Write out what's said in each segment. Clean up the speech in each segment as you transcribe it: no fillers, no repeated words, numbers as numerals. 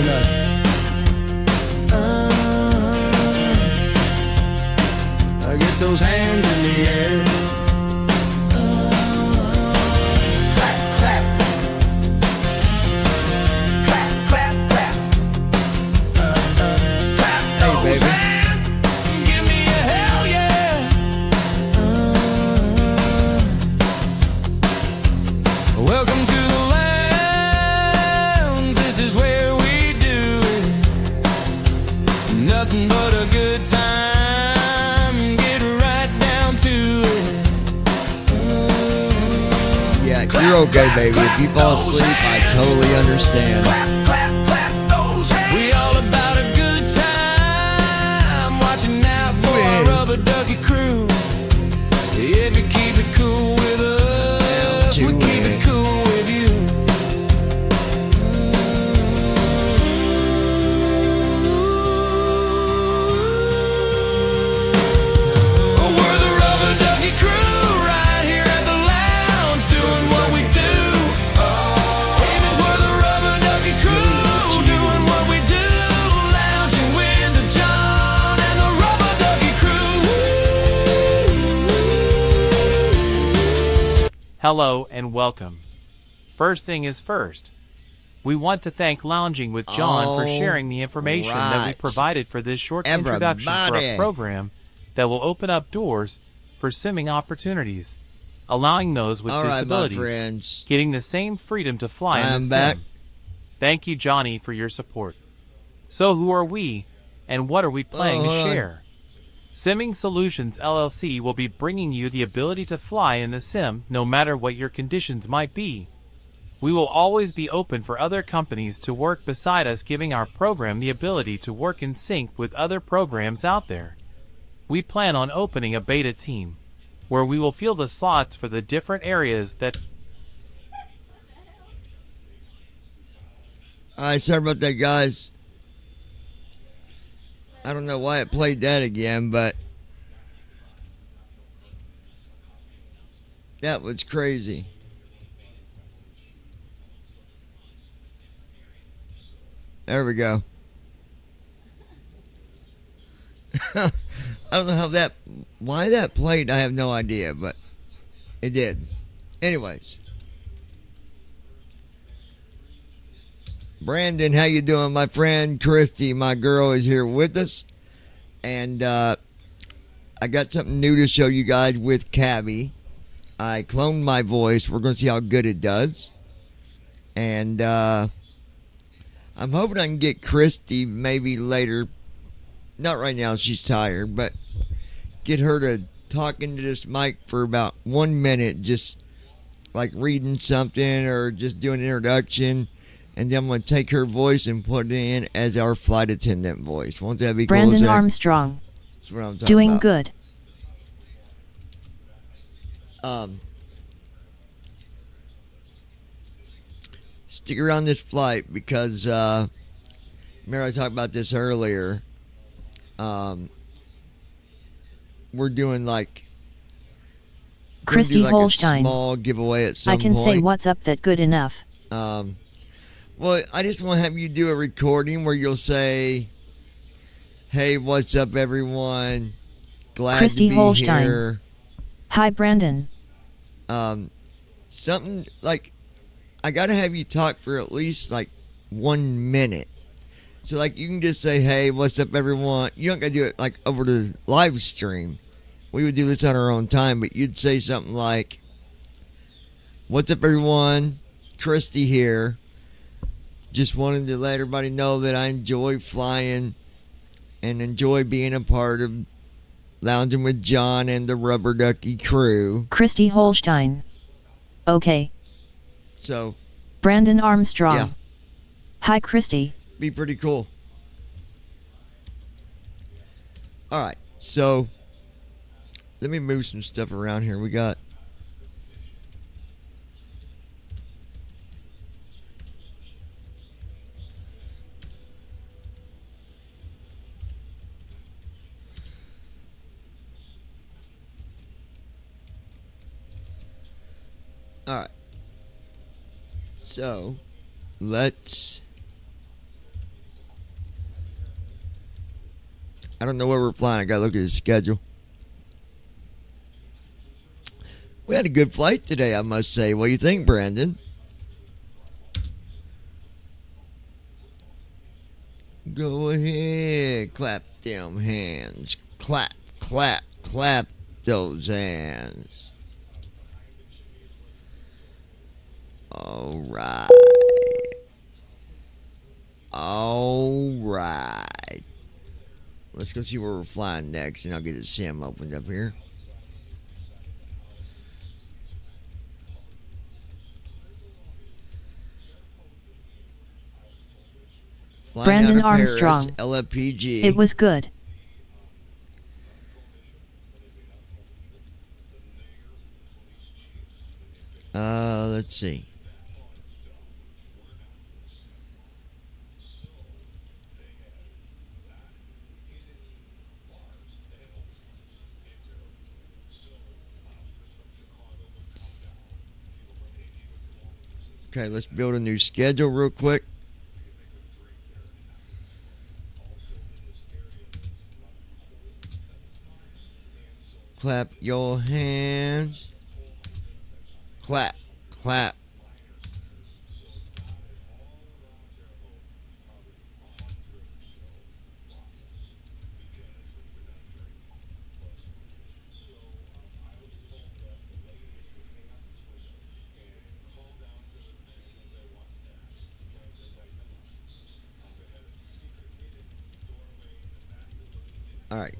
listen up. Get those hands in the air. Clap, clap. Clap, clap, clap. Clap those hands. Give me a hell yeah. Welcome to the lounge. This is where we do it. Nothing but a good time. You're okay, baby. If you fall asleep, I totally understand. We all about a good time. Watching out for our rubber ducky crew. If you keep it cool with us, we keep it cool with you. We're the rubber ducky crew right here at the lounge doing what we do. Baby, we're the rubber ducky crew doing what we do. Lounging with the John and the rubber ducky crew. Hello and welcome. First thing is first. We want to thank Lounging with John for sharing the information that we provided for this short introduction for a program that will open up doors for simming opportunities, allowing those with disabilities getting the same freedom to fly in the sim. Thank you, Johnny, for your support. So who are we, and what are we planning to share? Simming Solutions LLC will be bringing you the ability to fly in the sim no matter what your conditions might be. We will always be open for other companies to work beside us, giving our program the ability to work in sync with other programs out there. We plan on opening a beta team, where we will fill the slots for the different areas that... Alright, sorry about that, guys. I don't know why it played that again, but that was crazy. There we go. I don't know why that played, I have no idea, but it did. Anyways. Brandon, how you doing, my friend? Christy, my girl, is here with us. And I got something new to show you guys with Cabby. I cloned my voice. We're going to see how good it does. And I'm hoping I can get Christy maybe later. Not right now, she's tired, but get her to talk into this mic for about 1 minute, just like reading something or just doing an introduction. And then I'm going to take her voice and put it in as our flight attendant voice. Won't that be cool? Brandon Armstrong. That's what I'm talking doing about. Good. Stick around this flight because remember I talked about this earlier. We're doing like Christy Holstein. A small giveaway at some point. I can say what's up that good enough. Well, I just want to have you do a recording where you'll say, "Hey, what's up, everyone? Glad Christy to be Holstein. here." Hi, Brandon. Something like, I gotta have you talk for at least like 1 minute. So like you can just say, "Hey, what's up, everyone?" You don't gotta do it like over the live stream. We would do this on our own time, but you'd say something like, "What's up, everyone? Christy here. Just wanted to let everybody know that I enjoy flying and enjoy being a part of Lounging with John and the Rubber Ducky crew." Christy Holstein. Okay. So Brandon Armstrong. Yeah. Hi, Christy. Be pretty cool. Alright, so let me move some stuff around here. We got Alright. So let's I don't know where we're flying. I gotta look at the schedule. We had a good flight today, I must say. What do you think, Brandon? Go ahead. Clap them hands. Clap, clap, clap those hands. All right. All right. Let's go see where we're flying next, and I'll get the sim opened up here. Flying Brandon out of Armstrong. Paris, LFPG. It was good. Let's see. Okay, let's build a new schedule real quick. Clap your hands. Clap, clap. All right.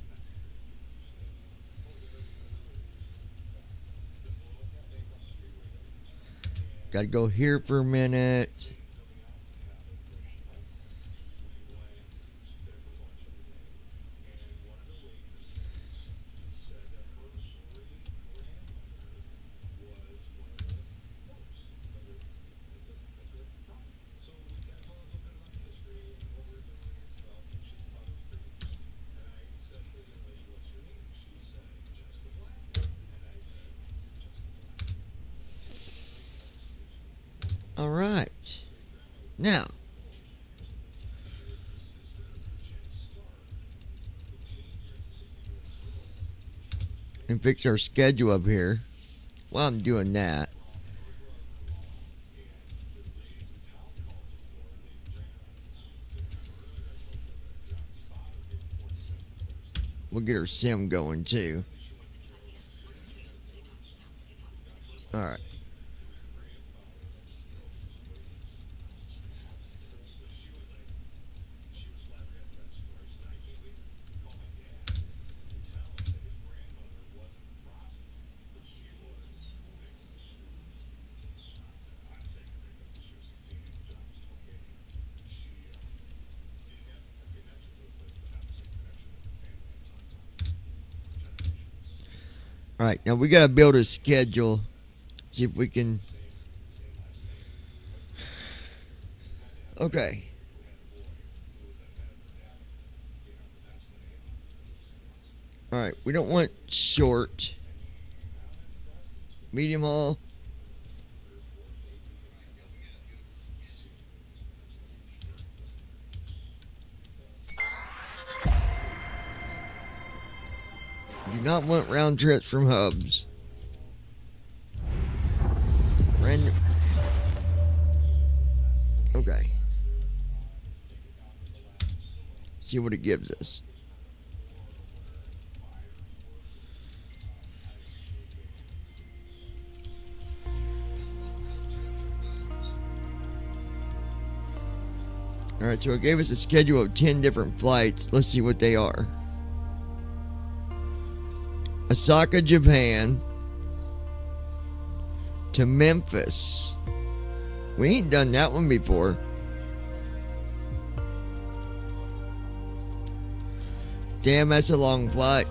Got to go here for a minute. All right. Now, and fix our schedule up here. While I'm doing that, we'll get our sim going too. All right. All right, now we got to build a schedule. See if we can. Okay. All right, we don't want short. Medium haul. Do not want round trips from hubs. Random. Okay. See what it gives us. Alright, so it gave us a schedule of 10 different flights. Let's see what they are. Osaka, Japan to Memphis. We ain't done that one before. Damn, that's a long flight.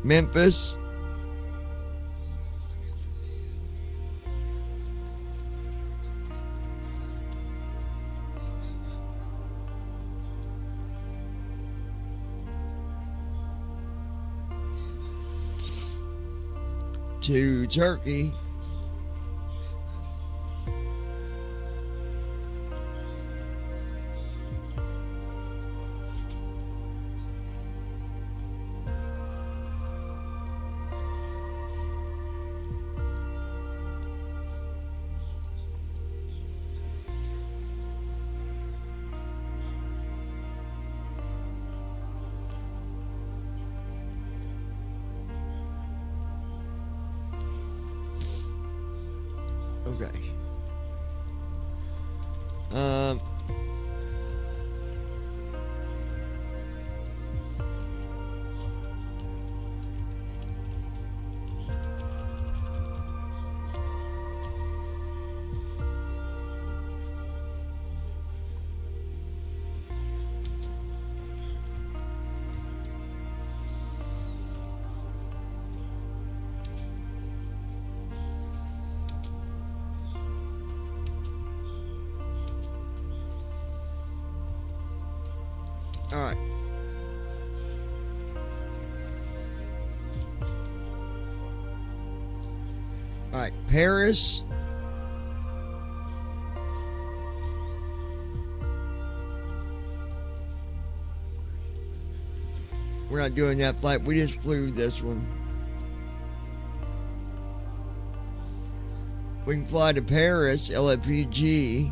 Memphis. To Turkey. All right. All right, Paris. We're not doing that flight. We just flew this one. We can fly to Paris, LFPG.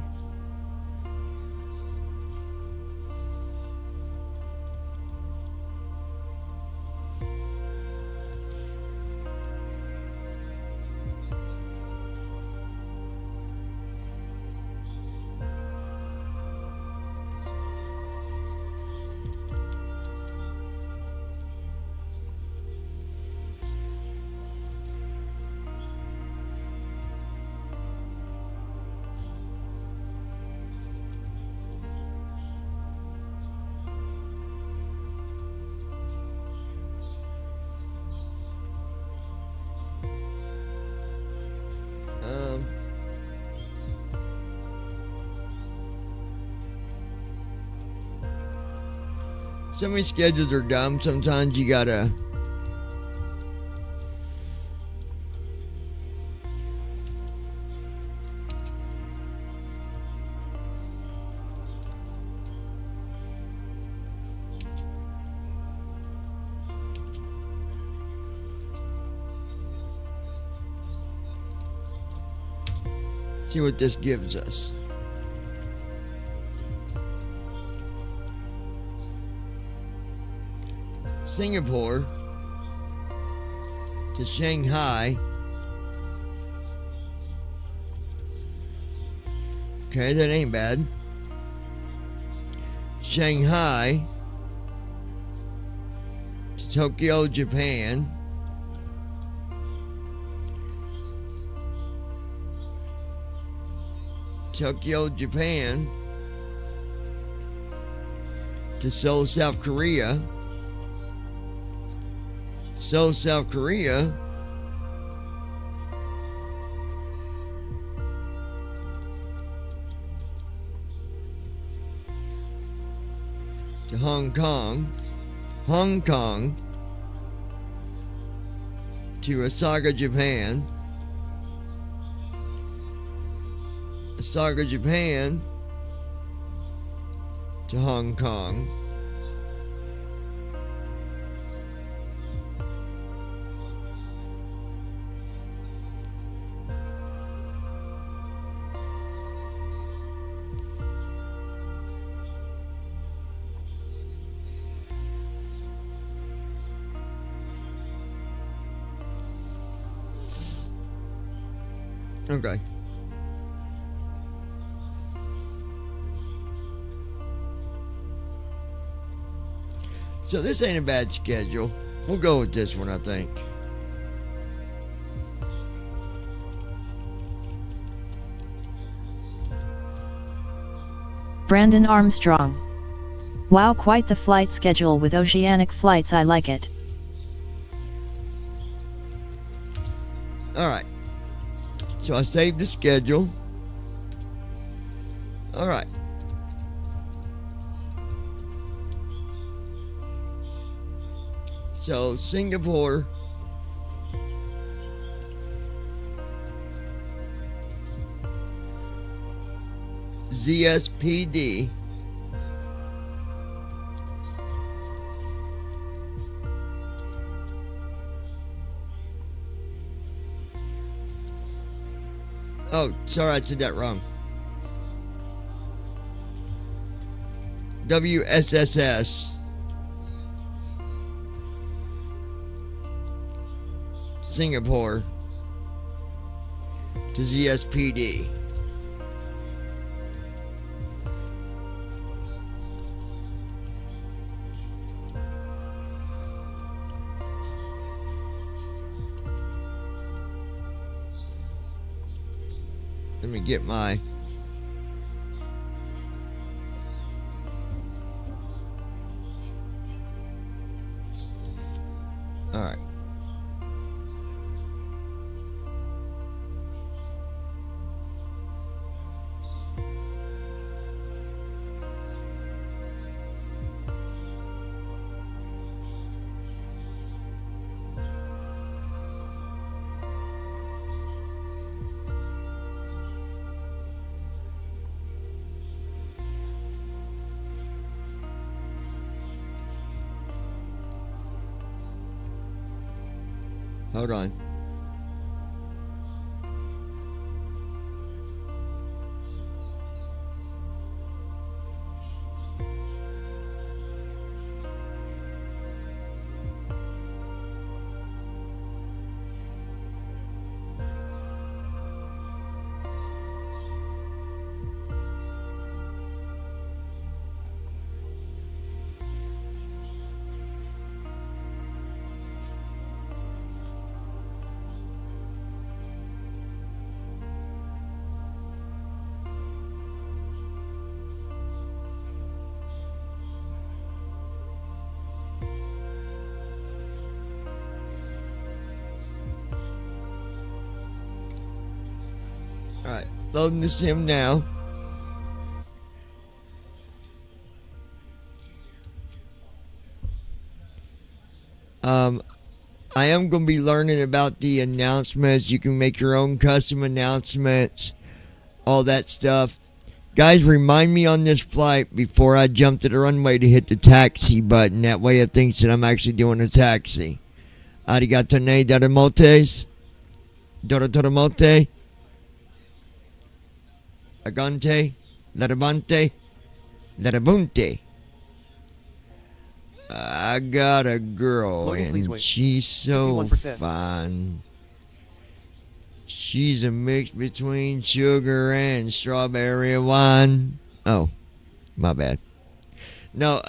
Some of these schedules are dumb. Sometimes you gotta see what this gives us. Singapore to Shanghai. Okay, that ain't bad. Shanghai to Tokyo, Japan. Tokyo, Japan to Seoul, South Korea. Seoul, South Korea to Hong Kong. Hong Kong to Osaka, Japan. Osaka, Japan to Hong Kong. Okay. So this ain't a bad schedule. We'll go with this one, I think. Brandon Armstrong. Wow, quite the flight schedule with oceanic flights. I like it. All right. So I saved the schedule. All right. So Singapore ZSPD Oh, sorry, I did that wrong. WSSS Singapore to ZSPD. Let me get my all right. Hold on. Alright, loading the sim now. I am going to be learning about the announcements. You can make your own custom announcements, all that stuff. Guys, remind me on this flight before I jump to the runway to hit the taxi button. That way it thinks that I'm actually doing a taxi. Arigato ne daramotes. Dorotoromote. Agante. Larabante. Larabunte. I got a girl and she's so fun. She's a mix between sugar and strawberry wine. Oh, my bad. No,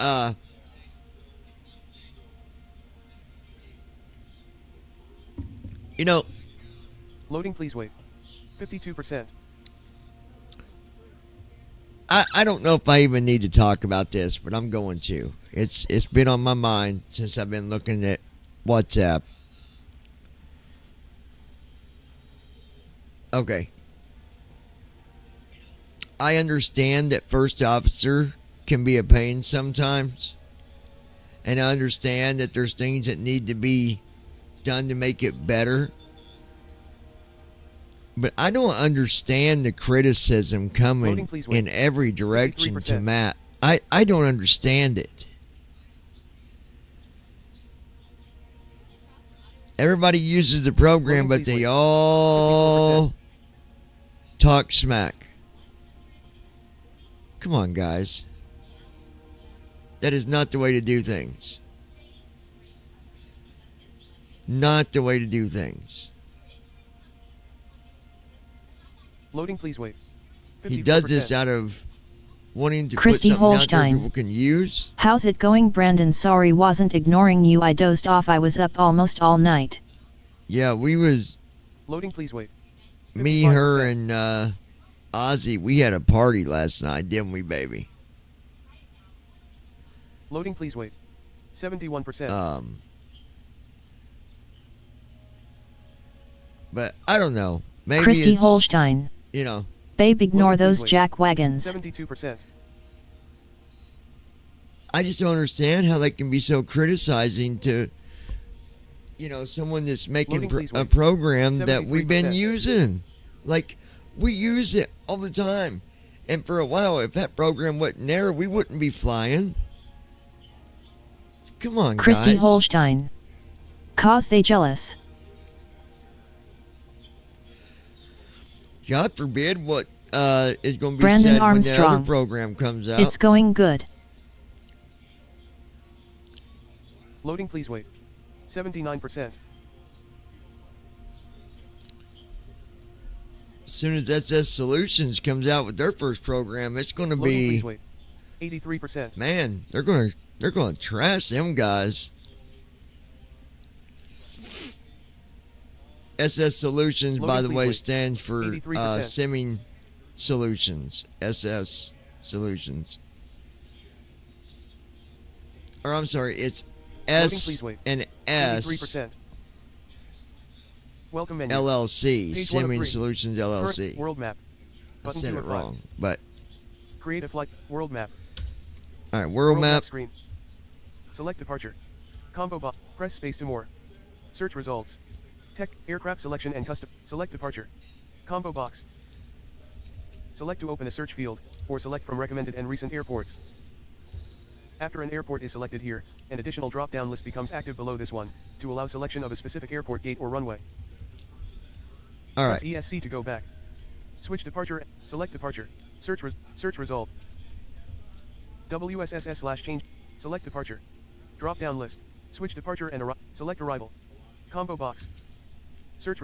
you know, Loading, please wait. 52%. I don't know if I even need to talk about this, but I'm going to. It's been on my mind since I've been looking at WhatsApp. Okay. I understand that first officer can be a pain sometimes. And I understand that there's things that need to be done to make it better. But I don't understand the criticism coming in every direction to Matt. I don't understand it. Everybody uses the program, but they all talk smack. Come on, guys. That is not the way to do things. Not the way to do things. Loading, please wait. 54%. He does this out of wanting to Christy put something out there Holstein. people can use. How's it going, Brandon? Sorry, wasn't ignoring you. I dozed off. I was up almost all night. Yeah, we was Loading, please wait. me, 55%. her, and Ozzy. We had a party last night, didn't we, baby? Loading, please wait. 71%. But I don't know. Maybe Christy it's, Holstein. you know, Babe, ignore Loading, those please wait. jack wagons. 72%. I just don't understand how they can be so criticizing to, you know, someone that's making Loading, please a wait. program that we've been 73%. using. Like, we use it all the time. And for a while, if that program wasn't there, we wouldn't be flying. Come on, Christy guys. Holstein. Cause they jealous. God forbid what is going to be Brandon said when the other Armstrong. program comes out. It's going good. Loading, please wait. 79%. As soon as SS Solutions comes out with their first program, it's going to Loading, be, please wait. 83%. man, they're going to trash them guys. SS Solutions, by Loading, the please way, wait. stands for 83%. Simming Solutions. SS Solutions. Or I'm sorry, it's S please wait. and S 83%. Welcome menu. LLC. Page 1 of Simming 3. Solutions Current LLC. World map. I Button said 2 it of 5. wrong, but Create a flight. World map. all right, world map. screen. Select departure. Combo box. Press space to more. Search results. Tech, aircraft selection and custom. Select departure. Combo box. Select to open a search field, or select from recommended and recent airports. After an airport is selected here, an additional drop-down list becomes active below this one, to allow selection of a specific airport gate or runway. All right. Press ESC to go back. Switch departure, select departure. Search result. WSSS/change, select departure. Drop-down list. Switch departure and select arrival. Combo box. Search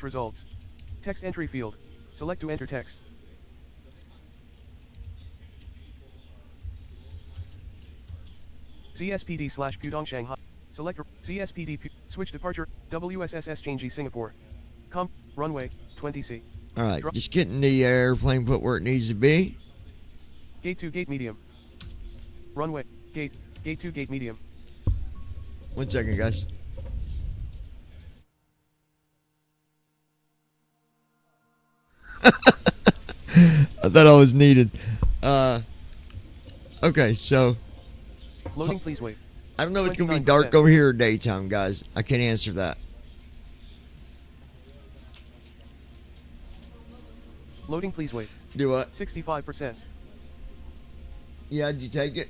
results. Text entry field. Select to enter text. CSPD/Pudong Shanghai. Select CSPD. Switch departure. WSSS change Singapore. Runway 20C. All right. Just getting the airplane put where it needs to be. Gate 2 gate medium. Runway gate 2 gate medium. 1 second, guys. I thought I was needed. Okay, so Loading, please wait. I don't know if it's gonna be dark over here or daytime, guys. I can't answer that. Loading, please wait. Do what? 65%. Yeah, did you take it?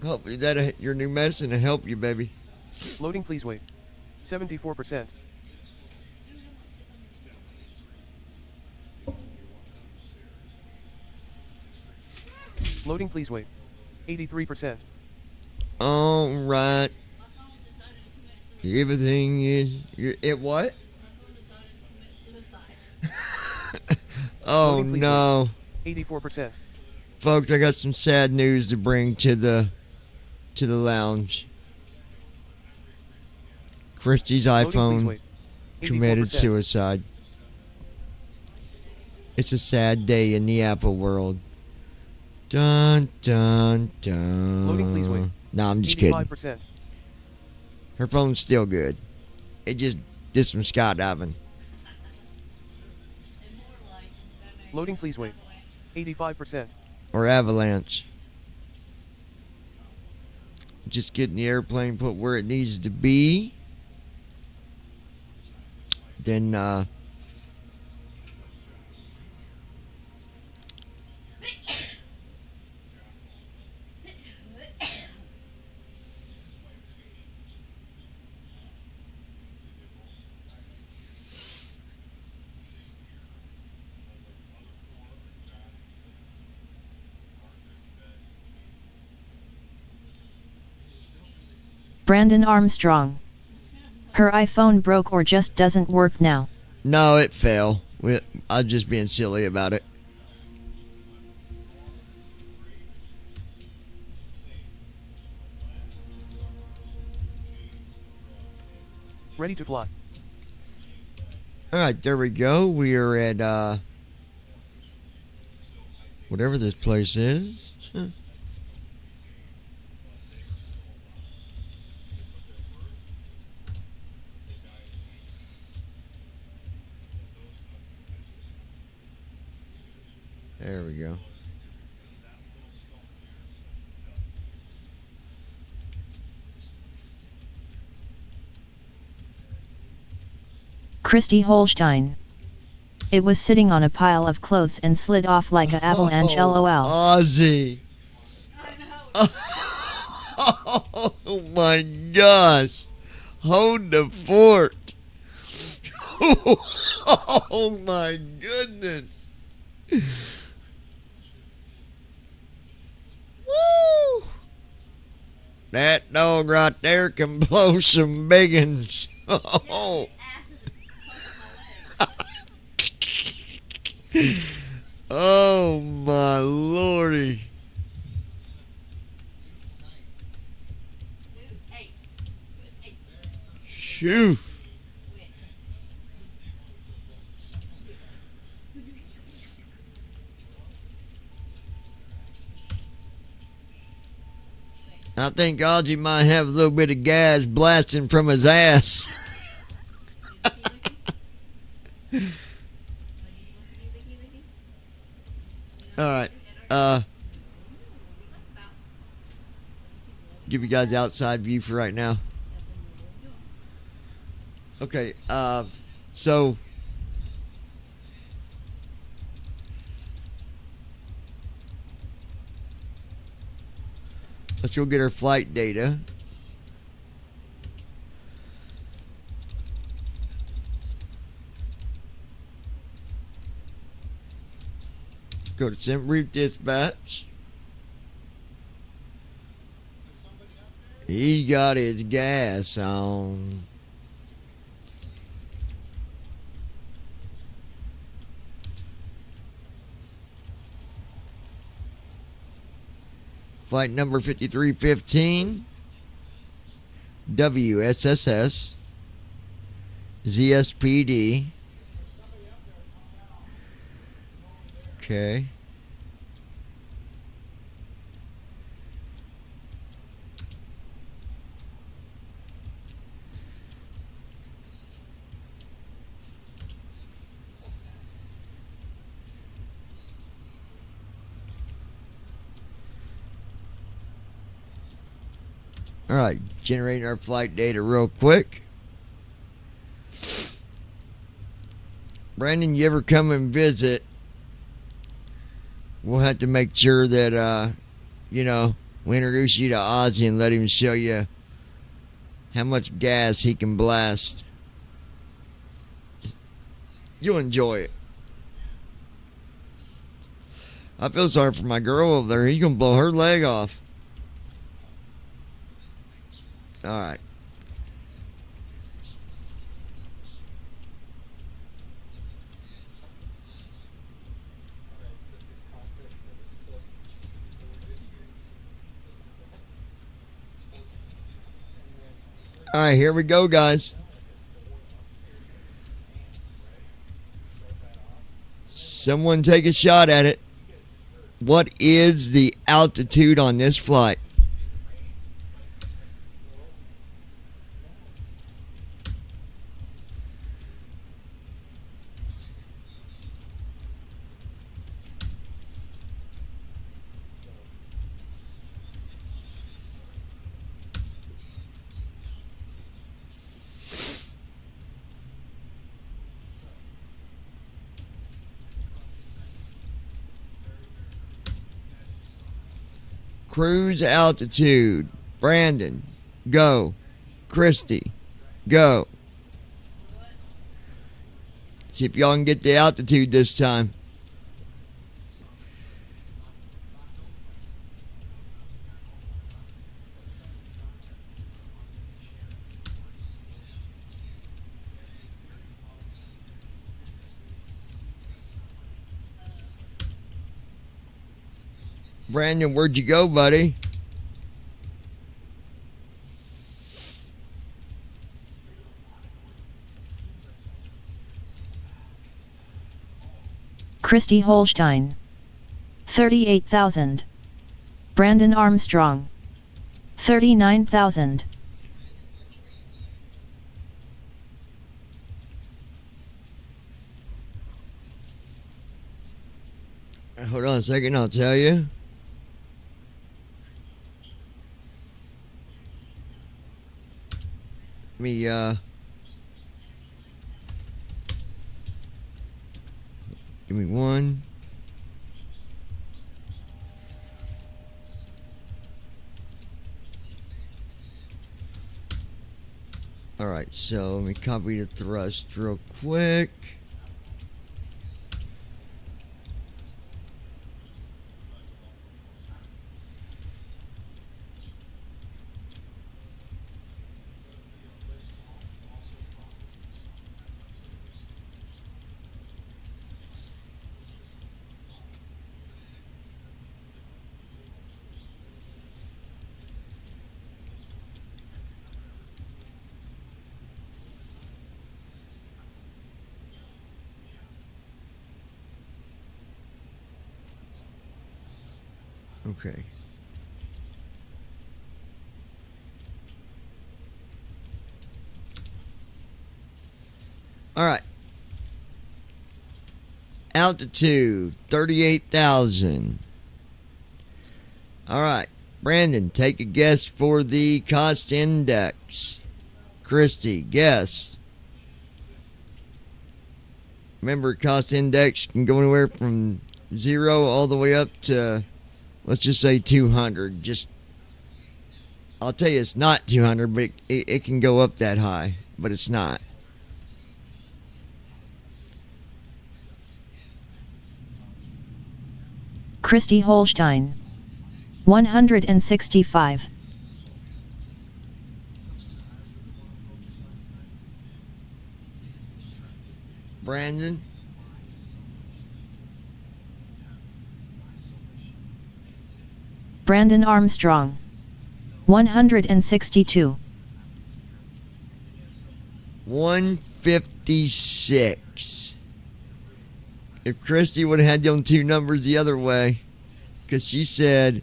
Hopefully that your new medicine will help you, baby. Loading, please wait. 74%. Loading, please wait. 83%. All right. Everything is. It what? Oh Loading, no, 84%. folks! I got some sad news to bring to the lounge. Christy's Loading, please iPhone wait. committed 84%. suicide. It's a sad day in the Apple world. Dun dun dun. Loading, please wait. No, I'm just kidding. 85%. Her phone's still good. It just did some skydiving. Loading, please wait. 85%. Or avalanche. Just getting the airplane put where it needs to be. Then Brandon Armstrong. Her iPhone broke or just doesn't work now. no, it fell. I was just being silly about it. Ready to fly. All right, there we go. We are at whatever this place is. Huh. There we go. Christy Holstein. It was sitting on a pile of clothes and slid off like a avalanche lol. Ozzy. Oh my gosh. Hold the fort. Oh my goodness. Woo! That dog right there can blow some biggins. Oh. Oh my lordy. Shoo. I think Ozzy might have a little bit of gas blasting from his ass. All right. Give you guys the outside view for right now. Okay. So Let's go get our flight data. Go to Sim Reef Dispatch. He got his gas on. Flight number 5315, WSSS, ZSPD. Okay. All right, generating our flight data real quick. Brandon, you ever come and visit, we'll have to make sure that, we introduce you to Ozzy and let him show you how much gas he can blast. You'll enjoy it. I feel sorry for my girl over there. He's going to blow her leg off. All right. All right, here we go, guys. Someone take a shot at it. What is the altitude on this flight? Cruise altitude. Brandon, go. Christy, go. See if y'all can get the altitude this time. Brandon, where'd you go, buddy? Christy Holstein. 38,000. Brandon Armstrong. 39,000. Hold on a second, I'll tell you. Me give me one. All right, so let me copy the thrust real quick. Okay. All right. Altitude 38,000. All right. Brandon, take a guess for the cost index. Christy, guess. Remember, cost index can go anywhere from 0 all the way up to, let's just say 200. Just I'll tell you, it's not 200, but it can go up that high, but it's not. Christy Holstein. 165. Brandon. Brandon Armstrong. 162. 156. If Christy would have had them two numbers the other way, because she said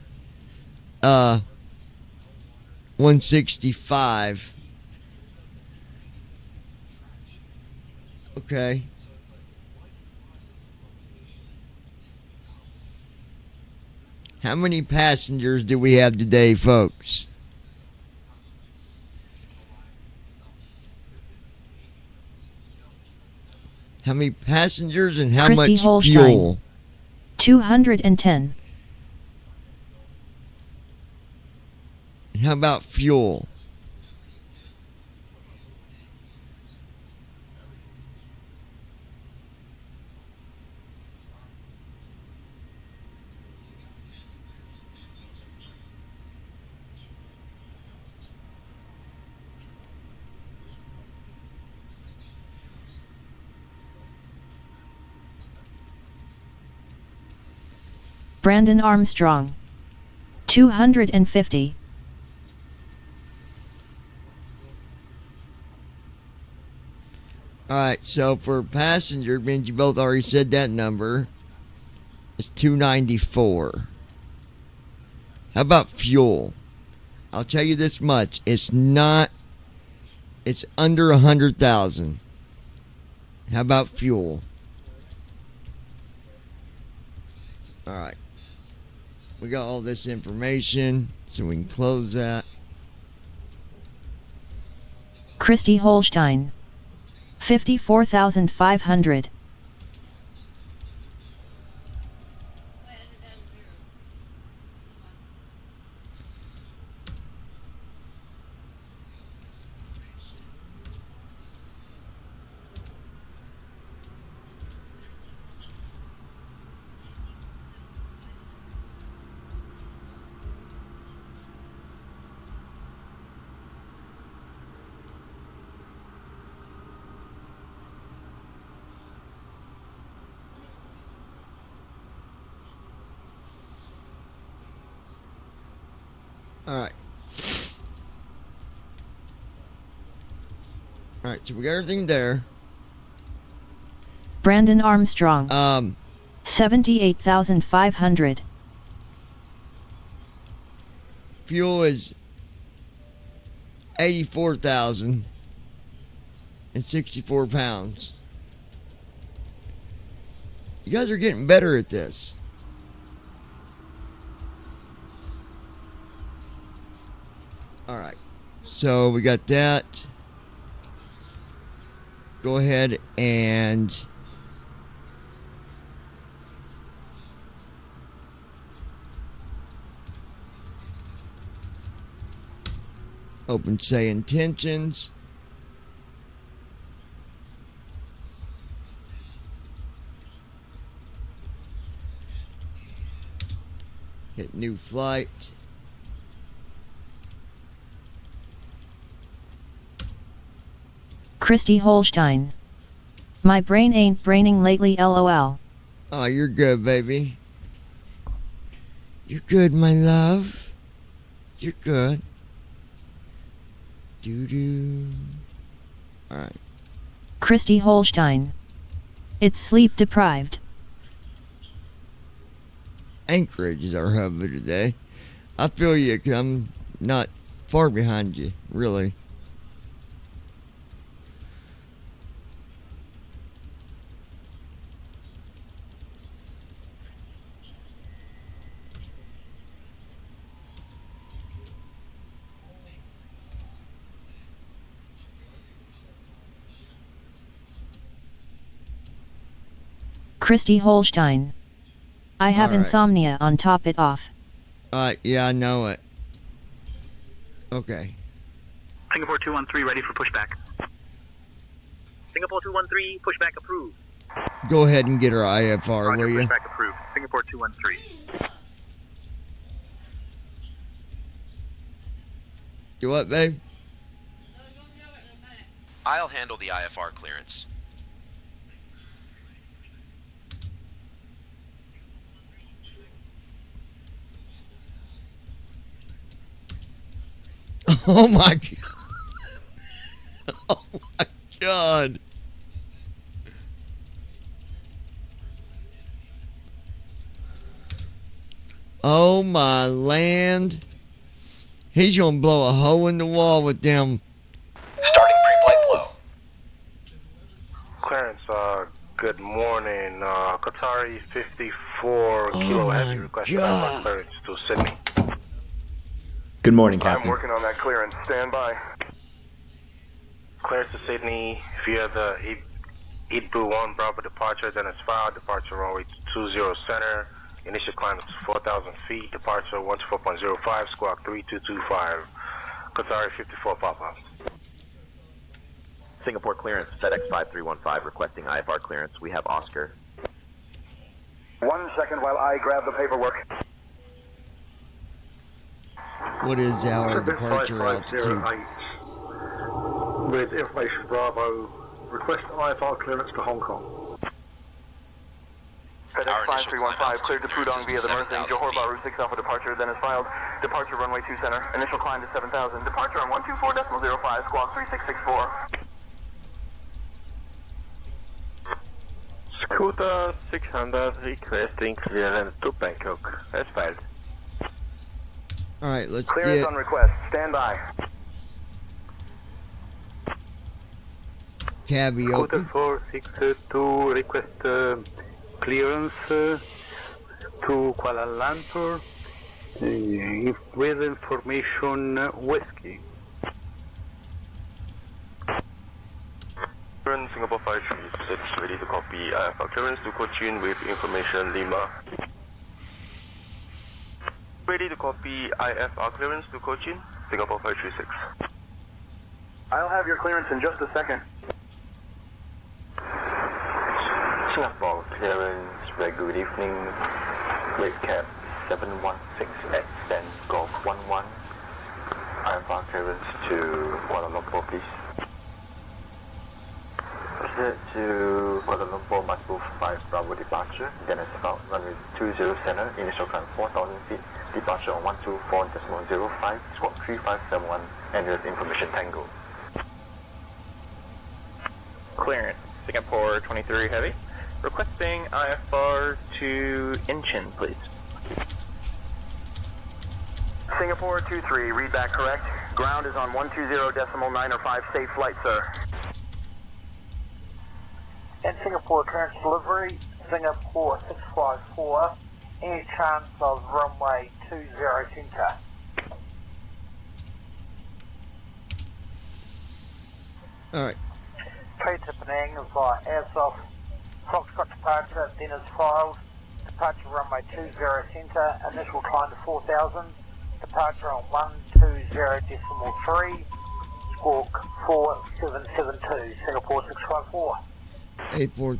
165. Okay. How many passengers do we have today, folks? How many passengers and how Christy much Holstein. fuel? 210. And how about fuel? Brandon Armstrong. 250. Alright, so for passenger, means you both already said that number. It's 294. How about fuel? I'll tell you this much. It's under 100,000. How about fuel? Alright. We got all this information, so we can close that. Christy Holstein. 54,500. Alright. Alright, so we got everything there. Brandon Armstrong. 78,500. Fuel is 84,064 pounds. You guys are getting better at this. Alright, so we got that. Go ahead and open say intentions. Hit new flight. Christy Holstein. My brain ain't braining lately, lol. Oh, you're good, baby. You're good, my love. You're good. Doo-doo. Alright. Christy Holstein. It's sleep deprived. Anchorage is our hub of today. I feel you, 'cause I'm not far behind you, really. Christy Holstein. I have All right. insomnia on top it off. Alright, yeah, I know it. Okay. Singapore 213 ready for pushback. Singapore 213, pushback approved. Go ahead and get her IFR, Roger, will you? pushback approved. Singapore 213. Do what, babe? I'll handle the IFR clearance. Oh my god. Oh my god. Oh my land. He's gonna blow a hole in the wall with them. Starting pre-flight flow. Clarence, good morning. Qatari 54 Oh Kilo my Heavy requesting God. clearance to Sydney. Good morning, I'm Captain. working on that clearance. Stand by. Clearance to Sydney via the Idbu 1 Bravo departure, then it's filed. Departure runway 20 center. Initial climb is 4,000 feet. Departure 124.05, squawk 3225. Qatari 54 pop-up. Singapore clearance, FedEx 5315 requesting IFR clearance. We have Oscar. 1 second while I grab the paperwork. What is our departure altitude? With information Bravo, request IFR clearance to Hong Kong. FedEx Our initial 5315 cleared to climb Pudong altitude via the is Mersey 7,000 Johor feet. Bahru 6 Alpha departure, then is filed. Departure runway 2 center. Initial climb to 7,000. Departure on 124.05, squawk 3664. Scooter 600 requesting clearance to Bangkok. That's filed. Alright, let's Clearance get on request. Stand by. cabby Scooter open. 462 request clearance to Kuala Lumpur with information Whiskey. Singapore 536 ready to copy IFR clearance to Cochin with information Lima. Ready to copy IFR clearance to Cochin, Singapore 536. I'll have your clearance in just a second. Singapore clearance, very good evening. Great Cap 716 extend Golf 11. IFR clearance to Kuala Lumpur, please. Proceed to Kuala Lumpur, must move 5 Bravo departure, then it's about runway 20 center, initial climb 4,000 feet, departure on 124.05, squawk 3571, and there's information Tango. Clearance. Singapore 23 Heavy. Requesting IFR to Incheon, please. Singapore 23, read that correct. Ground is on 120.905, safe flight, sir. And Singapore clearance delivery, Singapore 654, any chance of runway 20 center. Alright. Trade to Penang via Airsoft, Foxtrot departure, then is filed. Departure runway 20 center, initial climb to 4,000. Departure on 120.3, squawk 4772, Singapore 654. 84.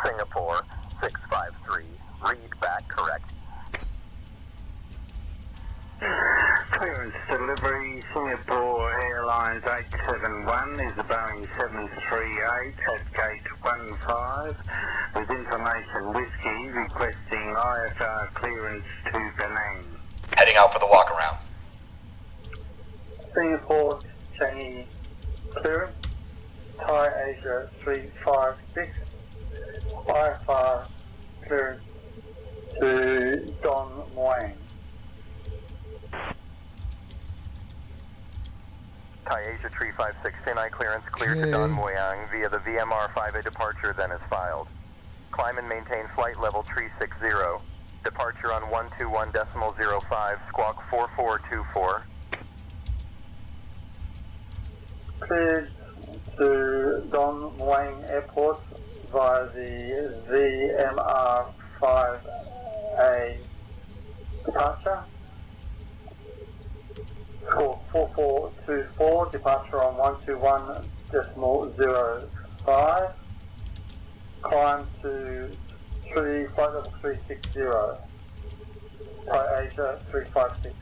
Singapore 653, read back correct. Clearance delivery, Singapore Airlines 871 is the Boeing 738 at gate 15 with information Whiskey requesting IFR clearance to Penang. Heading out for the walk around. Singapore Changi clearance, Thai Asia 356, IFR clearance to Don Muang. Thai Asia 356, Sinai clearance cleared to Don Muang via the VMR 5A departure, then is filed. Climb and maintain flight level 360. Departure on 121.05, squawk 4424. Cleared to Don Muang Airport via the VMR 5A departure. 4424, departure on 121.05. Climb to flight level 360. Thai Asia 356.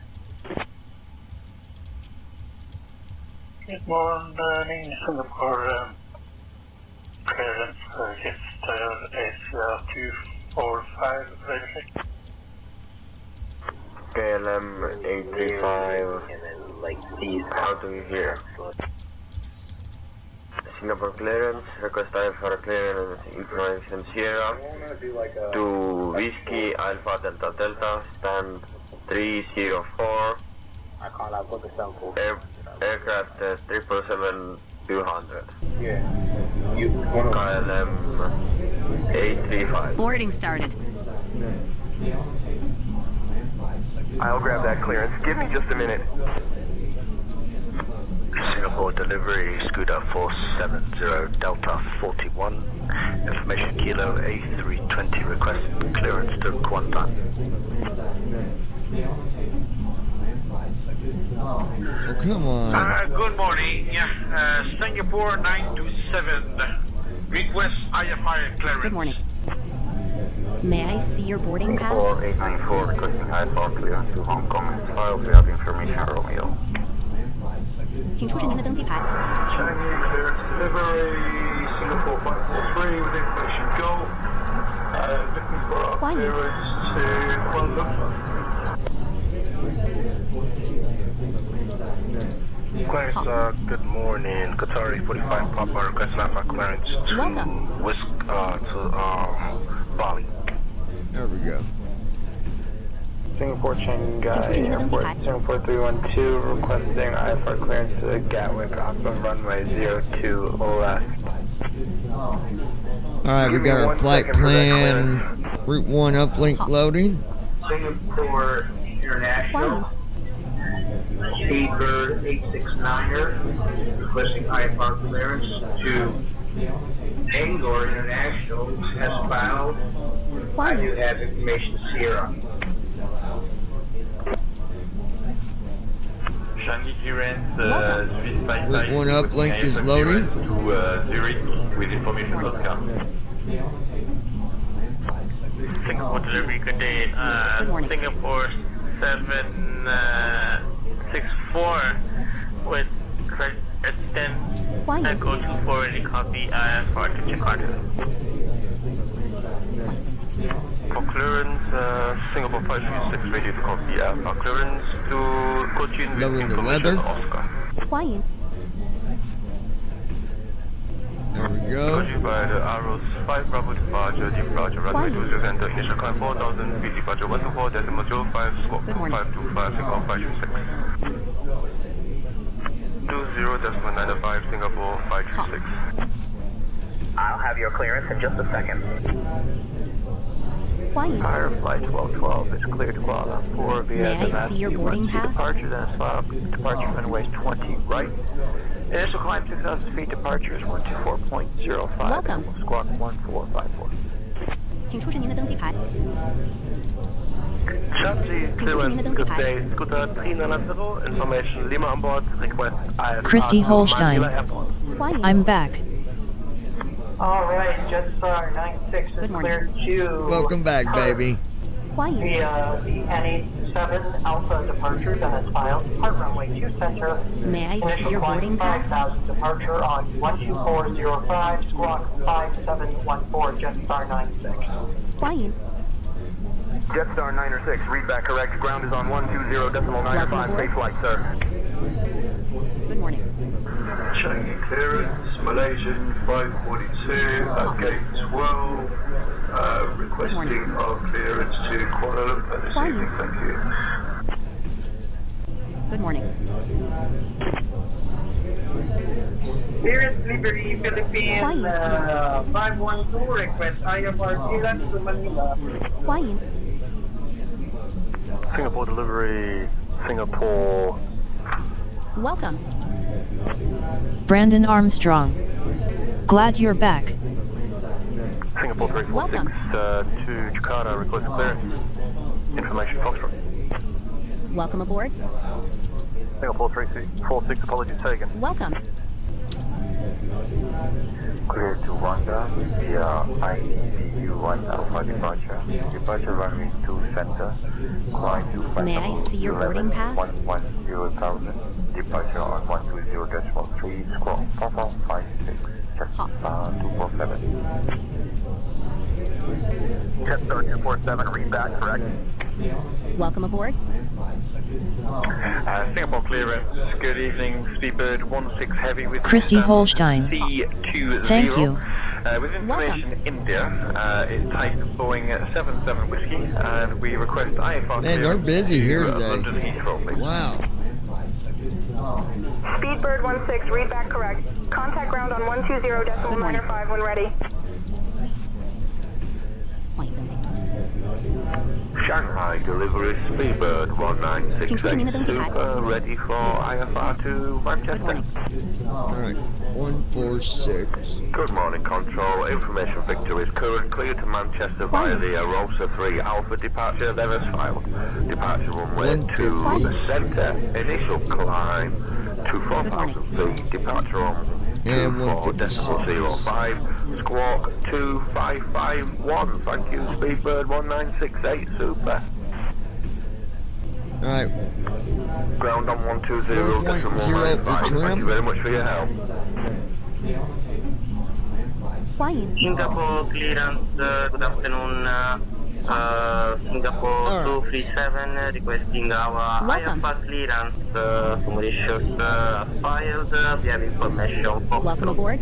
Good morning, Singapore. Clearance gets Toyota S245 ready. KLM 835. How do you hear? Singapore clearance, request IFR clearance information Sierra to Whiskey Alpha Delta Delta, stand 304, aircraft 777-200, KLM 835. Boarding started. I'll grab that clearance. Give me just a minute. Singapore delivery, Scooter 470 Delta 41, information Kilo A320, request clearance to Kuantan. Oh, come on. Good morning. Singapore 927. Request IFR clearance. Good morning. May I see your boarding pass? Singapore 894, requesting IFR clearance to Hong Kong. File for your information, Romeo. 请出示您的登机牌。 Chinese clearance delivery, Singapore 543 with information go. Looking for our clearance to Kuala Lumpur. Clarence, good morning. Qatari 45 Papa request IFR clearance to Bali. There we go. Singapore Shanghai Airport, Singapore 312, requesting IFR clearance to Gatwick, Auckland runway 02 left. Alright, we got our flight plan, Route 1 uplink loading. Singapore International, Speedbird 869er, requesting IFR clearance to Angor International, as filed. I do have information Sierra. Shanghai clearance, Swiss Route 1 uplink is loading. To Zurich with information Oscar. Singapore delivery, good day. Singapore 764 with extend Echo 24 and copy IFR to Jakarta. For clearance, Singapore 536 ready to copy IFR clearance to Cochin with Loading the information weather. Oscar. There we go. Copy by the Arrows 5 Bravo departure, runway 20 enter initial climb 4,000 feet, departure 124.05, squawk 525, Singapore 526. 20.95, Singapore 526. I'll have your clearance in just a second. Fire flight 1212 is clear to Kuala Lumpur via May the I see your boarding pass? Departure, then departure runway 20 right. Initial climb 6,000 feet, departure is 124.05. Welcome. Squawk 1454. 请出示您的登机牌。 Chelsea clearance, good day. Scooter 390, information Lima on board, request IFR. Christy Holstein. Manila Airport. I'm back. Alright, Jetstar 96 is cleared to Welcome back, baby. via the N87 Alpha departure, then it's filed. Part runway 2 center. May I see Initial your climb boarding pass? 5,000 departure on 12405, squawk 5714, Jetstar 96. Jetstar 906, read back correct. Ground is on 120.95. Safe flight, sir. Good morning. Chinese clearance, Malaysian 542 at gate 12, requesting our clearance to Kuala Lumpur this evening, thank you. Good morning. Clearance Liberty Philippines 512, request IFR clearance to Manila. Singapore delivery, Singapore. Welcome. Brandon Armstrong. Glad you're back. Singapore 346 to Jakarta, request clearance. Information Foxtrot. Welcome aboard. Singapore 346, apologies taken. Welcome. Clear to Wanda via ICU1 Alpha departure. Departure runway 2 center. Climb to May I see your boarding pass? 110,000. Departure on 120.3 squawk 4456. Check 247. Jetstar 247, read back, correct? Welcome aboard. Singapore clearance. Good evening, Speedbird 16 Heavy with Christy Holstein. C20. Thank you. With information India, it's type Boeing 77 Whiskey, and we request IFR Man, they're busy here today. London Heathrow, please. Wow. Speedbird 16, read back correct. Contact ground on 120.95 when ready. Shanghai delivery Speedbird 1968 Super ready for IFR to Manchester. Alright, 146. Good morning, Control. Information Victor is current clear to Manchester via the Arosa 3 Alpha departure, then as filed. Departure runway to the centre. Initial climb to 4,000 feet. Departure on 24.05. Squawk 2551. Thank you, Speedbird 1968 Super. Alright. Ground on 120.95. Thank you very much for your help. Singapore clearance, good afternoon. Singapore 237 requesting our IFR clearance. Mauritius filed. We have information for Welcome aboard.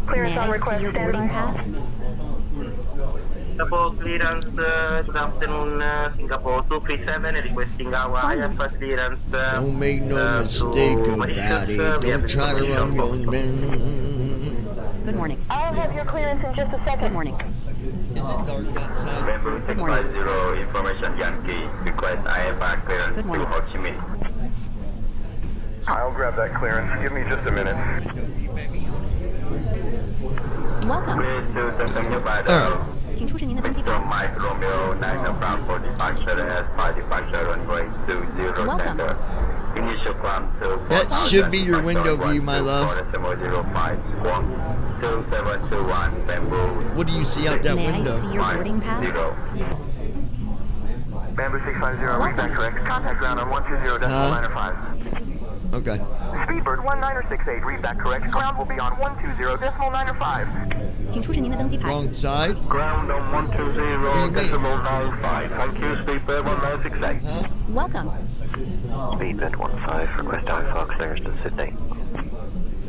Clearance May on I request, see your stand boarding by. pass? Singapore clearance, good afternoon. Singapore 237 requesting our IFR clearance. Don't make no mistake about it. Don't try to run your man. Good morning. I'll have your clearance in just a second. Good morning. Is it dark outside? Member 650 information Yankee. Request IFR clearance Good to morning. Ho Chi Minh. I'll grab that clearance. Give me just a minute. Welcome. Please to Tanzania by the 请出示您的登机牌。 Mike Romeo 9 Bravo departure as 5 departure runway 20 center. Initial climb to That should be your window view, my love. 0705 squawk 2721 Bamboo. What do you see out that May I window? see your boarding pass? 50. Bamboo 650, read back correct. Contact ground on 120.95. Okay. Speedbird 1968, read back correct. Ground will be on 120.95. 请出示您的登机牌。 Wrong side? Ground on 120.95. Thank you, Speedbird 1968. Huh? Welcome. Speedbird 15, request IFR clearance to Sydney.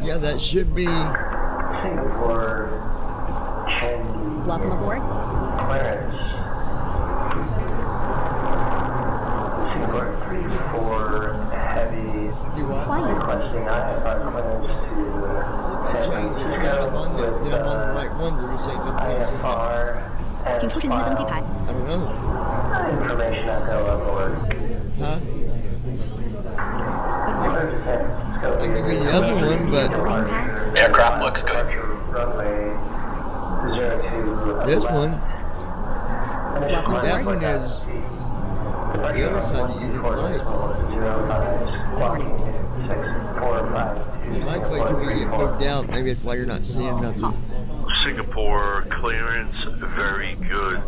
Yeah, that should be. Singapore Changi Welcome aboard. clearance. Singapore 34 Heavy Do what? requesting IFR clearance to San Change it. Then I'm on the right one. We're just saying nothing else in there. IFR 请出示您的登机牌。 I don't know. information echo aboard. Huh? Good morning. I can give you the other one, but Boarding pass. Aircraft looks good. Runway 02. this one, Welcome that aboard. one is the other side that you didn't like. Might wait till we get moved out. Maybe that's why you're not seeing nothing. Singapore clearance, very good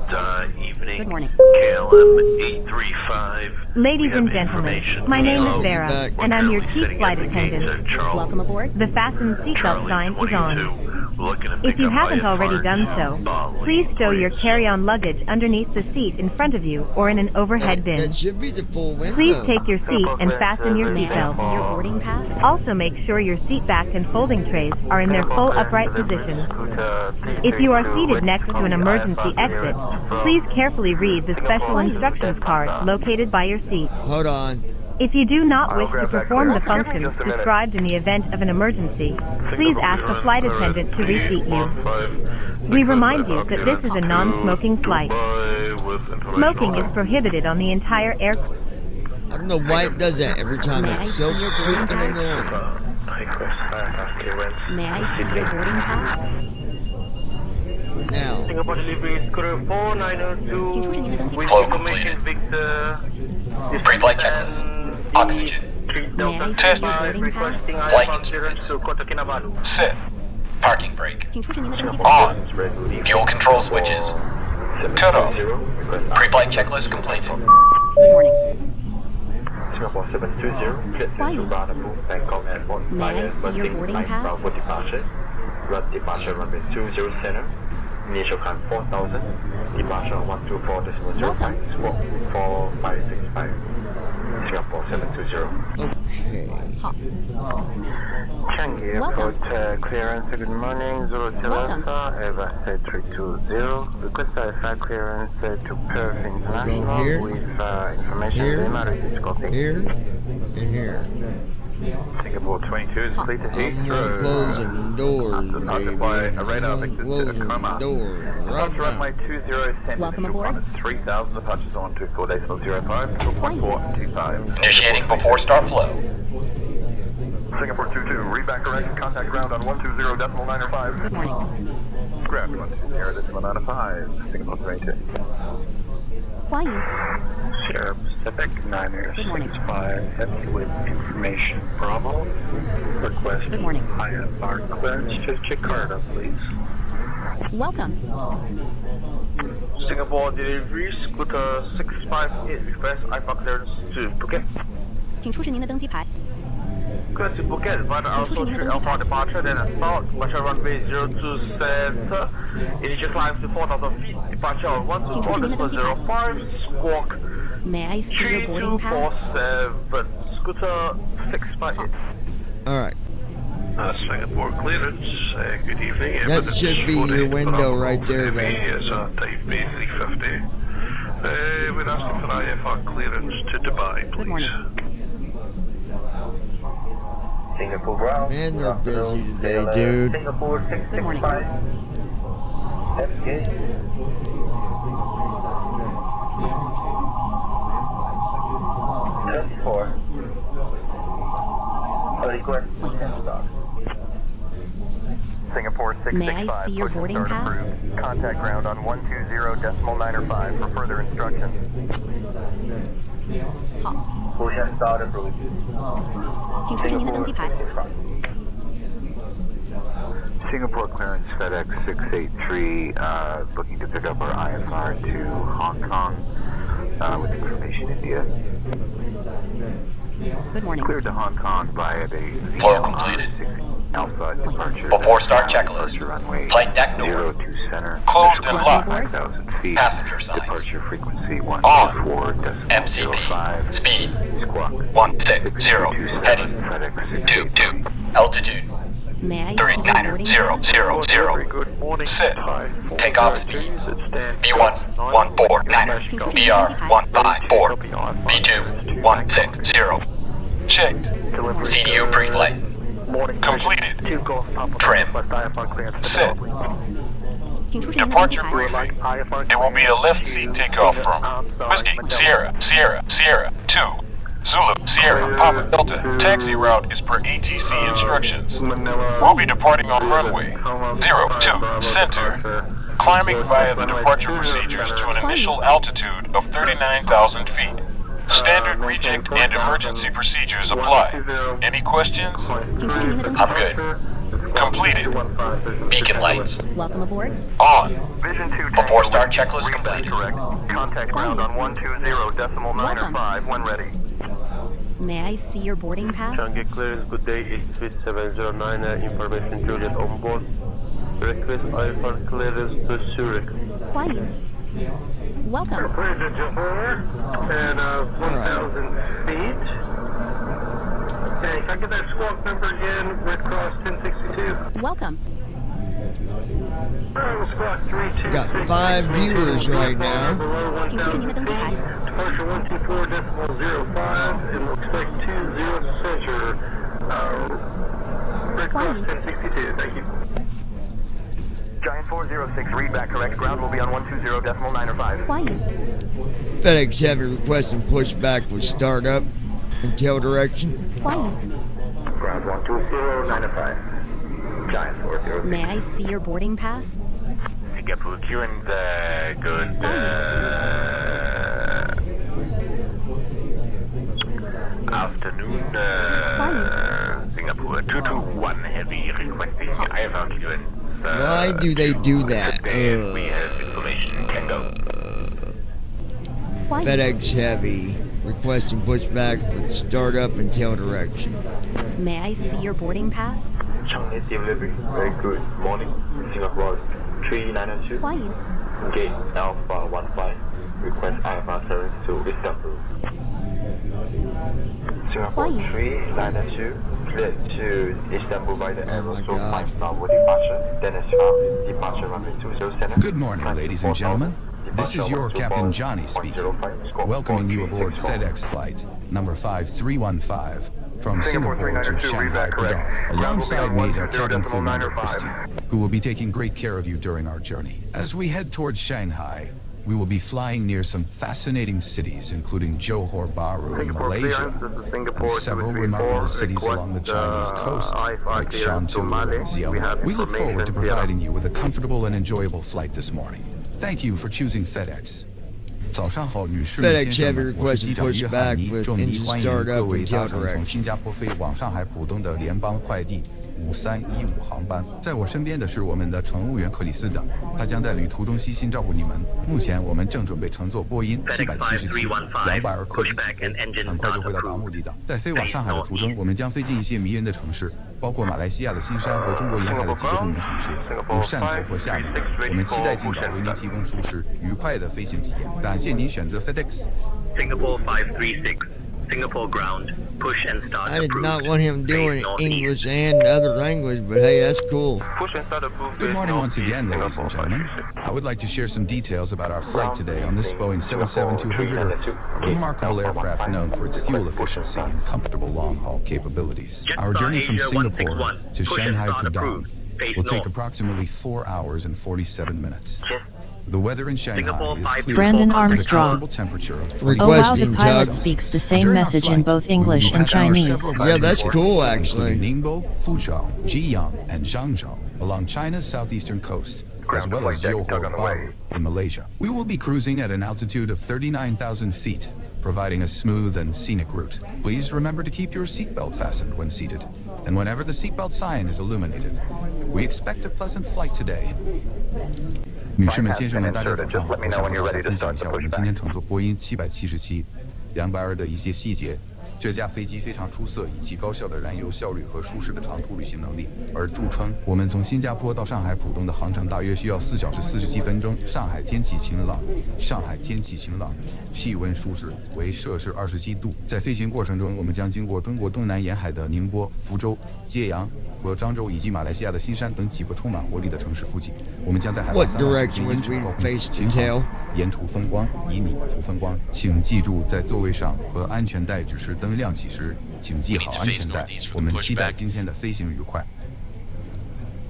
evening. Good morning. KLM 835. Ladies and gentlemen, my name is Vera, and I'm your chief flight attendant. Welcome aboard. The fasten seatbelt sign is on. If you haven't already done so, please stow your carry-on luggage underneath the seat in front of you or in an overhead bin. That should be the full window. Please take your seat and fasten your May I see seatbelt. your boarding pass? Also make sure your seat back and folding trays are in their full upright position. If you are seated next to an emergency exit, please carefully read the special instructions card located by your seat. Hold on. If you do not wish to perform the functions described in the event of an emergency, please ask the flight attendant to reseat you. We remind you that this is a non-smoking flight. Smoking is prohibited on the entire aircraft. I don't know why it does that every time. It's so freaking annoying. May I see your boarding pass? now. Singapore delivery scooter 4902. 请出示您的登机牌。 Flow completed. Victor. Pre-flight checklist. Oxygen. May I see Test. your boarding pass? Flight instruments. Set. Parking brake. 请出示您的登机牌。 On. Fuel control switches. Cut off. Pre-flight checklist completed. Good morning. Singapore 720, get Fine. to Rendezvous, Bangkok Airport. May I see your boarding pass? Bravo departure. Run departure runway 20 center. Initial climb 4,000. Departure 124.05. Welcome. Squawk 4565. Singapore 720. Okay. 好。 Changi Welcome. Airport clearance. Good morning. Zulu Welcome. Alpha, Eva 320. Request IFR clearance to Perth International here, with information here, copy. Here and here. Singapore 22 is clear to I'm gonna close the doors, baby. I'm closing the doors right now. runway 20 center. Welcome aboard. 3,000 departures on 24.05, 2.425. Initiating before start flow. Singapore 22, read back correct. Contact ground on 120.905. Good morning. Ground 120.905, Singapore 22. 欢迎。 Sierra Pacific Good morning. 965, heavy with information Bravo. Request Good morning. IFR clearance to Jakarta, please. Welcome. Singapore delivery scooter 658, request IFR clearance to Phuket. 请出示您的登机牌。 Clearance to Phuket, but also to Alpha departure, then assault, departure runway 02 center, initial climb to 4,000 feet, departure on 124.05, squawk May I see your boarding pass? 3247, scooter 658. All right. Singapore clearance. Good evening. That should be your window right there, man. It's type B350. We're asking for IFR clearance to Dubai, please. Good morning. Singapore ground. Man, they're busy today, dude. Singapore Good morning. 665. FK. Singapore May I 665, see your push and boarding start pass? approved. Contact ground on 120.905 for further instructions. 好， Push and start approved. 请出示您的登机牌。 Singapore clearance FedEx 683, looking to pick up our IFR to Hong Kong with information India. Good morning. Cleared to Hong Kong via the Flow completed. Alpha departure. Before start checklist. Departure runway Flight deck door. 02 center. Closed and locked. 5,000 feet. Passenger signs. Departure frequency On. 124.05. Speed. Squawk. 160. Heading. FedEx 22. Altitude. May I see your boarding pass? 3900. Good morning. Sit. Takeoff speed. B114 BR 154. B2 160. Checked. CDU pre-flight. Completed. Trim. Set. 请出示您的登机 Departure 牌。 brief. It will be a left seat takeoff from Whiskey, Sierra, Sierra, Sierra, 2. Zulu, Sierra, Papa Delta. Taxi route is per ATC instructions. We'll be departing on runway 02 center. Climbing via the departure procedures to an initial altitude of 39,000 feet. Standard reject and emergency procedures apply. Any questions? 请出示您的登机 I'm 牌。 good. Completed. Beacon lights. Welcome aboard. On. Vision 2 Before start checklist read back completed. correct. Contact ground on 120.905 when ready. May I see your boarding pass? Changi clearance, good day, it's 709, information Juliet on board. Request IFR clearance to Zurich. 欢迎。Welcome. Cleared to Johor at 1,000 feet. Okay, can I get that squawk number again? Red Cross 1062. Welcome. Squawk 32. Got 5 viewers right now. 请出示您的登机牌。 Departure 124.05 and we'll expect 20 center. Red Cross 1062, thank you. Giant 406, read back correct. Ground will be on 120.905. 欢迎。FedEx Heavy requesting pushback with startup and tail direction. 欢迎。 Ground 120.905. Giant 406. May I see your boarding pass? Singapore, queuing the good afternoon, Singapore 221 Heavy requesting IFR clearance. Why do they do that? We have information, can go. FedEx Heavy requesting pushback with startup and tail direction. May I see your boarding pass? Changi delivery. Very good morning. Singapore 3902. 欢迎。 Gate Alpha 15. Request IFR service to Istanbul. Singapore 3902. Cleared to Istanbul by the Aerosol 5-star for departure. Dennis Farley, departure runway 20 center. Good morning, ladies and gentlemen. This is your Captain Johnny speaking, welcoming you aboard FedEx flight number 5315 from Singapore to Shanghai Pudong. Alongside me is our cabin crew member Christy, who will be taking great care of you during our journey. As we head towards Shanghai, we will be flying near some fascinating cities, including Johor Bahru in Malaysia, and several remarkable cities along the Chinese coast, like Shantou and Xiamen. We look forward to providing you with a comfortable and enjoyable flight this morning. Thank you for choosing FedEx. FedEx Heavy requesting pushback with engine startup and tail direction. 新加坡飞往上海浦东的联邦快递5315航班，在我身边的是我们的乘务员克里斯等，他将在旅途中悉心照顾你们。目前我们正准备乘坐波音777-220客机起飞，很快就会到达目的地。在飞往上海的途中，我们将飞进一些迷人的城市，包括马来西亚的新山和中国沿海的几个著名城市，如汕头或厦门。我们期待尽早为您提供舒适、愉快的飞行体验。感谢您选择 FedEx。 Singapore 536. Singapore ground. Push and start. I did not want him doing English and other language, but hey, that's cool. Good morning once again, ladies and gentlemen. I would like to share some details about our flight today on this Boeing 777-200, a remarkable aircraft known for its fuel efficiency and comfortable long-haul capabilities. Our journey from Singapore to Shanghai Pudong will take approximately 4 hours and 47 minutes. The weather in Shanghai is clear. Brandon with a Armstrong. comfortable temperature of Oh wow, the pilot speaks the same message in both English and Chinese. Yeah, that's cool actually. Ningbo, Fuzhou, Jiyang, and Zhangzhou along China's southeastern coast, as well as Johor Bahru in Malaysia. We will be cruising at an altitude of 39,000 feet, providing a smooth and scenic route. Please remember to keep your seatbelt fastened when seated, and whenever the seatbelt sign is illuminated. We expect a pleasant flight today. 女士们、先生们，大家早上好！我想和大家分享一下我们今天乘坐波音777-220的一些细节。这架飞机非常出色，以其高效的燃油效率和舒适的长途旅行能力而著称。我们从新加坡到上海浦东的航程大约需要4小时47分钟。上海天气晴朗，气温舒适，为摄氏27度。在飞行过程中，我们将经过中国东南沿海的宁波、福州、揭阳和漳州以及马来西亚的新山等几个充满活力的城市附近。我们将在海拔300米之高空巡航，沿途风光，以你图风光。请记住，在座位上和安全带指示灯亮起时，请系好安全带。我们期待今天的飞行愉快。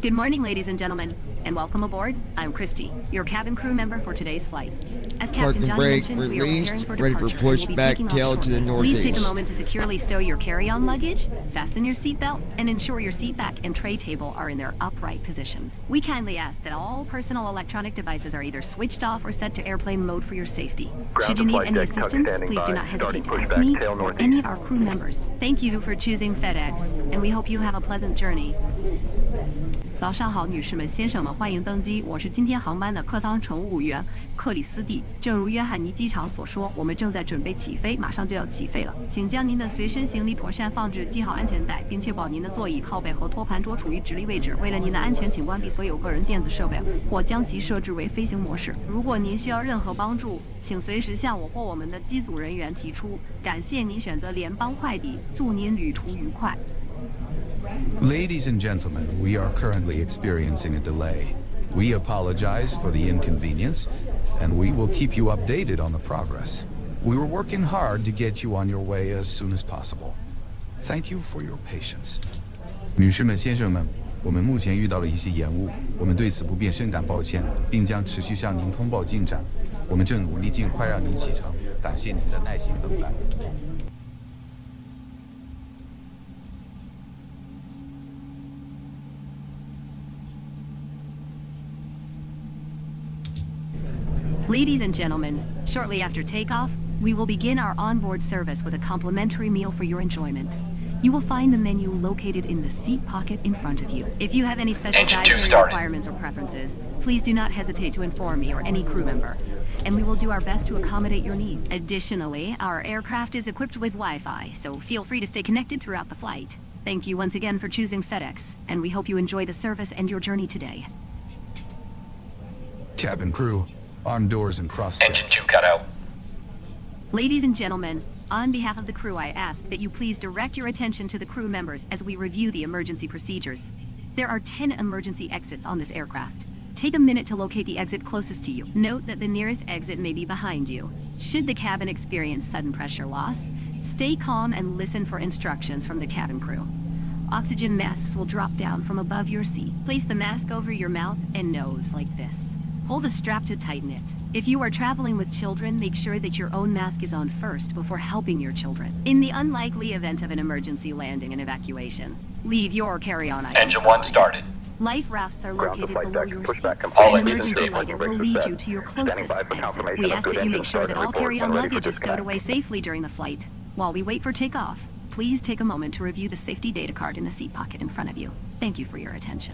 Good morning, ladies and gentlemen, and welcome aboard. I'm Christy, your cabin crew member for today's flight. As Captain Parking Johnny brake mentioned, we are preparing released, for ready for departure. We'll be pushback, taking off tail to the shortly. Please take a northeast. moment to securely stow your carry-on luggage, fasten your seatbelt, and ensure your seat back and tray table are in their upright positions. We kindly ask that all personal electronic devices are either switched off or set to airplane mode for your safety. Should you need any assistance, please do not hesitate to ask me or any of our crew members. Thank you for choosing FedEx, and we hope you have a pleasant journey. 早上好，女士们、先生们，欢迎登机。我是今天航班的客舱乘务员克里斯蒂。正如约翰尼机场所说，我们正在准备起飞，马上就要起飞了。请将您的随身行李妥善放置，系好安全带，并确保您的座椅靠背和托盘桌处于直立位置。为了您的安全，请关闭所有个人电子设备或将其设置为飞行模式。如果您需要任何帮助，请随时向我或我们的机组人员提出。感谢您选择联邦快递，祝您旅途愉快。 Ladies and gentlemen, we are currently experiencing a delay. We apologize for the inconvenience, and we will keep you updated on the progress. We were working hard to get you on your way as soon as possible. Thank you for your patience. 女士们、先生们，我们目前遇到了一些延误，我们对此不便深感抱歉，并将持续向您通报进展。我们正努力尽快让您启程，感谢您的耐心等待。Ladies and gentlemen, shortly after takeoff, we will begin our onboard service with a complimentary meal for your enjoyment. You will find the menu located in the seat pocket in front of you. If you have any special dietary requirements or preferences, please do not hesitate to inform me or any crew member, and we will do our best to accommodate your needs. Additionally, our aircraft is equipped with Wi-Fi, so feel free to stay connected throughout the flight. Thank you once again for choosing FedEx, and we hope you enjoy the service and your journey today. Cabin crew, arm doors and cross check. Engine 2 cut out. Ladies and gentlemen, on behalf of the crew, I ask that you please direct your attention to the crew members as we review the emergency procedures. There are 10 emergency exits on this aircraft. Take a minute to locate the exit closest to you. Note that the nearest exit may be behind you. Should the cabin experience sudden pressure loss, stay calm and listen for instructions from the cabin crew. Oxygen masks will drop down from above your seat. Place the mask over your mouth and nose like this. Hold the strap to tighten it. If you are traveling with children, make sure that your own mask is on first before helping your children. In the unlikely event of an emergency landing and evacuation, leave your carry-on items. Engine 1 started. Life rafts are Ground to located flight below deck. your Pushback seat. complete. All An engines emergency safe. lighting will Brakes lead are you set. to your Standing closest by for exit. confirmation We of ask good that you engine make sure start that and all report carry-on when ready for luggage is stowed disconnect. away safely during the flight. While we wait for takeoff, please take a moment to review the safety data card in the seat pocket in front of you. Thank you for your attention.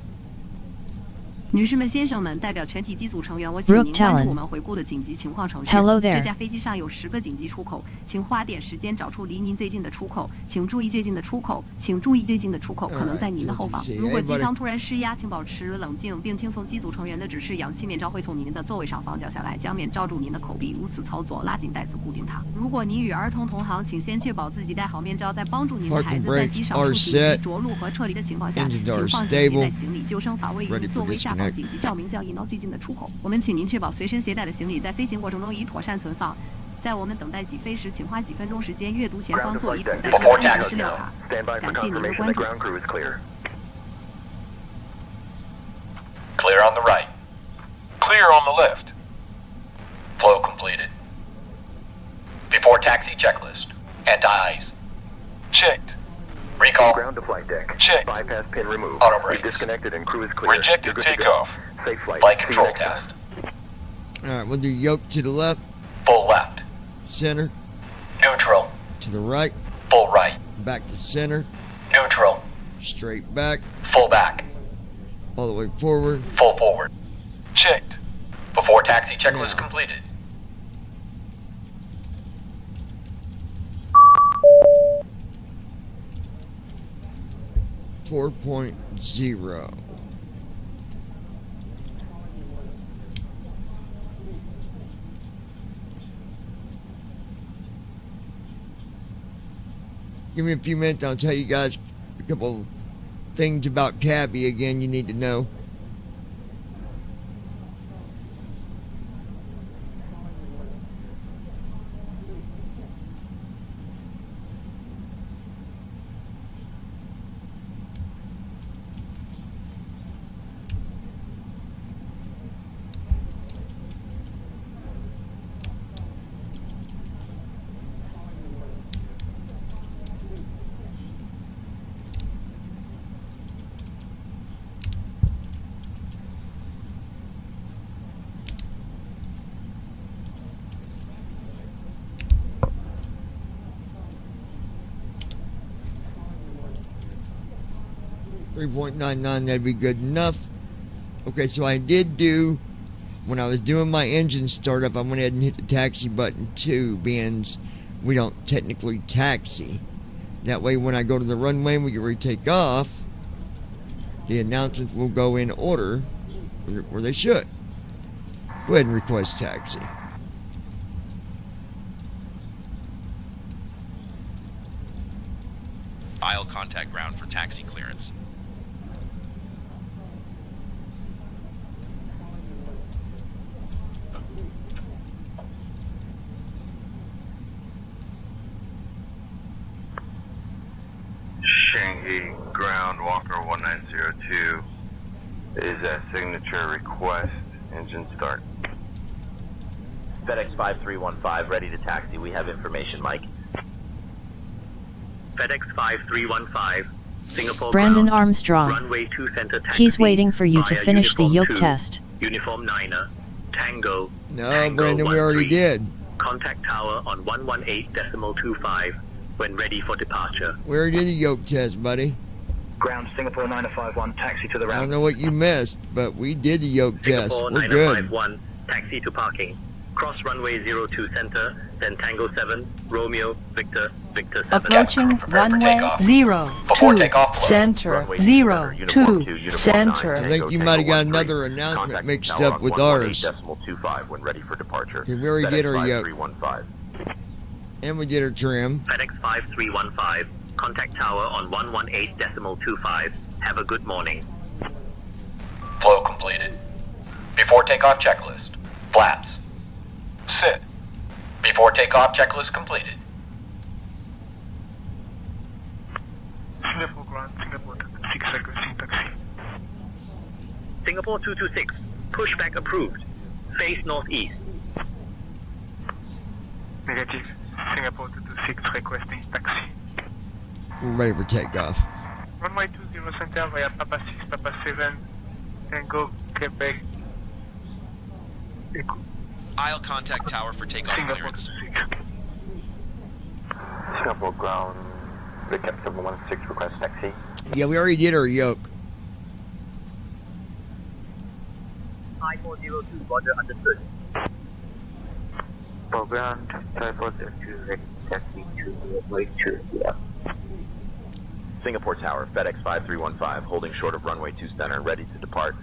女士们、先生们，代表全体机组成员，我请您关注我们回顾的紧急情况程序。 Hello there. 这架飞机上有10个紧急出口，请花点时间找出离您最近的出口。请注意最近的出口，请注意最近的出口可能在您的后方。如果机舱突然失压，请保持冷静，并听从机组成员的指示，氧气面罩会从您的座位上方掉下来，将面罩住您的口鼻，如此操作，拉紧带子固定它。如果您与儿童同行，请先确保自己戴好面罩，在帮助您的孩子在机上出紧急着陆和撤离的情况下，请放置携带行李，救生筏位于座位下方紧急照明将引导最近的出口。我们请您确保随身携带的行李在飞行过程中已妥善存放。在我们等待起飞时，请花几分钟时间阅读前方座椅口袋中的资料卡。感谢您的关注。 Clear on the right. Clear on the left. Flow completed. Before taxi checklist. Anti-ice. Checked. Recall. Ground to flight deck. Checked. Bypass pin removed. Auto brakes. We disconnected and crew is clear. Rejected takeoff. Safe flight. Flight control test. Alright, we'll do yoke to the left, Full left. center, Neutral. to the right, Full right. back to center, Neutral. straight back, Full back. all the way forward. Full forward. Checked. Before taxi checklist Now. completed. Four 4.0. Give me a few minutes. I'll tell you guys a couple things about Cabby again you need to know. $3.99, that'd be good enough. Okay, so I did do, when I was doing my engine startup, I went ahead and hit the taxi button too, being we don't technically taxi. That way when I go to the runway and we get ready to take off, the announcements will go in order where they should. Go ahead and request taxi. File contact ground for taxi clearance. Shanghai ground Walker 1902 is a signature request. Engine start. FedEx 5315 ready to taxi. We have information, Mike. FedEx 5315, Singapore Brandon ground, Armstrong. runway 2 center taxi. He's waiting for you to via finish the uniform yoke 2, test. Uniform 9er, Tango. No, Tango Brandon, we already 13. did. Contact tower on 118.25 when ready for departure. We already did a yoke test, buddy. Ground Singapore 9051, taxi to the I don't know what you missed, but we did the yoke test. Singapore We're good. 9051, taxi to parking. Cross runway 02 center, then Tango 7, Romeo, Victor, Victor 7. Approaching runway 02 center, 02 center. I think you might have got another announcement mixed up with ours. 118.25 when ready for departure. We already did our yoke. 5315. And we did our trim. FedEx 5315, contact tower on 118.25. Have a good morning. Flow completed. Before takeoff checklist. Flaps. Sit. Before takeoff checklist completed. Singapore ground, Singapore 6 requesting taxi. Singapore 226, pushback approved. Face northeast. Negative. Singapore 226 requesting taxi. We're ready for takeoff. Runway 20 center via Papa 6, Papa 7, Tango, Quebec. I'll contact tower for takeoff clearance. Singapore ground, recap 716 request taxi. Yeah, we already did our yoke. I-402, Roger, understood. Program, Thai 402, taxi to runway 2, yeah. Singapore Tower, FedEx 5315, holding short of runway 2 center, ready to depart.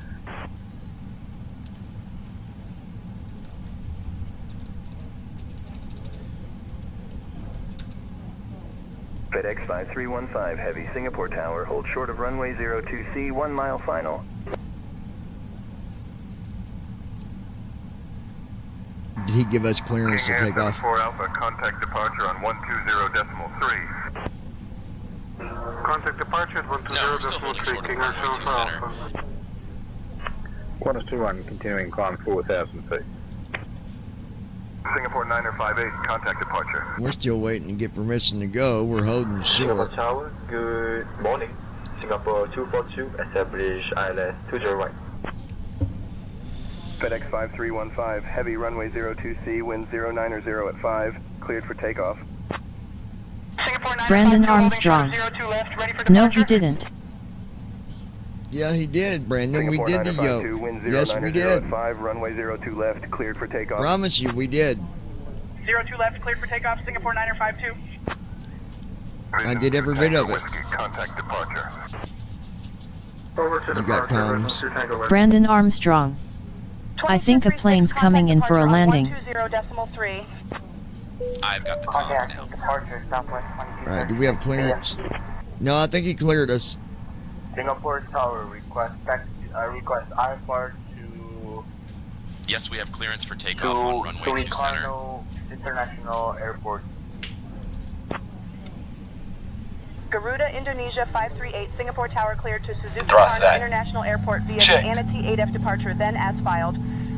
FedEx 5315, heavy Singapore Tower, hold short of runway 02C, 1 mile final. Did he give us clearance to take off? 4 Alpha, contact departure on 120.3. Contact departure at 120.3, King Alpha. 121, continuing climb 4,000 feet. Singapore 9058, contact departure. We're still waiting to get permission to go. We're holding Singapore short. Tower, good morning. Singapore 242, establish ILS 20 right. FedEx 5315, heavy runway 02C, wind 090 at 5, cleared for takeoff. Brandon Armstrong. No, he didn't. Yeah, he did, Brandon. We Singapore did the 952, yoke. wind Yes, we 090 did. at 5, runway 02 left, cleared for takeoff. Promise you, we did. 02 left, cleared for takeoff, Singapore 952. I did every bit of it. Contact departure. You got comms. Brandon Armstrong. I think a plane's coming in for a landing. 120.3. I've got the comms now. Departure, Southwest 22. Alright, do we have clearance? No, I think he cleared us. Singapore Tower, request IFR to Yes, we have clearance for takeoff on runway 2 center. International Airport. Garuda Indonesia 538, Singapore Tower cleared to Suzuki Thrust Karno that. International Airport via Check. the ANA T8F departure, then as filed.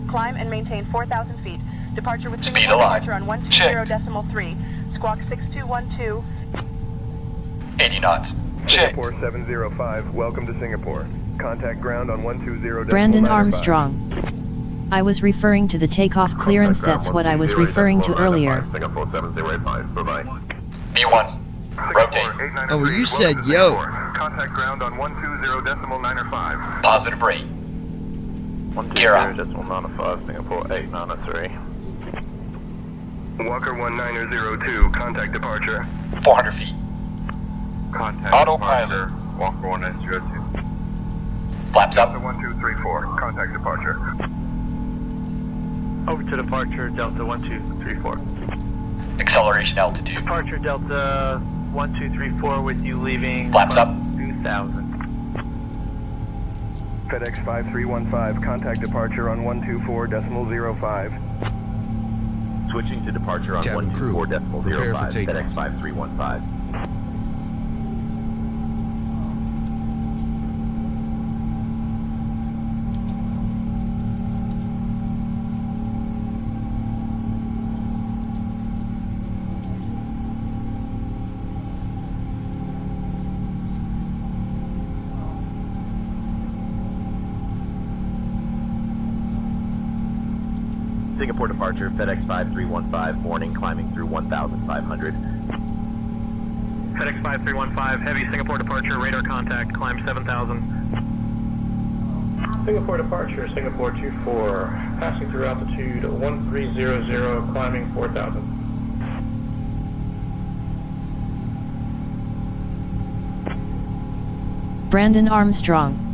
Climb and maintain 4,000 feet. Departure with Speed Singapore alive. departure on Check. 120.3. Squawk 6212. 80 knots. Check. Singapore 705, welcome to Singapore. Contact ground on 120. Brandon Armstrong. I was referring to the takeoff clearance. That's what I was referring to earlier. Singapore 7085, bye-bye. B1. Rotate. Oh, you said yo. Contact ground on 120.95. Positive rate. Gear up. 120.95, Singapore 893. Walker 1902, contact departure. 400 feet. Contact Autopilot. departure. Walker 1902. Flaps up. Delta 1234, contact departure. Over to departure, Delta 1234. Acceleration altitude. Departure, Delta 1234 with you leaving. Flaps up. 2000. FedEx 5315, contact departure on 124.05. Switching to departure on Cabin crew, prepare for 124.05, takeoff. FedEx 5315. Singapore departure, FedEx 5315, morning, climbing through 1,500. FedEx 5315, heavy Singapore departure, radar contact, climb 7,000. Singapore departure, Singapore 24, passing through altitude 1300, climbing 4,000. Brandon Armstrong.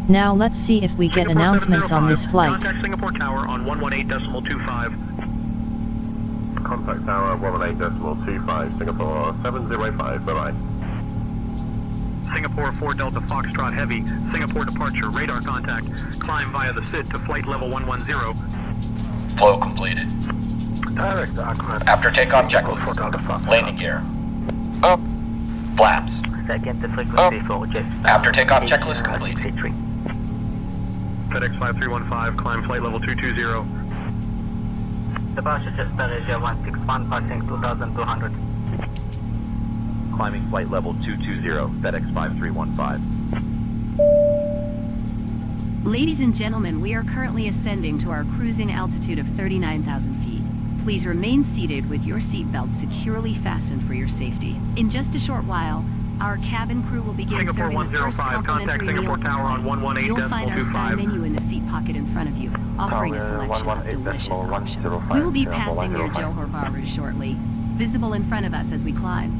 Now let's see if we get announcements on this flight. Contact Singapore Tower on 118.25. Contact Tower 118.25, Singapore 705, bye-bye. Singapore 4 Delta Foxtrot Heavy, Singapore departure, radar contact, climb via the SID to flight level 110. Flow completed. Direct Ahmed. After takeoff checklist. Landing gear. Up. Flaps. Second the Up. frequency for just After takeoff checklist completed. FedEx 5315, climb flight level 220. Departure just Malaysia 161, passing 2,200. Climbing flight level 220, FedEx 5315. Ladies and gentlemen, we are currently ascending to our cruising altitude of 39,000 feet. Please remain seated with your seatbelt securely fastened for your safety. In just a short while, our cabin crew will begin Singapore serving the first 105, contact complimentary meal Singapore of the Tower on flight. You'll find our sky 118.25. menu in the seat pocket in front of you, offering a selection of delicious options. We will be passing near Johor Bahru shortly, visible in front of us as we climb.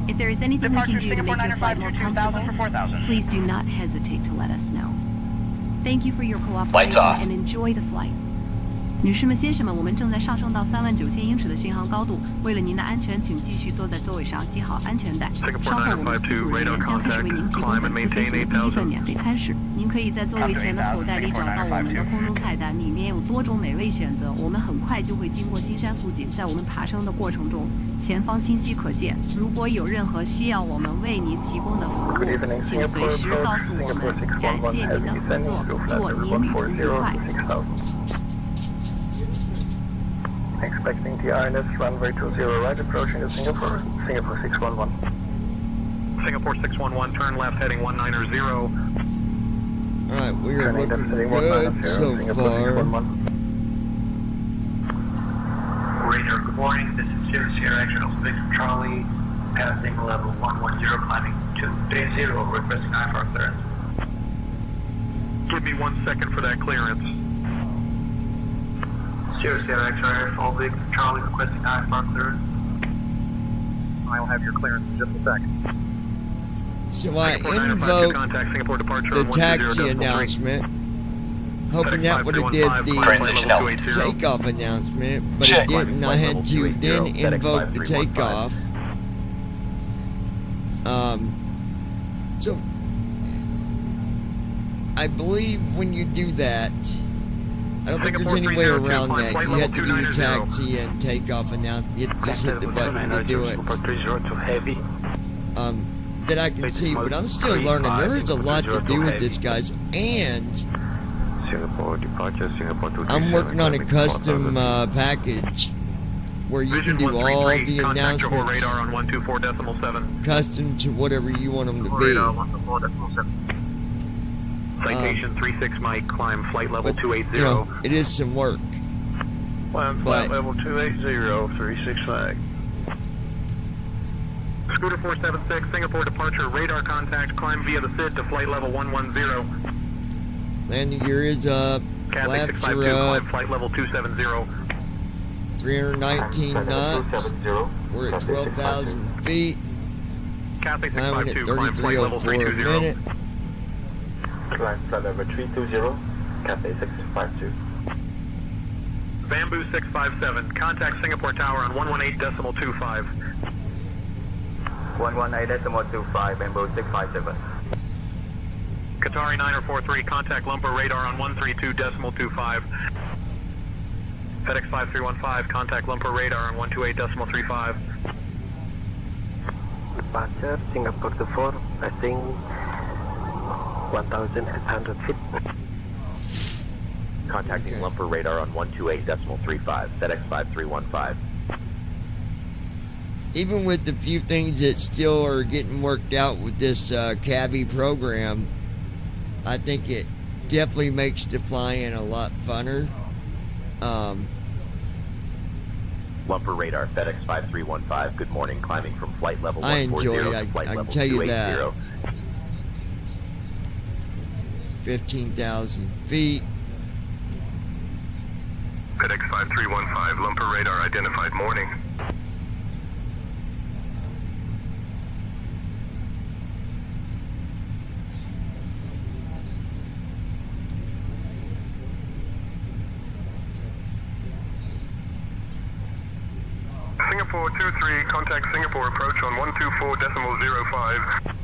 If there is anything we can do to make your flight more comfortable, please do not hesitate to let us know. Thank you for your cooperation and enjoy the flight. 女士们、先生们，我们正在上升到39000英尺的巡航高度。为了您的安全，请继续坐在座位上，系好安全带。稍后我们机组人员将开始为您提供本次飞行的第一份免费餐食。您可以在座位前的口袋里找到我们的空中菜单，里面有多种美味选择。我们很快就会经过新山附近，在我们爬升的过程中，前方清晰可见。如果有任何需要我们为您提供的服务，请随时告诉我们。感谢您的合作，祝您旅途愉快。Expecting TRNS runway 20 right, approaching to Singapore, Singapore 611. Singapore 611, turn left heading 190. Alright, we are looking good so far. Radar, good morning. This is Sierra Action Alpha Victor Charlie, passing level 110, climbing 230, requesting IFR clearance. Give me 1 second for that clearance. Sierra X-ray, Alpha Victor Charlie, requesting IFR clearance. I'll have your clearance in just a second. So I invoked the taxi announcement, hoping that would have did the takeoff announcement, but it didn't. I had to then invoke the takeoff. So I believe when you do that, I don't think there's any way around that. You have to do the taxi and takeoff announcement. You just hit the button to do it. That I can see, but I'm still learning. There is a lot to do with this, guys, and I'm working on a custom package where you can do all the announcements custom to whatever you want them to be. Citation 36 Mike, climb flight level 280. You know, it is some work. Climb flight level 280, 36 Mike. Scooter 476, Singapore departure, radar contact, climb via the SID to flight level 110. Landing gear is up, flaps are up, flight level 270. 319 knots, we're at 12,000 feet, climbing at 3304 a minute. Climb flight level 320, Cathay 652. Bamboo 657, contact Singapore Tower on 118.25. 118.25, Bamboo 657. Qatari 9043, contact Lumpur radar on 132.25. FedEx 5315, contact Lumpur radar on 128.35. Departure, Singapore to 4, passing 1,800 feet. Contacting Lumpur radar on 128.35, FedEx 5315. Even with the few things that still are getting worked out with this Cabby program, I think it definitely makes the flying a lot funner. Lumper radar, FedEx 5315, good morning, climbing from flight level 140 to flight I level can tell you that. 280. 15,000 feet. FedEx 5315, Lumper radar identified morning. Singapore 23, contact Singapore approach on 124.05.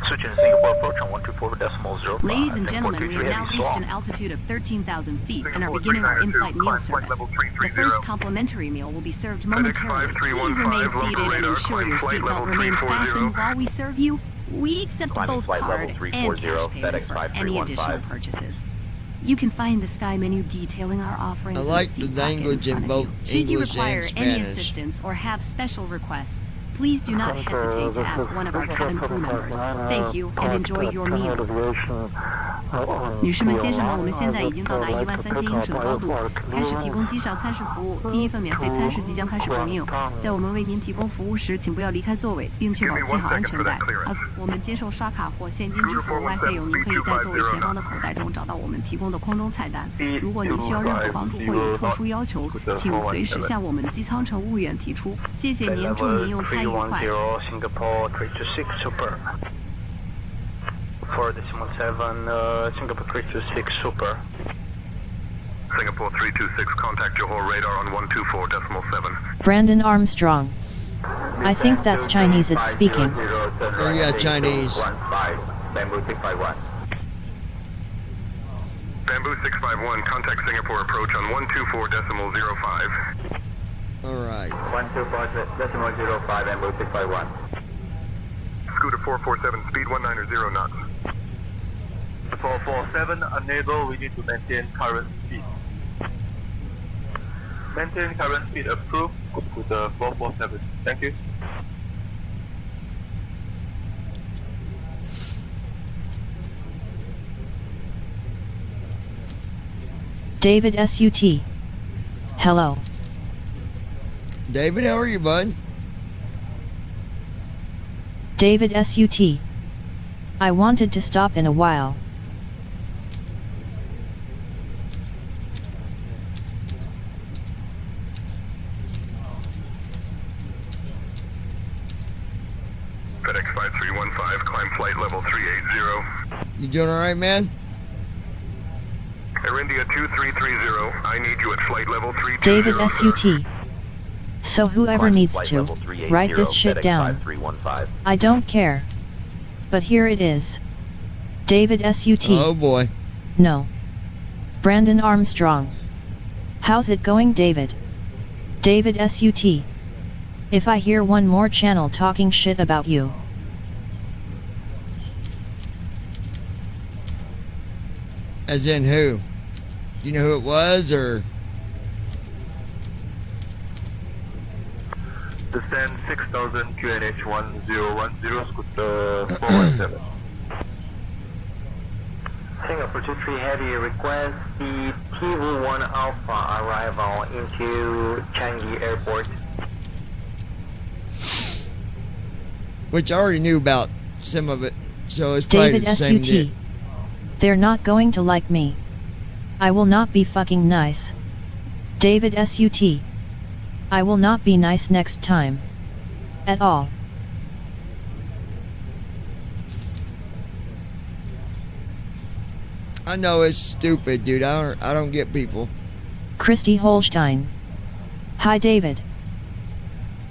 Switching Singapore approach on 124.05. Ladies and gentlemen, we have now reached an altitude of 13,000 feet and are beginning our in-flight meal service. The first complimentary meal will be served momentarily. Please remain seated and ensure your seatbelt remains fastened while we serve you. We accept both card and cash payments for any additional purchases. You can find the Sky menu detailing our offerings. I like the language in both English and Spanish. Should you require any assistance or have special requests, please do not hesitate to ask one of our cabin crew members. Thank you and enjoy your meal. 女士们、先生们，我们现在已经到达13000英尺的高度，开始提供机上餐食服务。第一份免费餐食即将开始供应。在我们为您提供服务时，请不要离开座位，并确保系好安全带。我们接受刷卡或现金支付，额外费用您可以在座位前方的口袋中找到我们提供的空中菜单。如果您需要任何帮助或有特殊要求，请随时向我们机舱乘务员提出。谢谢您，祝您用餐愉快。 Singapore 326 Super. 4.7, Singapore 326 Super. Singapore 326, contact Johor radar on 124.7. Brandon Armstrong. I think that's Chinese it's speaking. Oh yeah, Chinese. Bamboo 651. Bamboo 651, contact Singapore approach on 124.05. Alright. 124.05, Bamboo 651. Scooter 447, speed 190 knots. 447, unable, we need to maintain current speed. Maintain current speed approved, go to the 447. Thank you. David SUT. Hello. David, how are you, bud? David SUT. I wanted to stop in a while. FedEx 5315, climb flight level 380. You doing alright, man? Air India 2330, I need you at flight level 320. David SUT. So whoever needs to, write this shit down. I don't care. But here it is. David SUT. Oh boy. No. Brandon Armstrong. How's it going, David? David SUT. If I hear one more channel talking shit about you. As in who? Do you know who it was, or? Descend 6000 QNH 1010, scooter 417. Singapore 23 Heavy request the TV1 Alpha arrival into Changi Airport. Which I already knew about some of it, so it's probably David the same SUT. deal. They're not going to like me. I will not be fucking nice. David SUT. I will not be nice next time. At all. I know it's stupid, dude. I don't get people. Christy Holstein. Hi, David.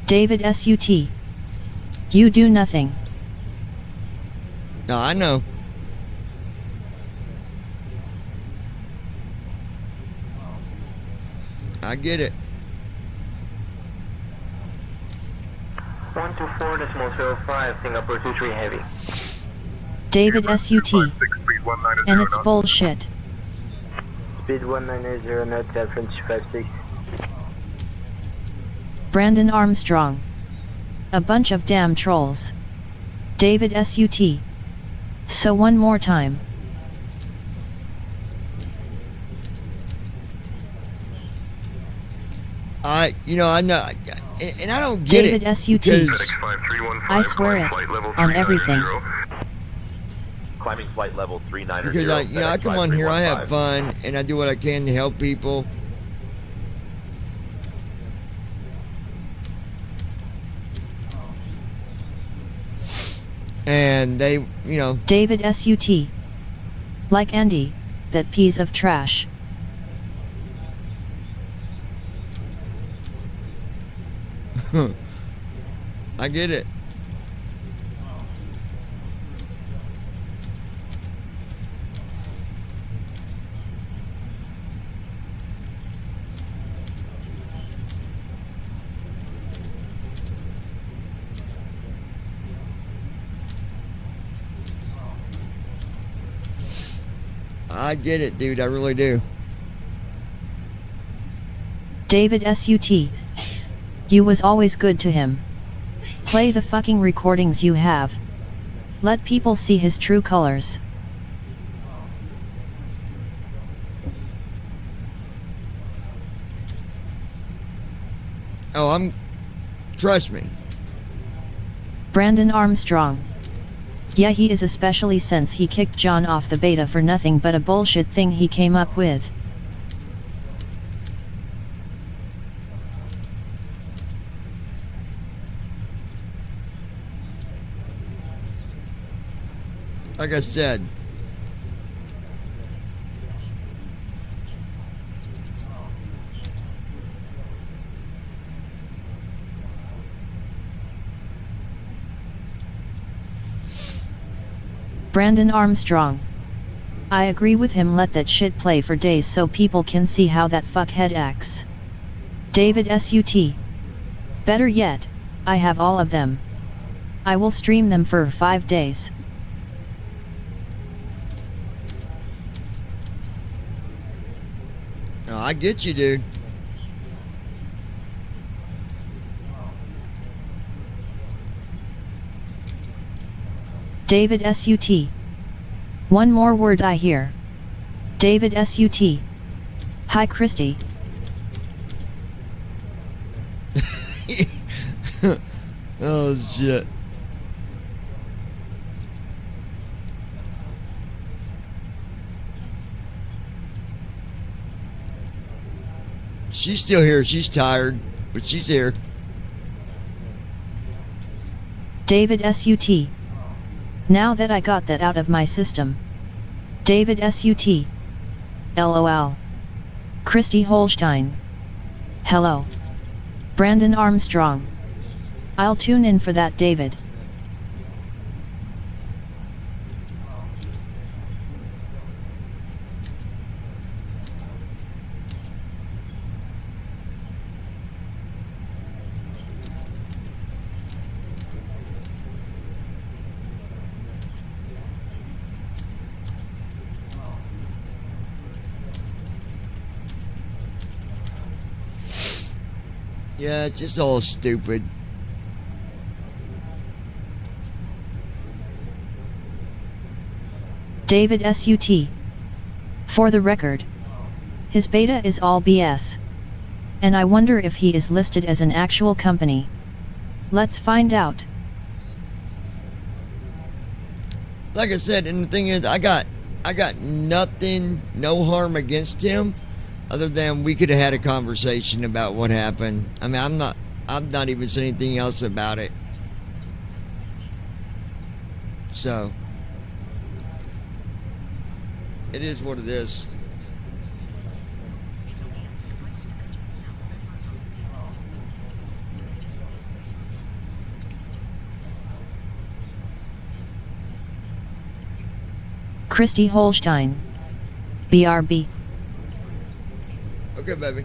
David SUT. You do nothing. No, I know. I get it. 124.05, Singapore 23 Heavy. David SUT. And it's bullshit. Speed 190 knots, San Francisco 56. Brandon Armstrong. A bunch of damn trolls. David SUT. So one more time. I know, and I don't get David it. SUT. because- I swear it. On everything. Climbing flight level 390. Because I come on here, I have fun, and I do what I can to help people. And they, David SUT. Like Andy, that piece of trash. I get it. I get it, dude. I really do. David SUT. You was always good to him. Play the fucking recordings you have. Let people see his true colors. Oh, trust me. Brandon Armstrong. Yeah, he is, especially since he kicked John off the beta for nothing but a bullshit thing he came up with. Like I said, Brandon Armstrong. I agree with him, let that shit play for days so people can see how that fuckhead acts. David SUT. Better yet, I have all of them. I will stream them for 5 days. oh, I get you, dude. David SUT. One more word I hear. David SUT. Hi Christy. Oh shit. She's still here. She's tired, but she's here. David SUT. Now that I got that out of my system. David SUT. LOL. Christy Holstein. Hello. Brandon Armstrong. I'll tune in for that, David. Yeah, it's just all stupid. David SUT. For the record, his beta is all BS. And I wonder if he is listed as an actual company. Let's find out. Like I said, and the thing is, I got nothing, no harm against him, other than we could have had a conversation about what happened. I mean, I'm not even saying anything else about it. So, it is what it is. Christy Holstein. BRB. Okay, baby.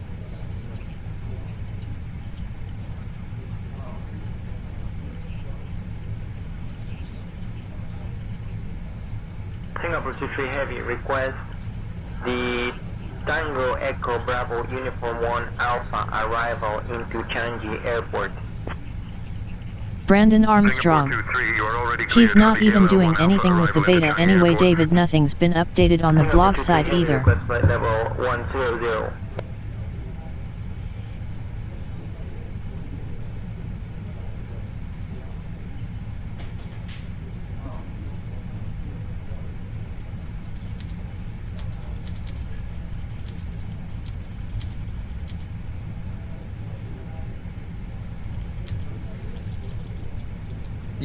Singapore 23 Heavy request the Tango Echo Bravo Uniform 1 Alpha arrival into Changi Airport. Brandon Armstrong. He's not even doing anything with the beta anyway, David. Nothing's been updated on the blog side either. Request flight level 100.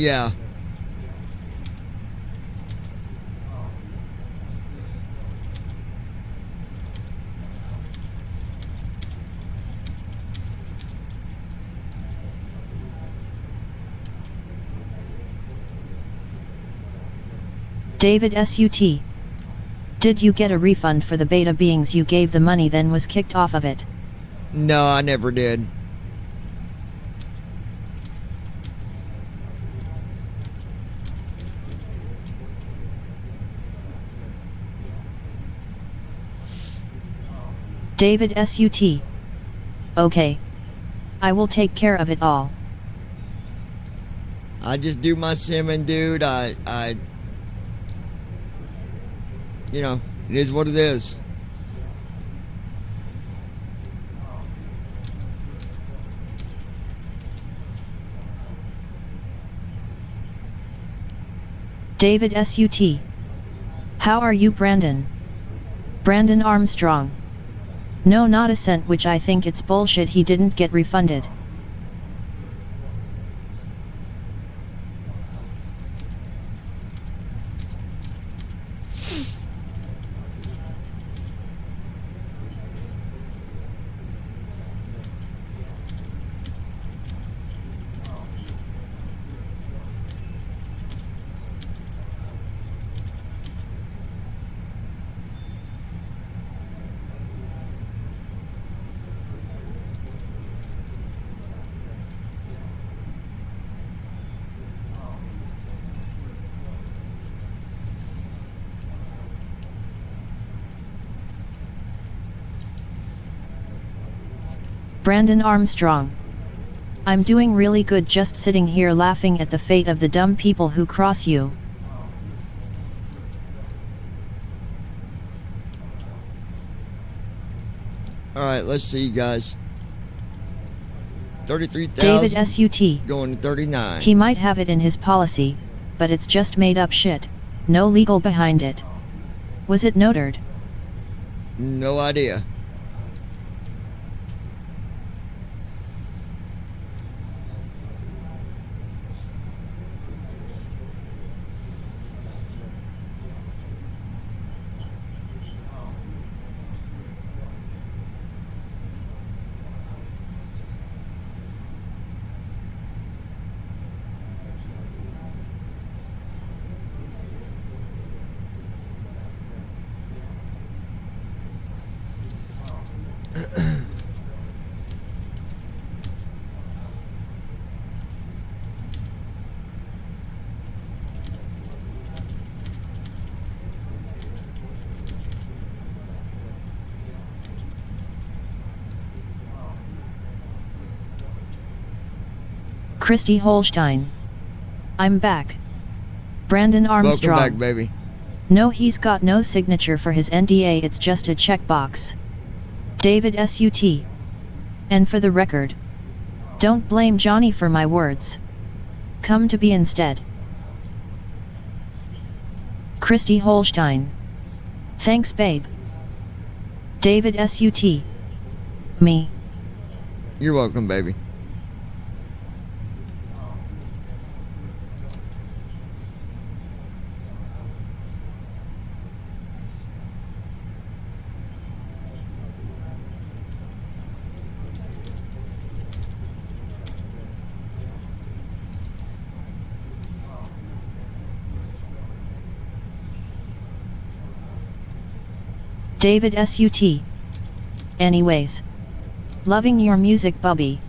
Yeah. David SUT. Did you get a refund for the beta beings you gave the money then was kicked off of it? No, I never did. David SUT. Okay. I will take care of it all. I just do my simming, dude. You know, it is what it is. David SUT. How are you, Brandon? Brandon Armstrong. No, not a cent, which I think it's bullshit he didn't get refunded. Brandon Armstrong. I'm doing really good, just sitting here laughing at the fate of the dumb people who cross you. Alright, let's see, guys. 33,000. David SUT. Going to 39. He might have it in his policy, but it's just made up shit. No legal behind it. Was it notared? No idea. Christy Holstein. I'm back. Brandon Armstrong. Welcome back, baby. No, he's got no signature for his NDA, it's just a checkbox. David SUT. And for the record, don't blame Johnny for my words. Come to be instead. Christy Holstein. Thanks, babe. David SUT. Me. You're welcome, baby. David SUT. Anyways. Loving your music, Bubby.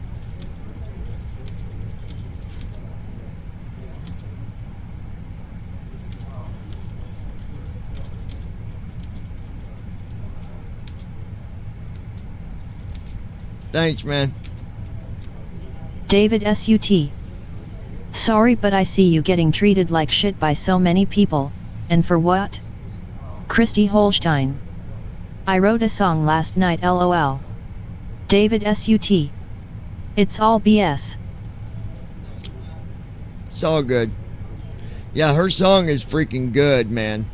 Thanks, man. David SUT. Sorry, but I see you getting treated like shit by so many people, and for what? Christy Holstein. I wrote a song last night, LOL. David SUT. It's all BS. It's all good. Yeah, her song is freaking good, man.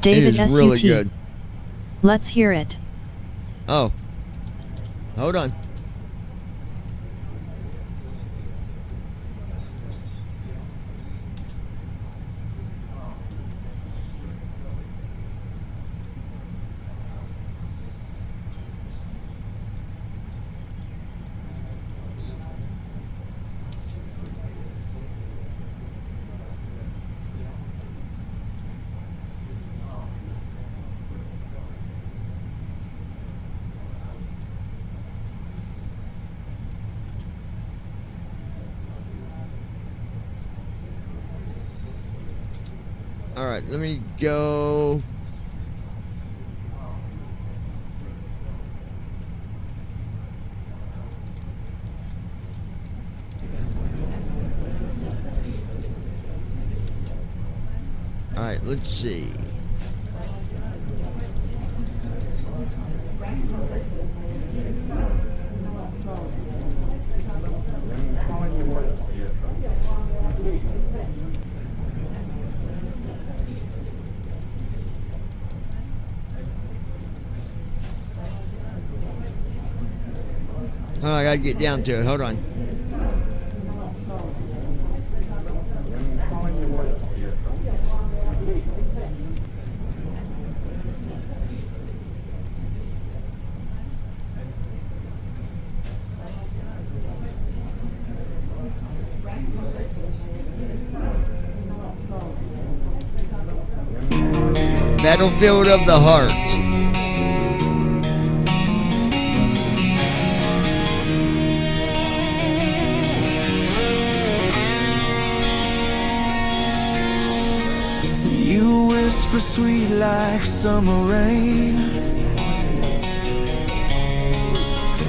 David it is SUT. really good. Let's hear it. Oh. Hold on. All right, let me go. All right, let's see. Oh, I gotta get down to it. Hold on. Battlefield of the Heart. You whisper sweet like summer rain,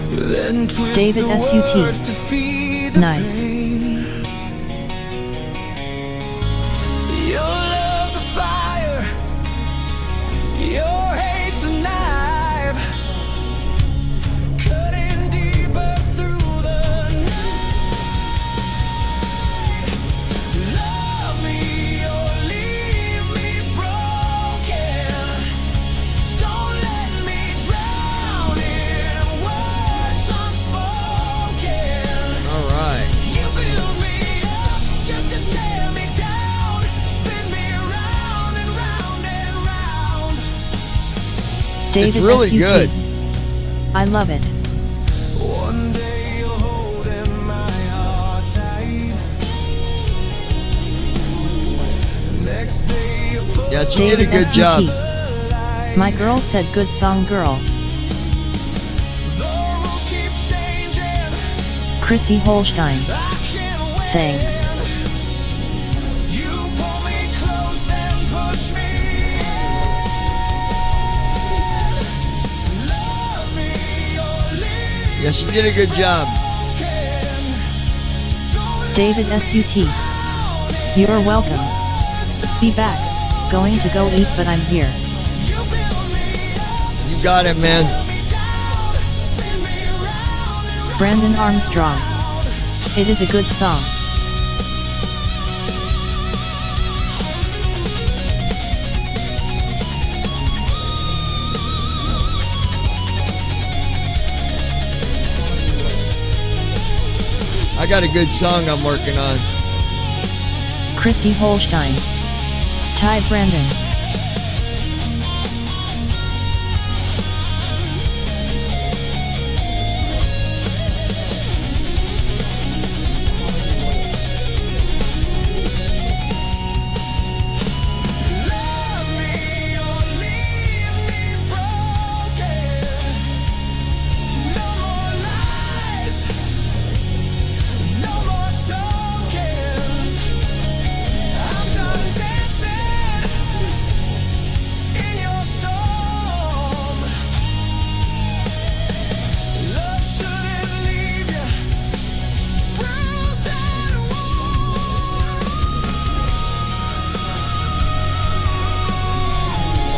then twist David the SUT. words to feed the Nice. pain. Your love's a fire, your hate's a knife, cutting deeper through the night. Love me or leave me broken. Don't let me drown in words unspoken. All right. You build me up just to tear me down, spin me round and round and round. David really SUT. good. I love it. One day you're holding my heart tight. Next day you're pulling Yeah, she did a David good SUT. job. My girl said good song girl. the rules keep changing. Christy Holstein. Thanks. You pull me close, then push me in. Love me or leave Yeah, she did a good job. David SUT. You're welcome. Be back. Going to go eat, but I'm here. You got it, man. Brandon Armstrong. It is a good song. I got a good song I'm working on. Christy Holstein. Ty Brandon.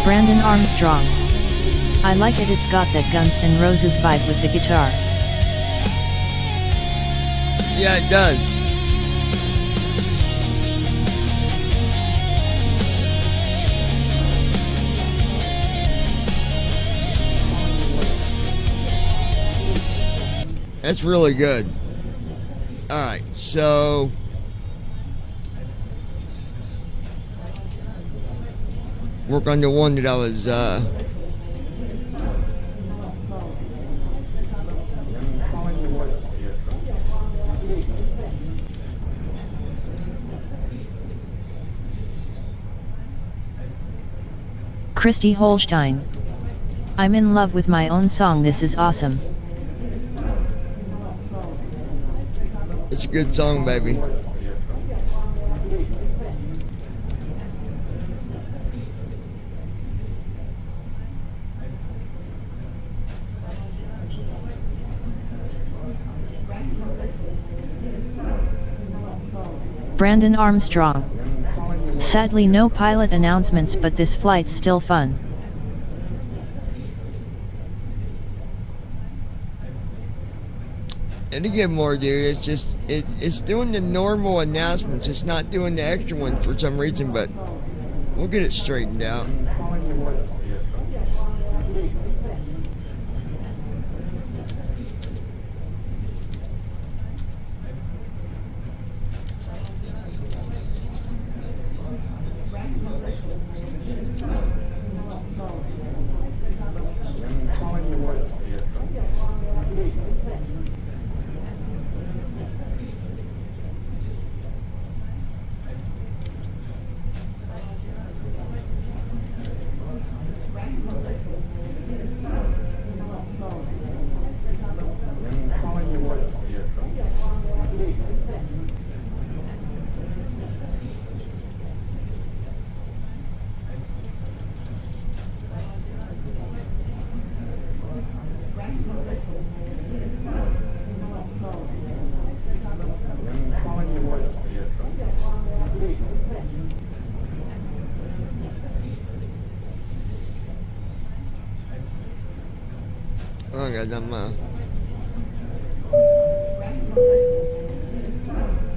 Brandon Armstrong. I like it, it's got that Guns N' Roses vibe with the guitar. Yeah, it does. That's really good. All right, so work on the one that I was. Christy Holstein. I'm in love with my own song. This is awesome. It's a good song, baby. Brandon Armstrong. Sadly no pilot announcements, but this flight's still fun. And again, more, dude, it's just, it's doing the normal announcements. It's not doing the extra one for some reason, but we'll get it straightened out.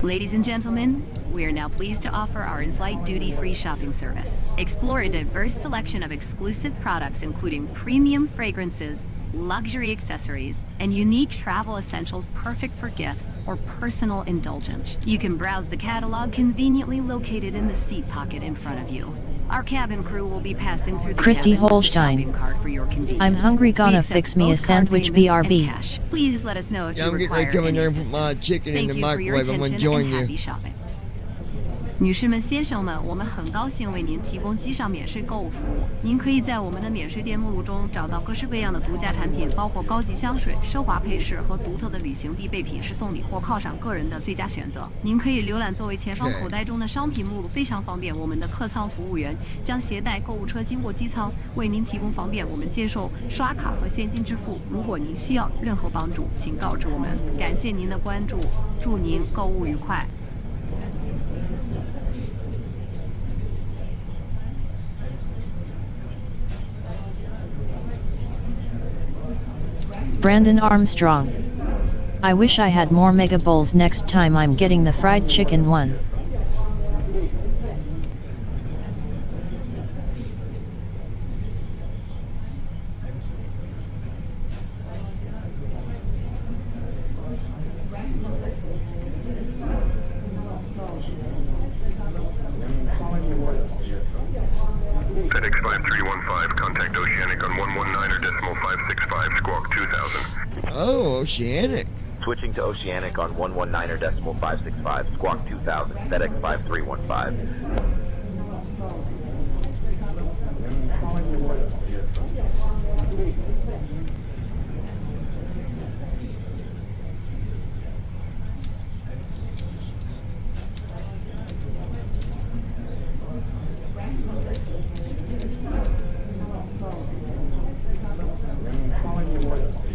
Ladies and gentlemen, we are now pleased to offer our in-flight duty-free shopping service. Explore a diverse selection of exclusive products including premium fragrances, luxury accessories, and unique travel essentials perfect for gifts or personal indulgence. You can browse the catalog conveniently located in the seat pocket in front of you. Our cabin crew will be passing through the Christy cabin with a Holstein. shopping cart for your convenience. I'm hungry, gonna We accept fix me a both card sandwich, payments and BRB. cash. Please let us know if Yeah, you I'm getting require ready to come in there and any put my chicken in Thank the you for your microwave. I'm going to attention join and happy you. shopping. 女士们、先生们，我们很高兴为您提供机上免税购物服务。您可以在我们的免税店目录中找到各式各样的独家产品，包括高级香水、奢华配饰和独特的旅行必备品，是送礼或犒赏个人的最佳选择。您可以浏览作为前方口袋中的商品目录，非常方便。我们的客舱服务员将携带购物车经过机舱，为您提供方便。我们接受刷卡和现金支付。如果您需要任何帮助，请告知我们。感谢您的关注，祝您购物愉快。Brandon Armstrong. I wish I had more mega bowls next time. I'm getting the fried chicken one. FedEx 5315, contact Oceanic on 119.565, squawk 2000. Oh, Oceanic. Switching to Oceanic on 119.565, squawk 2000, FedEx 5315.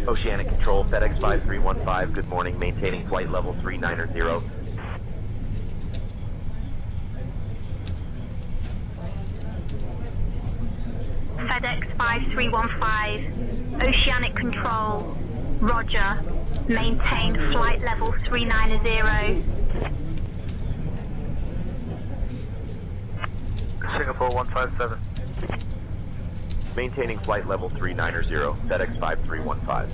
Oceanic Control, FedEx 5315, good morning, maintaining flight level 390. FedEx 5315, Oceanic Control, Roger, maintain flight level 390. Singapore 157. Maintaining flight level 390, FedEx 5315.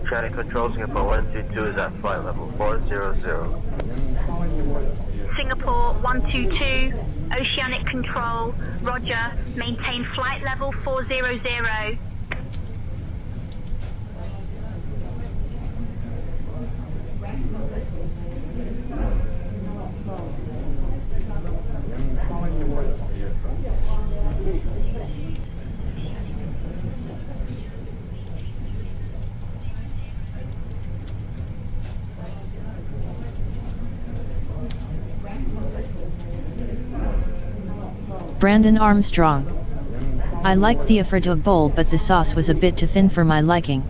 Traffic control, Singapore 122 is at flight level 400. Singapore 122, Oceanic Control, roger, maintain flight level 400. Brandon Armstrong. I liked the Alfredo bowl, but the sauce was a bit too thin for my liking.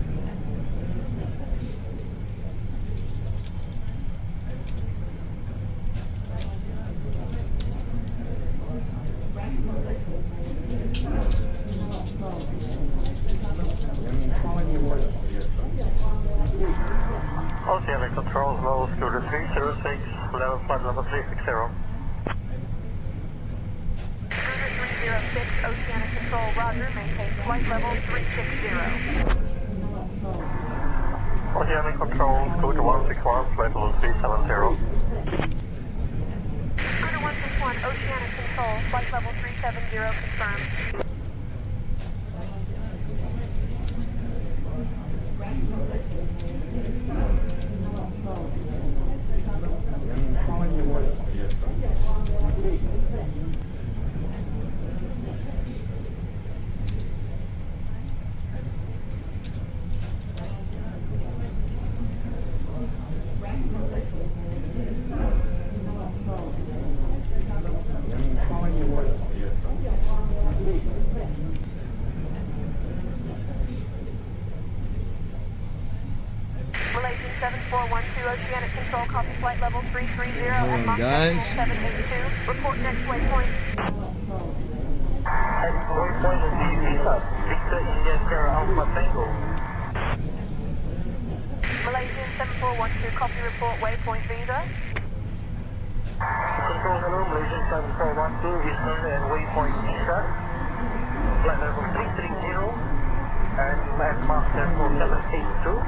Oceanic Control, low scooter 306, level flight level 360. 306, Oceanic Control, roger, maintain flight level 360. Oceanic Control, scooter 161, flight level 370. Scooter 161, Oceanic Control, flight level 370, confirmed. Malaysian 7412, Oceanic Control, copy flight level 330 at Mach guys. 782. Report next waypoint. Waypoint is Visa, Victor India Sierra Alpha Tango. Malaysian 7412, copy report waypoint Visa. Control, hello, Malaysian 7412, Eastern and waypoint Visa. Flight level 330 and at Mach 782.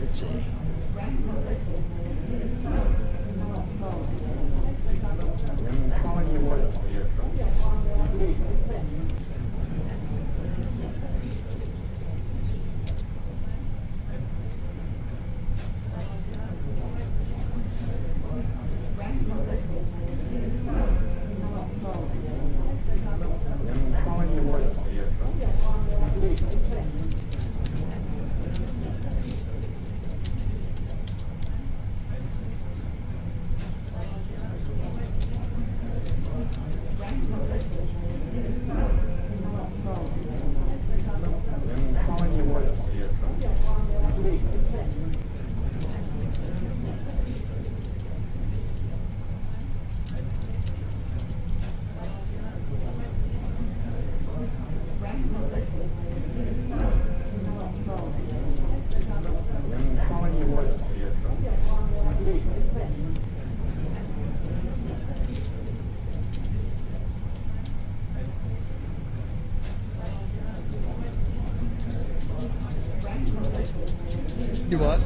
Let's see. You what?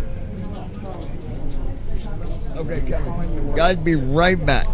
Okay, coming. Guys, be right back.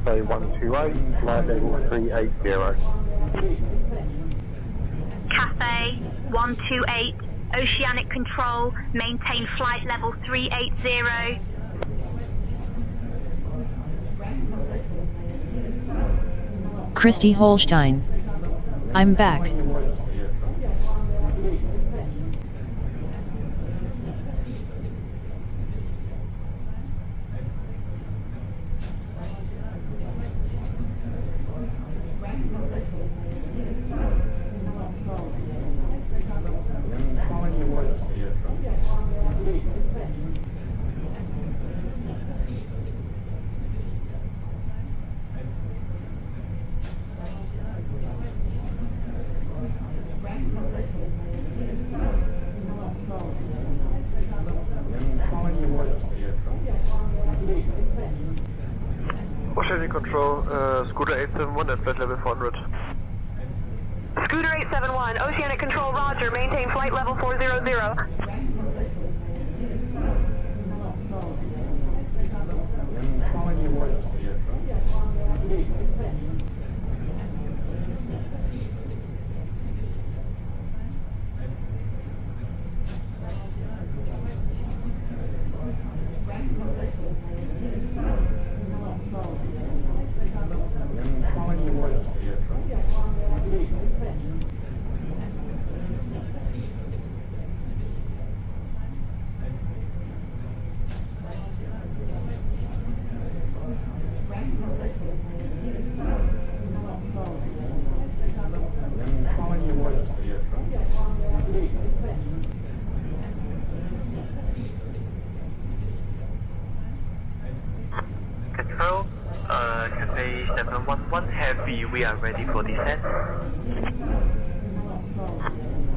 Cafe 128, flight level 380. Cafe 128, Oceanic Control, maintain flight level 380. Christy Holstein. I'm back. Oceanic Control, Scooter 871 at flight level 400. Scooter 871, Oceanic Control, roger. Maintain flight level 400. Control, Cafe 711 Heavy, we are ready for descent.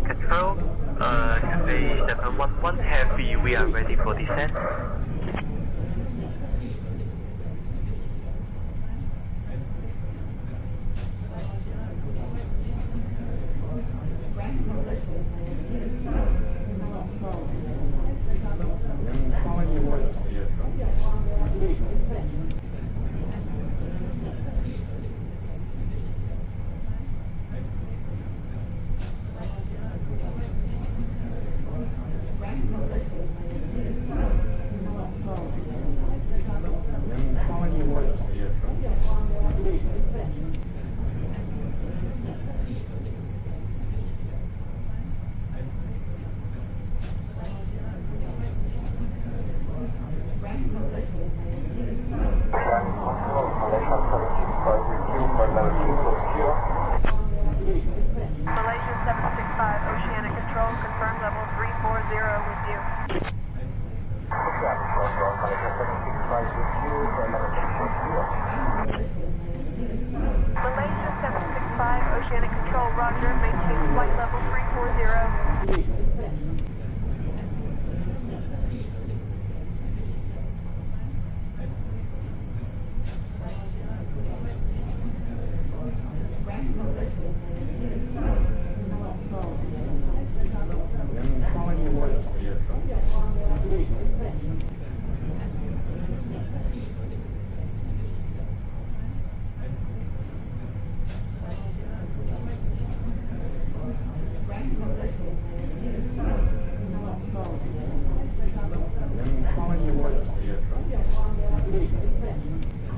Control, Cafe 711 Heavy, we are ready for descent. Malaysia 765, Oceanic Control, confirm level 340 with you. Malaysia 765, Oceanic Control, roger. Maintain flight level 340.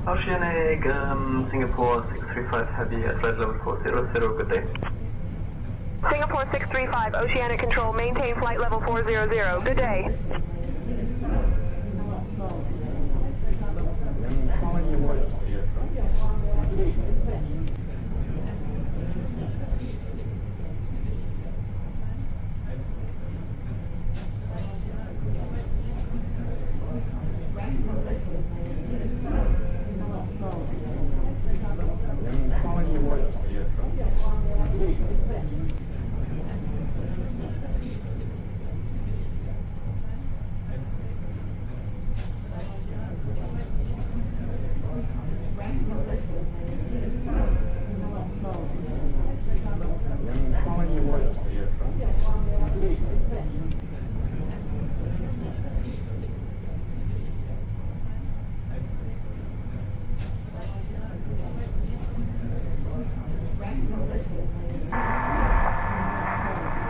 Oceanic, Singapore 635 Heavy at flight level 400, good day. Singapore 635, Oceanic Control, maintain flight level 400. Good day.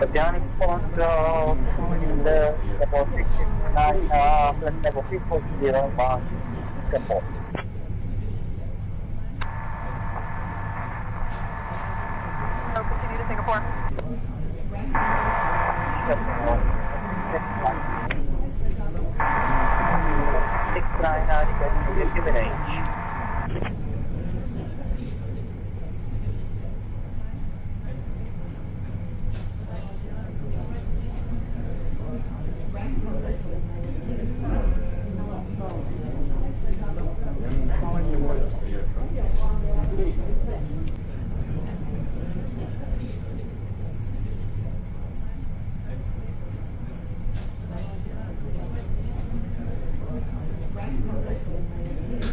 Oceanic Control, the level 669, flight level 340, Mars, Singapore. So continue to Singapore.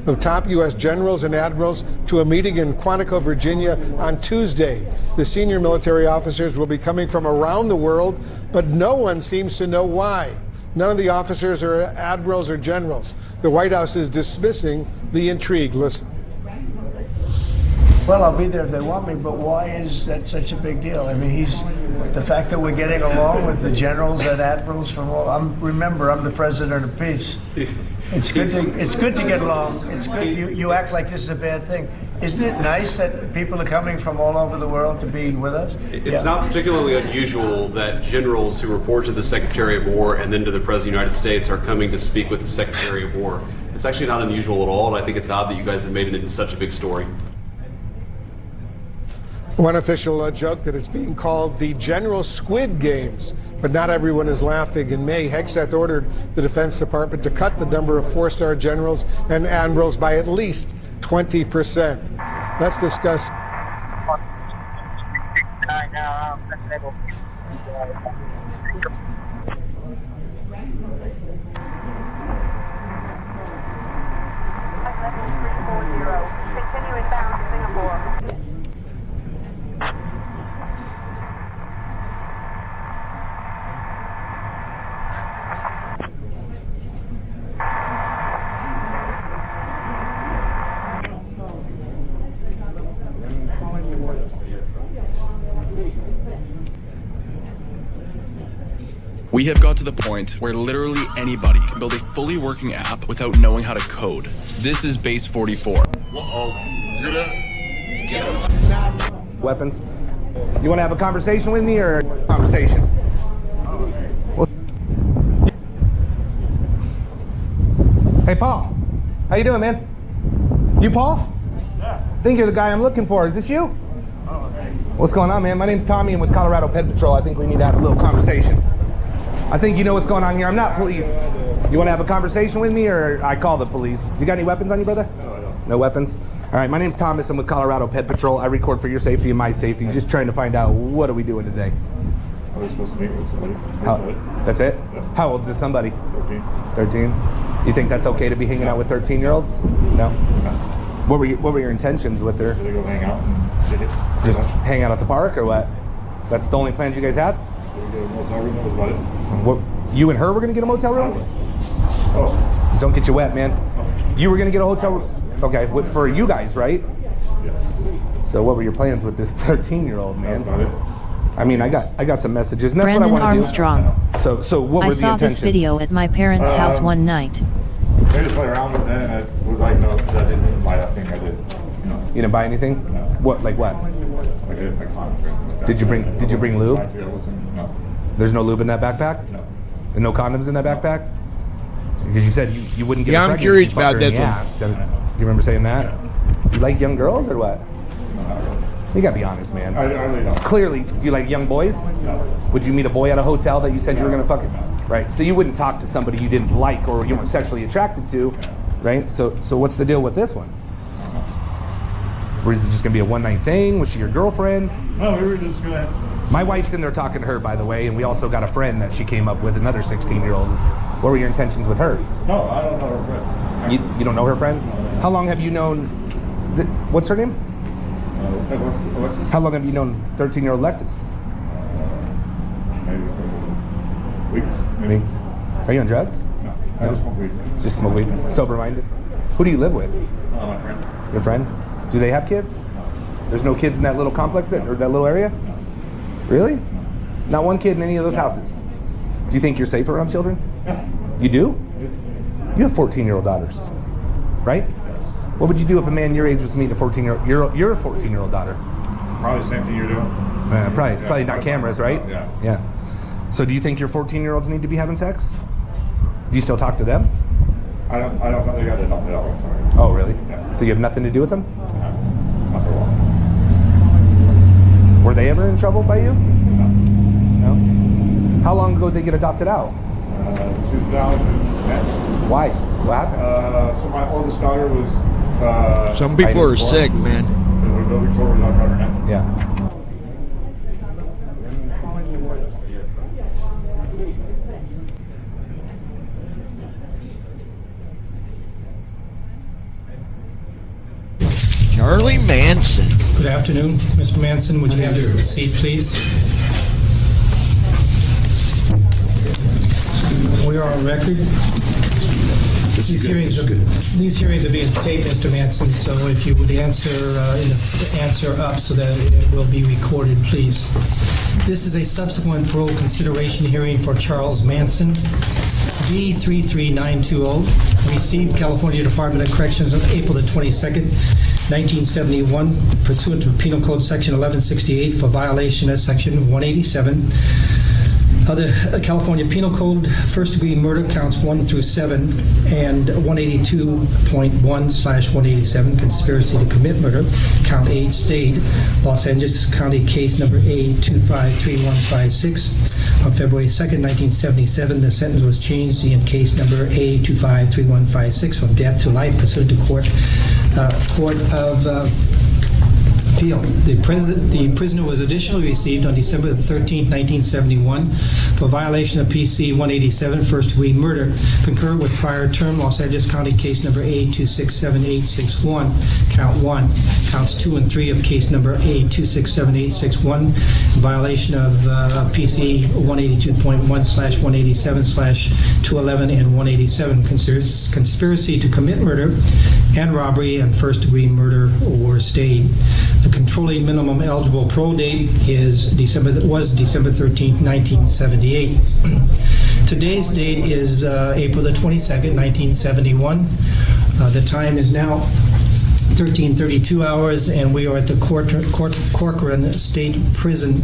Of top U.S. generals and admirals to a meeting in Quantico, Virginia on Tuesday. The senior military officers will be coming from around the world, but no one seems to know why. None of the officers are admirals or generals. The White House is dismissing the intrigue. Listen. Well, I'll be there if they want me, but why is that such a big deal? I mean, the fact that we're getting along with the generals and admirals from all. Remember, I'm the president of peace. It's good to get along. It's good. You act like this is a bad thing. Isn't it nice that people are coming from all over the world to be with us? It's not particularly unusual that generals who report to the Secretary of War and then to the President of the United States are coming to speak with the Secretary of War. It's actually not unusual at all, and I think it's odd that you guys have made it into such a big story. One official joked that it's being called the General Squid Games, but not everyone is laughing. In May, Hegseth ordered the Defense Department to cut the number of four-star generals and admirals by at least 20%. Let's discuss. Level 340. Continue inbound to Singapore. We have got to the point where literally anybody can build a fully working app without knowing how to code. This is Base 44. Weapons. You want to have a conversation with me or a conversation? Hey, Paul. How you doing, man? You Paul? Yeah. I think you're the guy I'm looking for. Is this you? Oh, hey. What's going on, man? My name's Tommy. I'm with Colorado Pet Patrol. I think we need to have a little conversation. I think you know what's going on here. I'm not police. You want to have a conversation with me or I call the police? You got any weapons on you, brother? No, I don't. No weapons? All right, my name's Thomas. I'm with Colorado Pet Patrol. I record for your safety and my safety. Just trying to find out what are we doing today. I was supposed to meet with somebody. That's it? Yeah. How old is this somebody? 13. 13? You think that's okay to be hanging out with 13-year-olds? No? What were your intentions with her? Should I go hang out and get it? Just hang out at the park or what? That's the only plans you guys had? Get a motel room, that was about it. What, you and her were gonna get a motel room? Oh. Don't get you wet, man. You were gonna get a hotel room? Okay, for you guys, right? Yeah. So what were your plans with this 13-year-old, man? That's about it. I mean, I got some messages, and that's Brandon what I want to Armstrong. do. So what were the intentions? I saw this video at my parents' house one night. I tried to play around with that, and I was like, no, that didn't buy that thing. I did. You didn't buy anything? No. What? Like what? Like a condom. Did you bring lube? No. There's no lube in that backpack? No. And no condoms in that backpack? Because you said you wouldn't get. Yeah, I'm curious about that one. Do you remember saying that? Yeah. You like young girls or what? No. You gotta be honest, man. I really don't. Clearly, do you like young boys? No. Would you meet a boy at a hotel that you said you were gonna fuck it? Right. So you wouldn't talk to somebody you didn't like or you weren't sexually attracted to, right? So what's the deal with this one? Or is it just gonna be a one-night thing? Was she your girlfriend? No, we were just gonna have... My wife's in there talking to her, by the way, and we also got a friend that she came up with, another 16-year-old. What were your intentions with her? No, I don't know her friend. You don't know her friend? No. How long have you known... what's her name? Alexis. How long have you known 13-year-old Lexus? Maybe weeks. Maybe. Weeks. Are you on drugs? No, I just smoke weed. Just smoke weed? Sober-minded? Who do you live with? My friend. Your friend? Do they have kids? No. There's no kids in that little complex, or that little area? No. Really? Not one kid in any of those houses. Do you think you're safe around children? Yeah. You do? You have 14-year-old daughters, right? What would you do if a man your age was meeting a 14-year-old, your 14-year-old daughter? Probably the same thing you're doing. Probably not cameras, right? Yeah. So do you think your 14-year-olds need to be having sex? Do you still talk to them? I don't think I did not do that all the time. Oh, really? Yeah. So you have nothing to do with them? Not for a while. Were they ever in trouble by you? No. No? How long ago did they get adopted out? 2010. Why? What happened? So my oldest daughter was... Some people are sick, man. Yeah. Charlie Manson. Good afternoon, Mr. Manson. Would you have a seat, please? We are on record. These hearings are being taped, Mr. Manson, so if you would answer up so that it will be recorded, please. This is a subsequent parole consideration hearing for Charles Manson, B33920, received California Department of Corrections on April the 22nd, 1971, pursuant to Penal Code Section 1168 for violation of Section 187 of the California Penal Code, first-degree murder counts 1 through 7, and 182.1/187, conspiracy to commit murder, count 8, stayed, Los Angeles County case number A253156. On February 2nd, 1977, the sentence was changed in case number A253156 from death to life pursuant to Court of Appeal. The prisoner was additionally received on December 13, 1971 for violation of PC 187, first-degree murder, concurrent with prior term Los Angeles County case number A267861, count 1, counts 2 and 3 of case number A267861, violation of PC 182.1/187/211 and 187, conspiracy to commit murder and robbery and first-degree murder were stayed. The controlling minimum eligible parole date was December 13th, 1978. Today's date is April the 22nd, 1971. The time is now 13:32 hours, and we are at the Corcoran State Prison.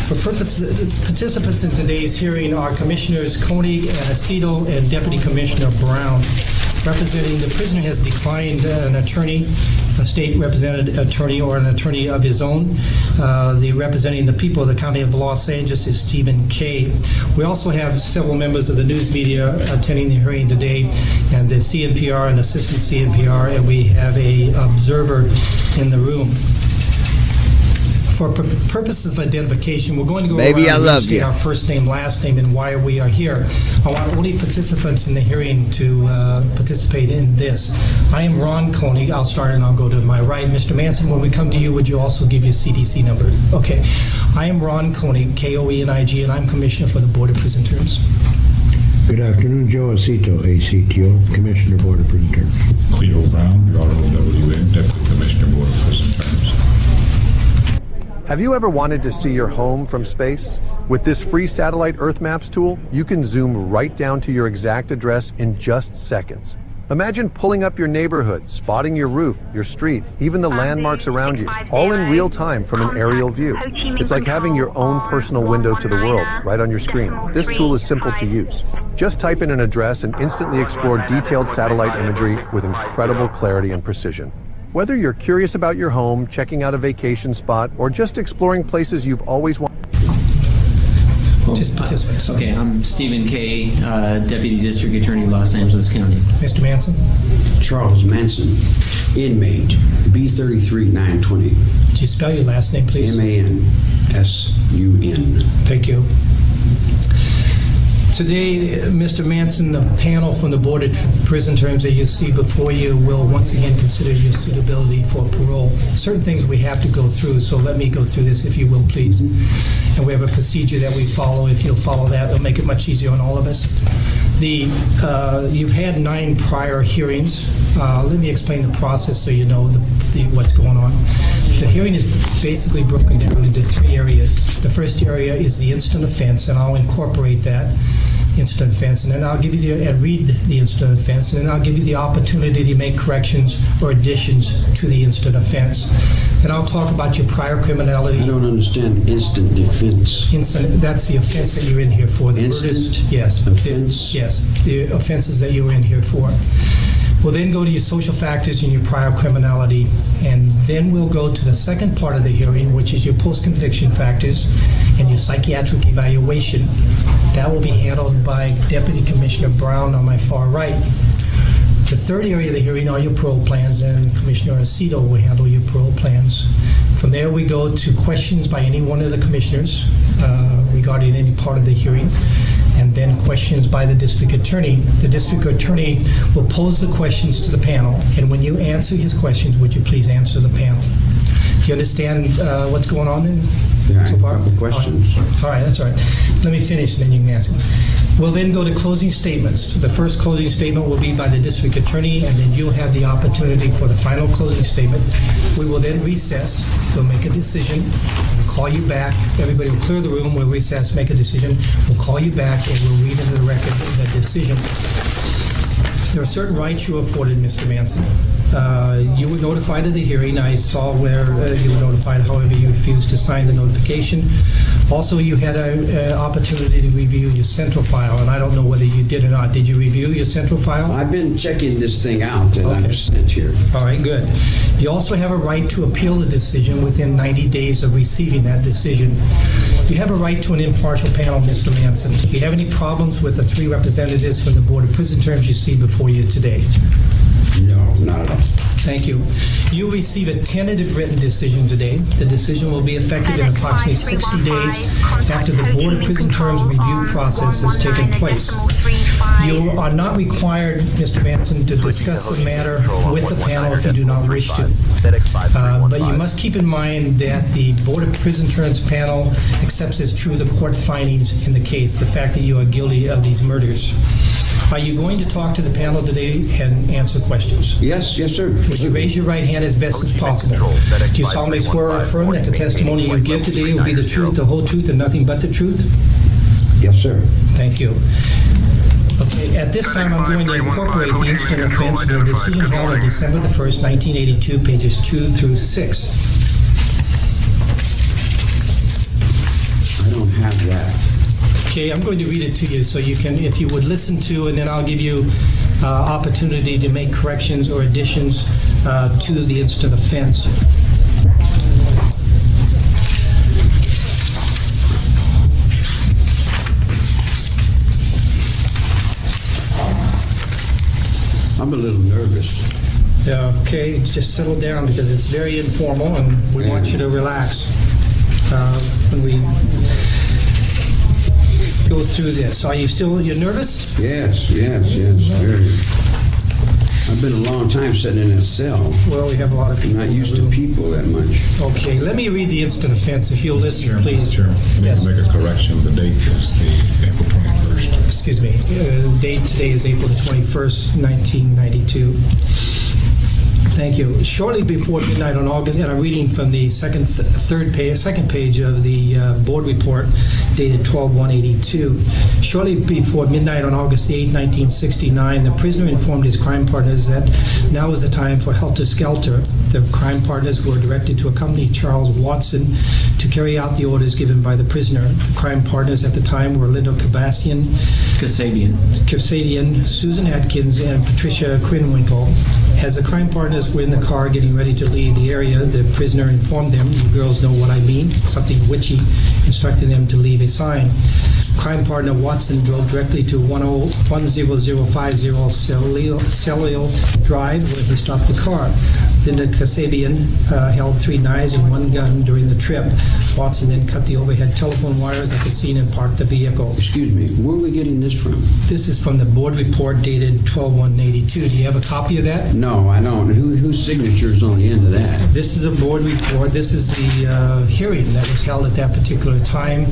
For participants in today's hearing are Commissioners Koenig and Aceto and Deputy Commissioner Brown. Representing the prisoner has declined an attorney, a state represented attorney or an attorney of his own. The representing the people of the County of Los Angeles is Stephen Kay. We also have several members of the news media attending the hearing today, and the CNPR and assistant CNPR, and we have a observer in the room. For purposes of identification, we're going to go Baby, I love you. Our first name, last name, and why we are here. I want only participants in the hearing to participate in this. I am Ron Koenig. I'll start and I'll go to my right. Mr. Manson, when we come to you, would you also give your CDC number? Okay. I am Ron Koenig, Koenig, and I'm Commissioner for the Board of Prison Terms. Good afternoon, Joe Aceto, ACTO, Commissioner, Board of Prison Terms. Cleo Brown, ROWN, Deputy Commissioner, Board of Prison Terms. Have you ever wanted to see your home from space? With this free satellite Earth Maps tool, you can zoom right down to your exact address in just seconds. Imagine pulling up your neighborhood, spotting your roof, your street, even the landmarks around you, all in real time from an aerial view. It's like having your own personal window to the world right on your screen. This tool is simple to use. Just type in an address and instantly explore detailed satellite imagery with incredible clarity and precision. Whether you're curious about your home, checking out a vacation spot, or just exploring places you've always wanted. Just participants. Okay, I'm Stephen Kay, Deputy District Attorney, Los Angeles County. Mr. Manson? Charles Manson, inmate, B33920. Could you spell your last name, please? MANSUN. Thank you. Today, Mr. Manson, the panel from the Board of Prison Terms that you see before you will once again consider your suitability for parole. Certain things we have to go through, so let me go through this if you will, please. And we have a procedure that we follow. If you'll follow that, it'll make it much easier on all of us. You've had 9 prior hearings. Let me explain the process so you know what's going on. The hearing is basically broken down into 3 areas. areas. The first area is the instant offense, and I'll incorporate that instant offense, and then I'll give you and read the instant offense, and then I'll give you the opportunity to make corrections or additions to the instant offense. Then I'll talk about your prior criminality. I don't understand instant defense. Instant, that's the offense that you're in here for. The Instant yes. offense? Yes, the offenses that you were in here for. We'll then go to your social factors and your prior criminality, and then we'll go to the second part of the hearing, which is your post-conviction factors and your psychiatric evaluation. That will be handled by Deputy Commissioner Brown on my far right. The third area of the hearing are your parole plans, and Commissioner Aceto will handle your parole plans. From there, we go to questions by any one of the commissioners regarding any part of the hearing, and then questions by the district attorney. The district attorney will pose the questions to the panel, and when you answer his questions, would you please answer the panel? Do you understand what's going on in Yeah, so far? I have a couple questions. All right, that's all right. Let me finish, and then you can ask them. We'll then go to closing statements. The first closing statement will be by the district attorney, and then you'll have the opportunity for the final closing statement. We will then recess. We'll make a decision. We'll call you back. Everybody will clear the room. We'll recess, make a decision. We'll call you back, and we'll read into the record the decision. There are certain rights you are afforded, Mr. Manson. You were notified of the hearing. I saw where you were notified, however, you refused to sign the notification. Also, you had an opportunity to review your central file, and I don't know whether you did or not. Did you review your central file? I've been checking this thing out that I've sent here. All right, good. You also have a right to appeal the decision within 90 days of receiving that decision. You have a right to an impartial panel, Mr. Manson. Do you have any problems with the 3 representatives from the Board of Prison Terms you see before you today? No, not at all. Thank you. You will receive a tentative written decision today. The decision will be effective in approximately 60 days after the Board of Prison Terms review process has taken place. You are not required, Mr. Manson, to discuss the matter with the panel if you do not wish to. But you must keep in mind that the Board of Prison Terms panel accepts as true the court findings in the case, the fact that you are guilty of these murders. Are you going to talk to the panel today and answer questions? Yes, sir. Would you raise your right hand as best as possible? Do you solemnly swear or affirm that the testimony you give today will be the truth, the whole truth, and nothing but the truth? Yes, sir. Thank you. Okay, at this time, I'm going to incorporate the instant offense of the decision held on December the 1st, 1982, pages 2 through 6. I don't have that. Okay, I'm going to read it to you so you can, if you would listen to, and then I'll give you opportunity to make corrections or additions to the instant offense. I'm a little nervous. Okay, just settle down because it's very informal and we want you to relax when we go through this. Are you you're nervous? Yes, very. I've been a long time sitting in a cell. Well, we have a lot of people. I'm not used to people that much. Okay, let me read the instant offense if you'll listen, Chairman, please. Chairman, I need to make a correction. The date is the April 21st. Excuse me. Date today is April the 21st, 1992. Thank you. Shortly before midnight on August, and I'm reading from the second page of the board report dated 12/1/82. Shortly before midnight on August 8, 1969, the prisoner informed his crime partners that now was the time for helter-skelter. The crime partners were directed to accompany Charles Watson to carry out the orders given by the prisoner. The crime partners at the time were Linda Kasabian, Susan Atkins, and Patricia Krinwinkle. As the crime partners were in the car getting ready to leave the area, the prisoner informed them, "You girls know what I mean," something witchy, instructing them to leave a sign. Crime partner Watson drove directly to 10050 Cellular Drive, where he stopped the car. Linda Kasabian held 3 knives and 1 gun during the trip. Watson then cut the overhead telephone wires at the scene and parked the vehicle. Excuse me, where are we getting this from? This is from the board report dated 12/1/82. Do you have a copy of that? No, I don't. Whose signature is on the end of that? This is a board report. This is the hearing that was held at that particular time,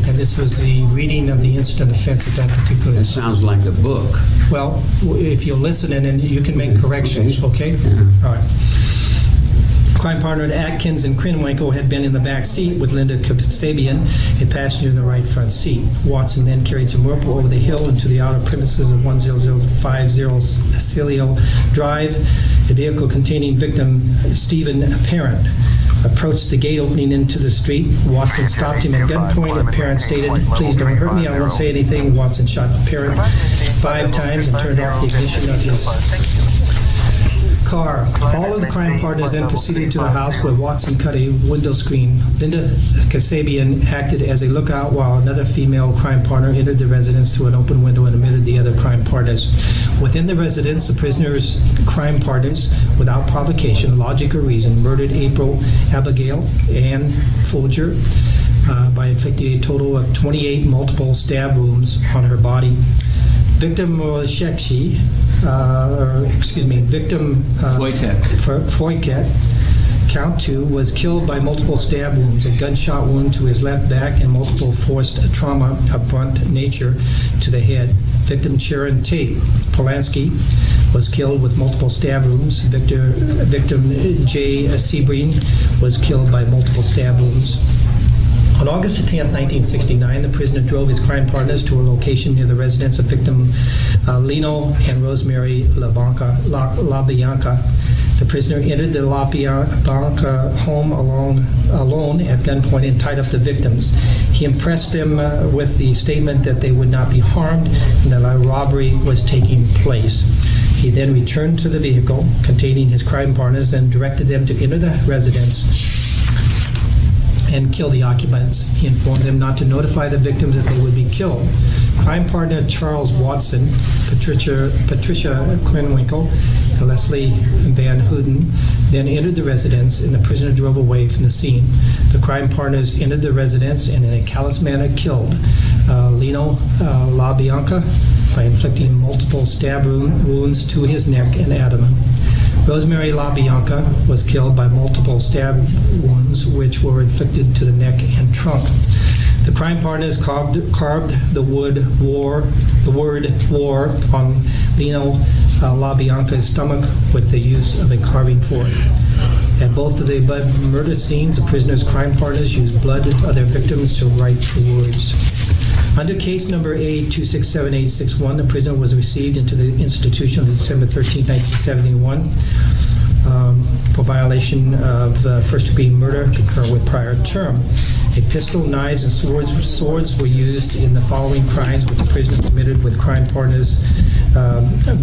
and this was the reading of the instant offense at that particular time. That sounds like a book. Well, if you'll listen, and then you can make corrections, okay? Yeah. All right. Crime partner Atkins and Krenwinkel had been in the back seat with Linda Kasabian, a passenger in the right front seat. Watson then carried some rope over the hill into the outer premises of 10050 Celio Drive. A vehicle containing victim Stephen Parent approached the gate opening into the street. Watson stopped him at gunpoint, and Parent stated, "Please don't hurt me, I won't say anything." Watson shot Parent 5 times and turned off the ignition of his car. All of the crime partners then proceeded to the house where Watson cut a window screen. Linda Kasabian acted as a lookout while another female crime partner entered the residence through an open window and admitted the other crime partners. Within the residence, the prisoner's crime partners, without provocation, logic, or reason, murdered April Abigail Ann Folger by inflicting a total of 28 multiple stab wounds on her body. Victim was Shekshi, victim Foyket, count 2, was killed by multiple stab wounds, a gunshot wound to his left back, and multiple forced trauma of blunt nature to the head. Victim Sharon Tate Polanski was killed with multiple stab wounds. Victim Jay Sebring was killed by multiple stab wounds. On August 10, 1969, the prisoner drove his crime partners to a location near the residence of victim Lino and Rosemary LaBianca. The prisoner entered the LaBianca home alone at gunpoint and tied up the victims. He impressed them with the statement that they would not be harmed and that a robbery was taking place. He then returned to the vehicle containing his crime partners and directed them to enter the residence and kill the occupants. He informed them not to notify the victims that they would be killed. Crime partner Charles Watson, Patricia Krenwinkel, and Leslie Van Houten then entered the residence, and the prisoner drove away from the scene. The crime partners entered the residence and in a callous manner killed Lino LaBianca by inflicting multiple stab wounds to his neck and abdomen. Rosemary LaBianca was killed by multiple stab wounds which were inflicted to the neck and trunk. The crime partners carved the word war on Lino LaBianca's stomach with the use of a carving fork. At both of the above murder scenes, the prisoner's crime partners used blood of their victims to write the words. Under case number A267861, the prisoner was received into the institution on December 13, 1971 for violation of first-degree murder concurrent with prior term. A pistol, knives, and swords were used in the following crimes which the prisoner committed with crime partners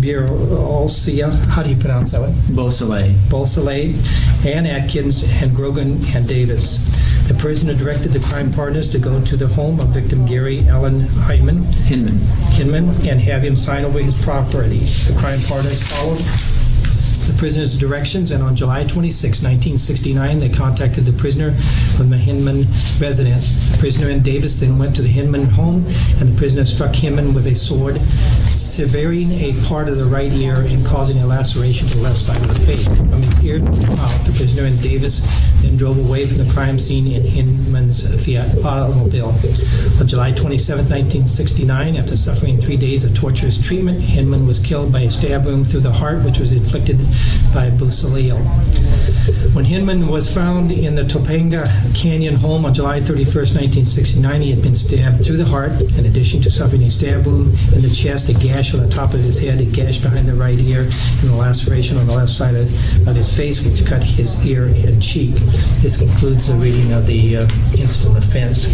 Biolcia, how do you pronounce that one? Beausoleil, Ann Atkins, and Grogan and Davis. The prisoner directed the crime partners to go to the home of victim Gary Allen Hinman, and have him sign over his property. The crime partners followed the prisoner's directions, and on July 26, 1969, they contacted the prisoner from the Hinman residence. The prisoner and Davis then went to the Hinman home, and the prisoner struck Hinman with a sword, severing a part of the right ear and causing a laceration to the left side of the face. From his ear to the mouth, the prisoner and Davis then drove away from the crime scene in Hinman's Fiat automobile. On July 27, 1969, after suffering 3 days of torturous treatment, Hinman was killed by a stab wound through the heart, which was inflicted by Beausoleil. When Hinman was found in the Topanga Canyon home on July 31st, 1969, he had been stabbed through the heart, in addition to suffering a stab wound in the chest, a gash on the top of his head, a gash behind the right ear, and a laceration on the left side of his face, which cut his ear and cheek. This concludes the reading of the incident offense.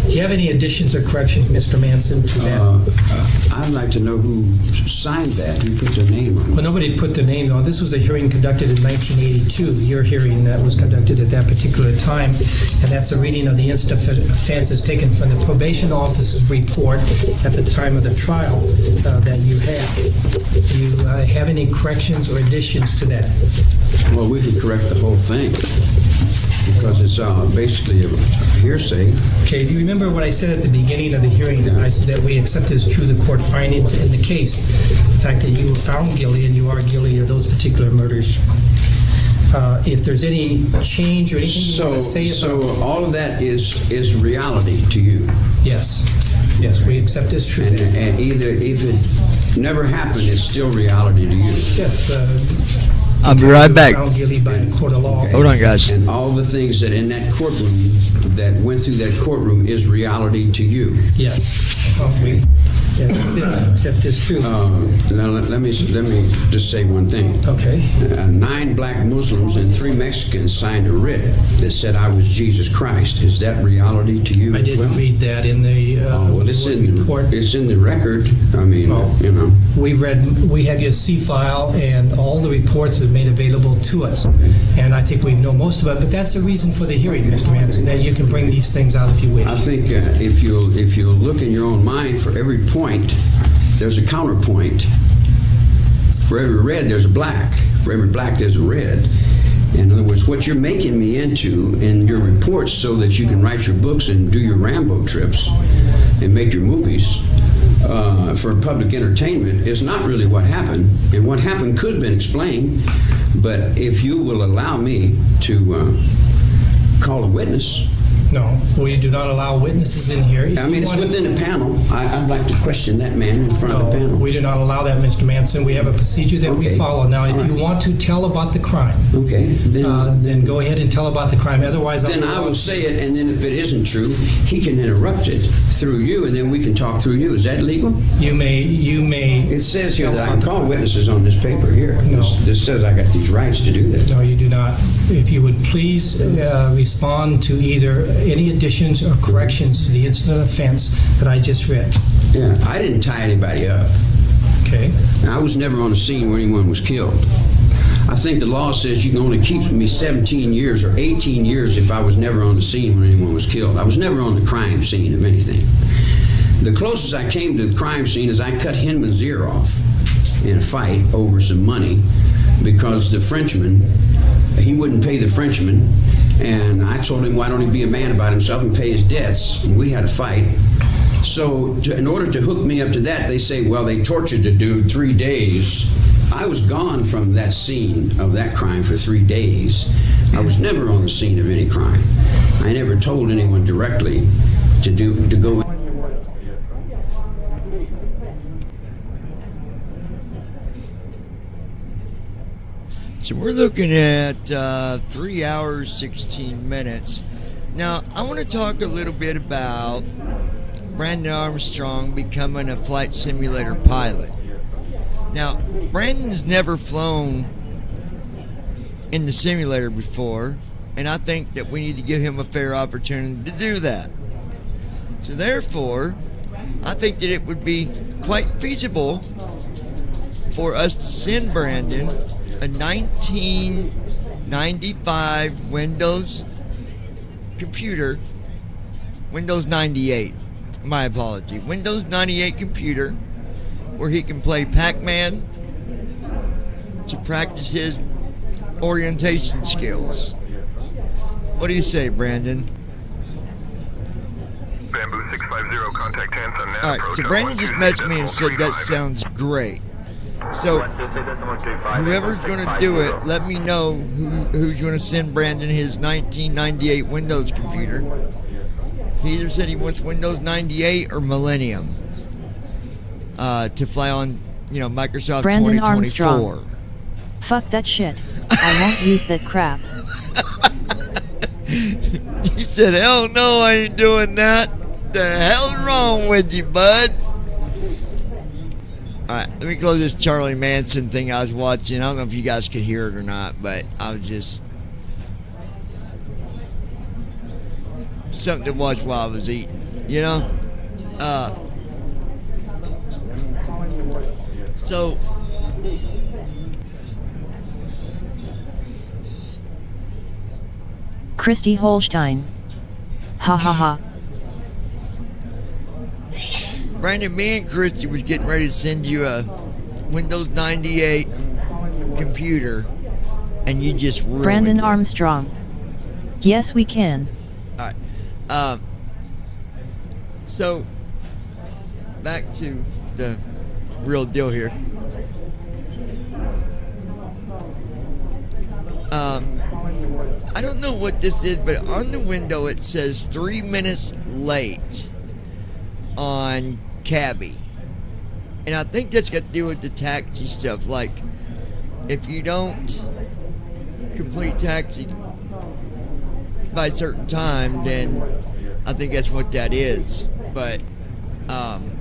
Do you have any additions or corrections, Mr. Manson, to that? I'd like to know who signed that, who put their name on it. Well, nobody put their name on. This was a hearing conducted in 1982. Your hearing that was conducted at that particular time, and that's a reading of the incident offense is taken from the probation officer's report at the time of the trial that you have. Do you have any corrections or additions to that? Well, we could correct the whole thing because it's basically a hearsay. Okay, do you remember what I said at the beginning of the hearing? I said that we accept as true the court findings in the case. The fact that you were found guilty and you are guilty of those particular murders. If there's any change or anything you want to say about So all of that is reality to you? Yes. Yes, we accept as true. And either if it never happened, it's still reality to you? Yes. I'll be right back. Found guilty by a court of law. Hold on, guys. And all the things that in that courtroom, that went through that courtroom is reality to you. Yes. Except it's true. Now let me just say one thing. Okay. 9 black Muslims and 3 Mexicans signed a writ that said I was Jesus Christ. Is that reality to you? I didn't read that in the it's in report. It's in the record. I mean, you know. We have your C file, and all the reports are made available to us. And I think we know most of it, but that's the reason for the hearing, Mr. Manson, that you can bring these things out if you wish. I think if you'll look in your own mind, for every point, there's a counterpoint. For every red, there's a black. For every black, there's a red. In other words, what you're making me into in your reports so that you can write your books and do your Rambo trips and make your movies for public entertainment is not really what happened. And what happened could have been explained, but if you will allow me to call a witness. No, we do not allow witnesses in here. I mean, it's within the panel. I'd like to question that man in front of the panel. We do not allow that, Mr. Manson. We have a procedure that we follow. Now, if you want to tell about the crime, then go ahead and tell about the crime. Otherwise, I will say it, and then if it isn't true, he can interrupt it through you, and then we can talk through you. Is that legal? You may. It says here that I can call witnesses on this paper here. No. This says I got these rights to do that. No, you do not. If you would please respond to either any additions or corrections to the incident offense that I just read. Yeah, I didn't tie anybody up. Okay. I was never on the scene when anyone was killed. I think the law says you can only keep me 17 years or 18 years if I was never on the scene when anyone was killed. I was never on the crime scene of anything. The closest I came to the crime scene is I cut Hinman's ear off in a fight over some money because the Frenchman, he wouldn't pay the Frenchman. And I told him, why don't he be a man about himself and pay his debts? And we had a fight. So in order to hook me up to that, they say, well, they tortured the dude 3 days. I was gone from that scene of that crime for 3 days. I was never on the scene of any crime. I never told anyone directly to go. So we're looking at 3 hours, 16 minutes. Now, I want to talk a little bit about Brandon Armstrong becoming a flight simulator pilot. Now, Brandon's never flown in the simulator before, and I think that we need to give him a fair opportunity to do that. So therefore, I think that it would be quite feasible for us to send Brandon a 1995 Windows computer, Windows 98, my apology, Windows 98 computer, where he can play Pac-Man to practice his orientation skills. What do you say, Brandon? Bamboo 650, contact 10, I'm now. Alright, so Brandon just messaged me and said that sounds great. So, whoever's going to do it, let me know who's going to send Brandon his 1998 Windows computer. He either said he wants Windows 98 or Millennium to fly on, Microsoft Brandon 2024. Armstrong. Fuck that shit. I won't use that crap. He said, hell no, I ain't doing that. The hell's wrong with you, bud? Alright, let me close this Charlie Manson thing I was watching. I don't know if you guys could hear it or not, but I was just... something to watch while I was eating, So... Christy Holstein. Ha ha ha. Brandon, me and Christy was getting ready to send you a Windows 98 computer, and you just ruined Brandon it. Armstrong. Yes, we can. Alright. So, back to the real deal here. I don't know what this is, but on the window it says 3 minutes late on Cabby. And I think that's got to do with the taxi stuff. Like, if you don't complete taxi by a certain time, then I think that's what that is. But I'm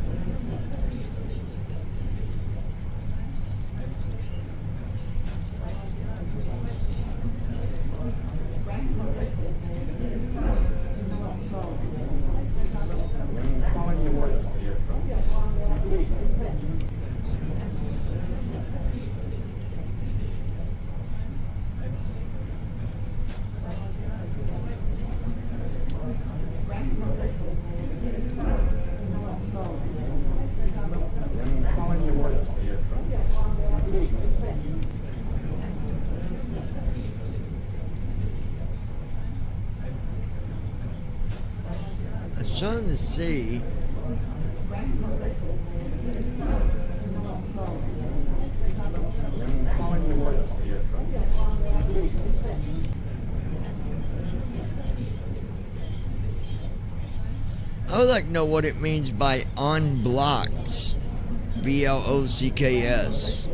trying to see. I would like to know what it means by on blocks. BLOCKS.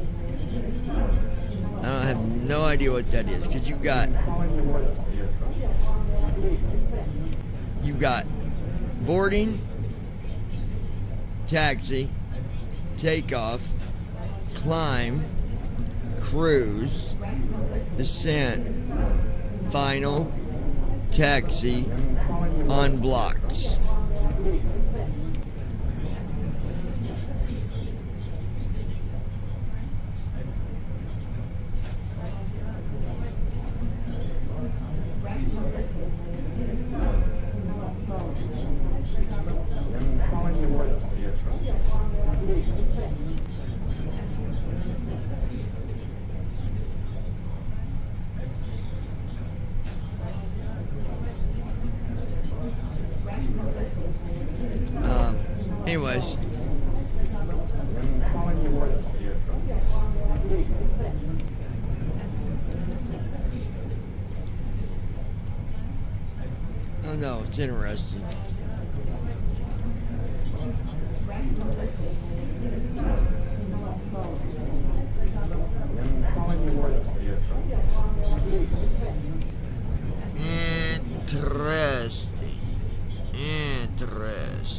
I have no idea what that is, because you've got boarding, taxi, takeoff, climb, cruise, descent, final, taxi, on blocks. Anyways. Oh no, it's interesting. Interesting.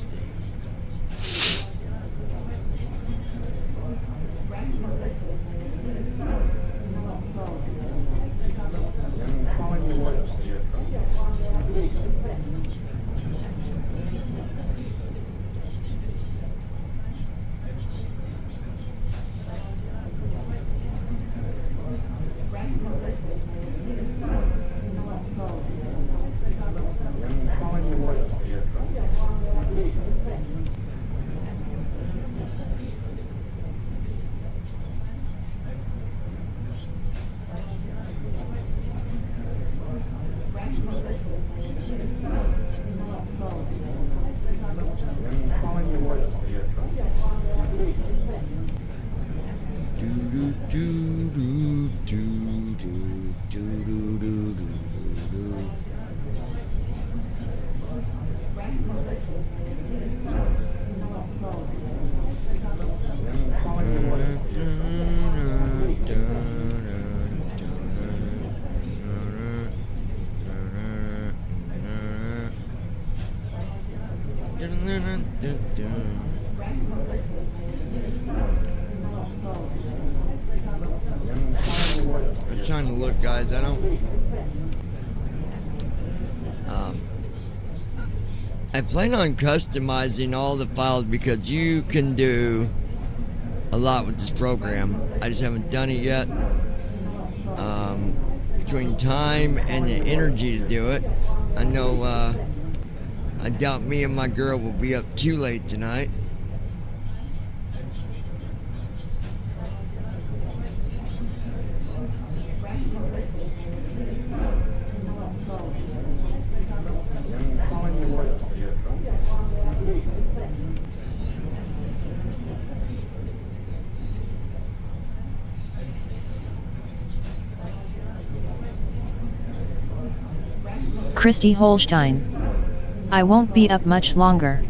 I'm trying to look, guys. I plan on customizing all the files because you can do a lot with this program. I just haven't done it yet. Between time and the energy to do it, I know I doubt me and my girl will be up too late tonight. Christy Holstein. I won't be up much longer.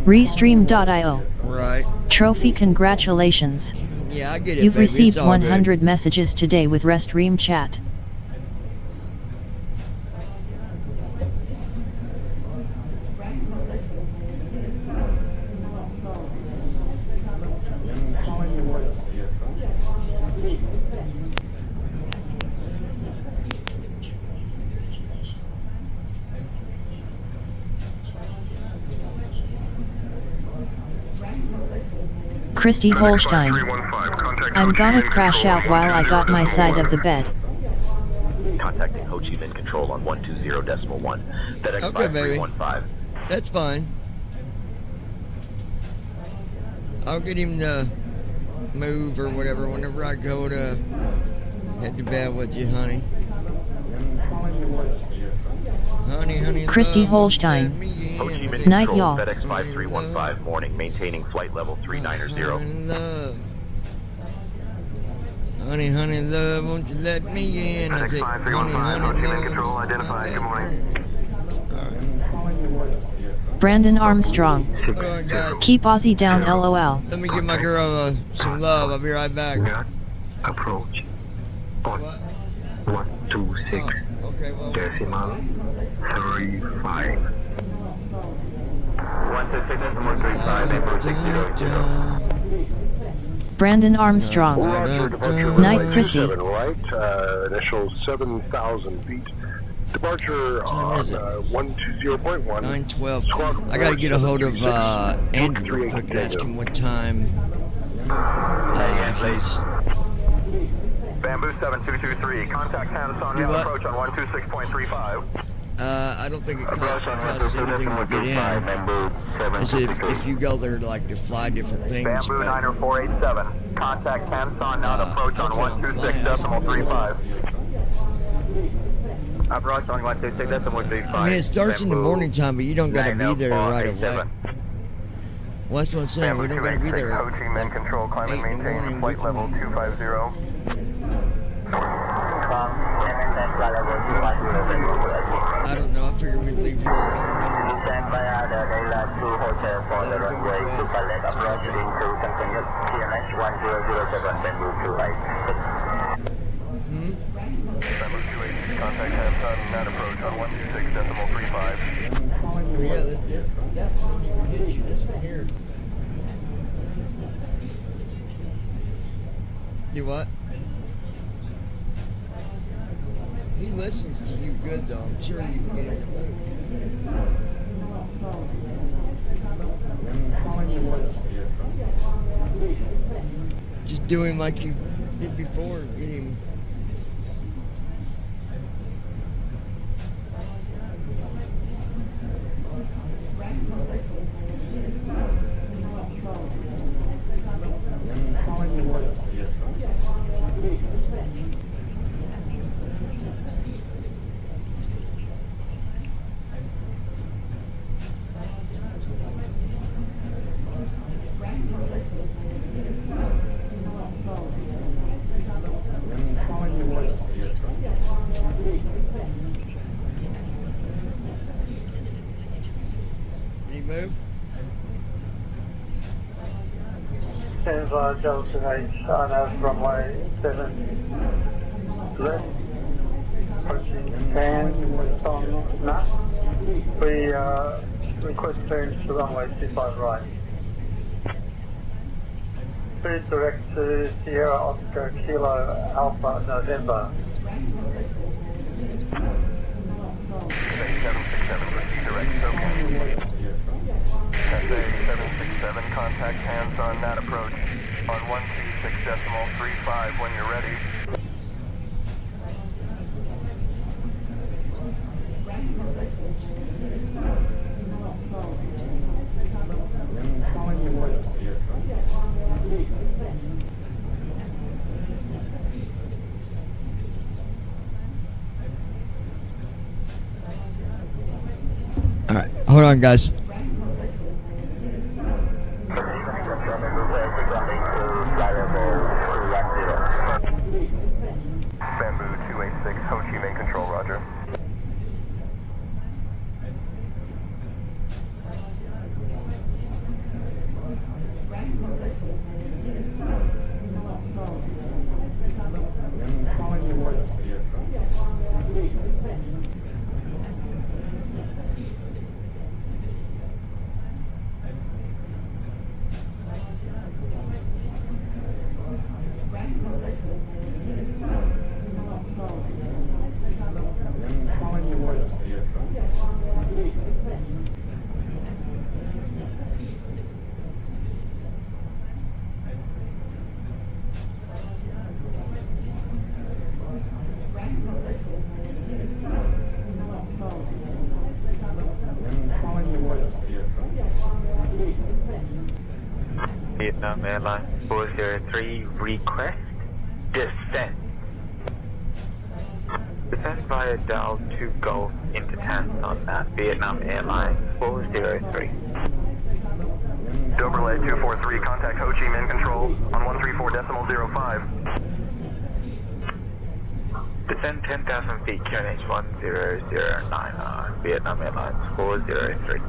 Restream.io. Right. Trophy, congratulations. Yeah, I get it. You've baby. received It's all 100 good. messages today with Restream chat. Christy Holstein. I'm gonna crash out while I got my side of the bed. Contacting Ho Chi Minh Control on 120.1. FedEx Okay, baby. 5315. That's fine. I'll get him to move or whatever whenever I go to head to bed with you, honey. Honey, Christy love, Holstein. Ho Chi Minh Night, Control, y'all. FedEx 5315, morning, maintaining flight level 390. love. Honey, love, won't you let me in? I say, honey, love. Control identified. Good morning. Brandon Armstrong. Keep Ozzy down, lol. Let me give my girl some love. I'll be right back. Approach. On 126. Decimal 35. 126.35, Brandon Armstrong. Night, Christy. Right, initial 7,000 feet. Departure on 120.1. 9:12. I gotta get a hold of Andrew real quick and ask him what time. He's. Bamboo 7223. Contact Hanson now approach on 126.35. I don't think it costs anything to get in. As if you go there to fly different things. Bamboo 90487. Contact Hanson now approach on 126.35. Approach on 126.35. I mean, it starts in the morning time, but you don't gotta be there right away. Well, that's what I'm saying. We don't gotta be there. Ho Chi Minh Control, climb and maintain flight level 250. I don't know. I figured we'd leave here around Stand by the Layla 2 Hotel for the runway to Palette approaching to continue TMS 1007 Bamboo 286. Bamboo 286, contact Hanson, net approach on 126.35. Yeah, that one didn't even hit you. This one here. Do what? He listens to you good, though. I'm sure you can get him to move. Just do him like you did before. Get him. Move. Stands by Johnson H. On runway 7 left. Approaching and on NAT. We request clearance to runway 25 right. Please direct to Sierra Oscar Kilo Alpha November. 767, proceed direct SoCal. SA 767, contact Hanson, net approach on 126.35 when you're ready. All right, hold on, guys. Bamboo 286, Ho Chi Minh Control, roger. Vietnam Airlines 403, request descent. Descent via Dial 2 Golf into Tan Son at Vietnam Airlines 403. Doberlay 243, contact Ho Chi Minh Control on 134.05. Descend 10,000 feet, QNH 1009 on Vietnam Airlines 403.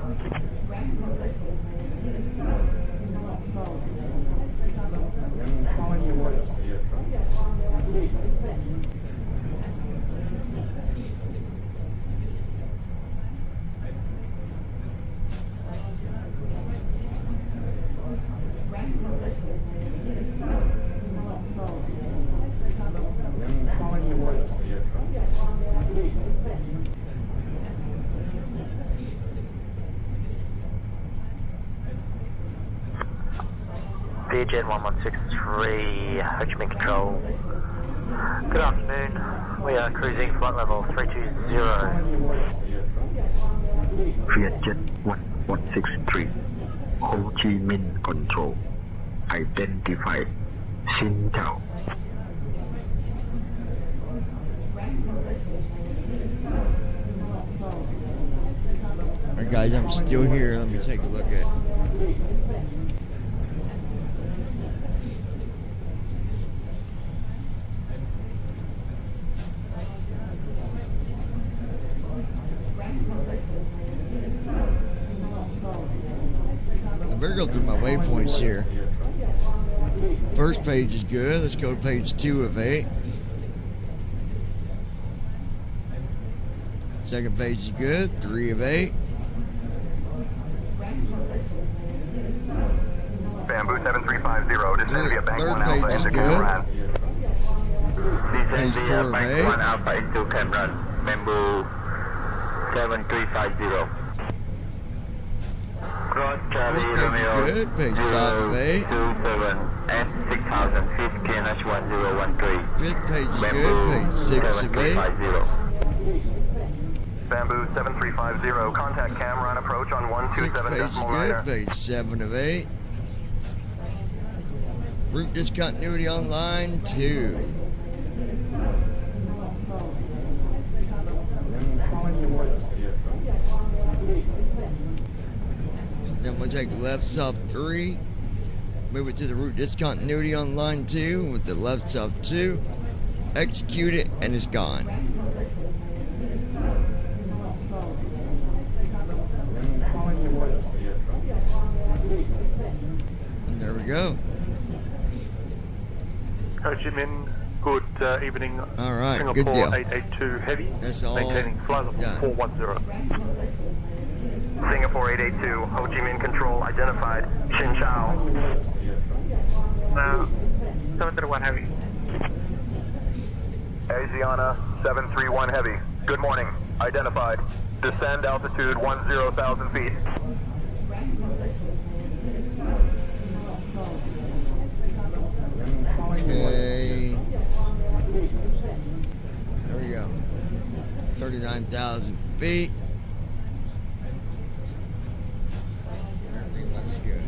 VJ 1163, Ho Chi Minh Control. Good afternoon. We are cruising flight level 320. Vietjet 1163, Ho Chi Minh Control. Identified. Xin chào. Alright guys, I'm still here. Let me take a look at I better go through my waypoints here. First page is good. Let's go to page 2 of 8. Second page is good. 3 of 8. Bamboo 7350, descend via Bank 1 Third Alpha page is into good. Cameron. Descend Page 4 via of Bank 8. 1 Alpha into Cameron, Bamboo 7350. Cross Charlie Fourth page Romeo is good. Page 5 of 8. 027 at 6000 feet, QNH 1013. Fifth page is good. Page 6 of 8. Bamboo 7350, contact Cameron approach on Sixth 127 page is decimal good. niner. Page 7 of 8. Route discontinuity on line 2. Then we'll take left sub 3. Move it to the route discontinuity on line 2 with the left sub 2. Execute it and it's gone. And there we go. Ho Chi Minh, good evening. All right, Singapore good deal. 882 Heavy. That's all maintaining flight level done. 410. Singapore 882, Ho Chi Minh Control identified. Xin chào. Now, 731 Heavy. Asiana 731 Heavy, good morning. Identified. Descend altitude 10,000 feet. Okay. There we go. 39,000 feet. Everything looks good.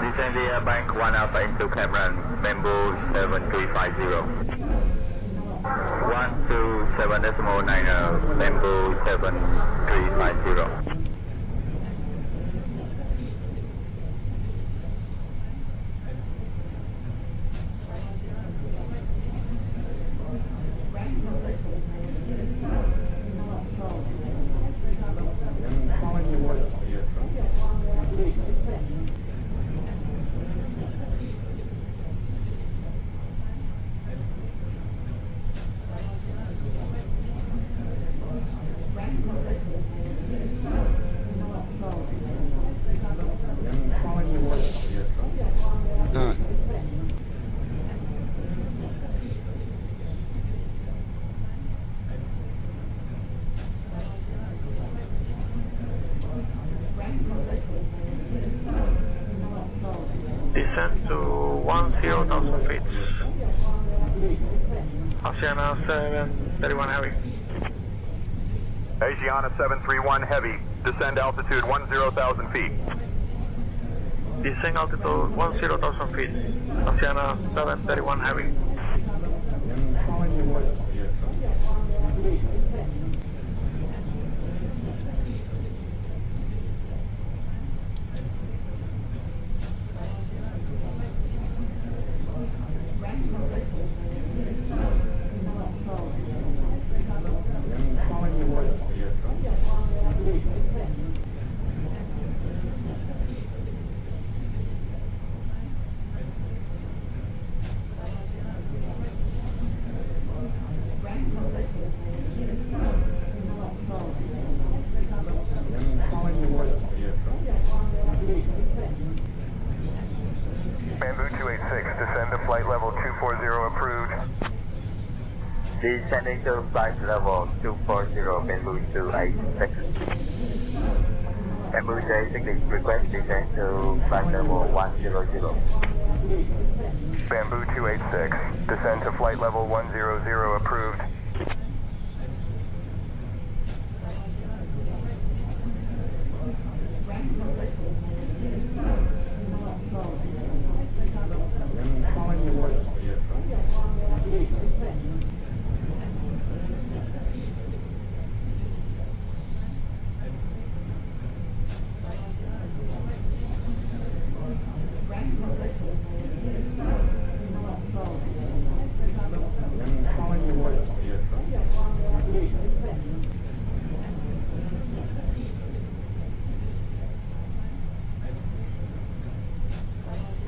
Descend via Bank 1 Alpha into Cameron, Bamboo 7350. 127 decimal niner, Bamboo 7350. 10,000 feet. Oceana 731 Heavy. Asiana 731 Heavy, descend altitude 10,000 feet. Descend altitude 10,000 feet. Oceana 731 Heavy. Bamboo 286, descend to flight level 240 approved. Descending to flight level 240, Bamboo 286. Bamboo 286, request descend to flight level 100. Bamboo 286, descend to flight level 100 approved.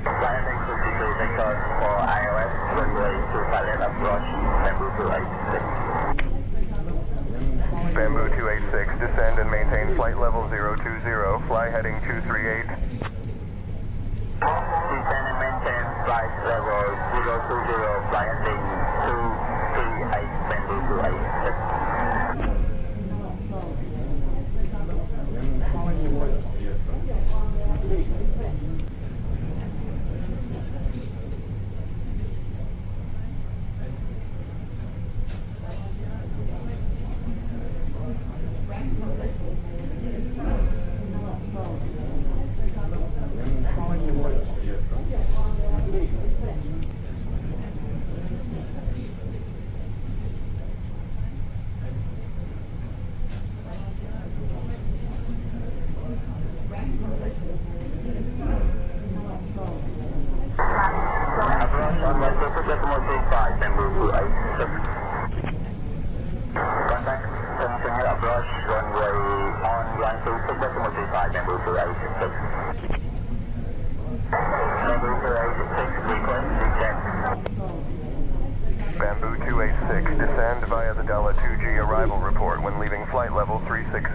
Landing 52 vectors for iOS, runway to pilot approach, Bamboo 286. Bamboo 286, descend and maintain flight level 020, fly heading 238. Descend and maintain flight level 020, fly heading 238, Bamboo 286. Approach on runway 225, Bamboo 286. Contact continue approach runway on 225, Bamboo 286. Bamboo 286, request descent. Bamboo 286, descend via the Della 2G arrival report when leaving flight level 360.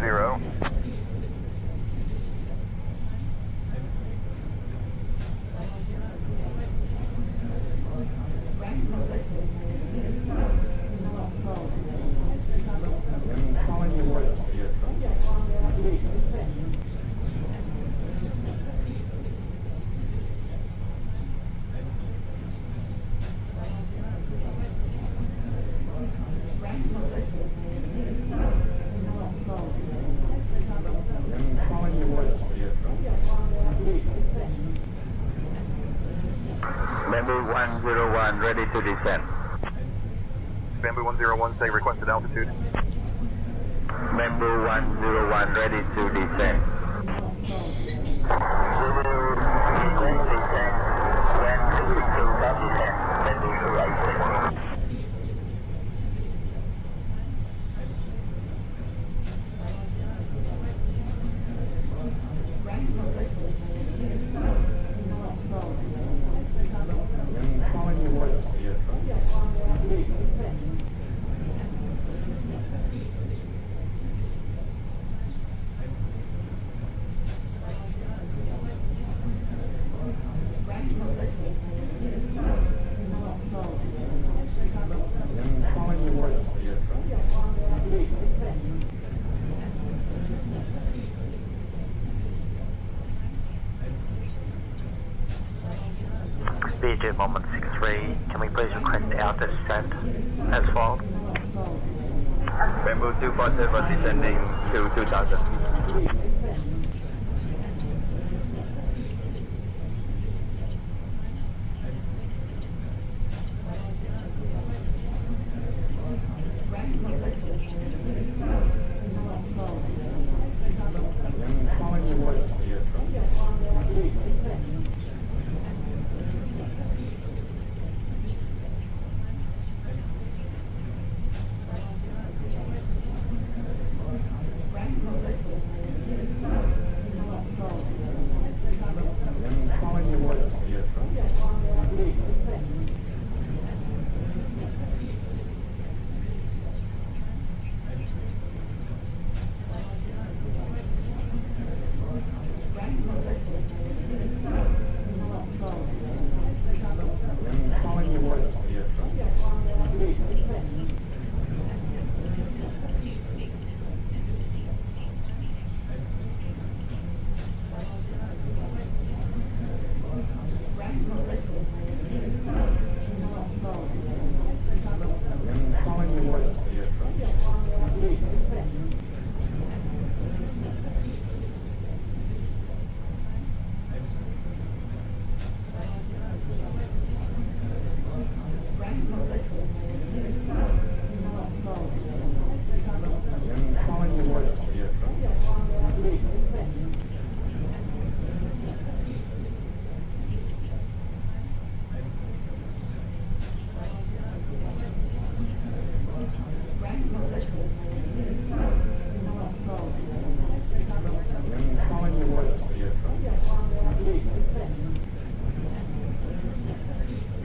Bamboo 101, ready to descend. Bamboo 101, say requested altitude. Bamboo 101, ready to descend. We will request descent when reaching to descent, Bamboo 286. TJ Moment 63, can we please request our descent as filed? Bamboo 247 descending to 2000.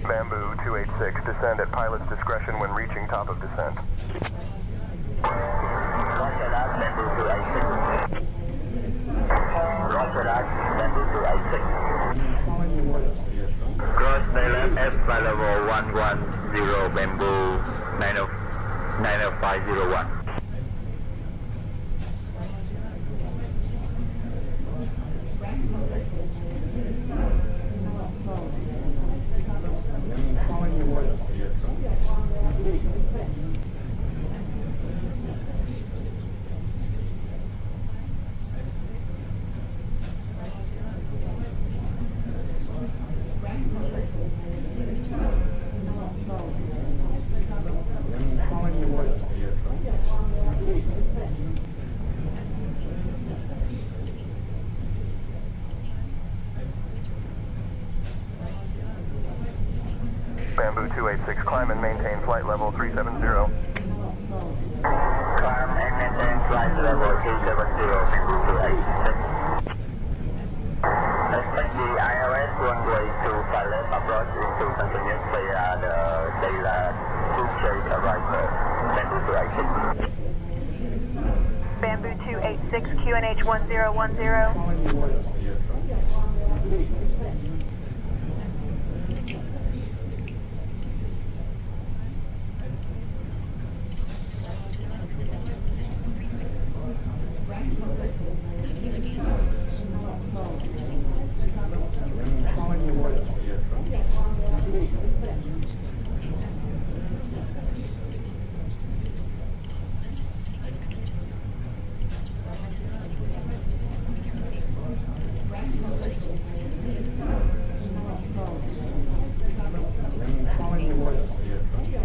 Bamboo 286, descend at pilot's discretion when reaching top of descent. Roger that, Bamboo 286. Roger that, Bamboo 286. Cross Thailand F by level 110 Bamboo 90501. Bamboo 286, climb and maintain flight level 370. Climb and maintain flight level 370, Bamboo 286. Expect the ILS runway to pilot approach into continuous via the Dayla 2 arrival, Bamboo 286. Bamboo 286, QNH 1010.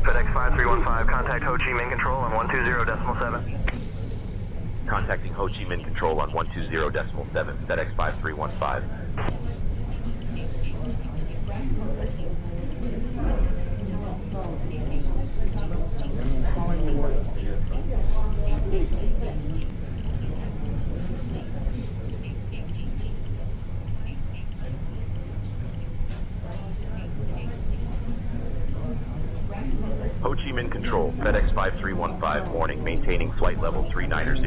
FedEx 5315, contact Ho Chi Minh Control on 120.7. Contacting Ho Chi Minh Control on 120.7, FedEx 5315. Ho Chi Minh Control, FedEx 5315, morning, maintaining flight level 390.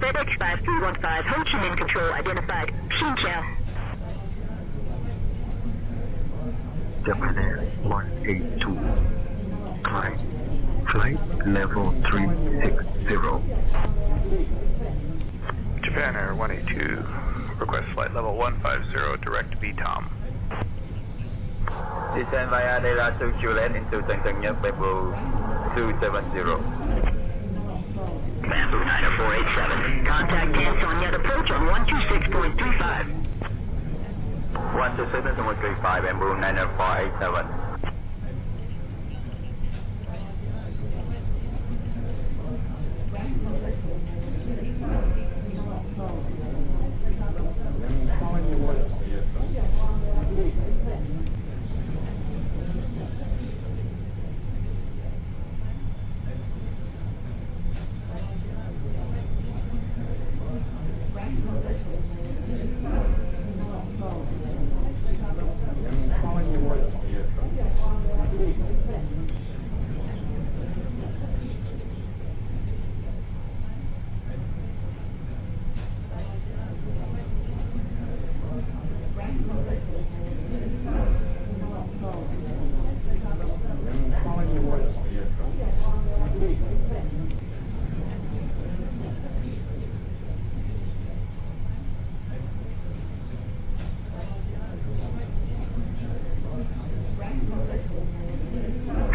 FedEx 5315, Ho Chi Minh Control identified. Xin chào. Japan 182, climb, flight level 360. Japan Japan Air 182, request flight level 150, direct VTOM. Descend via De La South Juliet into Tân Nhất, Bamboo 270. Bamboo 90487, contact cancel net approach on 126.35. 126.35, Bamboo 90487.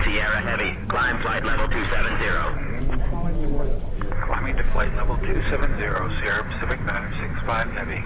Sierra Heavy, climb flight level 270. Climbing to flight level 270, Sierra Pacific 965 Heavy.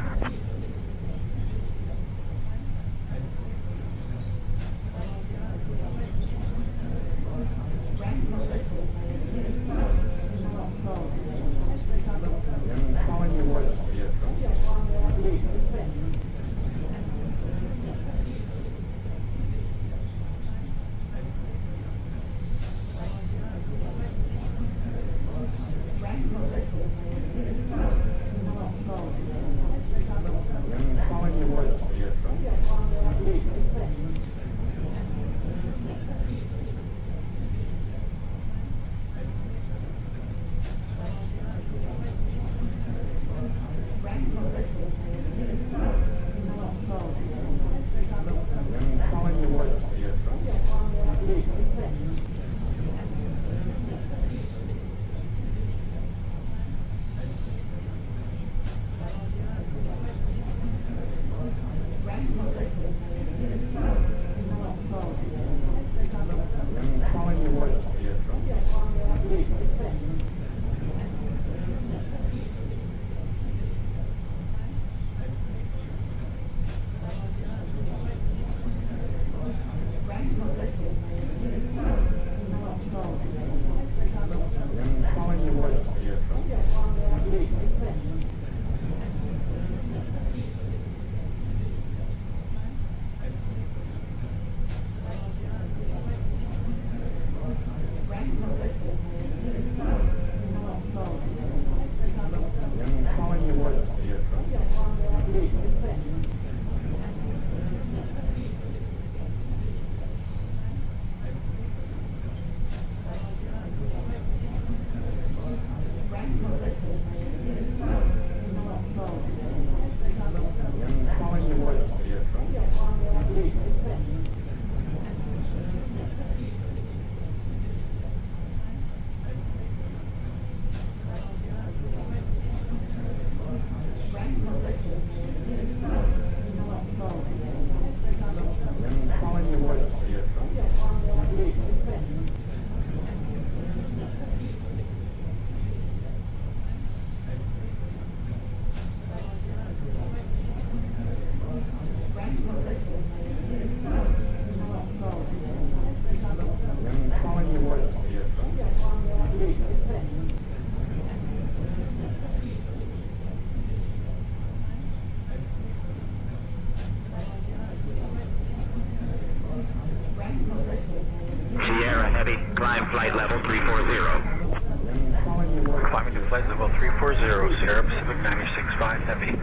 Sierra Heavy, climb flight level 340. Climbing to flight level 340, Sierra Pacific 965 Heavy.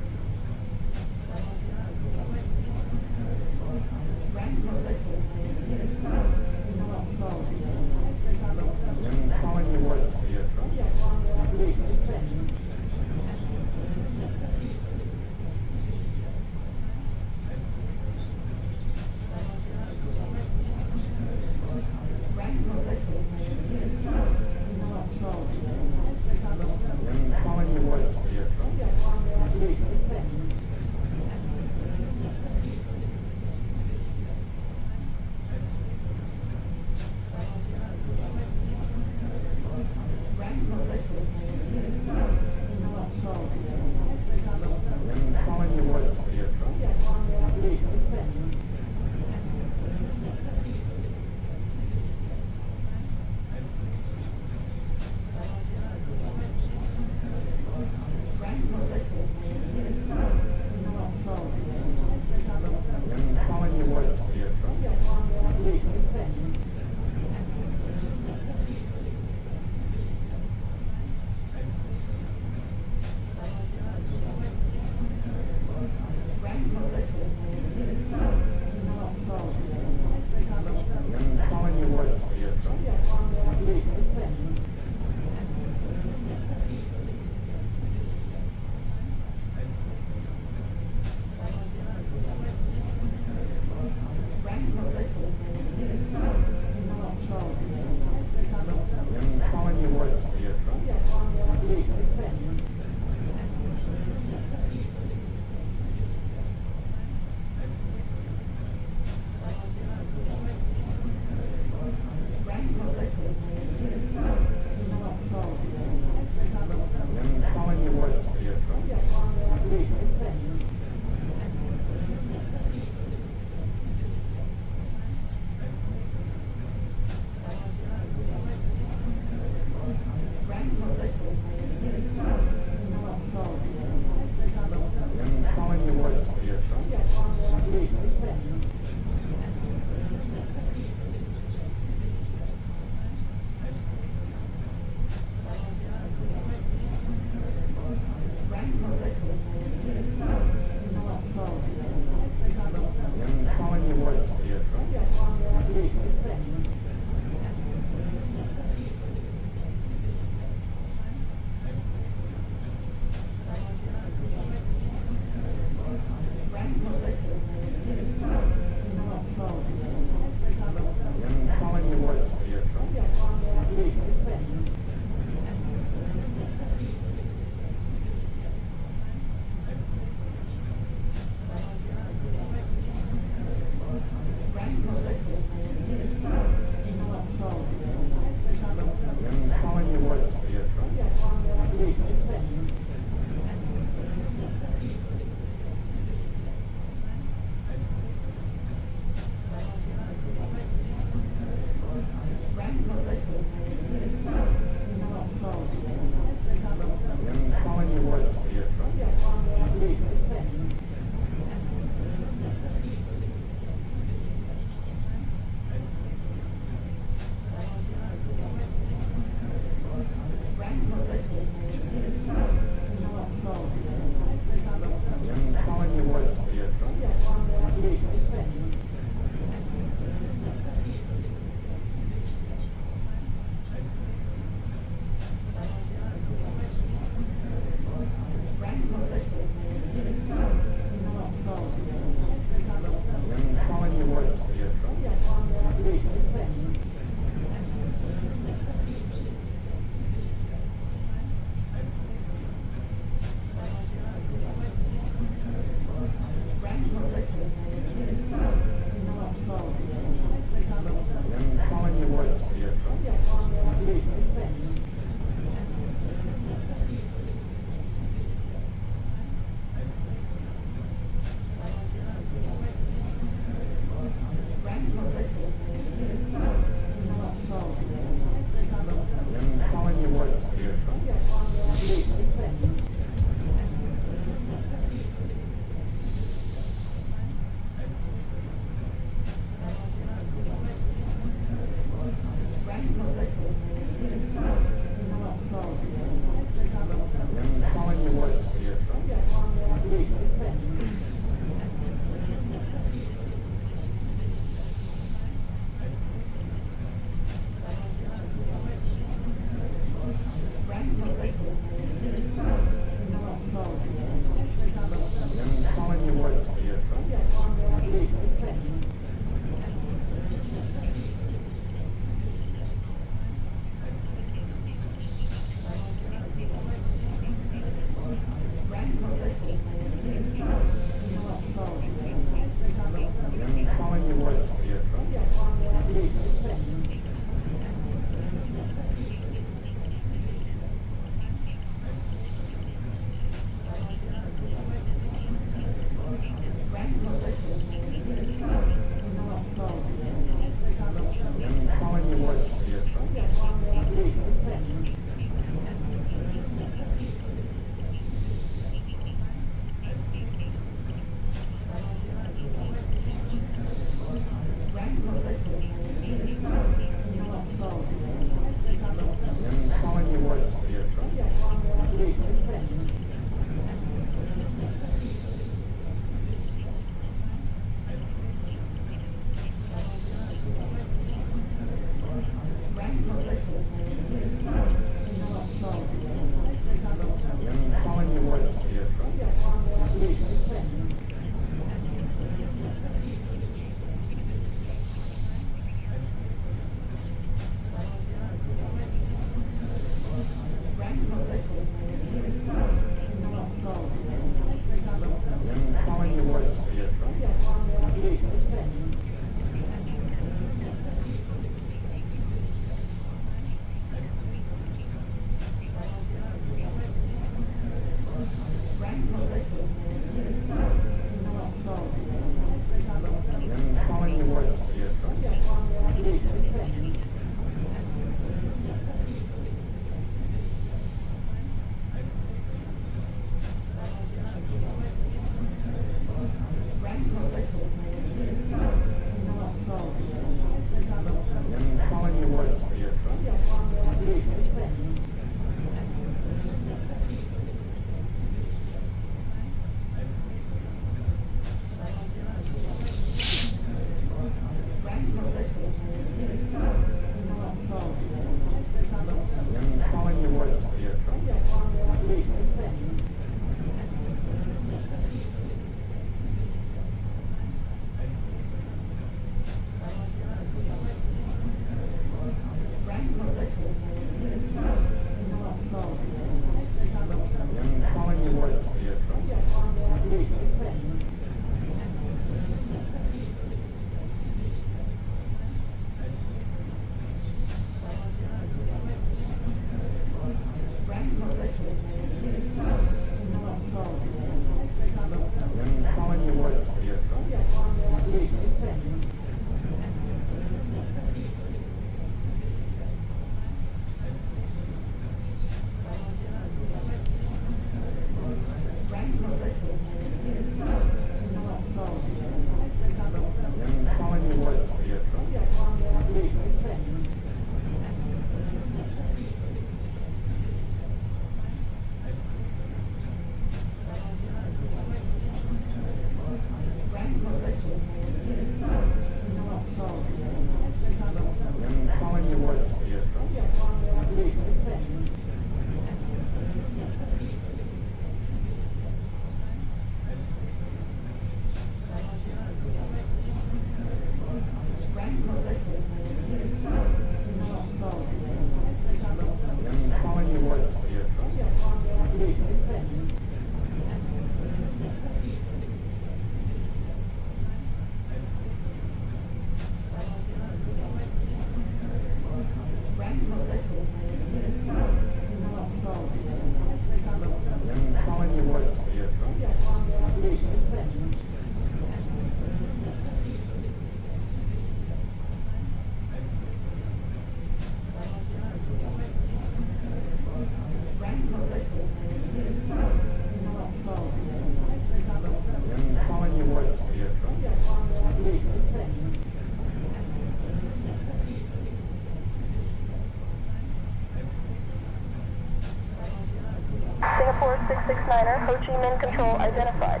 Singapore 669er, Ho Chi Minh Control identified.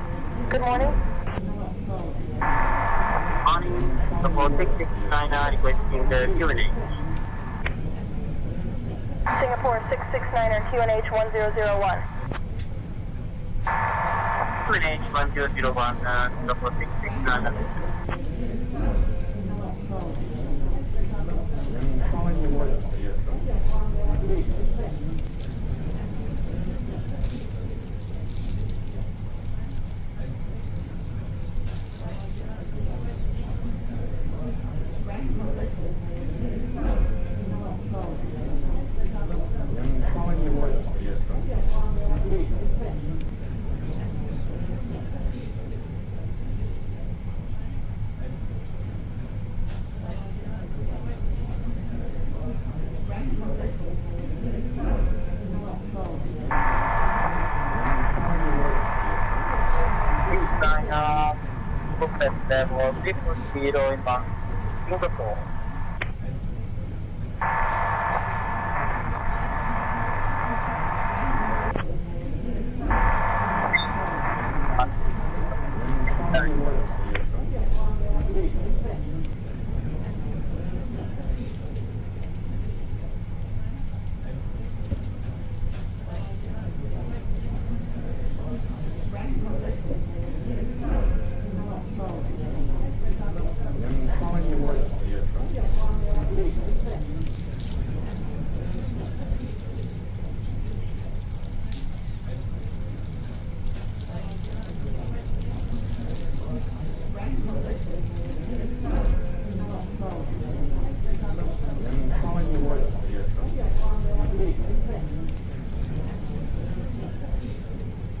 Good morning. Morning, Singapore 669er requesting the QNH. Singapore 669er, QNH 1001. QNH 1001, Singapore 669er. Level 340 inbound Singapore.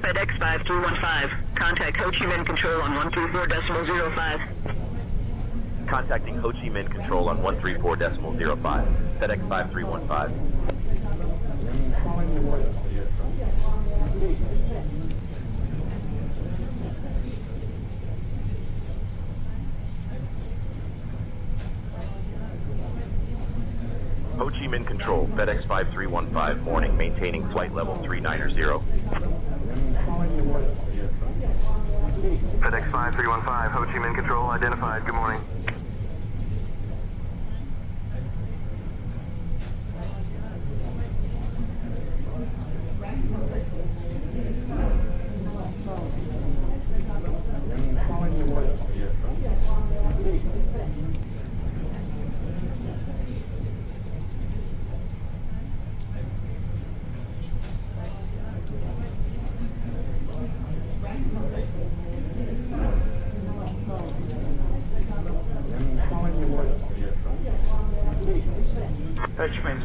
FedEx 5315. Contact Ho Chi Minh Control on 134.05. Contacting Ho Chi Minh Control on 134.05. FedEx 5315. Ho Chi Minh Control, FedEx 5315, morning, maintaining flight level 390. FedEx 5315, Ho Chi Minh Control identified. Good morning.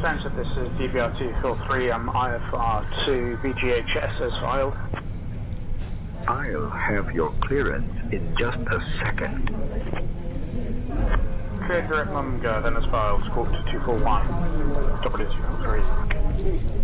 Spencer, this is DBR243. IFR2 BGHS as filed. I'll have your clearance in just a second. Cleared direct Mumga, then as filed. Squawk to 241. W243.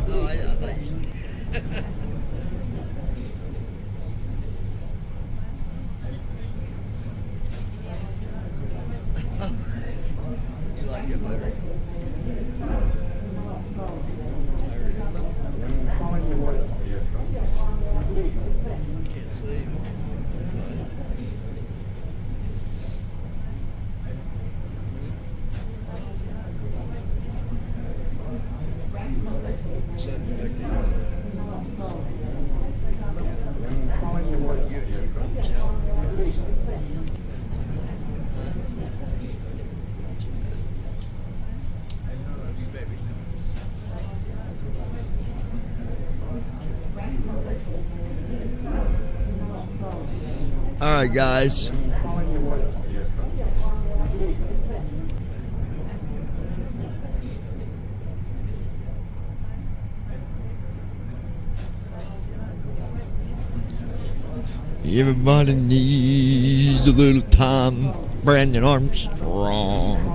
Oh, I thought you... You like it better? Can't sleep. All right, guys. Everybody needs a little time. Brandon Armstrong.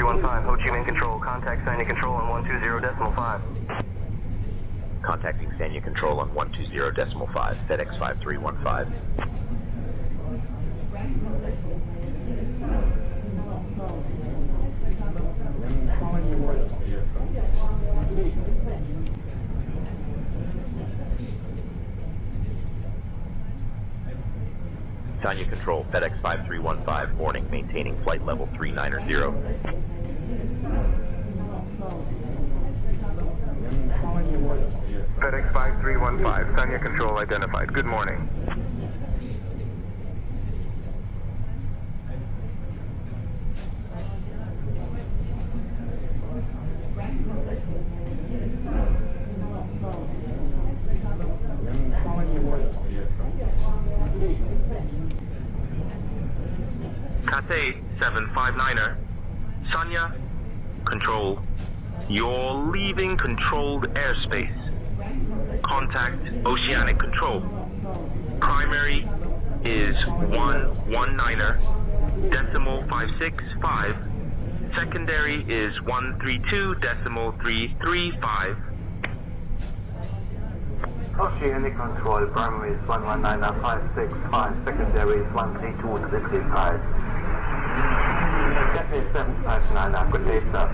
5315, Ho Chi Minh Control. Contact Sanya Control on 120.5. Contacting Sanya Control on 120.5, FedEx 5315. Sanya Control, FedEx 5315, warning, maintaining flight level 390. FedEx 5315, Sanya Control identified. Good morning. Cathay 759er, Sanya Control, you're leaving controlled airspace. Contact Oceanic Control. Primary is 119er, decimal 565. Secondary is 132.335. Oceanic Control, primary is 119.565, secondary is 132.335. Cathay 759, good day, sir.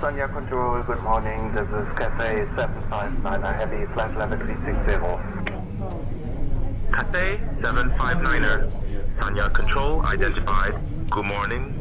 Sonia Control, good morning. This is Cafe 759 Heavy, flight level 360. Cathay 759er. Sanya Control identified. Good morning.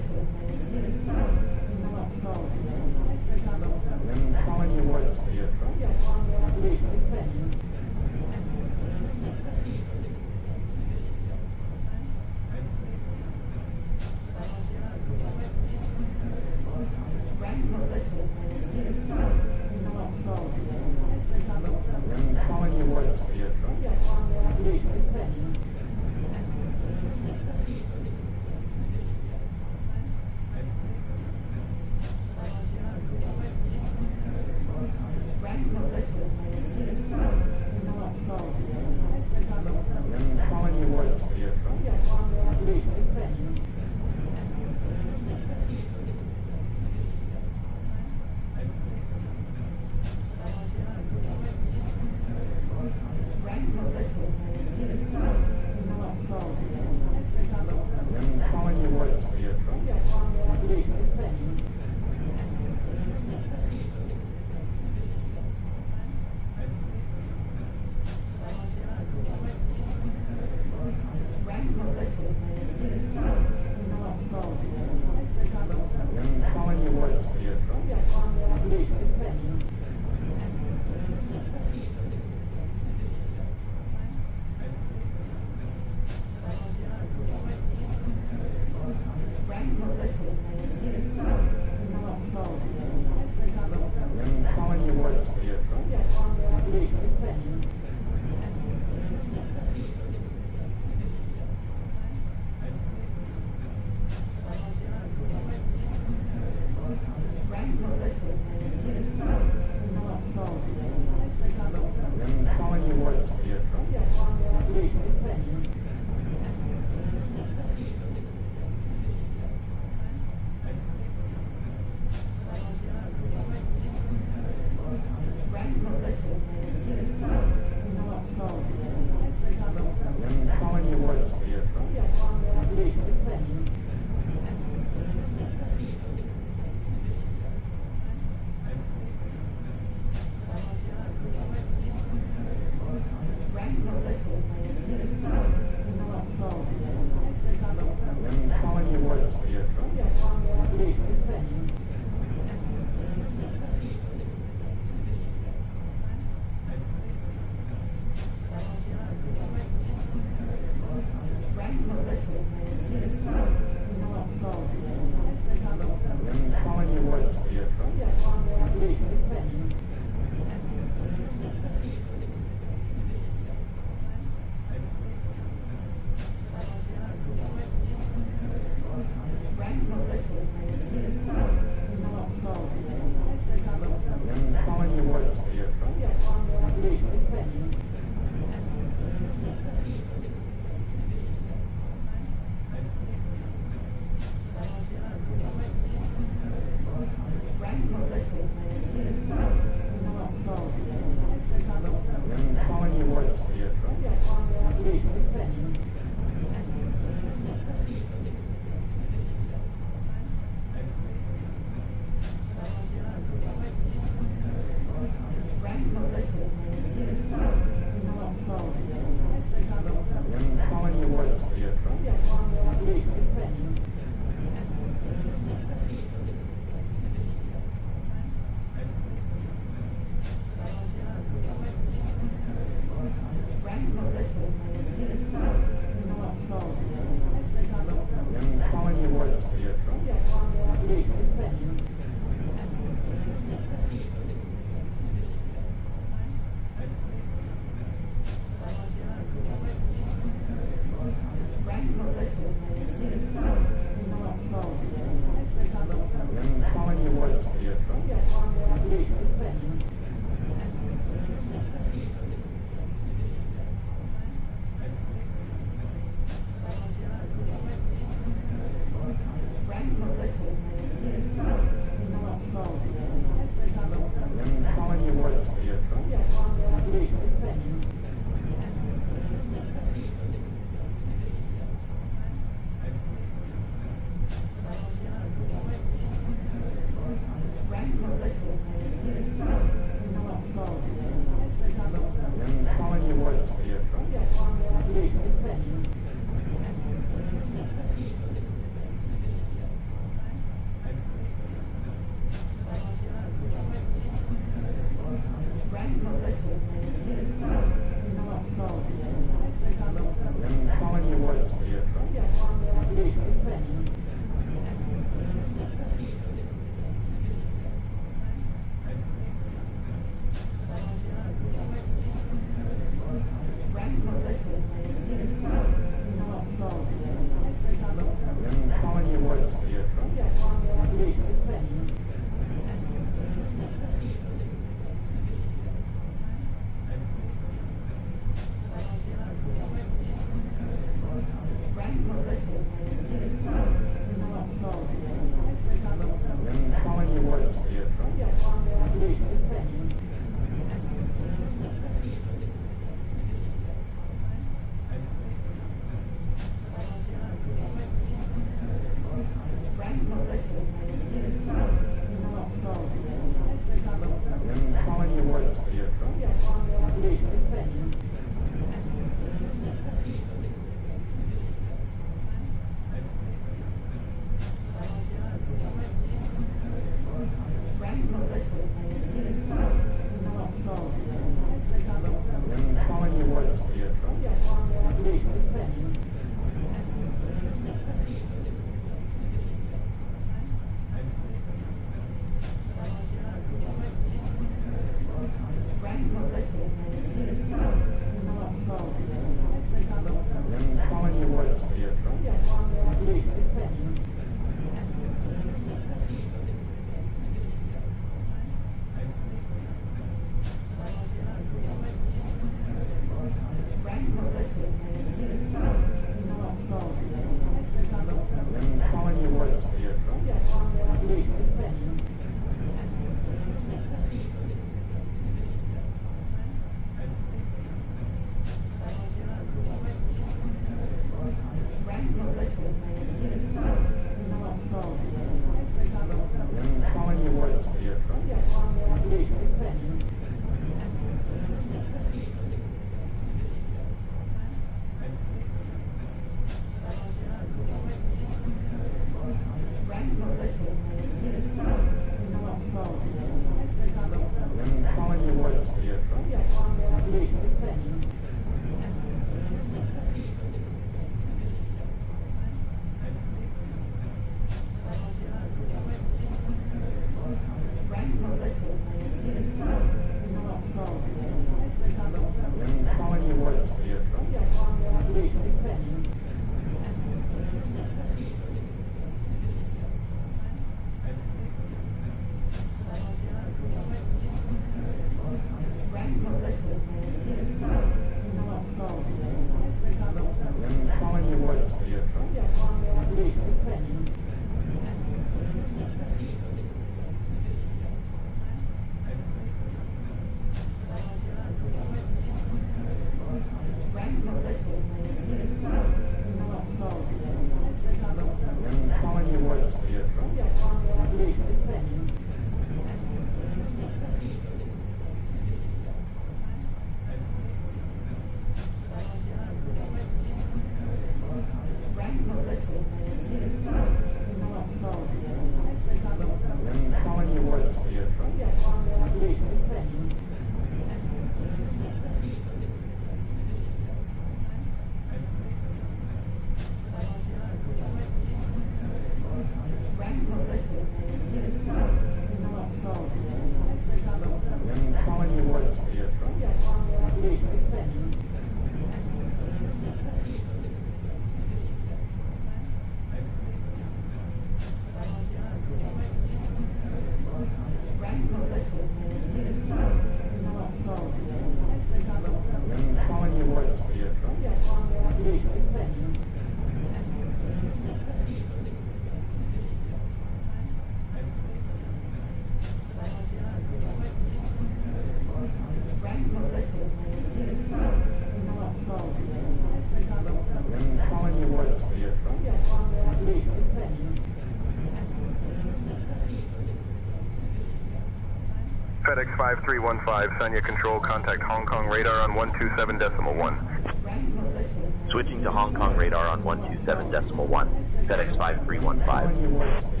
FedEx 5315, Sanya Control, contact Hong Kong radar on 127.1. Switching to Hong Kong radar on 127.1. FedEx 5315.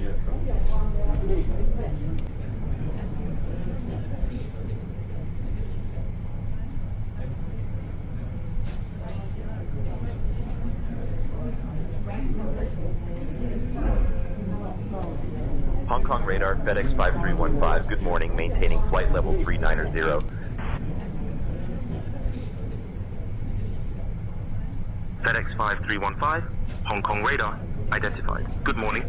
Kong radar, FedEx 5315. Good morning, maintaining flight level 390. FedEx 5315, Hong Kong radar, identified. Good morning.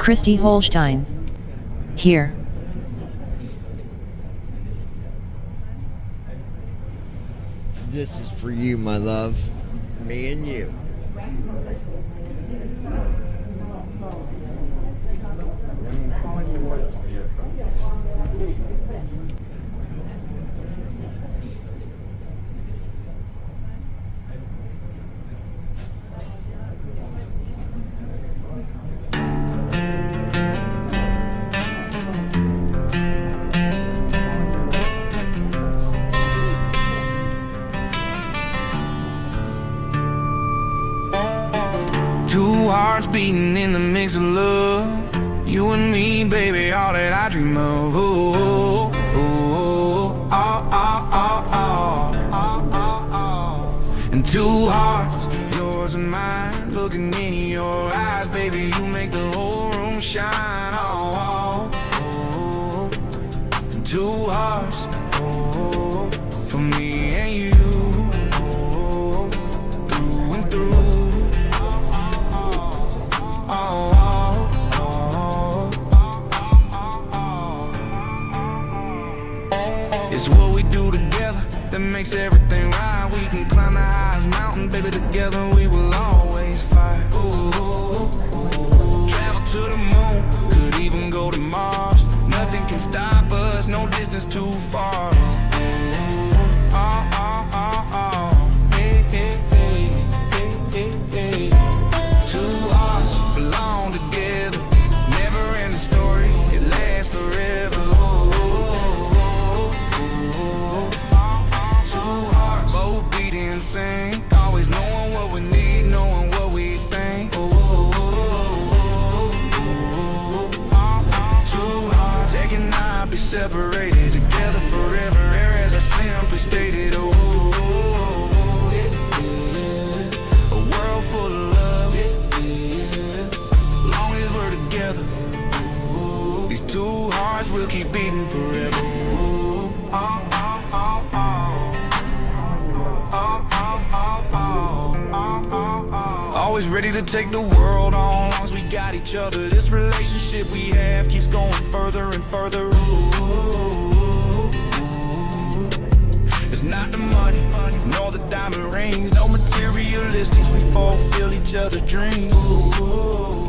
Christy Holstein. Here. This is for you, my love. Me and you. Two hearts beating in the mix of love. You and me, baby, all that I dream of. Ooh, ooh, ooh, oh, oh, oh, oh, oh, oh. And two hearts, yours and mine, looking in your eyes, baby, you make the whole room shine. Oh, oh, oh. And two hearts, oh, for me and you. It's what we do together that makes everything right. We can climb the highest mountain, baby, together we will always fight. Ooh, travel to the moon, could even go to Mars. Nothing can stop us, no distance too far. Hey, hey, hey, hey, hey, hey. Two hearts belong together, never end the story, it lasts forever. Always knowing what we need, knowing what we think. Two hearts that cannot be separated, together forever, as I simply stated. A world full of love, long as we're together. These two hearts will keep beating forever. Always ready to take the world on, long as we got each other. This relationship we have keeps going further and further. Ooh. It's not the money, nor the diamond rings, no materialistics. We fulfill each other's dreams. Ooh.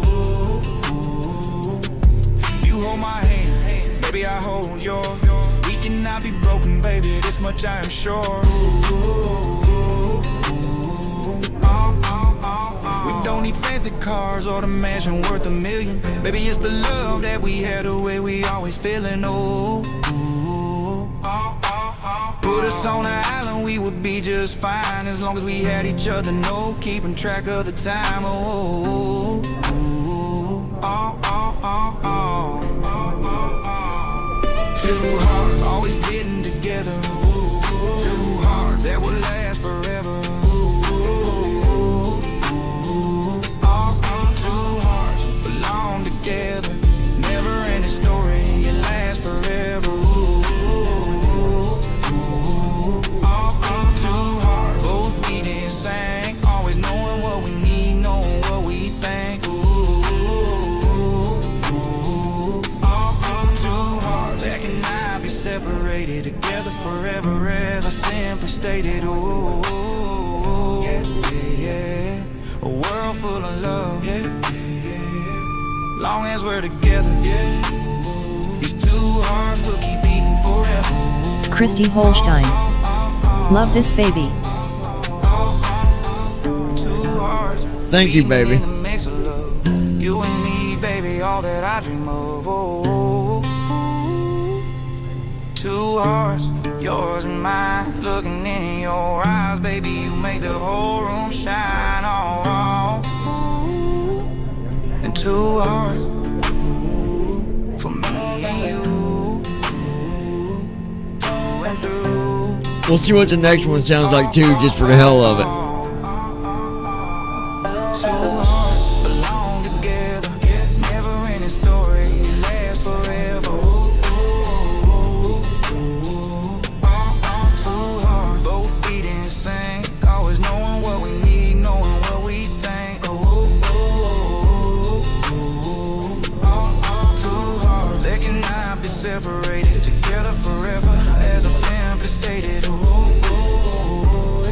You hold my hand, baby, I hold yours. We cannot be broken, baby, this much I am sure. Ooh. We don't need fancy cars or the mansion worth $1 million. Baby, it's the love that we had, the way we always feeling. Oh, put us on an island, we would be just fine, as long as we had each other, no keeping track of the time. Two hearts always getting together. Two hearts that will last forever. Together, never end a story, it lasts forever. Two hearts, both beating same, always knowing what we need, knowing what we think. Two hearts that cannot be separated, together forever, as I simply stated. Yeah. A world full of love, long as we're together, these two hearts will keep beating forever. Christy Holstein. Love this baby. Thank you, baby. You and me, baby, all that I dream of. Two hearts, yours and mine, looking in your eyes, baby, you make the whole room shine. And two hearts, for me and you, and through. We'll see what the next one sounds like too, just for the hell of it. separated together forever, as I simply stated. Ooh, ooh,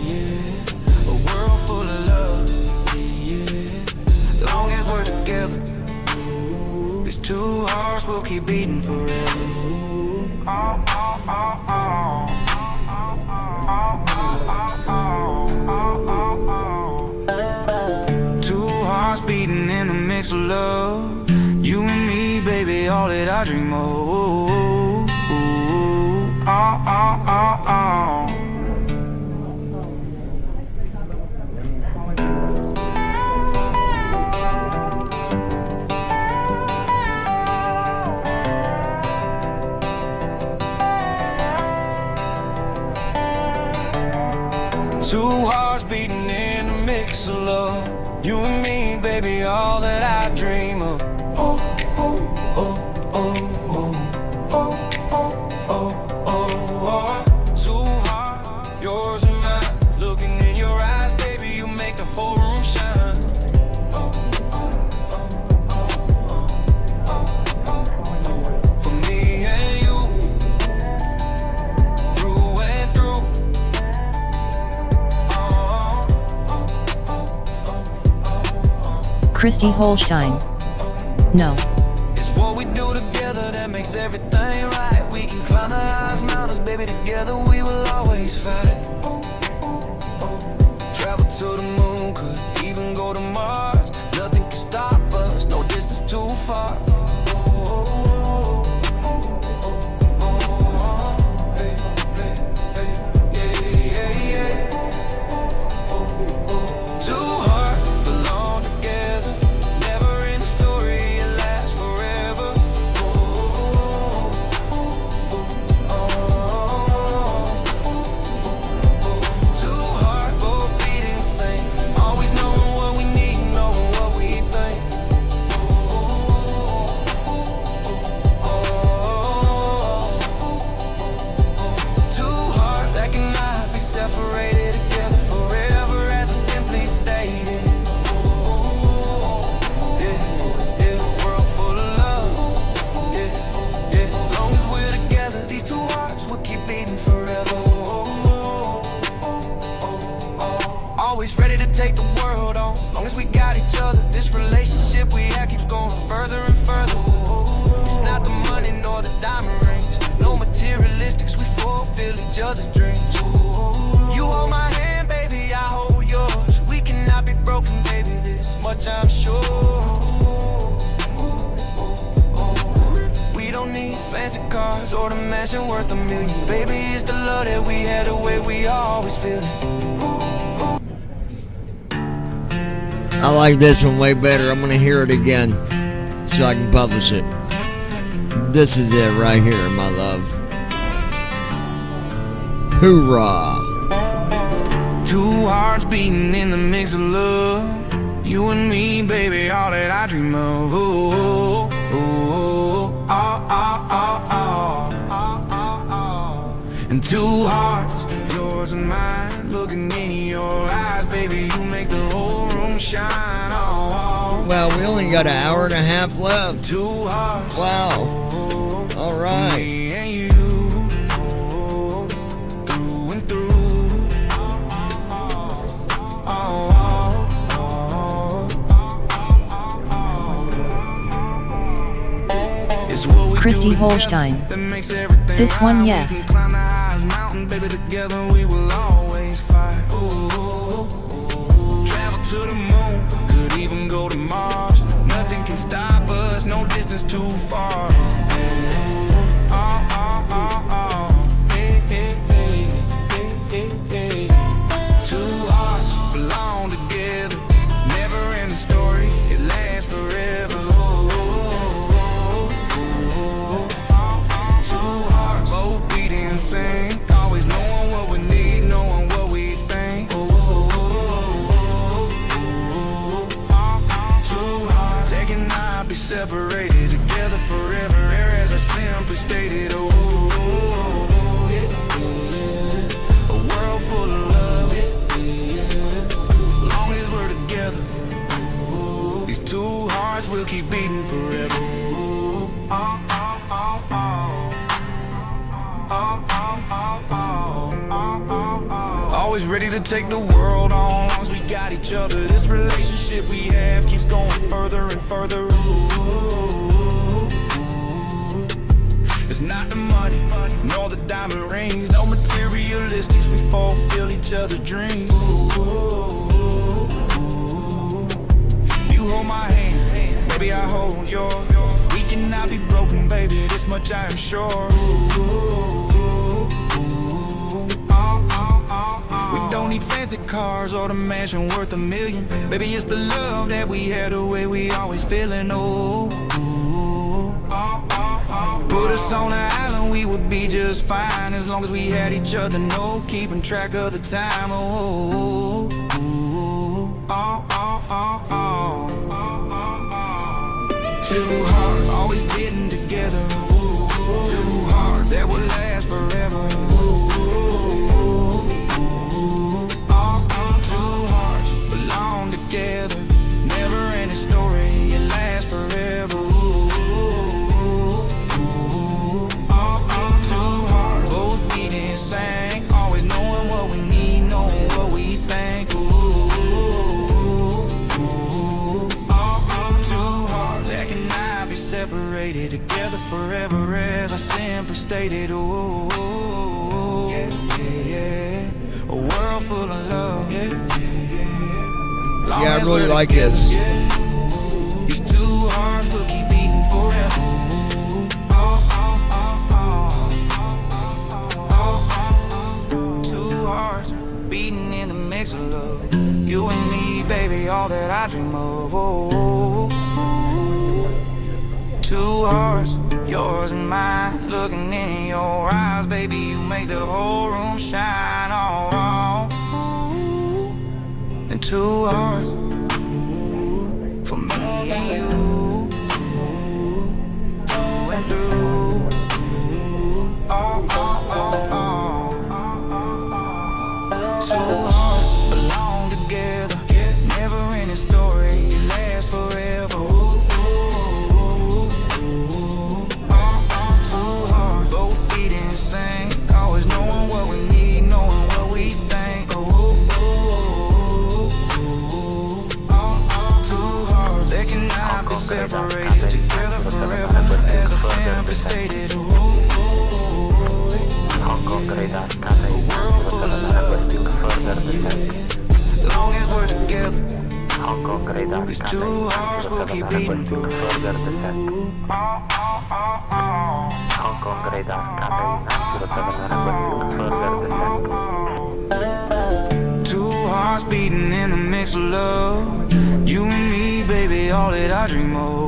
yeah. A world full of love, yeah. Long as we're together, these two hearts will keep beating forever. Ooh, oh, oh, oh, oh. Two hearts beating in the mix of love. You and me, baby, all that I dream of. Ooh, ooh, oh, oh, oh, oh. Two hearts beating in a mix of love. You and me, baby, all that I dream of. Oh, oh, oh, oh, oh, oh, oh, oh, oh. Two hearts, yours and mine. Looking in your eyes, baby, you make the whole room shine. Oh, oh, oh, oh, oh, oh, oh. For me and you, through and through. Christy Holstein. No. It's what we do together that makes everything right. We can climb the highest mountains, baby, together we will always fight. Travel to the moon, could even go to Mars. Nothing can stop us, no distance too far. Always ready to take the world on. Long as we got each other, this relationship we have keeps going further and further. It's not the money nor the diamond rings, no materialistics, we fulfill each other's dreams. You hold my hand, baby, I hold yours. We cannot be broken, baby, this much I'm sure. We don't need fancy cars or the mansion worth $1 million. Baby, it's the love that we had, the way we always feel it. I like this one way better. I'm gonna hear it again so I can publish it. This is it right here, my love. Hoorah! Two hearts beating in the mix of love. You and me, baby, all that I dream of. Ooh, ooh, ooh, oh, oh, oh, oh, oh, oh. And two hearts, yours and mine. Looking in your eyes, baby, you make the whole room shine. Oh, oh. Well, we only got an hour and a half left. Two hearts. Wow. All right. Me and you, through and through. Christy Holstein. This one, yes. Baby, together we will always fight. Ooh, travel to the moon, could even go to Mars. Nothing can stop us, no distance too far. Hey, hey, hey, hey, hey, hey. Two hearts belong together, never end the story, it lasts forever. Two hearts, both beating the same. Always knowing what we need, knowing what we think. Two hearts, they cannot be separated, together forever, as I simply stated. A world full of love. Long as we're together, these two hearts will keep beating forever. Always ready to take the world on, long as we got each other. This relationship we have keeps going further and further. Ooh. It's not the money, nor the diamond rings, no materialistics. We fulfill each other's dreams. Ooh. You hold my hand, baby, I hold yours. We cannot be broken, baby, this much I am sure. Ooh. We don't need fancy cars or the mansion worth $1 million. Baby, it's the love that we had, the way we always feeling. Oh, put us on an island, we would be just fine, as long as we had each other, no keeping track of the time. Oh, two hearts always beating together. Two hearts that will last forever. Together, never ending story, it lasts forever. Two hearts, both beating, sang, always knowing what we need, knowing what we think. Two hearts that cannot be separated, together forever, as I simply stated. Ooh, yeah, yeah, a world full of love. Yeah, I really like this. These two hearts will keep beating forever. Two hearts beating in the mix of love. You and me, baby, all that I dream of. Two hearts, yours and mine, looking in your eyes, baby, you make the whole room shine. And two hearts for me and you, through and through. Two hearts belong together, never ending story, it lasts forever. Two hearts, both beating, sing, always knowing what we need, knowing what we think. Separated together forever, as I simply stated. Hong Kong radar, Cathay 907 requesting further descent. Long as we're together, Hong Kong radar, these Cathay two hearts will keep beating requesting further descent. Hong Kong radar, Cathay 907 requesting further descent. Two hearts beating in the mix of love. You and me, baby, all that I dream of.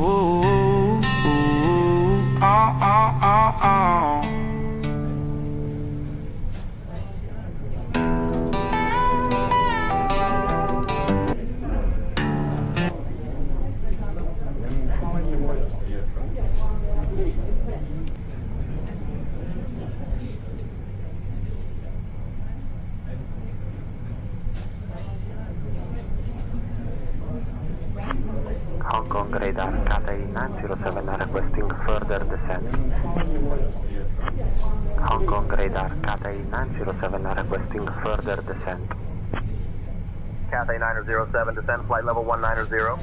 Hong Kong radar, Cathay 907 requesting further descent. Hong Kong radar, Cathay 907 requesting further descent. Cathay 907, descend flight level 190.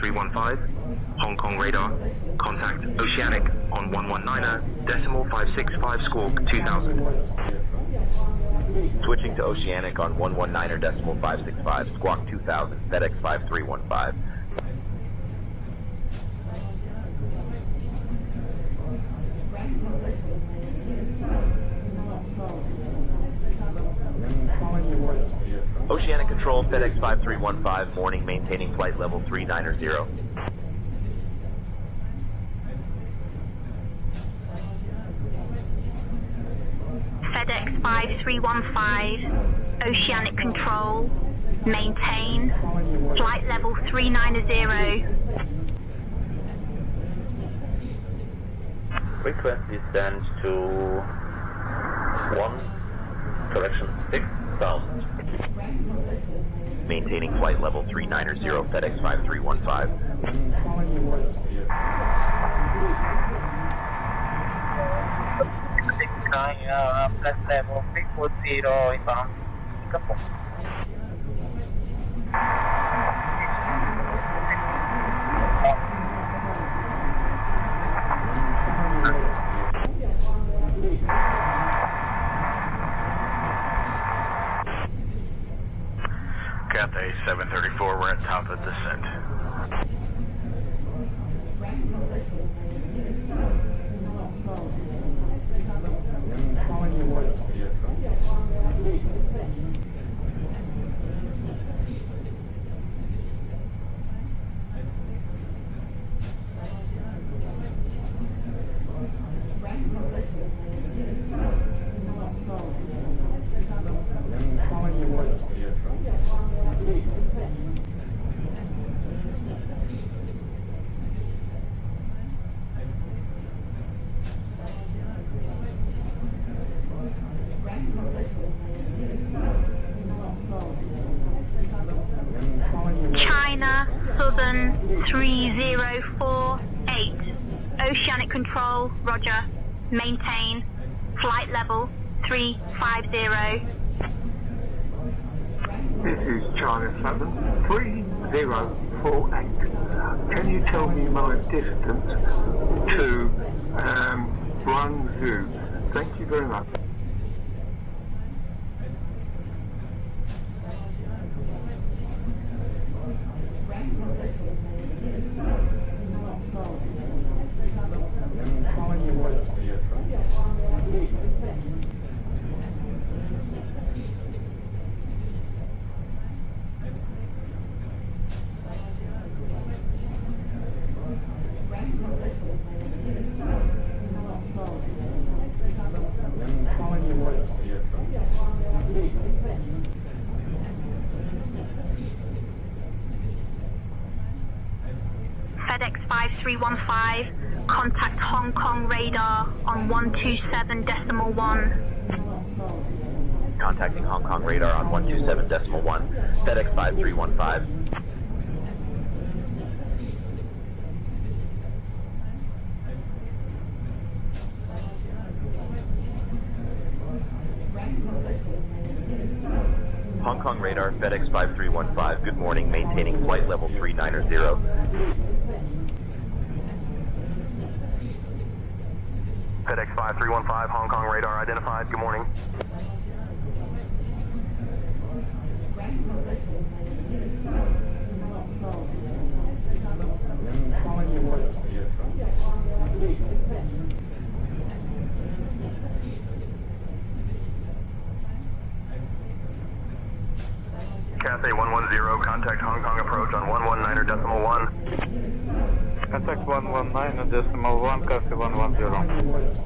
FX5315, Hong Kong radar. Contact Oceanic on 119.565 squawk 2000. Switching to Oceanic on 119.565 squawk 2000, FedEx 5315. Oceanic Control, FedEx 5315, morning, maintaining flight level 390. FedEx 5315, Oceanic Control, maintain, flight level 390. Request descent to 6,000. Maintaining flight level 390, FedEx 5315. Flight level 340 inbound Singapore. Cathay 734, we're at top of descent. China Southern 3048, Oceanic Control, roger, maintain, flight level 350. This is China Southern 3048. Can you tell me my distance to Guangzhou? Thank you very much. FedEx 5315, contact Hong Kong radar on 127.1. Contacting Hong Kong radar on 127.1, FedEx 5315. Hong Kong radar, FedEx 5315. Good morning, maintaining flight level 390. FedEx 5315, Hong Kong radar identified. Good morning. Cathay 110, contact Hong Kong approach on 119.1. Contact 119.1, Cathay 110.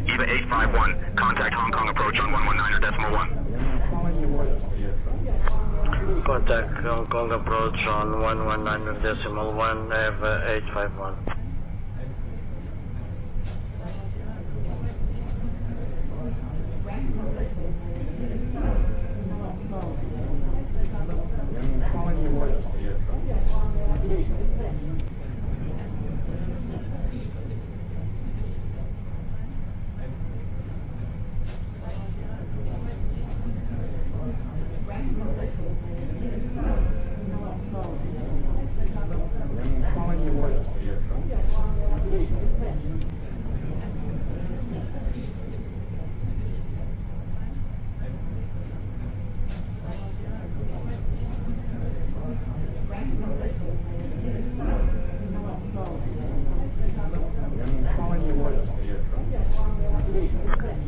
EVA 851, contact Hong Kong approach on 119.1. Contact Hong Kong approach on 119.1, EVA 851.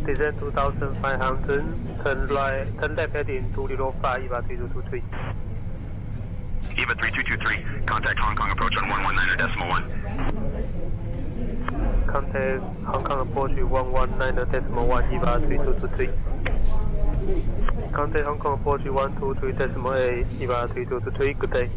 Descent 2500, turn right, turn left heading 205, EVA 3223. EVA 3223, contact Hong Kong approach on 119.1. Contact Hong Kong approach 119.1, EVA 3223. Contact Hong Kong approach 123.8, EVA 3223, good day.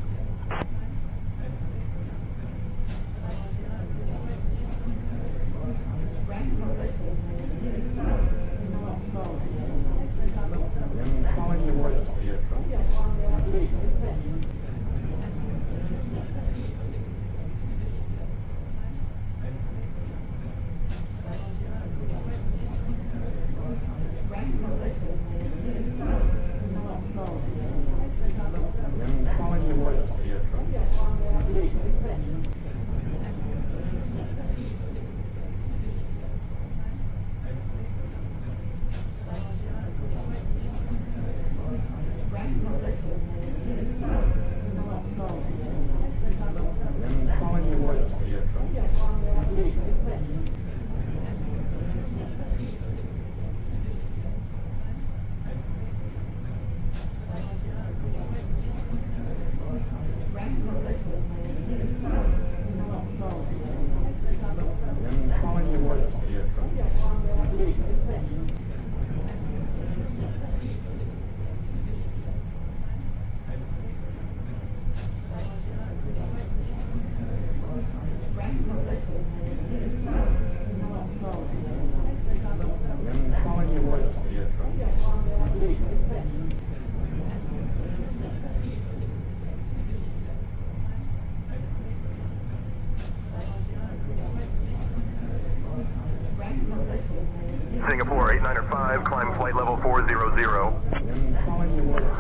Singapore 8905, climb flight level 400.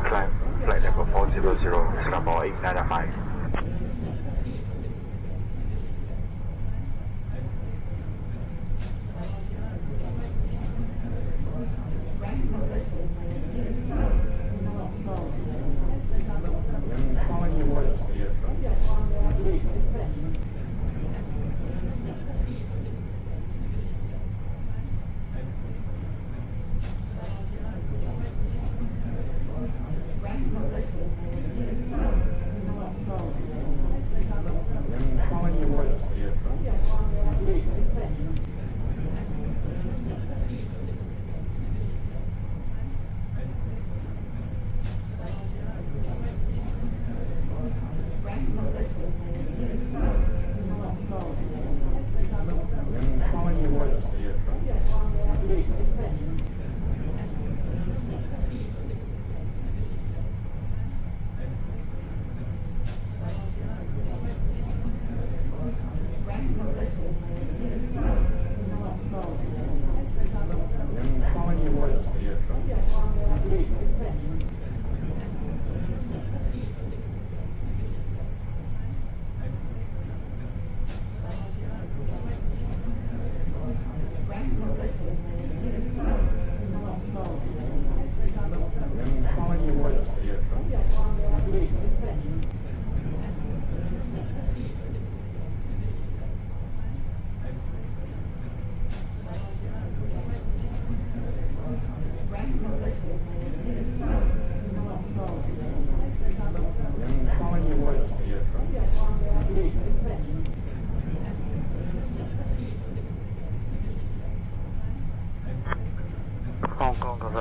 Climb flight level 400, Singapore 8905.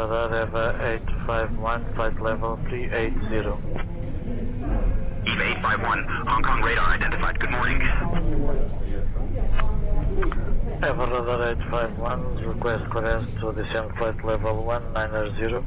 Radar 851, flight level 380. EVA 851, Hong Kong radar identified. Good morning. Radar 851, request clearance to descend flight level 190.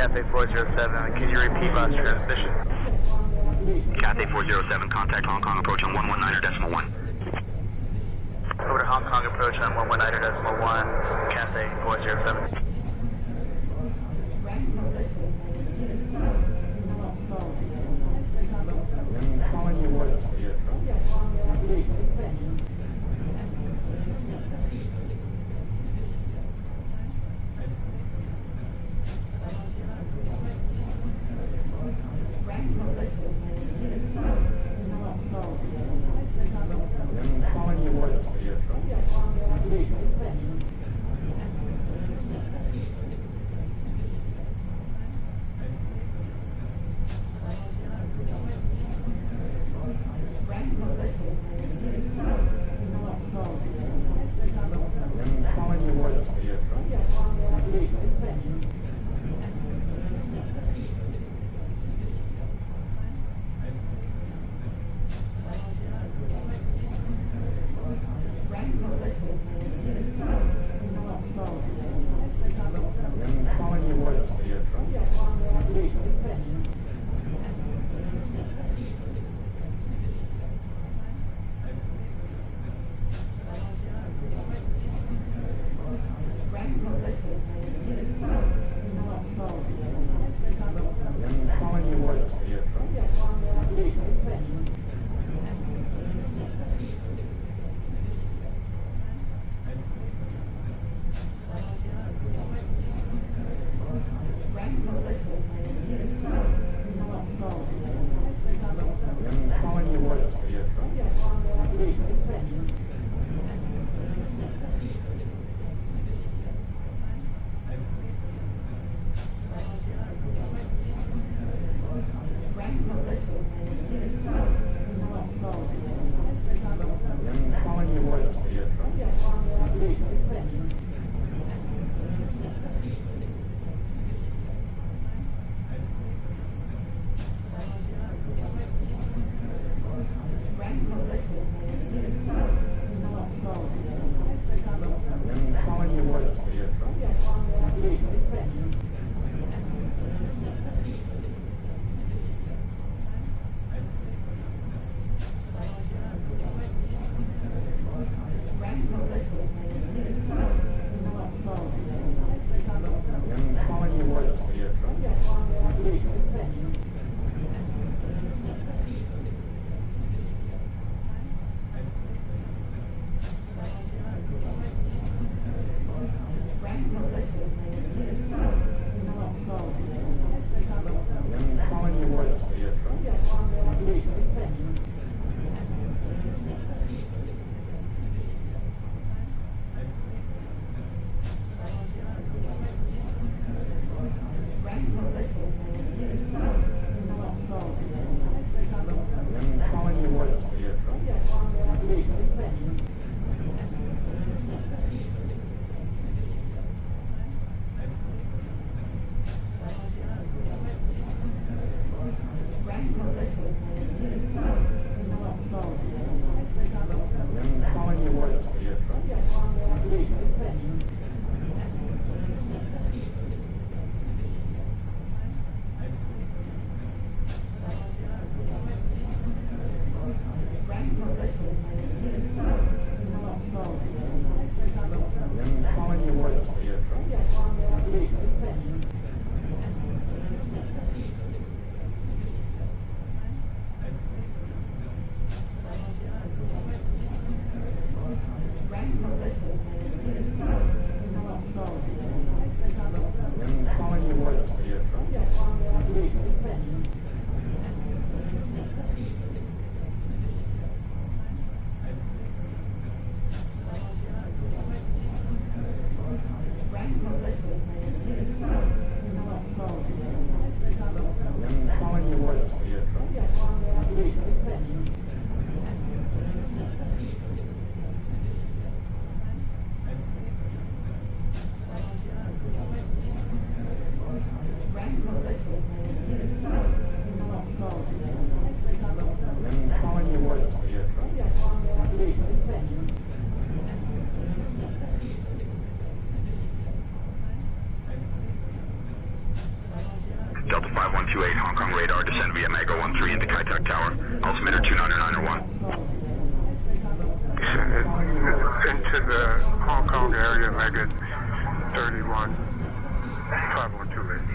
Cathay 407, can you repeat last transmission? Cathay 407, contact Hong Kong approach on 119.1. Over to Hong Kong approach on 119.1, Cathay 407. Delta 5128, Hong Kong radar, descend via Mega 13 into Kai Tak Tower. Altimeter 29901. Descended into the Hong Kong area, Mega 31, 5128.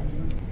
Right.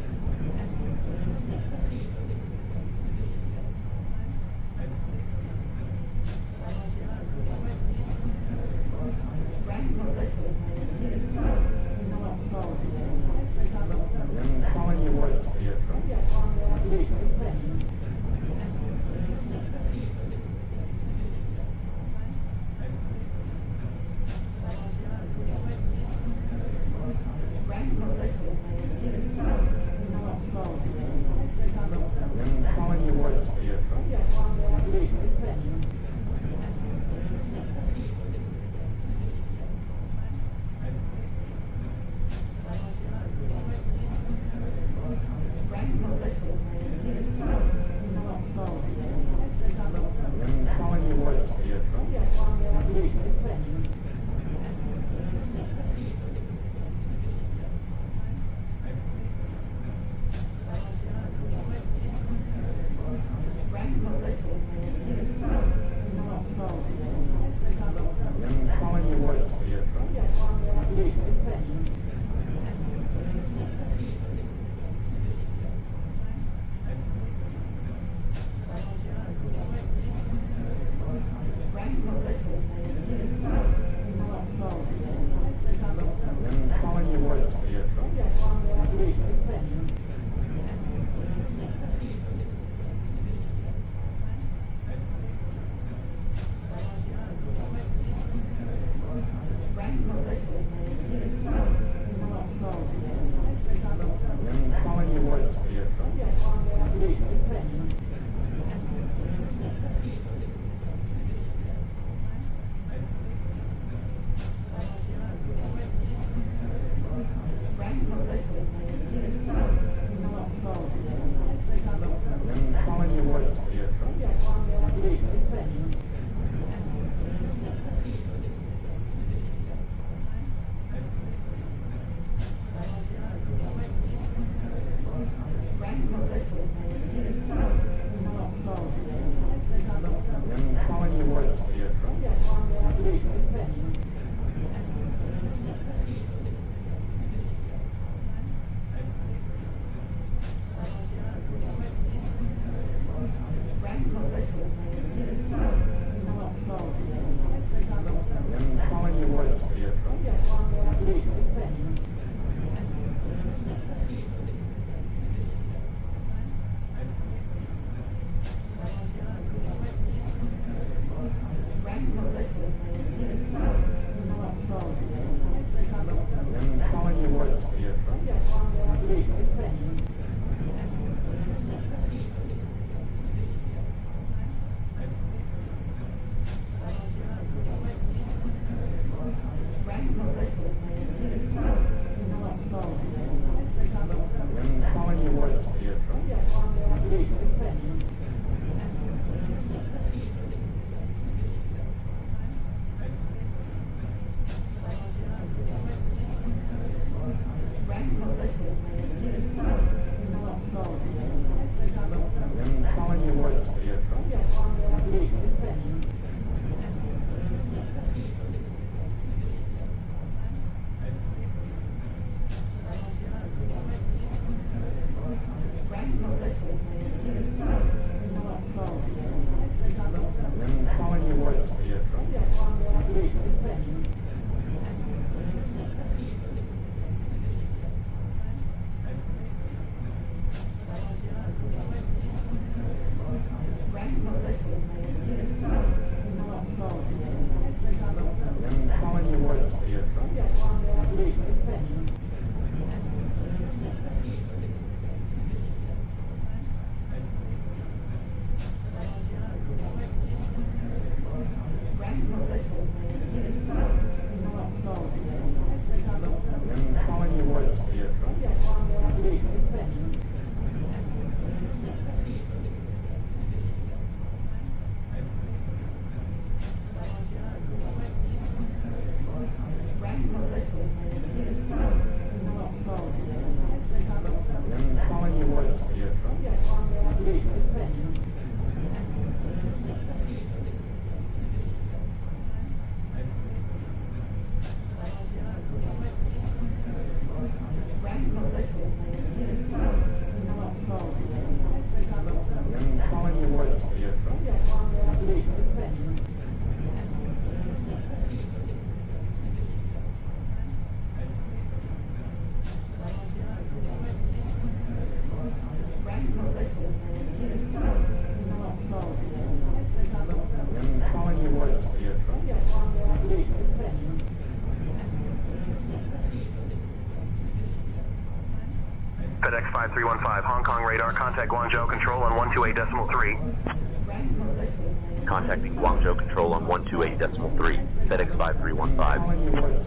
FedEx 5315, Hong Kong radar, contact Guangzhou Control on 128.3. Contacting Guangzhou Control on 128.3, FedEx 5315.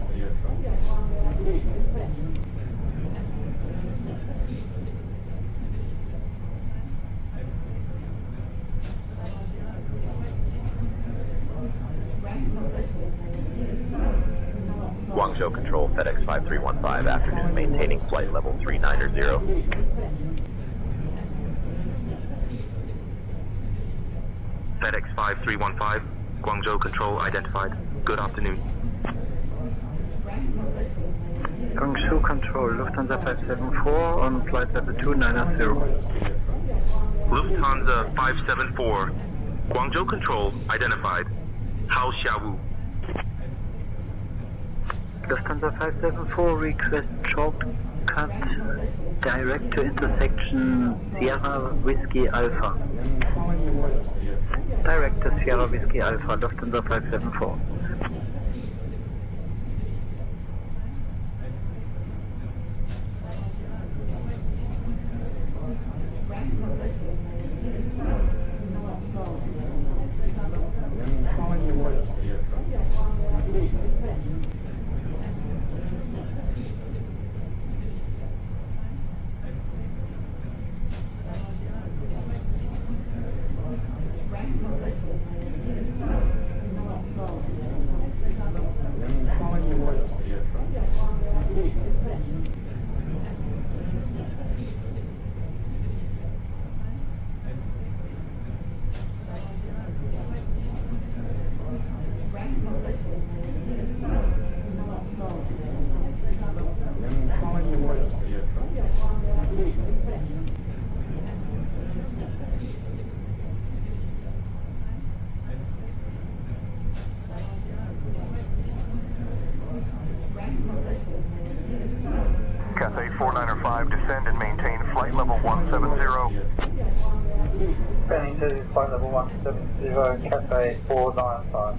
Guangzhou Control, FedEx 5315, afternoon, maintaining flight level 390. FedEx 5315, Guangzhou Control identified. Good afternoon. Guangzhou Control, Lufthansa 574 on flight level 290. Lufthansa 574, Guangzhou Control identified. Hao Xiaowu. Lufthansa 574 request shortcut direct to intersection Sierra Whiskey Alpha. Direct to Sierra Whiskey Alpha, Lufthansa 574. Cathay 495, descend and maintain flight level 170. Descending to flight level 170, Cathay 495.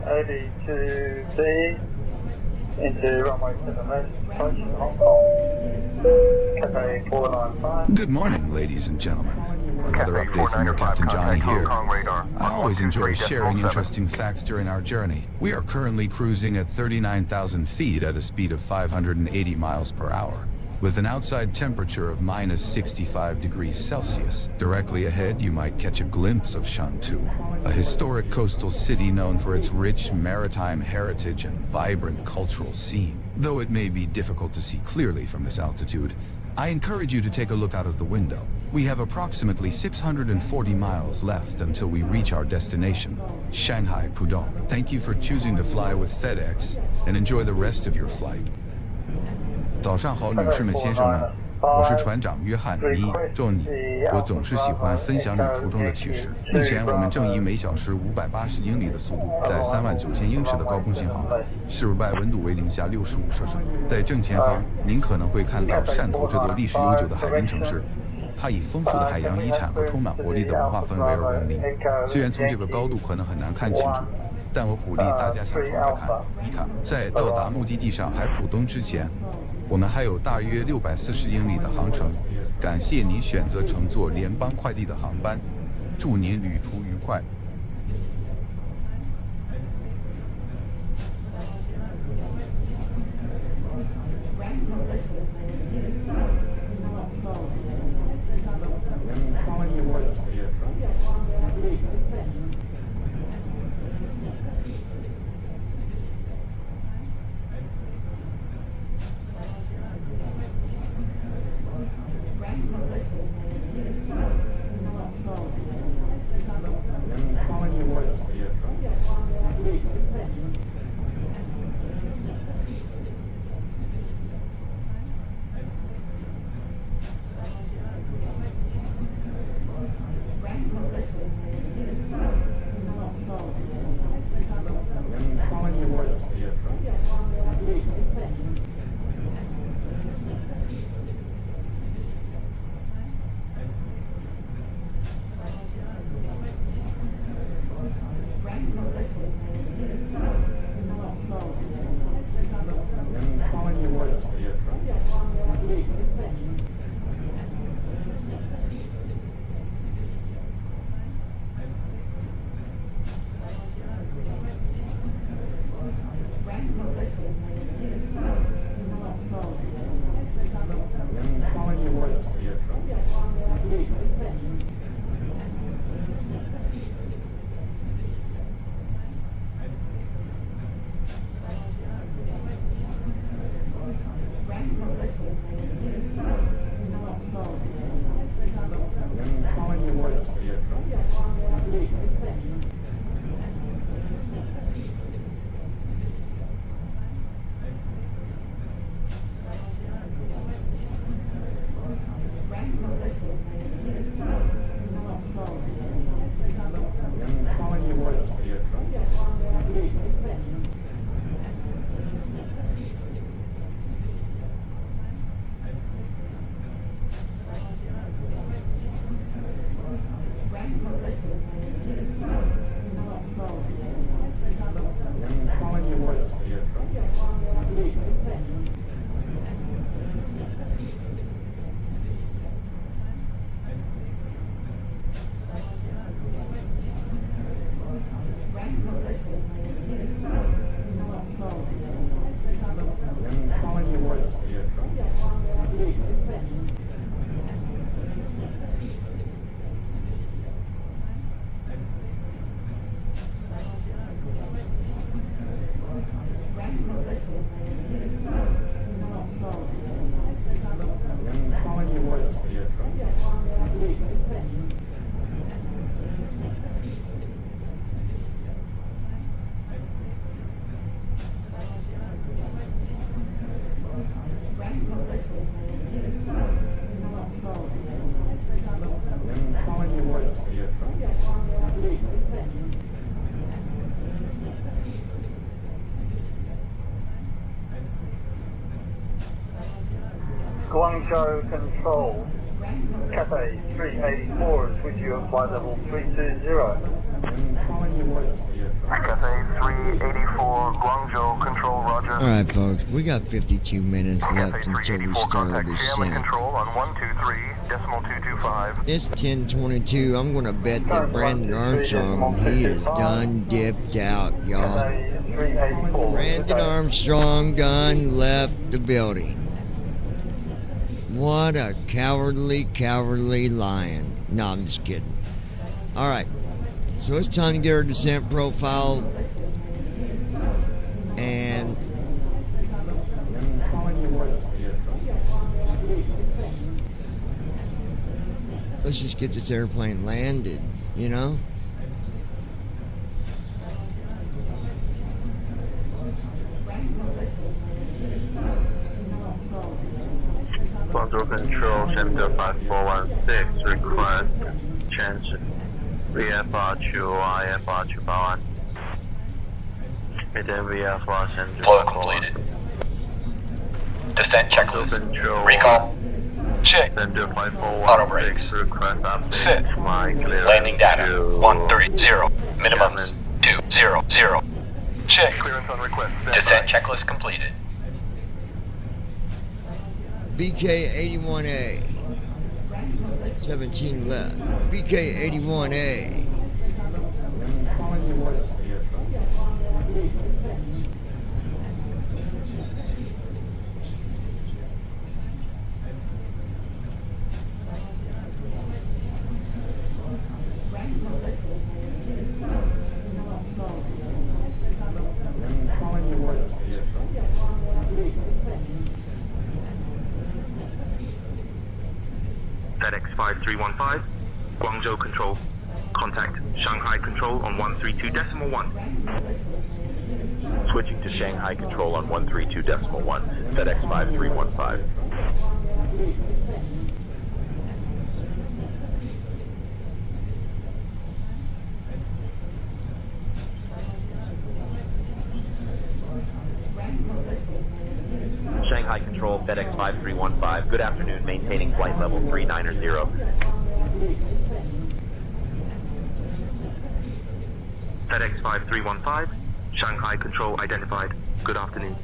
82B into runway 7 left, approaching Hong Kong. Cathay 495. Good morning, ladies and gentlemen. Another update from your Captain Johnny here. I always enjoy sharing interesting facts during our journey. We are currently cruising at 39,000 feet at a speed of 580 miles per hour, with an outside temperature of minus 65 degrees Celsius. Directly ahead, you might catch a glimpse of Shantou, a historic coastal city known for its rich maritime heritage and vibrant cultural scene. Though it may be difficult to see clearly from this altitude, I encourage you to take a look out of the window. We have approximately 640 miles left until we reach our destination, Shanghai Pudong. Thank you for choosing to fly with FedEx, and enjoy the rest of your flight. 早上好，女士们、先生们，我是船长约翰尼·仲尼。我总是喜欢分享旅途中的趣事。目前我们正以每小时580英里的速度，在39000英尺的高空巡航，室外温度为零下65摄氏度。在正前方，您可能会看到汕头这座历史悠久的海滨城市。它以丰富的海洋遗产和充满活力的文化氛围而闻名。虽然从这个高度可能很难看清楚，但我鼓励大家向窗外看，一看。在到达目的地上海浦东之前，我们还有大约640英里的航程。感谢您选择乘坐联邦快递的航班，祝您旅途愉快。Guangzhou Control, Cathay 384 is with you at flight level 320. Cathay 384, Guangzhou Control, roger. Alright, folks, we got 52 minutes left until we start our descent. Control on 123.225. It's 10:22. I'm gonna bet that Brandon Armstrong, he is done dipped out, y'all. Brandon Armstrong done left the building. What a cowardly lion. No, I'm just kidding. Alright, so it's time to get our descent profile. And let's just get this airplane landed, you know? Guangzhou Control, Center 5416, request change VFR to IFR to Baoan. Hidden VFR Center. Flow completed. Descent checklist. Control. Recall. Check. Center Auto brakes. 5416, request update. Sit. My clearance. Landing data. to 130. Minimums. 200. Check. Clearance on request. Descent checklist completed. BK-81A. 17 left. BK-81A. FedEx 5315, Guangzhou Control. Contact Shanghai Control on 132.1. Switching to Shanghai Control on 132.1, FedEx 5315. Shanghai Control, FedEx 5315. Good afternoon, maintaining flight level 390. FedEx 5315, Shanghai Control identified. Good afternoon.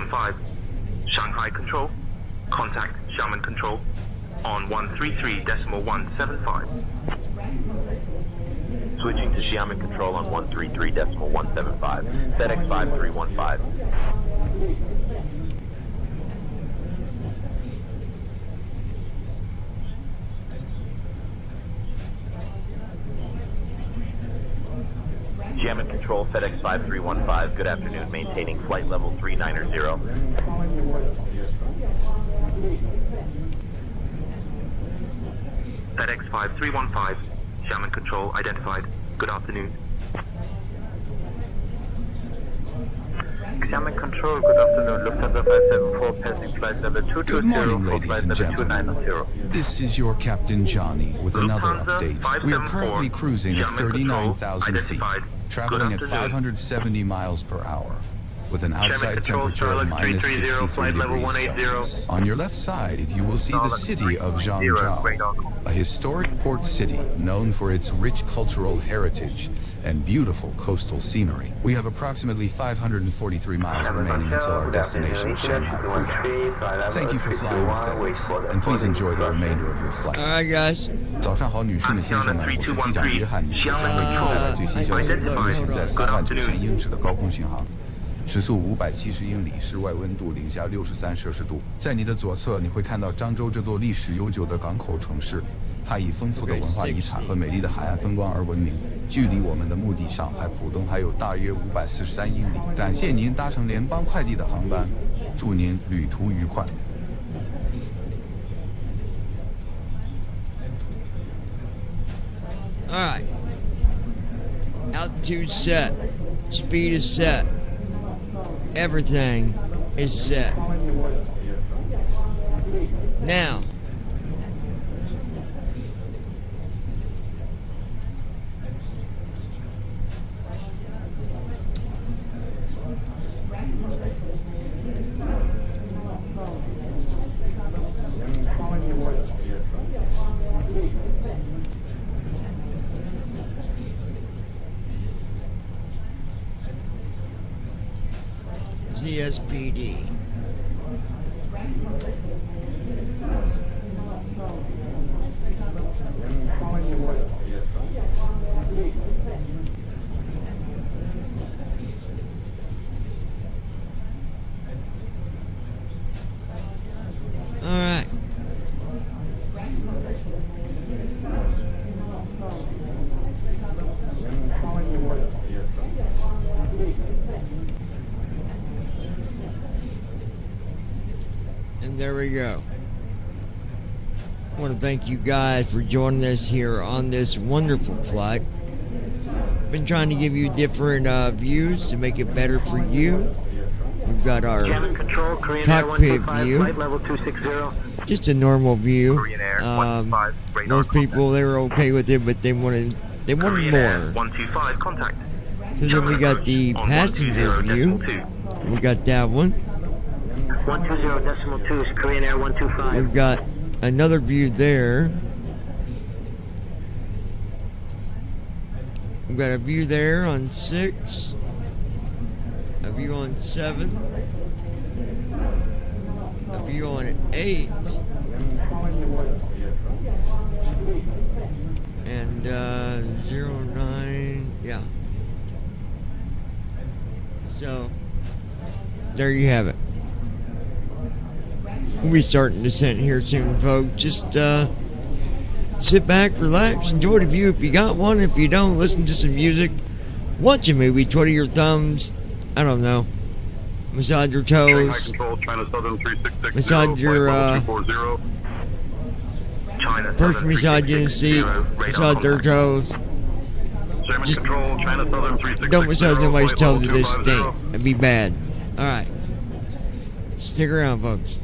5315, Shanghai Control. Contact Xiamen Control on 133.175. Switching to Xiamen Control on 133.175. FedEx 5315. Xiamen Control, FedEx 5315. Good afternoon. Maintaining flight level 390. FedEx 5315, Xiamen Control identified. Good afternoon. Xiamen Control, good afternoon. Lufthansa 574 passing flight level 220 Good morning, for ladies flight and level gentlemen. 290. This is your Captain Johnny with another Lufthansa update. 574, We are currently cruising at Xiamen Control 39,000 feet, identified. traveling at Good 570 miles per hour, with an Xiamen outside Control, temperature of Starlux minus 330, 63 flight level degrees 180. Celsius. On your left side, you will see the Starlux city of 330, radar Zhangzhou, a historic port city known for its rich cultural heritage and beautiful coastal scenery. We have approximately 543 miles remaining until our destination, Shanghai Cruise. Thank you for flying with FedEx, and please enjoy the remainder of your flight. All right, guys. 早上好，女士们、先生们，我是机长约翰尼，为您带来最新消息。目前在39000英尺的高空巡航，时速570英里，室外温度零下63摄氏度。在你的左侧，你会看到漳州这座历史悠久的港口城市，它以丰富的文化遗产和美丽的海岸风光而闻名。距离我们的目的上海浦东还有大约543英里。感谢您搭乘联邦快递的航班，祝您旅途愉快。All right. Altitude set. Speed is set. Everything is set. Now, ZSPD. All right. And there we go. I want to thank you guys for joining us here on this wonderful flight. Been trying to give you different views to make it better for you. We've got our cockpit view, just a normal view. Most people, they were okay with it, but they wanted more. 125, contact. So then we got the passenger view. We got that one. 120.2 is Korean Air 125. We've got another view there. We've got a view there on 6. A view on 7. A view on 8. And 09. Yeah. So, there you have it. We'll be starting descent here soon, folks. Just sit back, relax, enjoy the view if you got one. If you don't, listen to some music, watch a movie, twiddle your thumbs. I don't know. Massage your toes. Massage your person beside you in the seat. Massage their toes. Just don't massage nobody's toes to this stink. That'd be bad. Alright. Stick around, folks.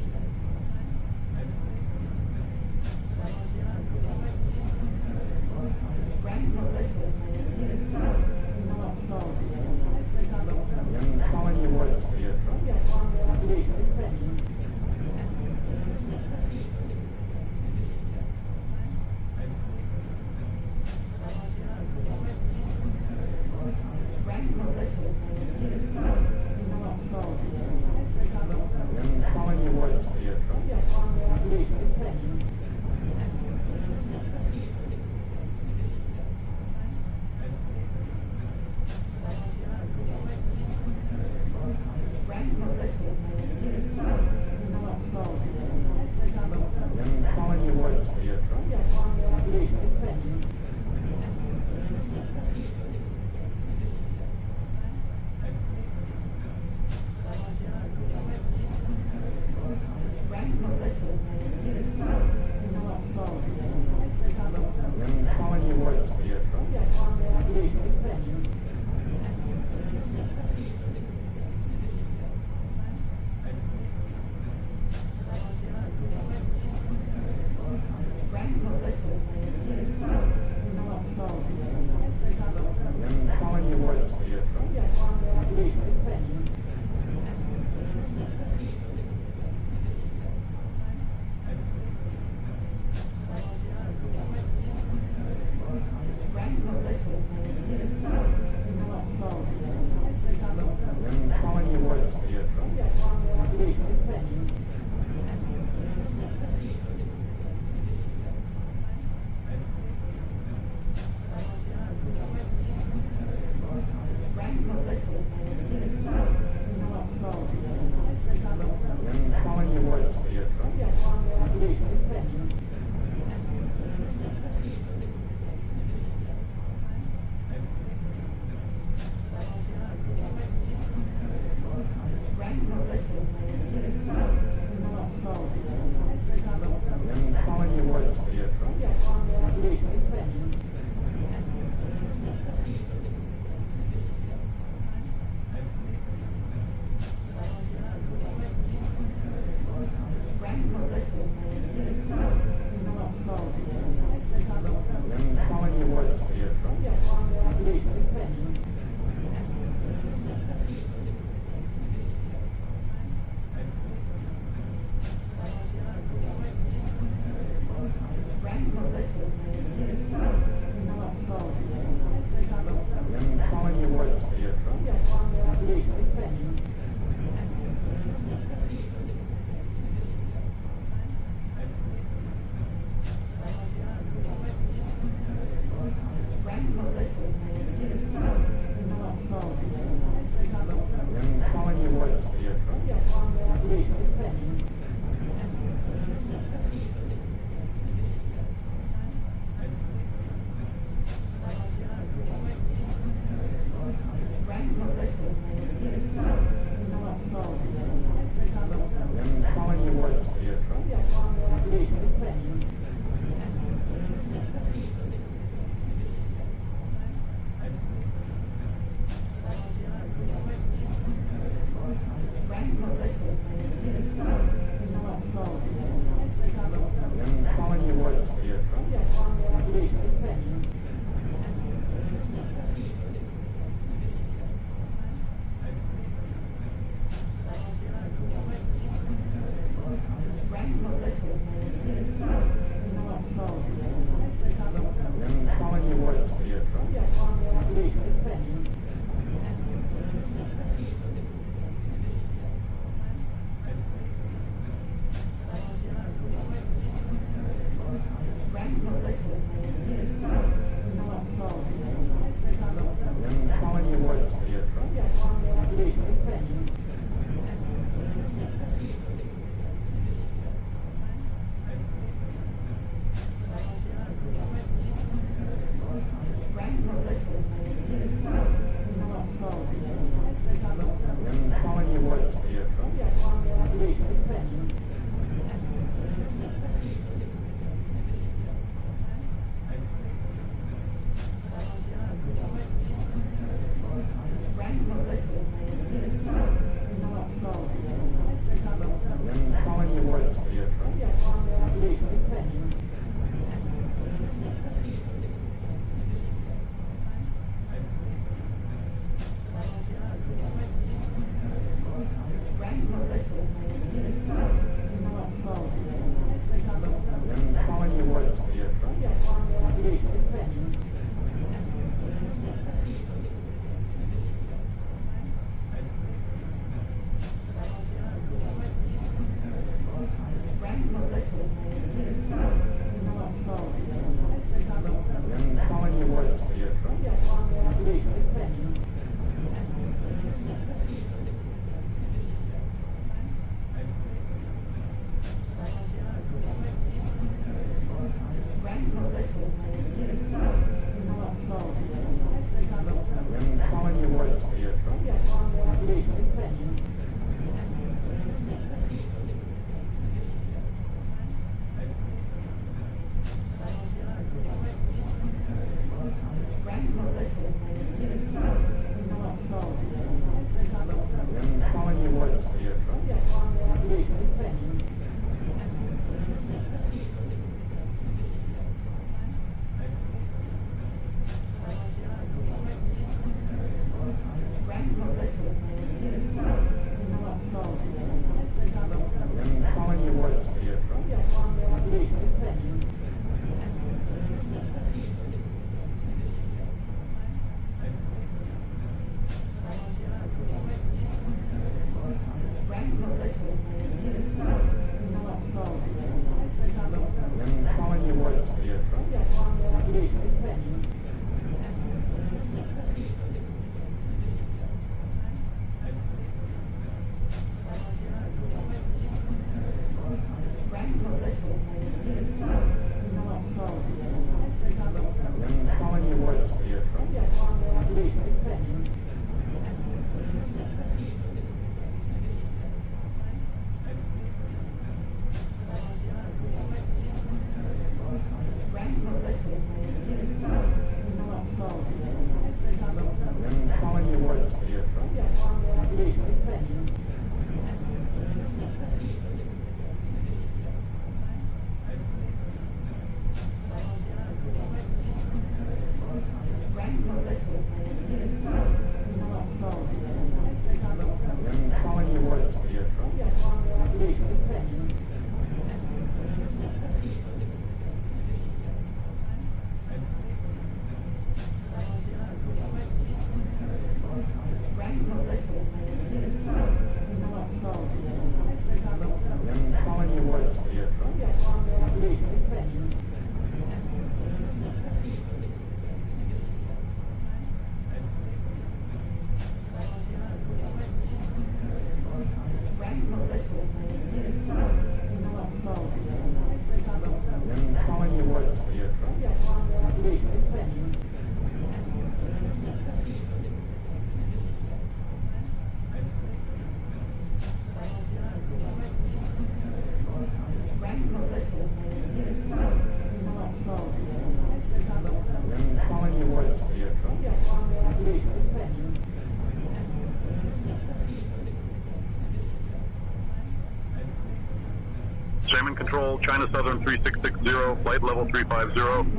Sherman Control, China Southern 3660, flight level 350.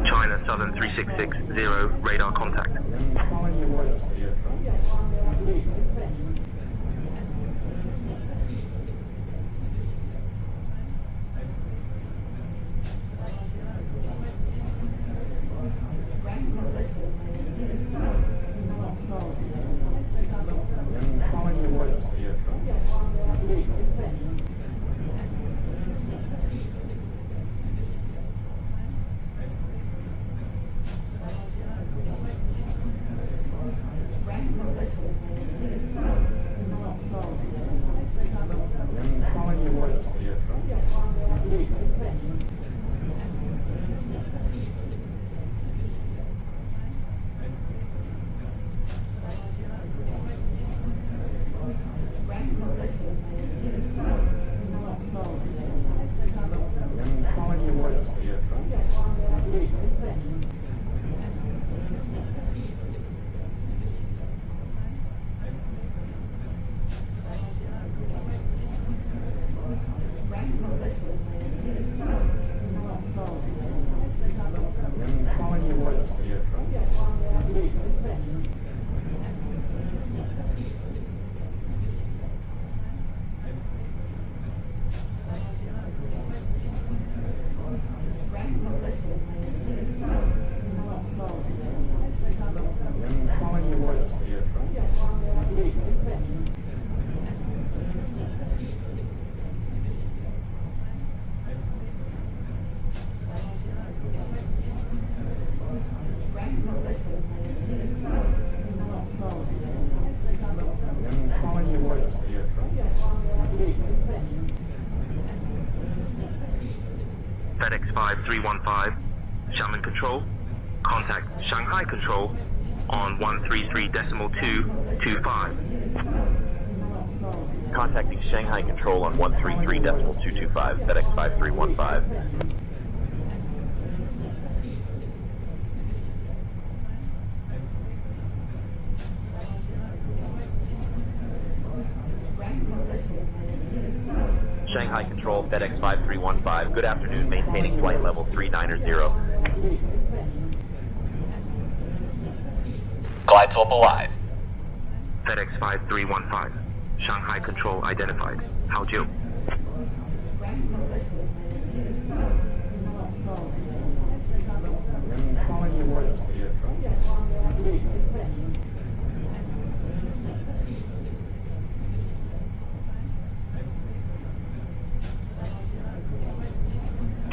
China Southern 3660, radar contact. FedEx 5315, Xiamen Control, contact Shanghai Control on 133.225. Contacting Shanghai Control on 133.225, FedEx 5315. Shanghai Control, FedEx 5315. Good afternoon, maintaining flight level 390. Glide slope alive. FedEx 5315, Shanghai Control identified. How do?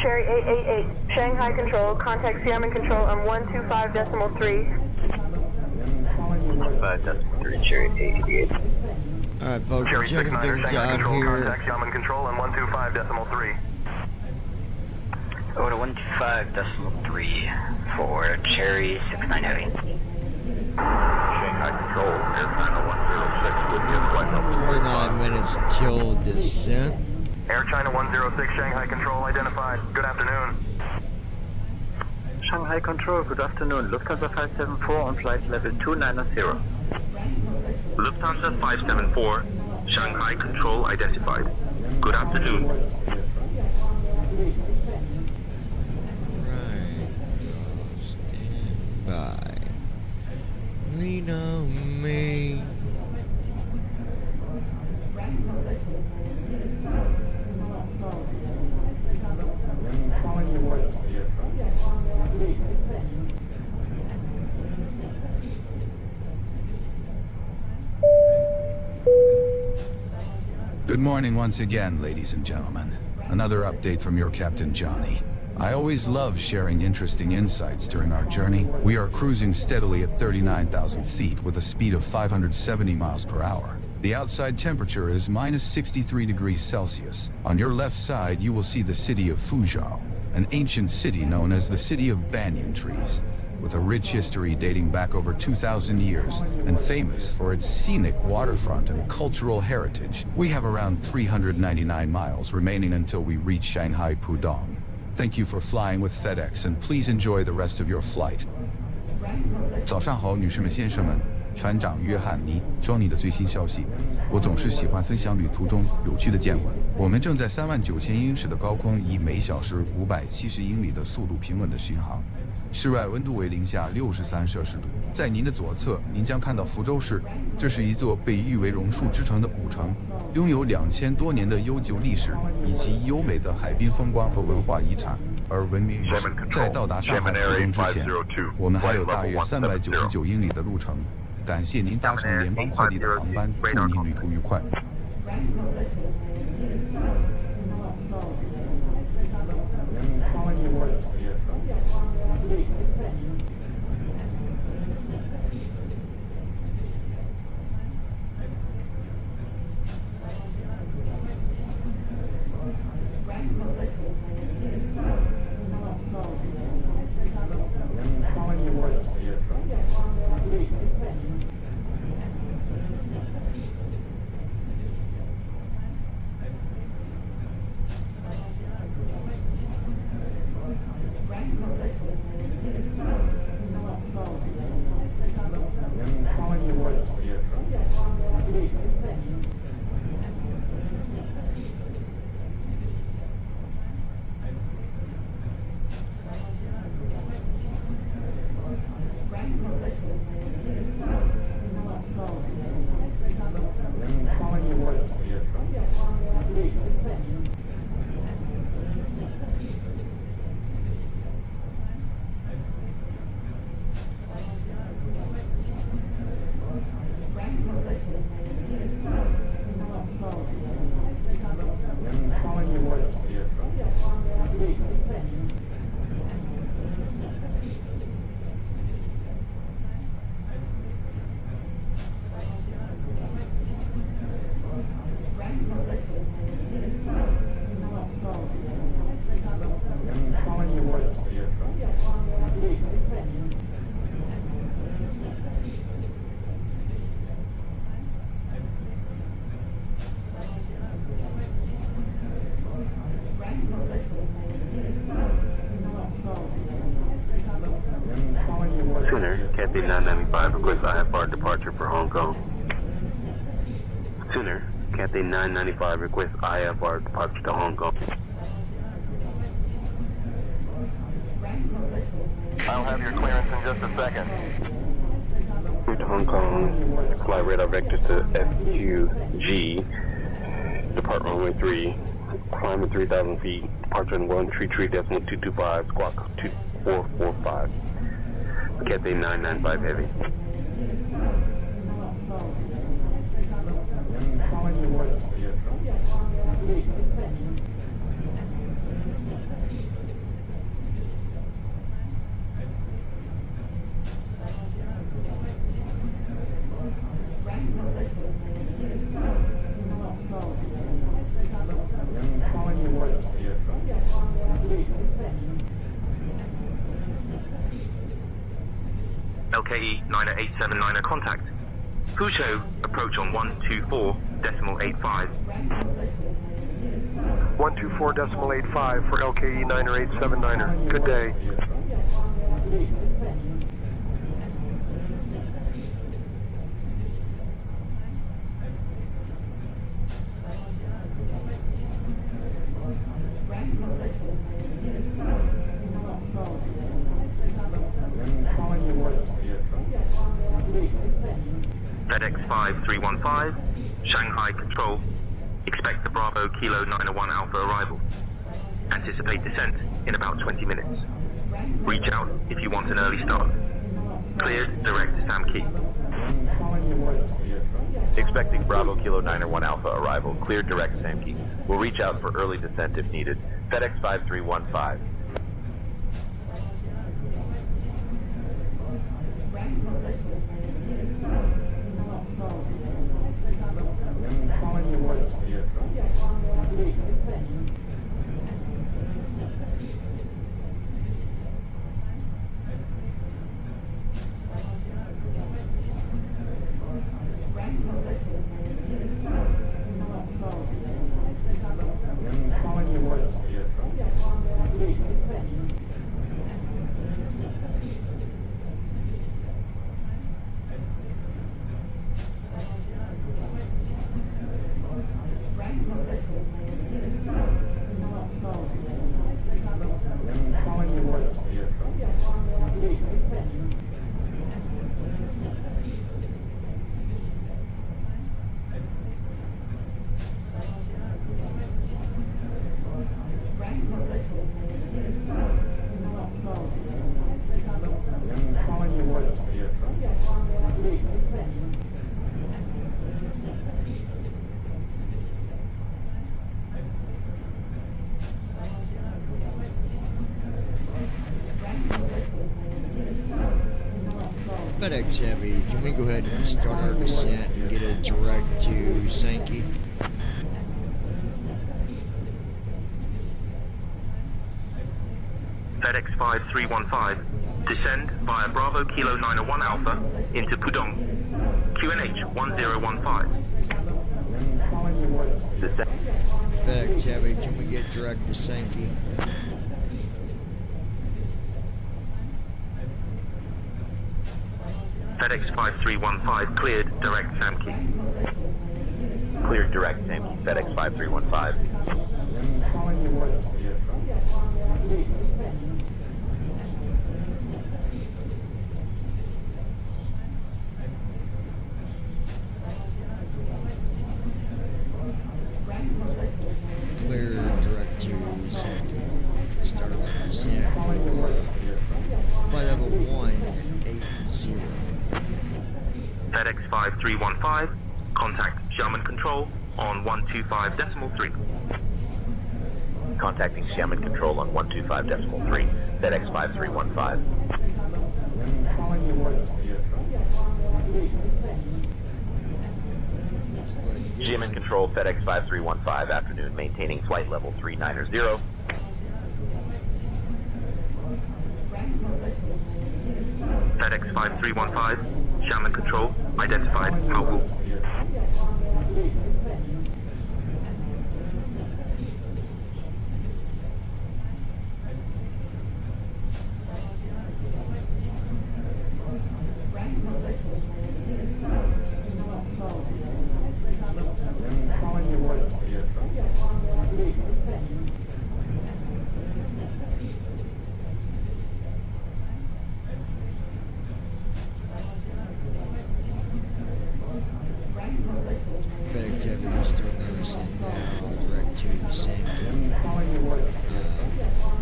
Cherry 888, Shanghai Control, contact Xiamen Control on 125.3. 5.3, Cherry 88. Alright, folks, we're Cherry checking 69er, things Shanghai out Control, here. contact Xiamen Control on 125.3. Over to 125.3 for Cherry 69 Heavy. Shanghai Control, China 106 with you, flight level 29 minutes till descent. Air China 106, Shanghai Control identified. Good afternoon. Shanghai Control, good afternoon. Lufthansa 574 on flight level 290. Lufthansa 574, Shanghai Control identified. Good afternoon. Stand by. Lean on me. Good morning once again, ladies and gentlemen. Another update from your Captain Johnny. I always love sharing interesting insights during our journey. We are cruising steadily at 39,000 feet with a speed of 570 miles per hour. The outside temperature is minus 63 degrees Celsius. On your left side, you will see the city of Fuzhou, an ancient city known as the City of Banyan Trees, with a rich history dating back over 2,000 years and famous for its scenic waterfront and cultural heritage. We have around 399 miles remaining until we reach Shanghai Pudong. Thank you for flying with FedEx and please enjoy the rest of your flight. 早上好，女士们、先生们，船长约翰尼 Johnny 的最新消息。我总是喜欢分享旅途中有趣的见闻。我们正在39000英尺的高空，以每小时570英里的速度平稳地巡航。室外温度为零下63摄氏度。在您的左侧，您将看到福州市，这是一座被誉为榕树之城的古城，拥有2000多年的悠久历史以及优美的海滨风光和文化遗产，而闻名于世。在到达上海浦东之前，我们还有大约399英里的路程。感谢您搭乘联邦快递的航班，祝您旅途愉快。Cathay 995 request IFR departure for Hong Kong. Sooner, Cathay 995 request IFR departure to Hong Kong. I'll have your clearance in just a second. To Hong Kong, fly radar vectors to FQG, depart runway 3, climb at 3,000 feet, departure in 133.225, squawk 2445. Cathay 995 Heavy. LKE 90879 contact. Fuzhou, approach on 124.85. 124.85 for LKE 90879er. Good day. FedEx 5315, Shanghai Control. Expect the Bravo Kilo 901 Alpha arrival. Anticipate descent in about 20 minutes. Reach out if you want an early start. Cleared, direct to Sam Key. Expecting Bravo Kilo 901 Alpha arrival. Cleared direct to Sam Key. We'll reach out for early descent if needed. FedEx 5315. FedEx Heavy, can we go ahead and start our descent and get it direct to Sankey? FedEx 5315, descend via Bravo Kilo 901 Alpha into Pudong. QNH 1015. FedEx Heavy, can we get direct to Sankey? FedEx 5315, cleared, direct Sam Key. Cleared direct Sam Key. FedEx 5315. Clear direct to Sankey. Start our descent for flight level 180. FedEx 5315, contact Xiamen Control on 125.3. Contacting Xiamen Control on 125.3. FedEx 5315. Xiamen Control, FedEx 5315, afternoon, maintaining flight level 390. FedEx 5315, Xiamen Control, identified, Haowu. FedEx Heavy, start our descent now, direct to Sankey.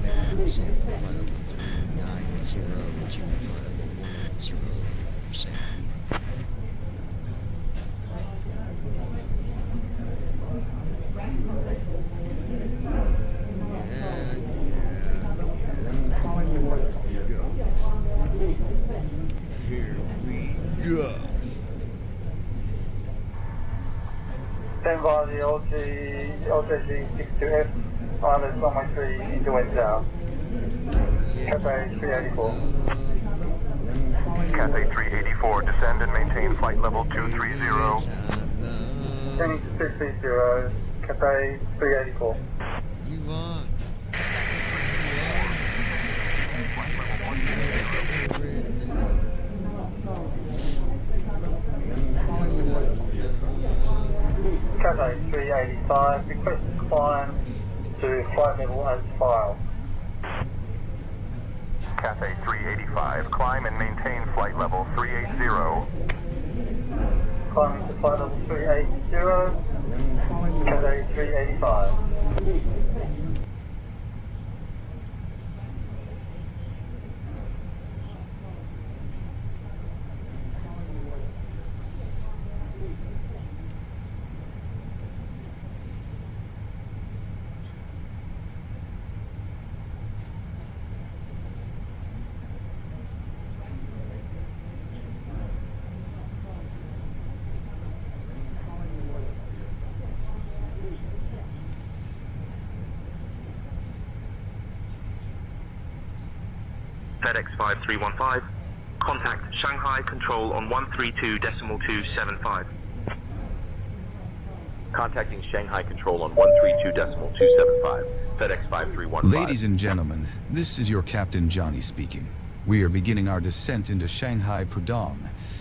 Make descent from flight level 390 to flight level 180 Sankey. Here we go. Stand by the LJG 62F, pilot runway 3 into wind south. Cafe 384. Cathay 384, descend and maintain flight level 230. Descending to 230, Cathay 384. You on? Cathay 385, request to climb to flight level as filed. Cathay 385, climb and maintain flight level 380. Climbing to flight level 380, Cathay 385. FedEx 5315, contact Shanghai Control on 132.275. Contacting Shanghai Control on 132.275. FedEx 5315. Ladies and gentlemen, this is your Captain Johnny speaking. We are beginning our descent into Shanghai Pudong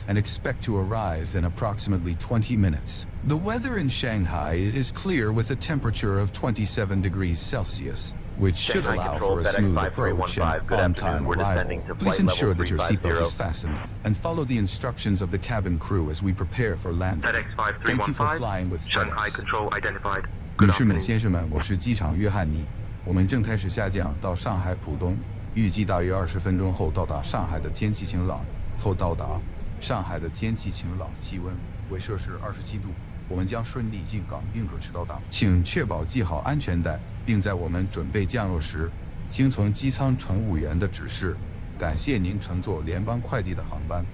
and expect to arrive in approximately 20 minutes. The weather in Shanghai is clear with a temperature of 27 degrees Celsius, which should Shanghai allow Control, for a FedEx smooth approach 5315. and Good on-time afternoon. We're descending arrival. to Please flight ensure level that your seatbelt 350. is fastened and follow the instructions of the cabin crew as we prepare for landing. FedEx Thank you for 5315, flying with Shanghai FedEx. Control identified. 女士们、先生们，我是机长约翰尼，我们正开始下降到上海浦东，预计大约20分钟后到达上海的天气晴朗。上海的天气晴朗，气温为摄氏27度。我们将顺利进港并准时到达，请确保系好安全带，并在我们准备降落时，听从机舱乘务员的指示。感谢您乘坐联邦快递的航班。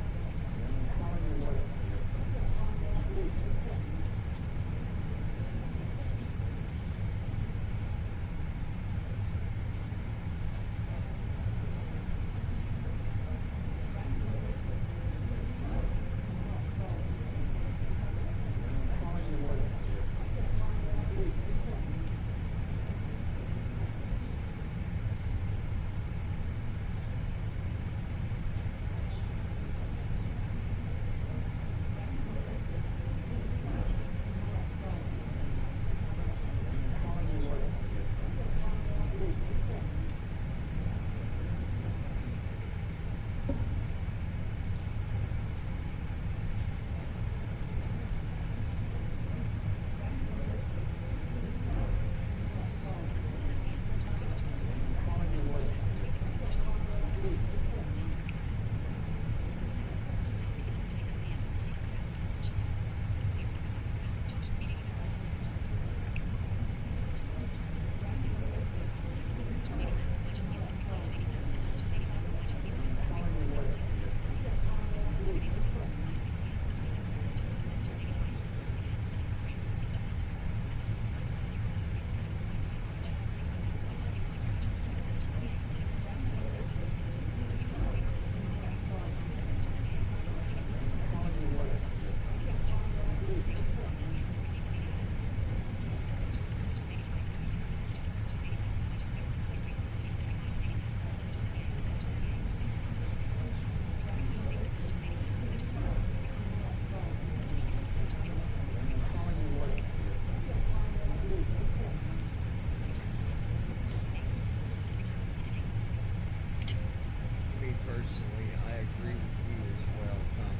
Personally, I agree with you as well, Tom.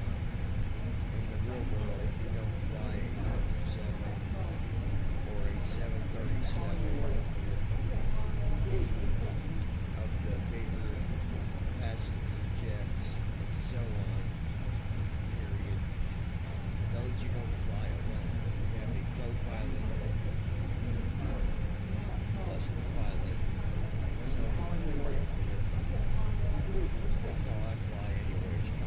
In the real world, you don't fly a 777 or a 737 or any of the bigger passenger jets and so on, period. Those you don't fly alone. You have a co-pilot plus the pilot and so on. That's how I fly anyway.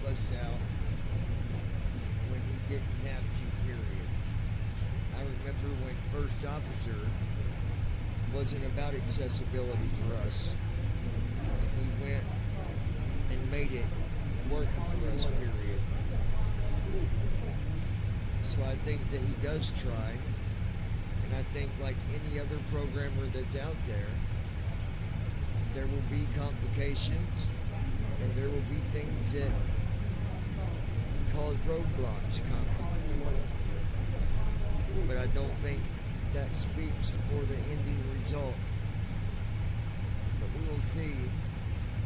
us out when he didn't have to, period. I remember when First Officer wasn't about accessibility for us, and he went and made it work for us, period. So I think that he does try, and I think like any other programmer that's out there will be complications, and there will be things that cause roadblocks coming. But I don't think that speaks for the ending result. But we will see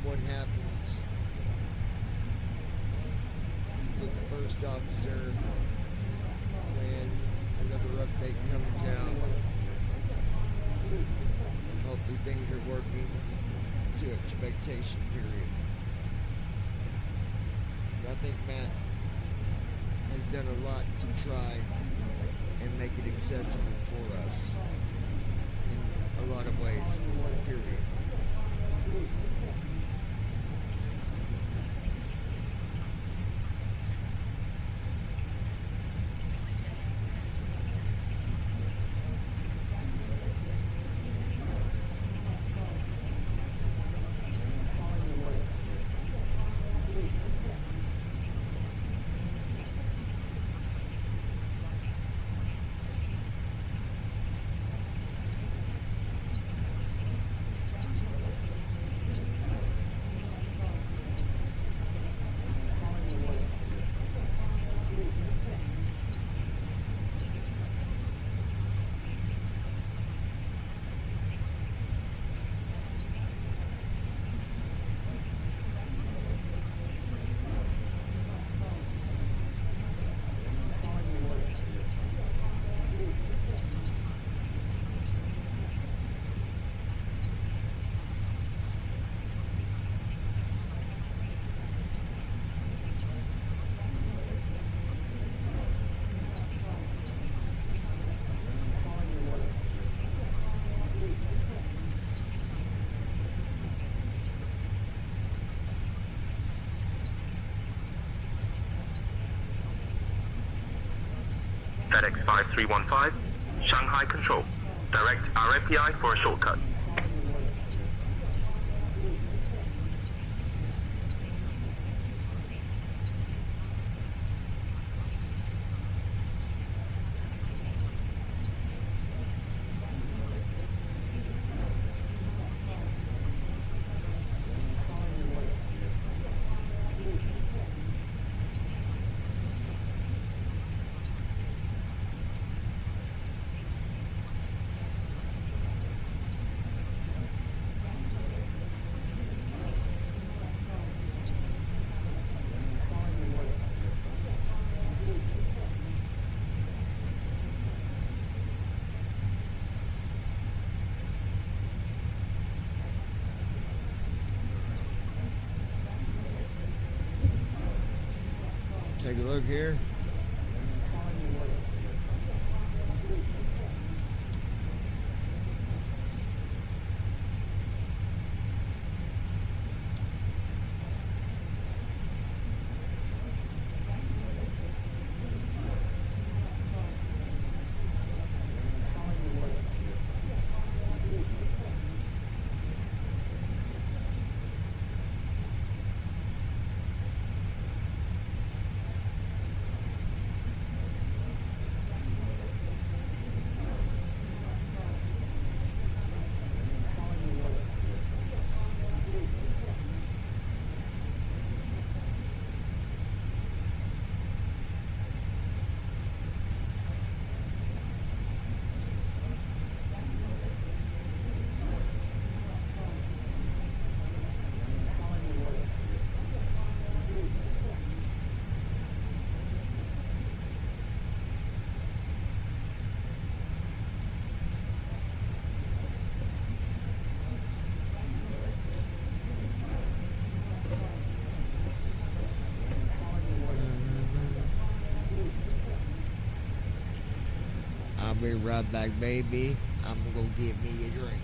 what happens with First Officer when another update comes out. And hopefully things are working to expectation, period. But I think Matt has done a lot to try and make it accessible for us in a lot of ways, period. FedEx 5315, Shanghai Control. Direct RMPI for a shortcut. Take a look here. I'll be right back, baby. I'm gonna go get me a drink.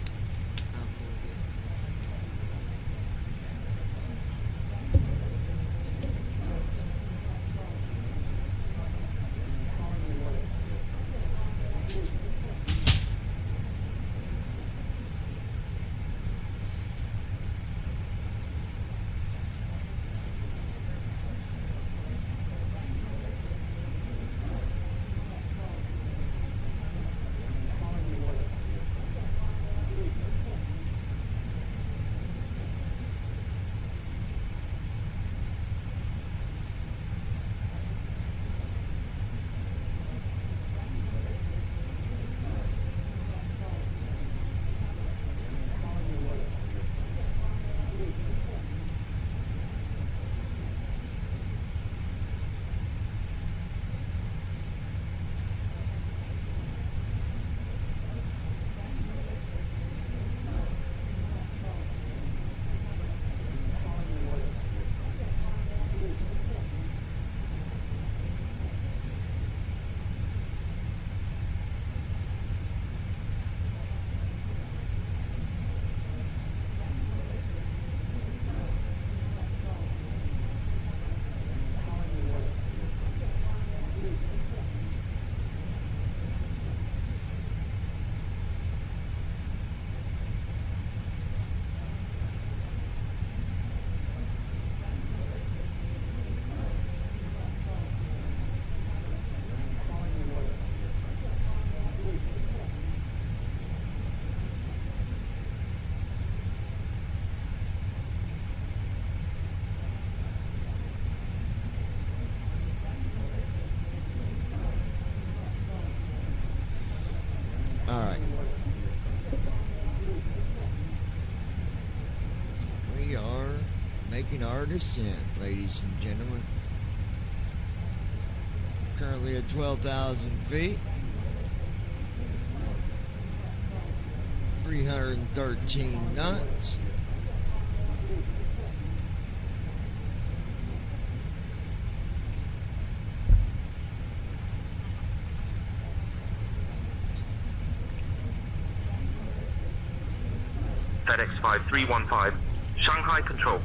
making our descent, ladies and gentlemen. Currently at 12,000 feet. 313 knots. FedEx 5315, Shanghai Control.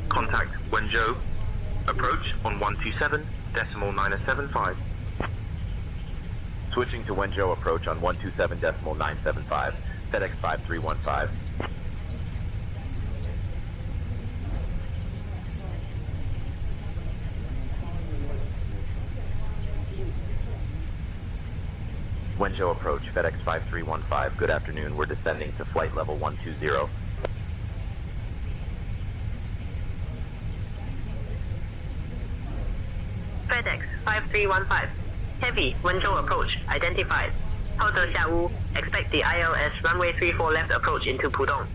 Contact Wenzhou. Approach on 127.975. Switching to Wenzhou approach on 127.975. FedEx 5315. Wenzhou approach, FedEx 5315. Good afternoon. We're descending to flight level 120. FedEx 5315. Heavy, Wenzhou approach, identified. Hauze Xiaowu, expect the ILS runway 34 left approach into Pudong.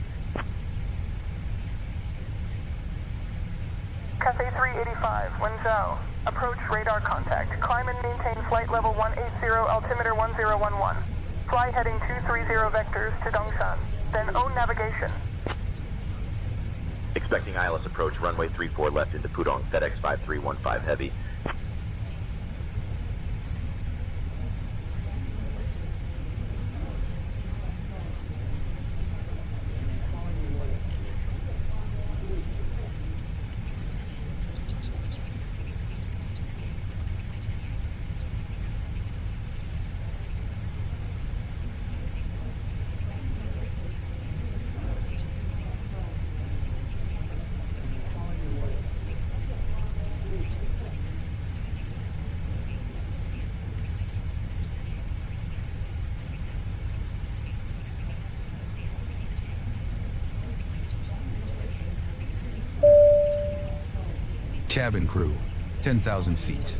Cathay 385, Wenzhou. Approach radar contact. Climb and maintain flight level 180, altimeter 1011. Fly heading 230 vectors to Dongshan. Then own navigation. Expecting ILS approach, runway 34 left into Pudong, FedEx 5315 Heavy. Cabin crew, 10,000 feet.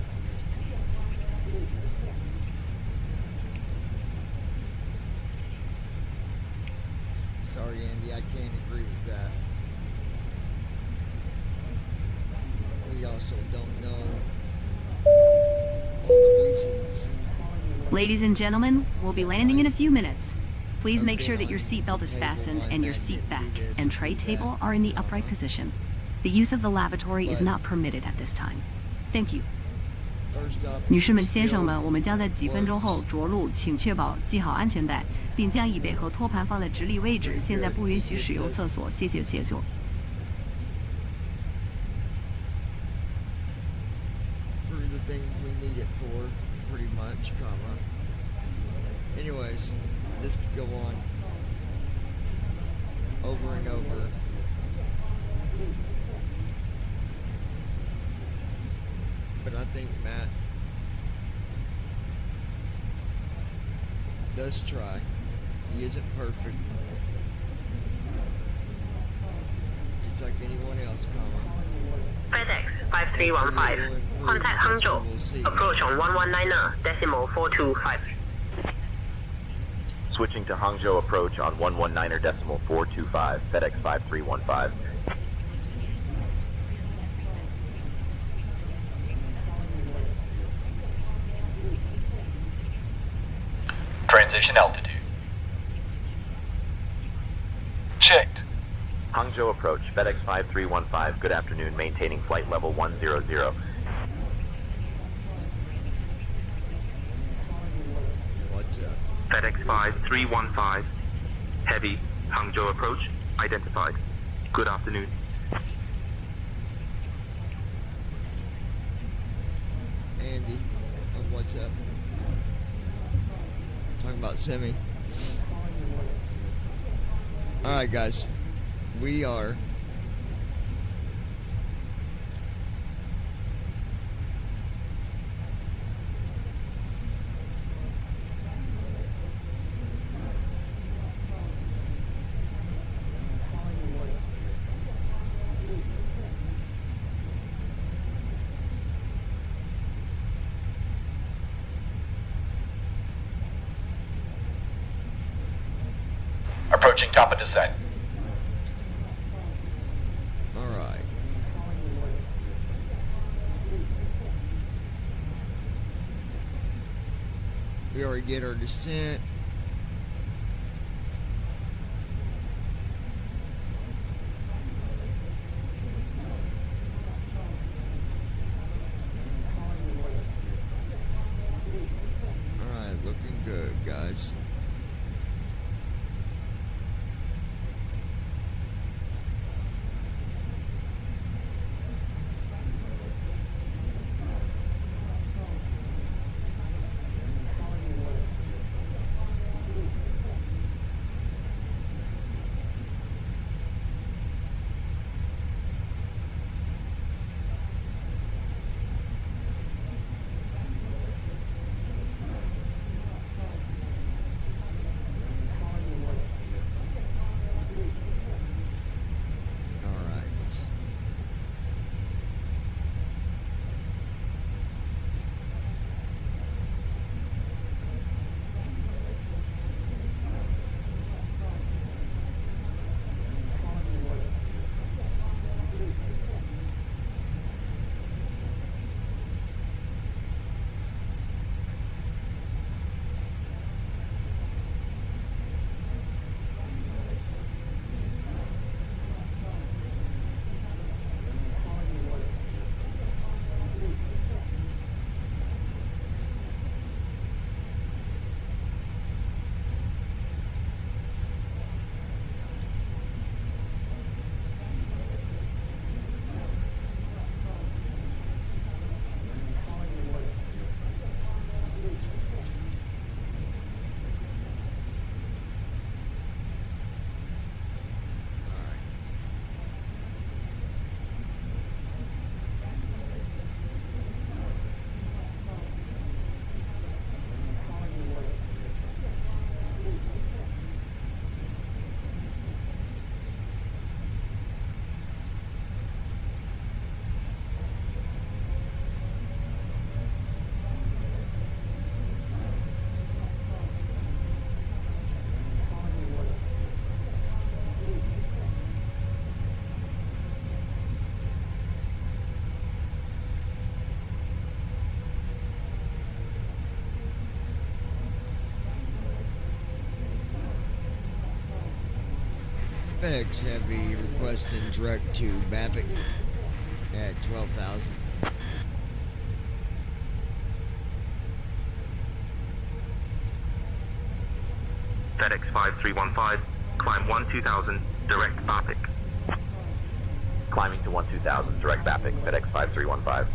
Sorry, Andy, I can't agree with that. We also don't know all the reasons. Ladies and gentlemen, we'll be landing in a few minutes. Please make sure that your seatbelt is fastened and your seat back and tray table are in the upright position. The use of the lavatory is not permitted at this time. Thank you. 女士们、先生们，我们将在几分钟后着陆，请确保系好安全带，并将椅背和托盘放在直立位置。现在不允许使用厕所，谢谢。 Through the things we need it for, pretty much, comma. Anyways, this could go on over and over. But I think Matt does try. He isn't perfect. Just like anyone else, comma. FedEx 5315. Contact Hangzhou. Approach on 119.425. Switching to Hangzhou approach on 119.425. FedEx 5315. Transition altitude. Checked. Hangzhou approach, FedEx 5315. Good afternoon, maintaining flight level 100. What's up? FedEx 5315. Heavy, Hangzhou approach, identified. Good afternoon. Andy, on what's up? Talking about Semi. Alright, guys. We are Approaching top of descent. alright. We already did our descent. Alright, looking good, guys. FedEx Heavy requesting direct to Bavik at 12,000. FedEx 5315, climb 12000, direct Bapik. Climbing to 12000, direct Bapik, FedEx 5315.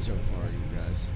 so far, you guys.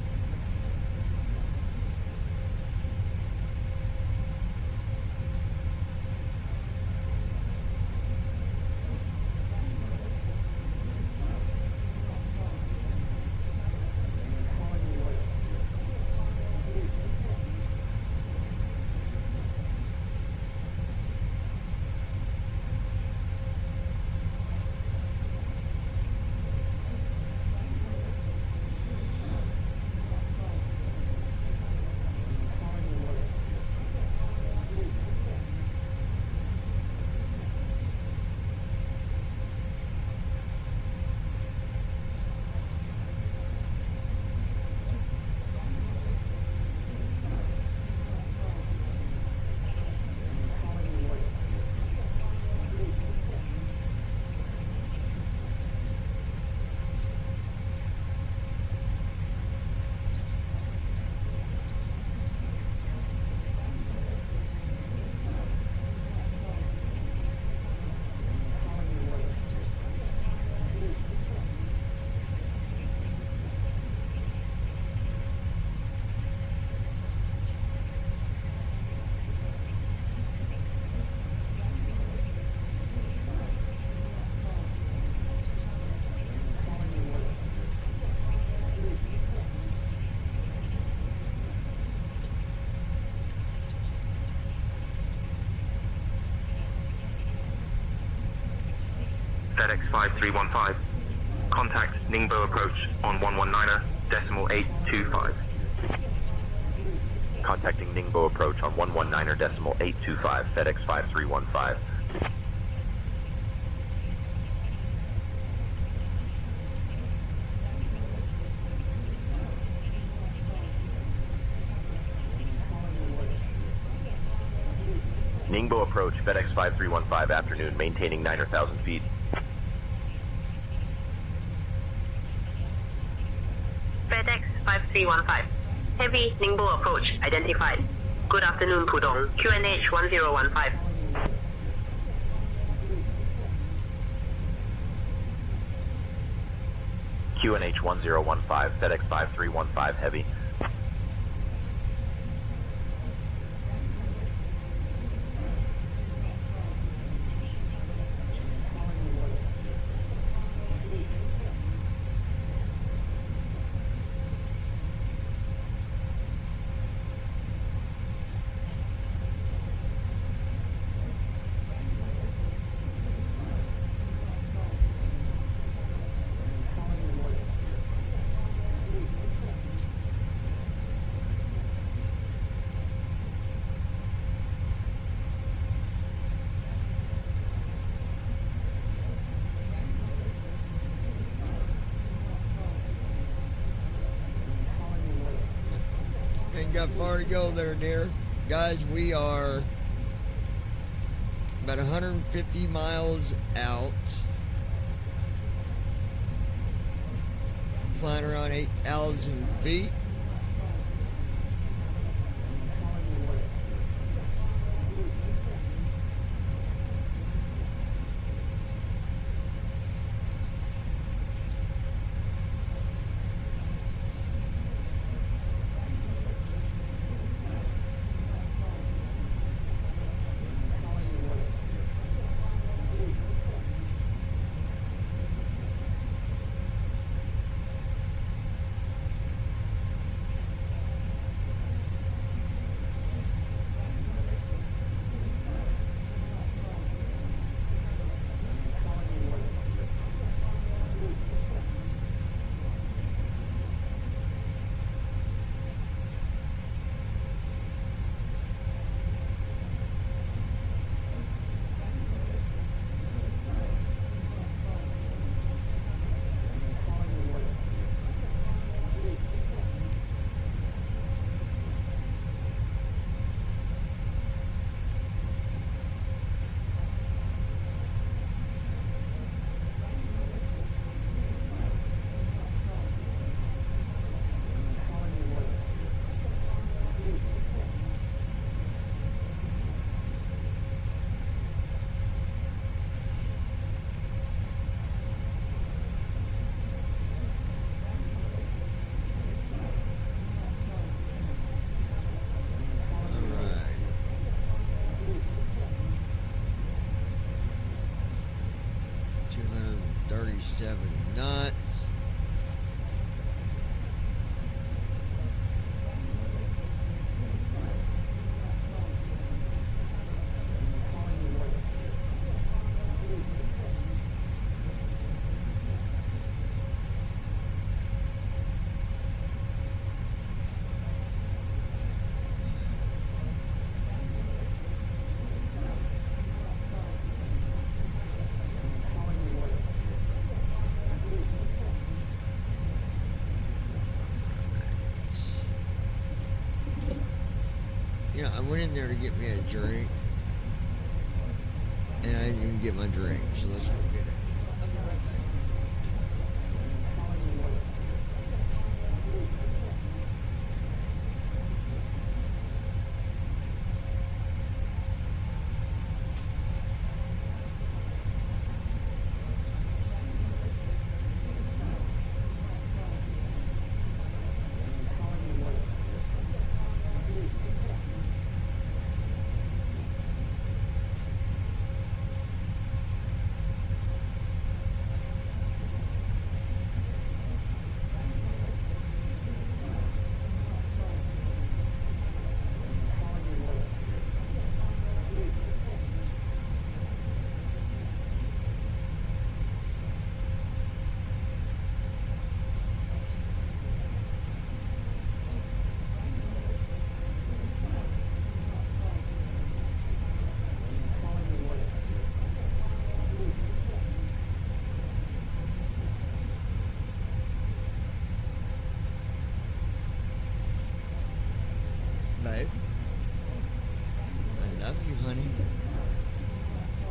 FedEx 5315. Contact Ningbo approach on 119.825. Contacting Ningbo approach on 119.825, FedEx 5315. Ningbo approach, FedEx 5315, afternoon, maintaining 9,000 feet. FedEx 5315. Heavy Ningbo approach identified. Good afternoon, Pudong. QNH 1015. QNH 1015, FedEx 5315, heavy. Ain't got far to go there, dear. Guys, we are about 150 miles out. Flying around 8,000 feet. 7 knots. You know, I went in there to get me a drink, and I didn't even get my drink, so let's go get it. Babe, I love you, honey.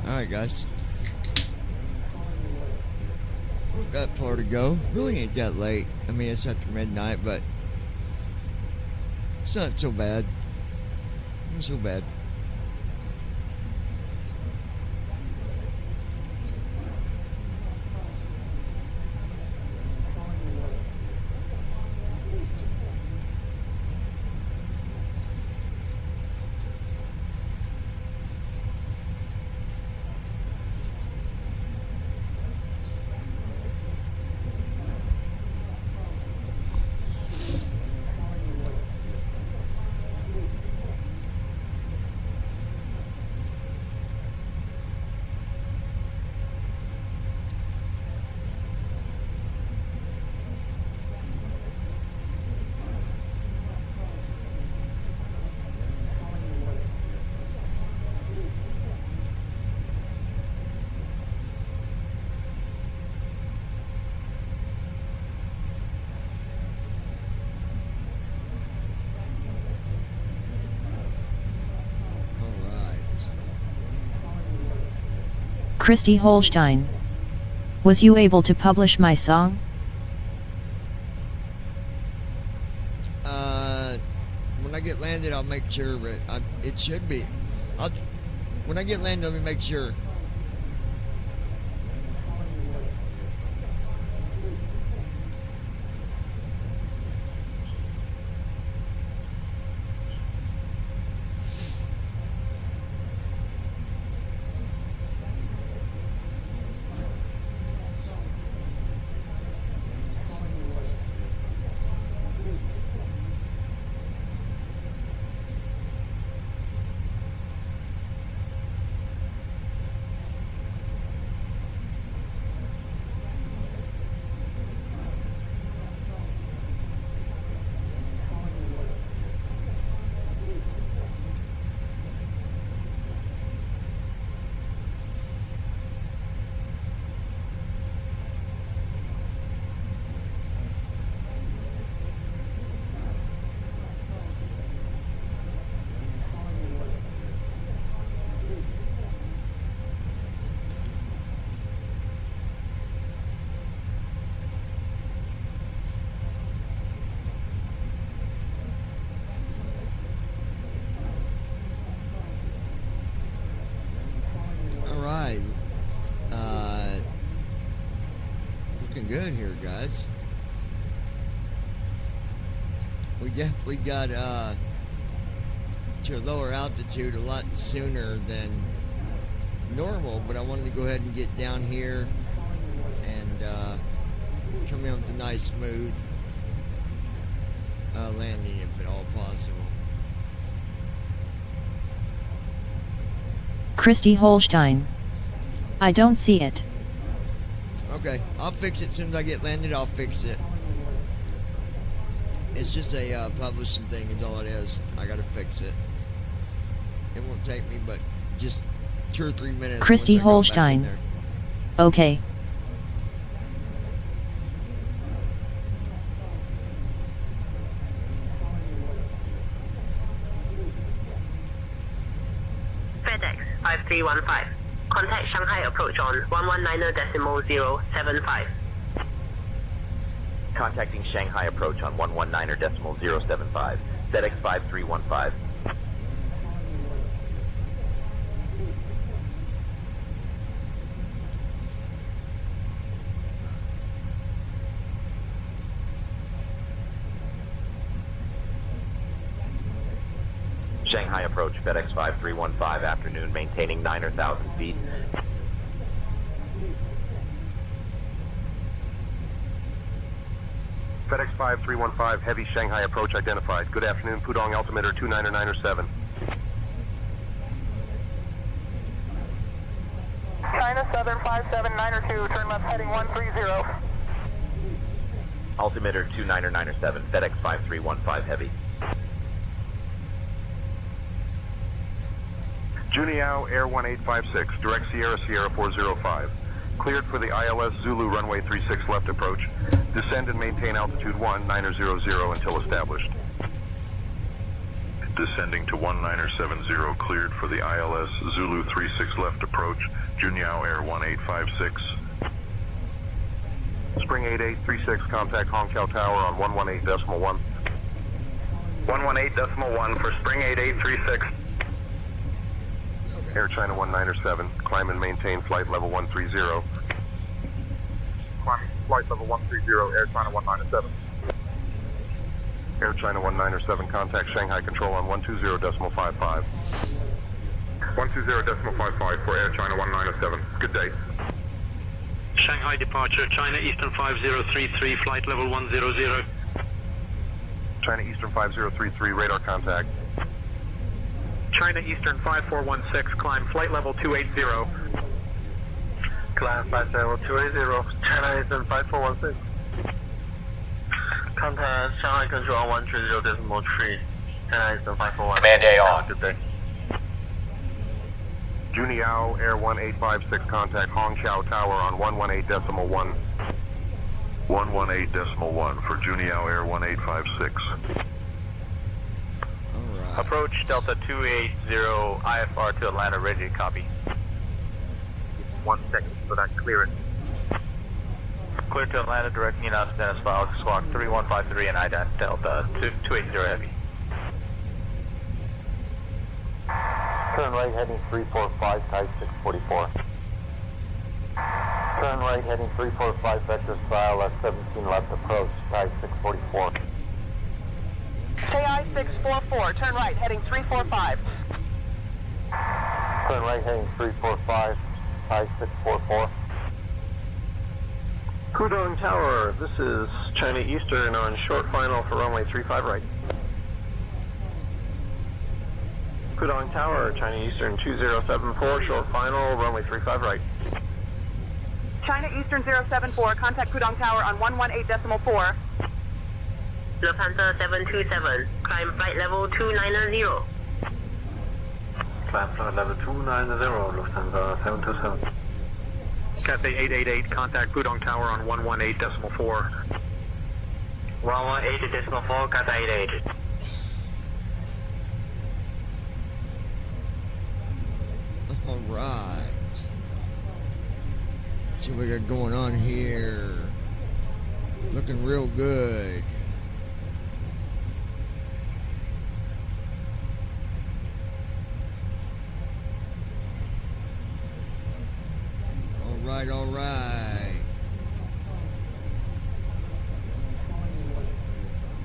Alright, guys. We've got far to go. Really ain't that late. I mean, it's after midnight, but it's not so bad. Not so bad. Christy Holstein. Was you able to publish my song? When I get landed, I'll make sure, but it should be. When I get landed, let me make sure. Looking good here, guys. We definitely got to a lower altitude a lot sooner than normal, but I wanted to go ahead and get down here and come in with a nice smooth landing if at all possible. Christy Holstein. I don't see it. Okay, I'll fix it as soon as I get landed. I'll fix it. It's just a publishing thing is all it is. I gotta fix it. It won't take me but just 2 or 3 minutes. Christy Holstein. Okay. FedEx 5315. Contact Shanghai approach on 119.075. Contacting Shanghai approach on 119.075. FedEx 5315. Shanghai approach, FedEx 5315, afternoon, maintaining 9,000 feet. FedEx 5315, heavy Shanghai approach identified. Good afternoon, Pudong altimeter 29907. China Southern 57902, turn left heading 130. Altimeter 29907, FedEx 5315, heavy. Juniao Air 1856, direct Sierra Sierra 405. Cleared for the ILS Zulu runway 36 left approach. Descend and maintain altitude 1900 until established. Descending to 1970, cleared for the ILS Zulu 36 left approach, Juniao Air 1856. Spring 8836, contact Hong Kong Tower on 118.1. 118.1 for Spring 8836. Air China 197, climb and maintain flight level 130. Climbing flight level 130, Air China 197. Air China 197, contact Shanghai Control on 120.55. 120.55 for Air China 197. Good day. Shanghai departure, China Eastern 5033, flight level 100. China Eastern 5033, radar contact. China Eastern 5416, climb flight level 280. Climb flight level 280, China Eastern 5416. Contact Shanghai Control 130.3, China Eastern 541. Command A on. Good day. Juniao Air 1856, contact Hong Kong Tower on 118.1. 118.1 for Juniao Air 1856. Approach Delta 280, IFR to Atlanta, ready to copy. 1 second for that clearance. Clear to Atlanta, directing us, Dennis Files, Squawk 3153 and IDAT Delta 280 heavy. Turn right heading 345, type 644. Turn right heading 345, vector style S17 left approach, type 644. KI 644, turn right heading 345. Turn right heading 345, type 644. Pudong Tower, this is China Eastern on short final for runway 35 right. Pudong Tower, China Eastern 2074, short final, runway 35 right. China Eastern 074, contact Pudong Tower on 118.4. Lufthansa 727, climb flight level 290. Climb flight level 290, Lufthansa 727. Cathay 888, contact Pudong Tower on 118.4. 118.4, Cathay 888. Alright. See what we got going on here. Looking real good. All right.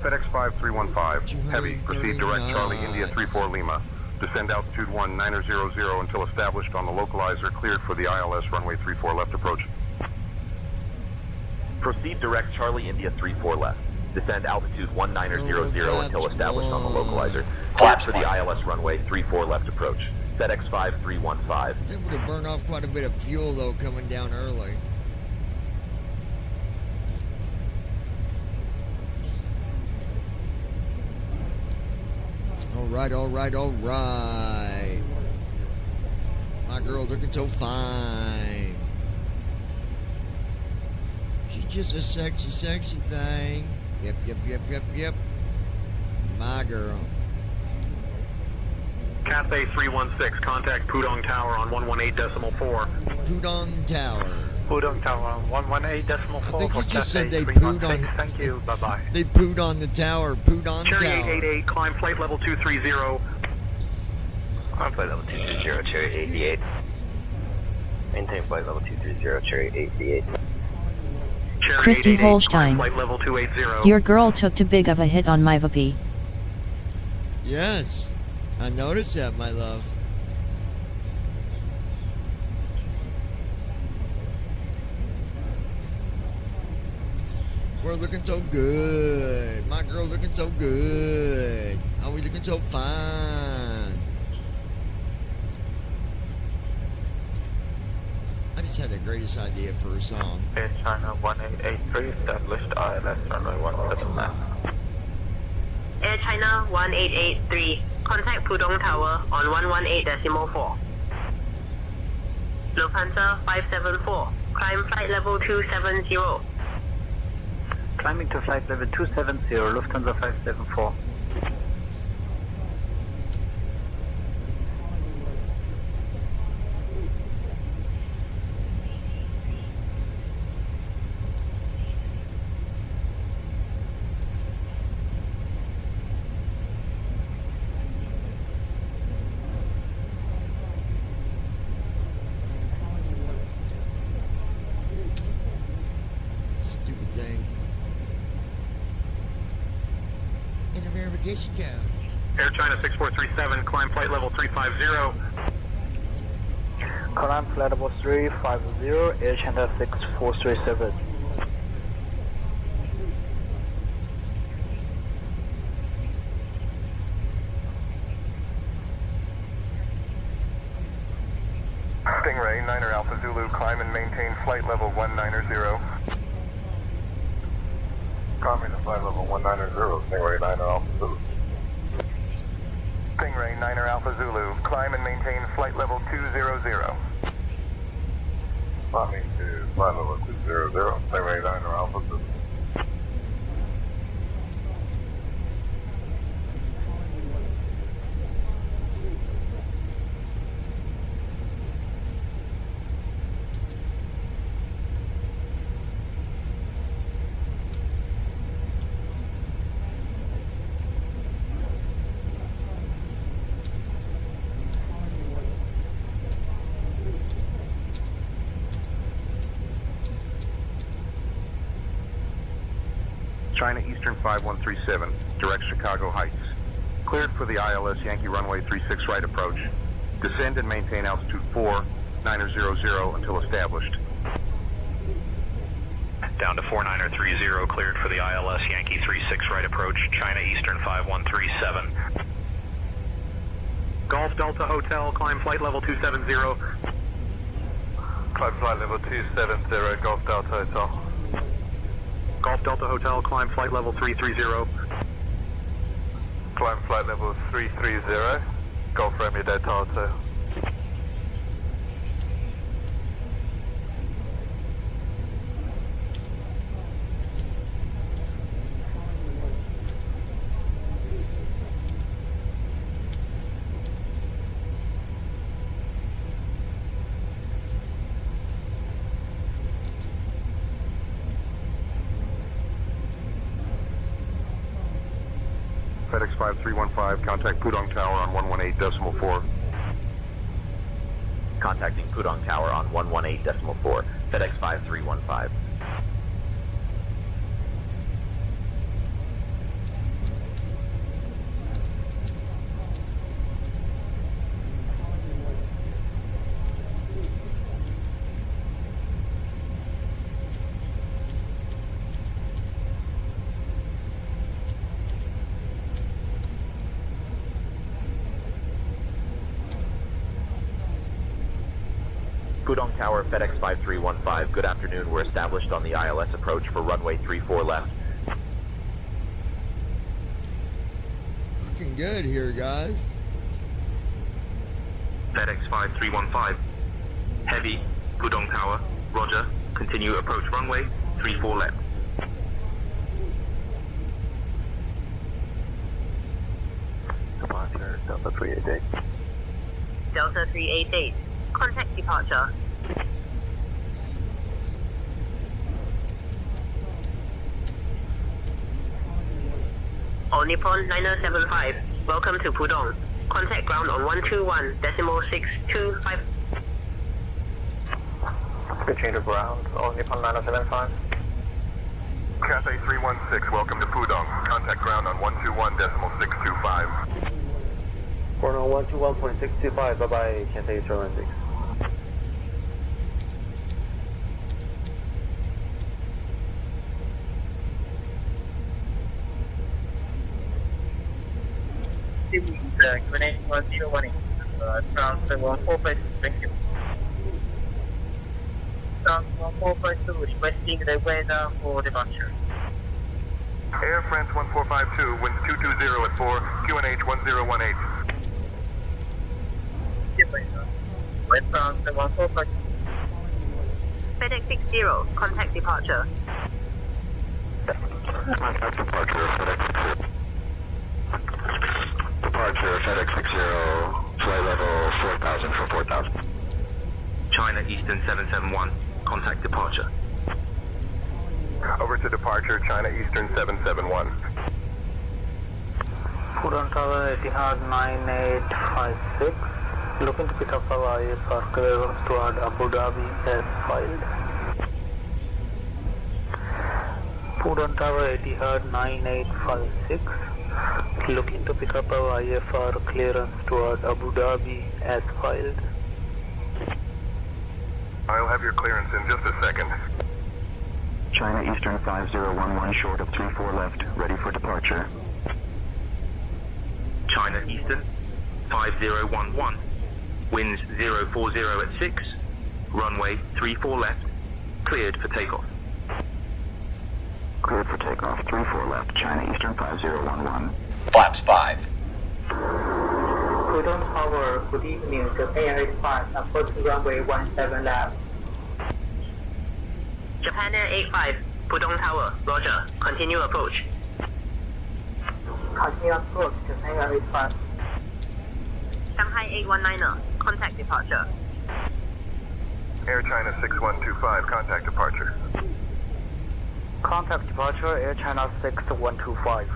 FedEx 5315, heavy, proceed direct Charlie India 34 Lima. Descend altitude 1900 until established on the localizer, cleared for the ILS runway 34 left approach. Proceed direct Charlie India 34 left. Descend altitude 1900 until established on the localizer. Cleared for the ILS runway 34 left approach. FedEx 5315. Able to burn off quite a bit of fuel though coming down early. All right. My girl's looking so fine. She's just a sexy thing. Yep. My girl. Cathay 316, contact Pudong Tower on 118.4. Pudong Tower. Pudong Tower on 118.4. I think you just said they Cathay pooed on. 316. Thank you. Bye-bye. They pooed on the tower. Pudong Cherry Tower. 888, climb flight level 230. Climb flight level 230, Cherry 88. Maintain flight level 230, Cherry 88. Cherry Christy 888, climb Holstein. flight level 280. Your girl took too big of a hit on my VP. Yes, I noticed that, my love. We're looking so good. My girl looking so good. Always looking so fine. I just had the greatest idea for a song. Air China 1883, established ILS runway 17 left. Air China 1883, contact Pudong Tower on 118.4. Lufthansa 574, climb flight level 270. Climbing to flight level 270, Lufthansa 574. Stupid thing. Inter verification code. Air China 6437, climb flight level 350. Climb flight level 350, Air China 6437. Stingray, 9er Alpha Zulu, climb and maintain flight level 190. Climbing to flight level 190, Stingray, 9er Alpha Zulu. Stingray, 9er Alpha Zulu, climb and maintain flight level 200. Climbing to flight level 200, Stingray, 9er Alpha Zulu. China Eastern 5137, direct Chicago Heights. Cleared for the ILS Yankee runway 36 right approach. Descend and maintain altitude 4900 until established. Down to 4930, cleared for the ILS Yankee 36 right approach, China Eastern 5137. Golf Delta Hotel, climb flight level 270. Climb flight level 270, Golf Delta Hotel. Golf Delta Hotel, climb flight level 330. Climb flight level 330, Golf Romeo Delta Hotel. FedEx 5315, contact Pudong Tower on 118.4. Contacting Pudong Tower on 118.4. FedEx 5315. Pudong Tower, FedEx 5315. Good afternoon. We're established on the ILS approach for runway 34 left. Looking good here, guys. FedEx 5315. Heavy, Pudong Tower, roger. Continue approach runway 34 left. Departure Delta 388. Delta 388. Contact departure. All Nippon 9075. Welcome to Pudong. Contact ground on 121.625. Good change of ground. All Nippon 9075. Cathay 316, welcome to Pudong. Contact ground on 121.625. Ground on 121.625. Bye-bye, Cathay 316. Connect 1018. Transfer 145, thank you. Transfer 145 requesting the weather for departure. Air France 1452, winds 220 at 4, QNH 1018. West transfer 145. FedEx 60. Contact departure. Contact departure, FedEx 60. Departure, FedEx 60, flight level 4000 for 4000. China Eastern 771. Contact departure. Over to departure, China Eastern 771. Pudong Tower, Etihad 9856. Looking to pick up our ISR clearance toward Abu Dhabi as filed. Pudong Tower, Etihad 9856. Looking to pick up our IFR clearance toward Abu Dhabi as filed. I'll have your clearance in just a second. China Eastern 5011 short of 34 left, ready for departure. China Eastern 5011. Winds 040 at 6. Runway 34 left. Cleared for takeoff. Cleared for takeoff, 34 left, China Eastern 5011. Flaps 5. Pudong Tower, good evening. Japan 85, approaching runway 17 left. Japan Air 85. Pudong Tower, roger. Continue approach. Continue approach, Japan Air 85. Shanghai 819. Contact departure. Air China 6125, contact departure. Contact departure, Air China 6125.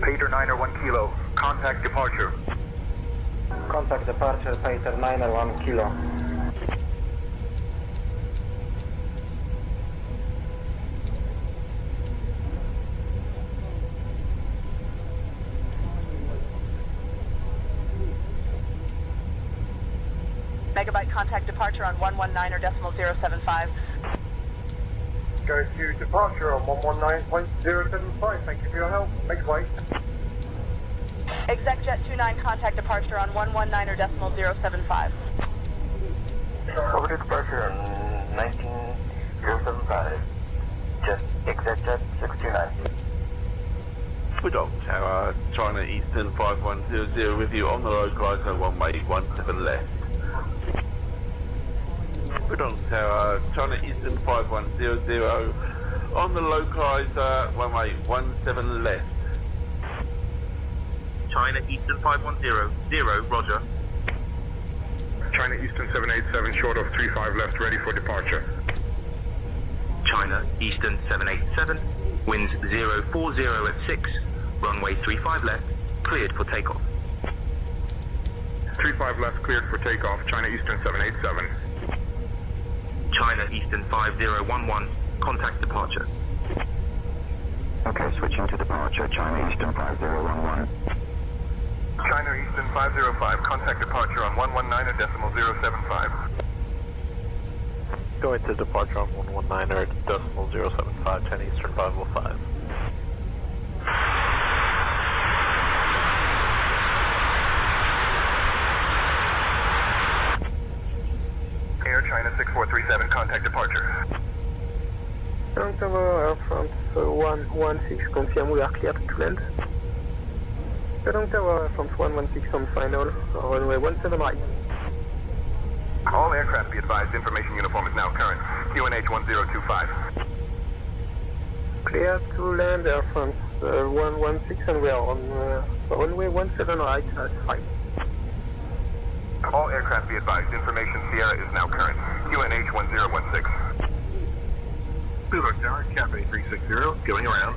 Peter 9 1 kilo, contact departure. Contact departure, Peter 9 kilo. Megabyte contact departure on 119.075. Go to departure on 119.075. Thank you for your help. Make way. ExecJet 29 contact departure on 119.075. Over to departure on 19.075. Just ExecJet 629. Pudong Tower, China Eastern 5100 with you on the localizer, runway 17 left. Pudong Tower, China Eastern 5100 on the localizer, runway 17 left. China Eastern 5100, roger. China Eastern 787, short of 35 left, ready for departure. China Eastern 787, winds 040 at 6, runway 35 left, cleared for takeoff. 35 left, cleared for takeoff, China Eastern 787. China Eastern 5011, contact departure. Okay, switching to departure, China Eastern 5011. China Eastern 505, contact departure on 119.075. Going to departure on 119er, decimal 075, 10 Eastern 505. Air China 6437, contact departure. Ground Tower, Air France 116, confirm we are cleared to land. Ground Tower, Air France 116 on final, runway 17 right. All aircraft be advised, information uniform is now current. QNH 1025. Clear to land, Air France 116, and we are on runway 17 right, that's fine. All aircraft be advised, information Sierra is now current. QNH 1016. Zulu Tower, Cafe 360, going around.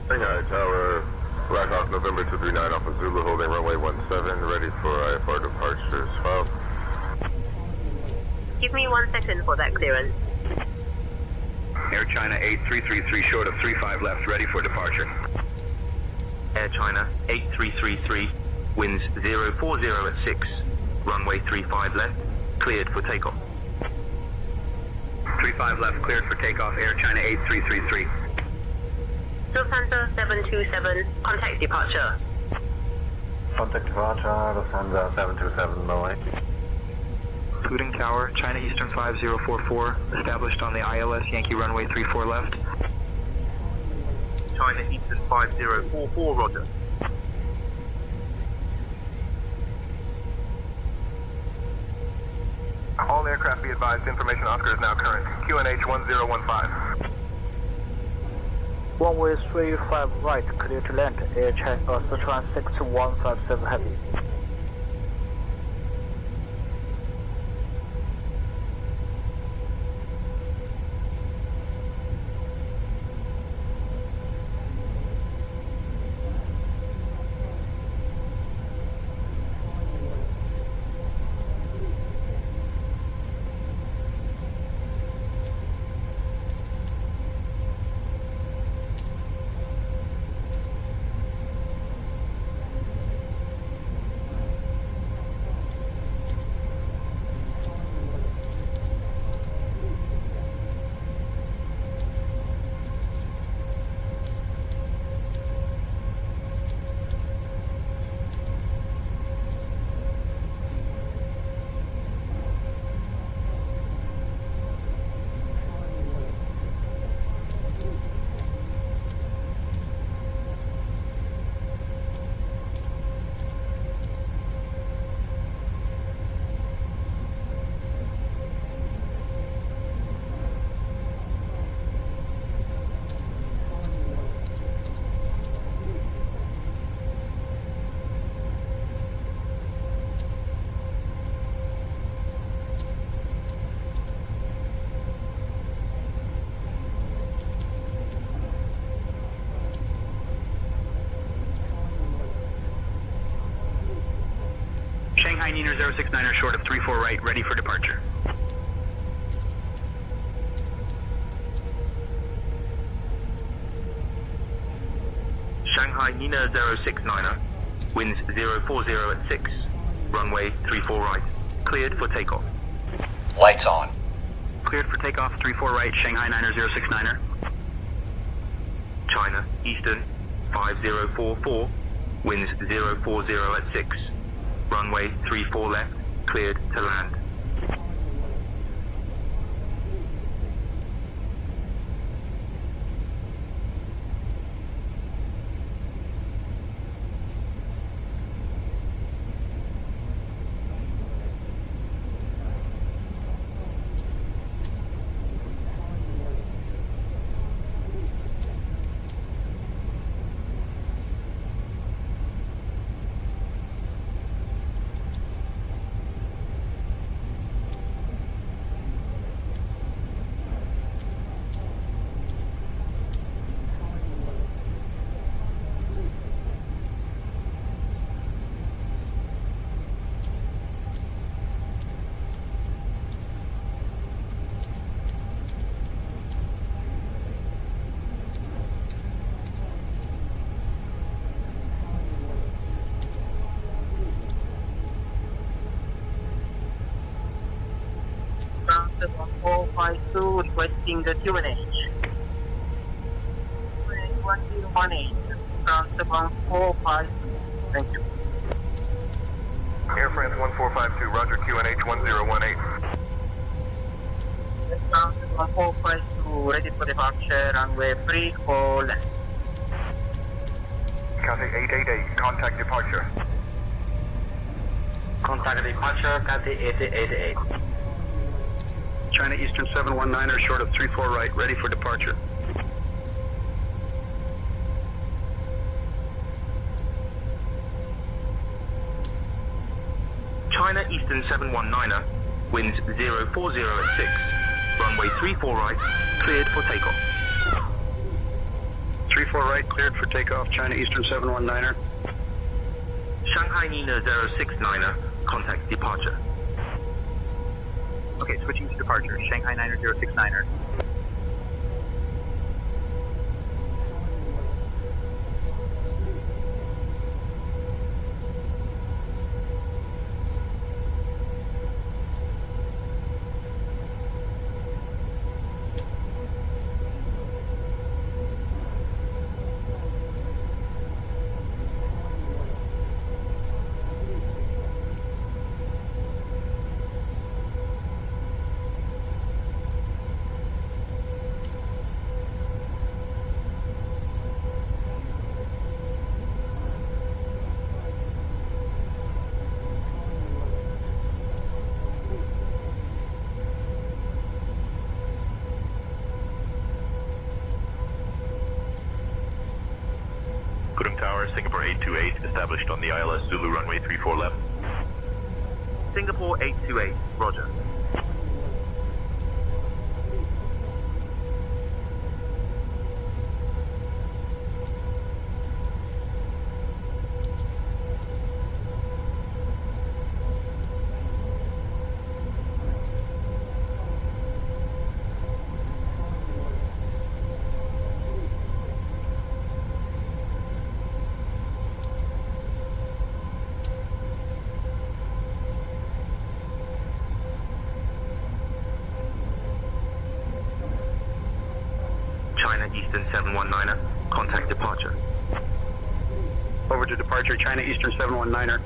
Shanghai Tower, Blackhawk November 239 Alpha Zulu holding runway 17, ready for IFR departures. Filed. Give me 1 second for that clearance. Air China 8333 short of 35 left, ready for departure. Air China 8333, winds 040 at 6, runway 35 left, cleared for takeoff. 35 left, cleared for takeoff, Air China 8333. Lufthansa 727, contact departure. Contact departure, Lufthansa 727, low 8. Tooting Tower, China Eastern 5044, established on the ILS Yankee runway 34 left. China Eastern 5044, roger. All aircraft be advised, information Oscar is now current. QNH 1015. Runway 35 right, clear to land. Air China Sichuan 6157 heavy. Shanghai Niner 069er short of 34 right, ready for departure. Shanghai Niner 069er, winds 040 at 6, runway 34 right, cleared for takeoff. Lights on. Cleared for takeoff, 34 right, Shanghai Niner 069er. China Eastern 5044, winds 040 at 6, runway 34 left, cleared to land. 152 requesting the QNH. 1018 from 7145. Thank you. Air France 1452, Roger, QNH 1018. From 1452, ready for departure, runway 34 left. Cathay 888, contact departure. Contact departure, Cathay 888. China Eastern 719er, short of 34 right, ready for departure. China Eastern 719er, winds 040 at 6, runway 34 right, cleared for takeoff. 34 right, cleared for takeoff, China Eastern 719er. Shanghai Nina 069er, contact departure. Okay, switching to departure. Shanghai Niner 069er. Kudung Tower, Singapore 828, established on the ILS Zulu runway 34 left. Singapore 828, roger. China Eastern 719er, contact departure. Over to departure, China Eastern 719er.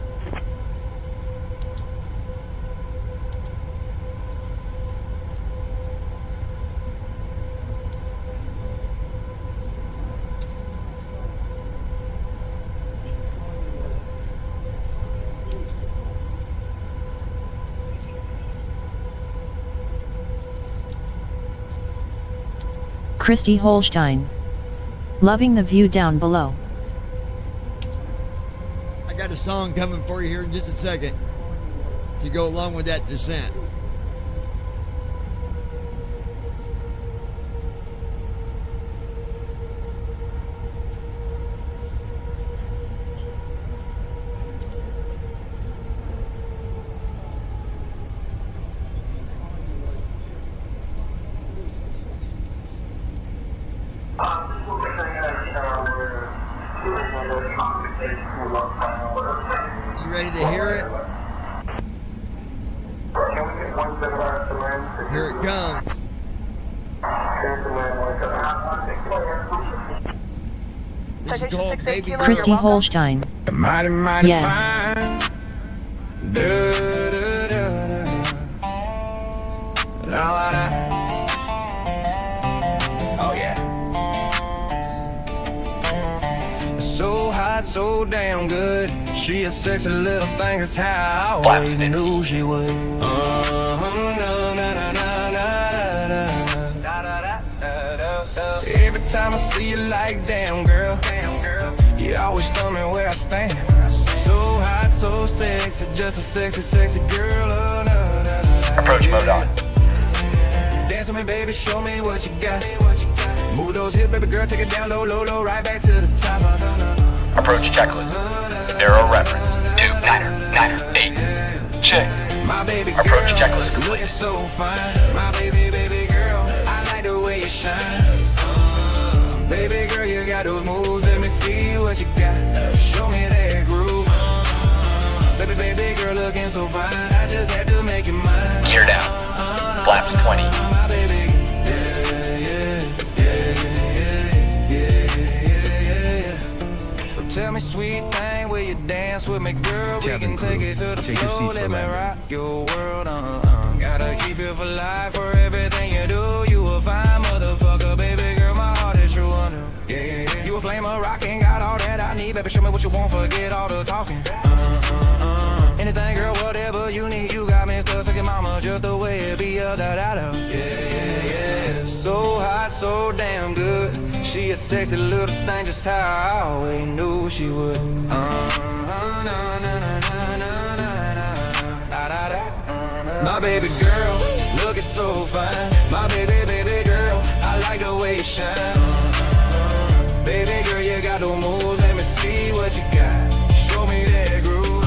Christy Holstein. Loving the view down below. I got a song coming for you here in just a second to go along with that descent. You ready to hear it? Here it comes. This is called Baby Girl. Christy Holstein. Mighty, mighty Yes. fine. Oh yeah. So hot, so damn good. She a sexy little thing, that's how I always knew she would. Every time I see you, like, damn girl, you always tell me where I stand. So hot, so sexy, just a sexy, sexy girl. Oh, no, no, no. Approach mode on. Dance with me, baby, show me what you got. Move those hips, baby girl, take it down low, low, low, right back to the top. Oh, no, no, no. Approach checklist. Arrow reference 29998. Checked. My baby Approach girl, checklist complete. looking so fine. My baby, baby girl, I like the way you shine. Baby girl, you got those moves, let me see what you got. Show me that groove. Baby, baby girl, looking so fine, I just had to make you mine. Gear down. Flaps 20. My baby Tell me, sweet thing, will you dance with me, girl? We can take it to the floor, let me rock your world, Gotta keep it for life, for everything you do. You a fine motherfucker, baby girl, my heart is true, yeah. You a flame of rockin', got all that I need, baby, show me what you want, forget all the talking. Anything, girl, whatever you need, you got me stuck, second mama, just the way it be, da-da-da. Yeah. So hot, so damn good. She a sexy little thing, just how I always knew she would. My baby girl, looking so fine. My baby girl, I like the way you shine. Baby girl, you got those moves, let me see what you got. Show me that groove.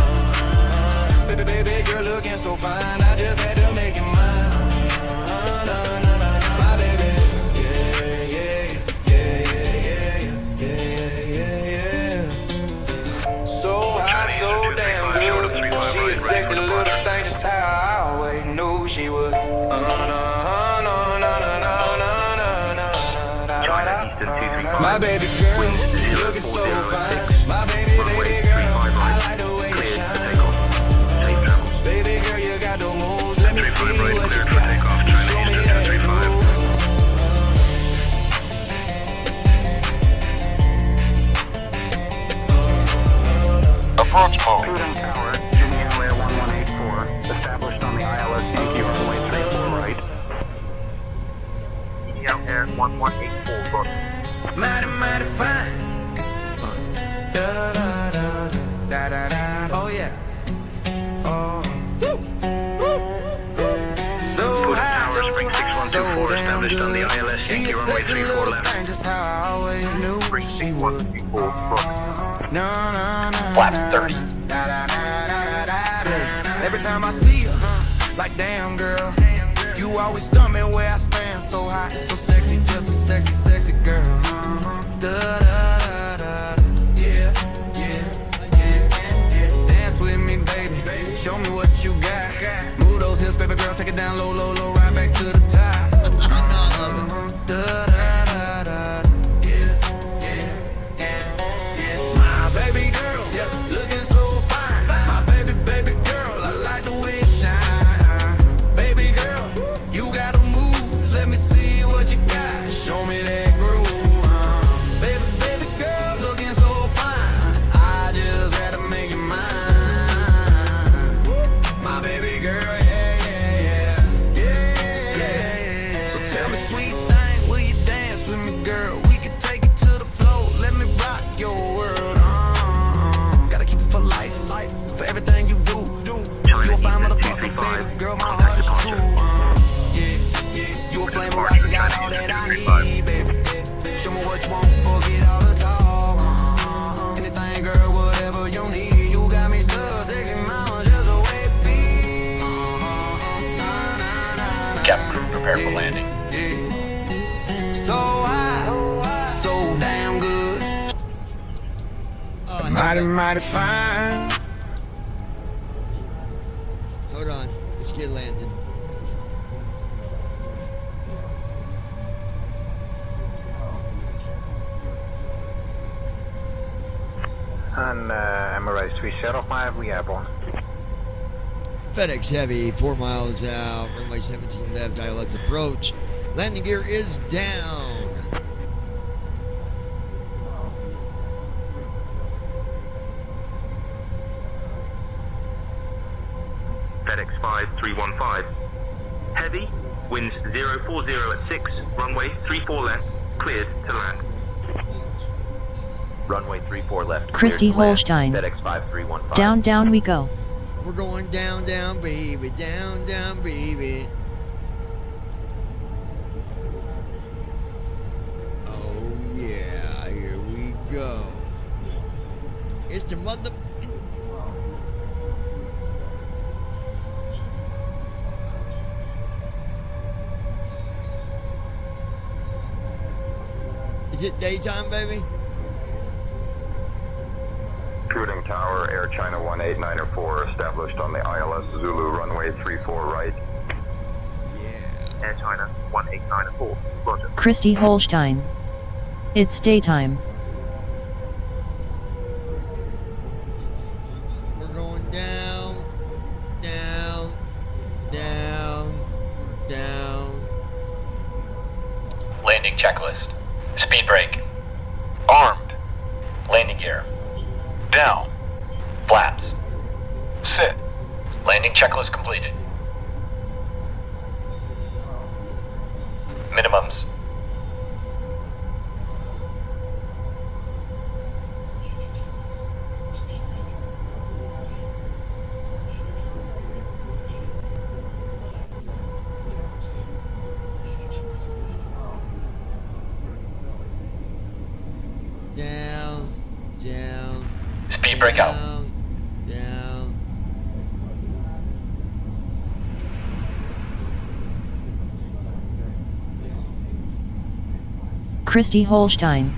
Baby girl, looking so fine, I just had to make it mine. My baby, yeah. So hot, so damn good. She a sexy little thing, just how I always knew she would. My baby girl, looking so fine. My baby girl, I like the way you shine. Baby girl, you got the moves. Let me see what you got. Show me that move. Approach mode. Prudent Tower, Janine Square 1184, established on the ILS Yankee runway 34 right. EL Air 1184, book. Mighty fine. Da da da da da da. Oh yeah. Oh. So high. Tower, Spring 6124, established on the ILS Yankee runway 34 left. Just how I always knew she would. No. Flaps 30. Every time I see her, like damn girl, you always stun me where I stand. So hot, so sexy, just a sexy girl. Yeah. Dance with me, baby. Show me what you got. Move those hips, baby girl, take it down low, right back to the top. My baby girl, looking so fine. My baby girl, I like the way you shine. Baby girl, you got the moves. Let me see what you got. Show me that groove. Baby girl, looking so fine. I just had to make it mine. My baby girl, yeah. So tell me, sweet thing, will you dance with me, girl? We can take it to the floor. Let me rock your world. Gotta keep it for life, for everything you do. You a fine motherfucker, baby girl, my heart is true. Yeah. You a flame of rock, got all that I need, baby. Show me what you want, forget all the talk. Anything, girl, whatever you need. You got me stuck, sexy mama, just the way it be. Captain crew, prepare for landing. So high, so damn good. Mighty fine. Hold on. Let's get landed. And Emirates 375, we airborne. FedEx Heavy, 4 miles out, runway 17 left, ILS approach. Landing gear is down. FedEx 5315. Heavy, winds 040 at 6, runway 34 left, cleared to land. Runway 34 left. Christy cleared to land. Holstein. FedEx 5315. Down we go. We're going down, baby. Down, baby. Oh, yeah. Here we go. It's the mother... Is it daytime, baby? Prudent Tower, Air China 18904, established on the ILS Zulu runway 34 right. Air China 1894, roger. Christy Holstein. It's daytime. checklist completed. Minimums. Down. Speed breakout. Down. Christy Holstein.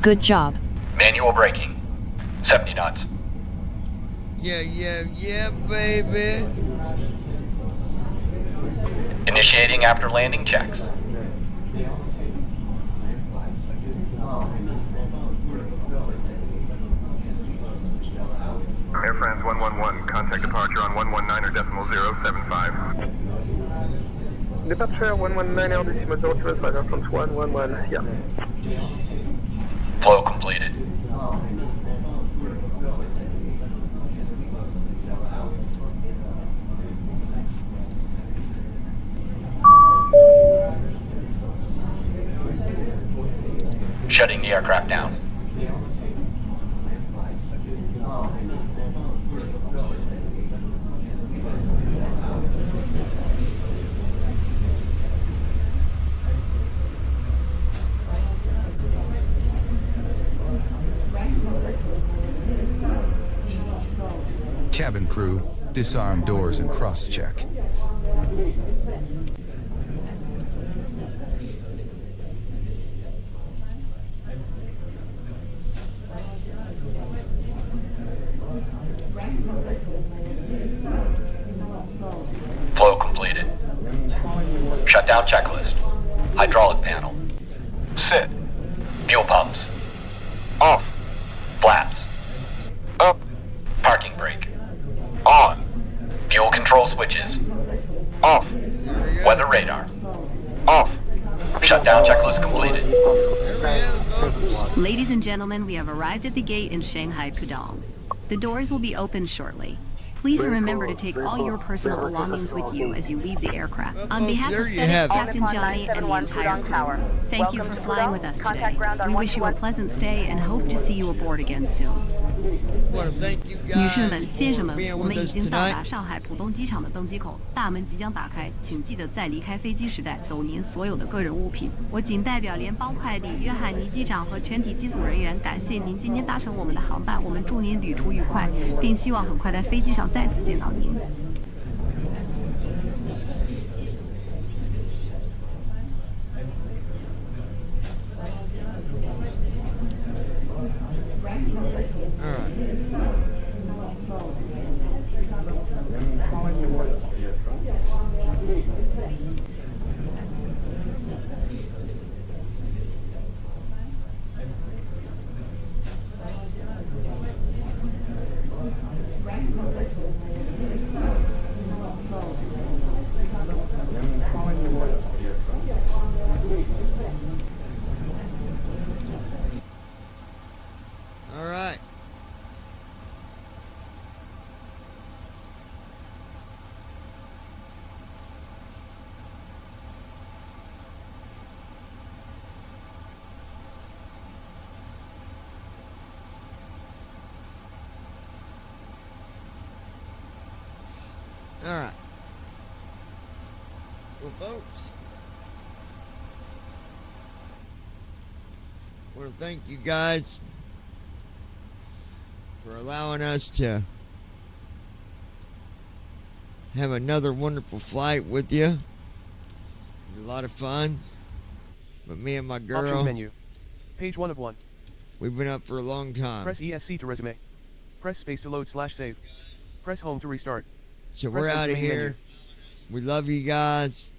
Good job. Manual braking. 70 knots. Yeah, baby. Initiating after landing checks. Air France 111, contact departure on 119.075. Departure 119.075, Air France 111, yeah. Flow completed. Shutting the aircraft down. Cabin crew, disarm doors and cross-check. Flow completed. Shutdown checklist. Hydraulic panel. Sit. Fuel pumps. Off. Flaps. Up. Parking brake. On. Fuel control switches. Off. Weather radar. Off. Shutdown checklist completed. Ladies and gentlemen, we have arrived at the gate in Shanghai Pudong. The doors will be opened shortly. Please remember to take all your personal belongings with you as you leave the aircraft. On behalf of FedEx Captain Johnny and the entire crew, thank you for flying with us today. We wish you a pleasant stay and hope to see you aboard again soon. 女士们、先生们，我们已经到达上海浦东机场的登机口，大门即将打开，请记得在离开飞机时带走您所有的个人物品。我仅代表联邦快递、约翰尼机长和全体机组人员，感谢您今天搭乘我们的航班，我们祝您旅途愉快，并希望很快在飞机上再次见到您。All right. All right. Well, folks, I want to thank you guys for allowing us to have another wonderful flight with you. It was a lot of fun. But me and my girl, Options menu. Page 1 of 1. we've been up for a long time. Press ESC to resume. Press space to load / save. Press home to restart. So Press we're out of main menu. here. We love you guys.